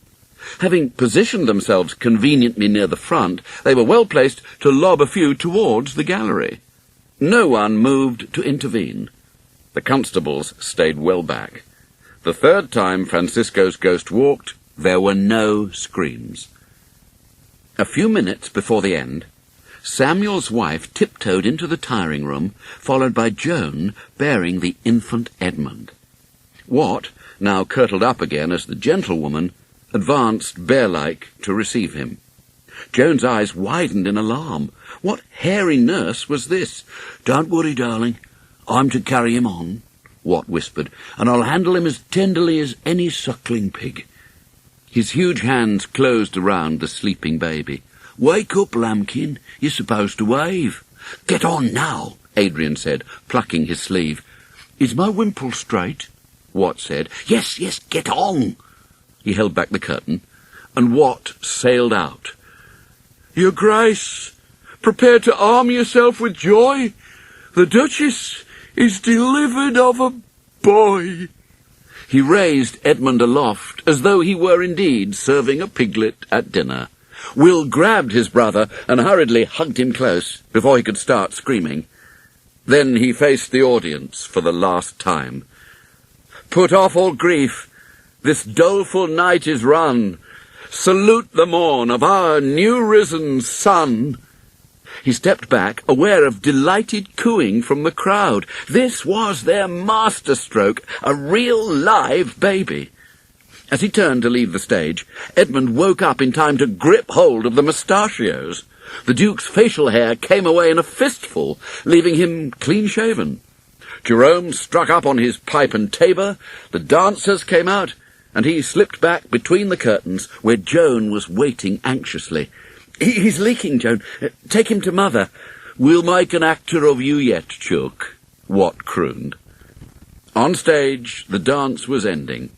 Having positioned themselves conveniently near the front, they were well placed to lob a few towards the gallery. No one moved to intervene. The constables stayed well back. The third time Francisco's ghost walked, there were no screams. A few minutes before the end, Samuel's wife tiptoed into the tiring room, followed by Joan bearing the infant Edmund. Watt, now curtled up again as the gentlewoman, advanced bear-like to receive him. Joan's eyes widened in alarm. What hairy nurse was this? "Don't worry, darling. I'm to carry him on," Watt whispered, "and I'll handle him as tenderly as any suckling pig." His huge hands closed around the sleeping baby. "Wake up, lambkin. You're supposed to wave." "Get on now," Adrian said, plucking his sleeve. "Is my wimple straight?" Wat said. Yes, yes, get on. He held back the curtain, and Wat sailed out. Your Grace, prepare to arm yourself with joy. The Duchess is delivered of a boy. He raised Edmund aloft, as though he were indeed serving a piglet at dinner. Will grabbed his brother and hurriedly hugged him close before he could start screaming. Then he faced the audience for the last time. Put off all grief. This doleful night is run. Salute the morn of our new-risen sun. He stepped back, aware of delighted cooing from the crowd. This was their masterstroke, a real live baby. As he turned to leave the stage, Edmund woke up in time to grip hold of the mustachios. The Duke's facial hair came away in a fistful, leaving him clean-shaven. Jerome struck up on his pipe and tabor, the dancers came out, and he slipped back between the curtains where Joan was waiting anxiously. He's leaking, Joan. Take him to Mother. We'll make an actor of you yet, Chook, Wat crooned. On stage, the dance was ending.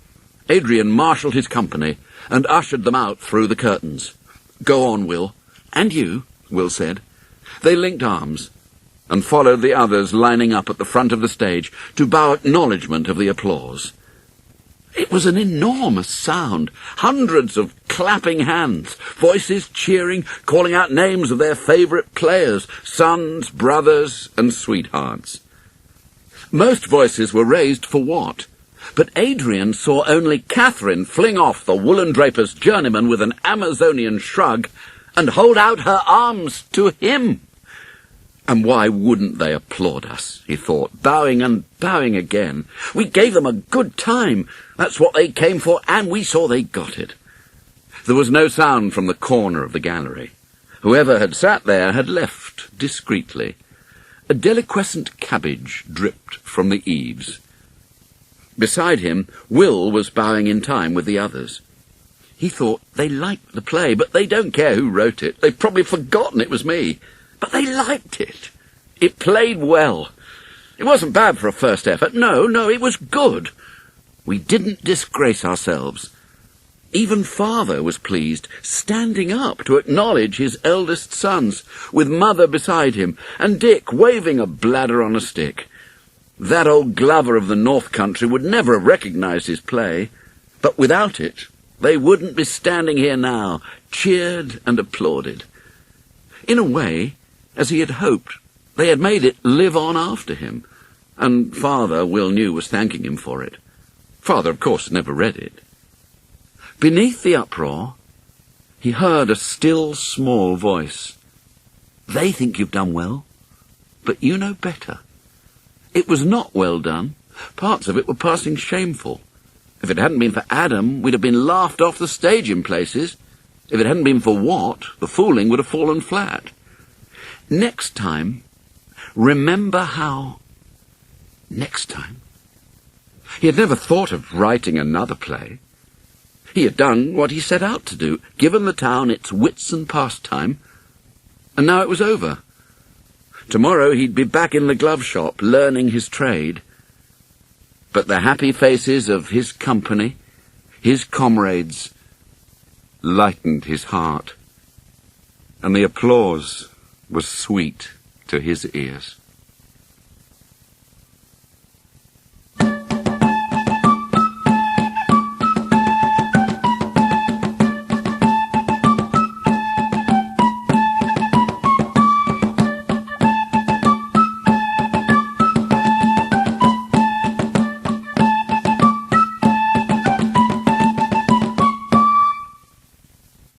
Adrian marshalled his company and ushered them out through the curtains. Go on, Will. And you, Will said. They linked arms and followed the others lining up at the front of the stage to bow acknowledgment of the applause. It was an enormous sound, hundreds of clapping hands, voices cheering, calling out names of their favourite players, sons, brothers, and sweethearts. Most voices were raised for Wat, but Adrian saw only Catherine fling off the woolen draper's journeyman with an Amazonian shrug and hold out her arms to him. And why wouldn't they applaud us, he thought, bowing and bowing again. We gave them a good time. That's what they came for, and we saw they got it. There was no sound from the corner of the gallery. Whoever had sat there had left discreetly. A deliquescent cabbage dripped from the eaves. Beside him, Will was bowing in time with the others. He thought they liked the play, but they don't care who wrote it. They've probably forgotten it was me. But they liked it. It played well. It wasn't bad for a first effort. No, it was good. We didn't disgrace ourselves. Even Father was pleased, standing up to acknowledge his eldest sons, with Mother beside him, and Dick waving a bladder on a stick. That old Glover of the North Country would never have recognised his play, but without it, they wouldn't be standing here now, cheered and applauded. In a way, as he had hoped, they had made it live on after him, and Father, Will knew, was thanking him for it. Father, of course, never read it. Beneath the uproar, he heard a still, small voice. They think you've done well, but you know better. It was not well done. Parts of it were passing shameful. If it hadn't been for Adam, we'd have been laughed off the stage in places. If it hadn't been for Wat, the fooling would have fallen flat. Next time, remember how... Next time. He had never thought of writing another play. He had done what he set out to do, given the town its wits and pastime, and now it was over. Tomorrow he'd be back in the glove shop, learning his trade. But the happy faces of his company, his comrades, lightened his heart, and the applause was sweet to his ears.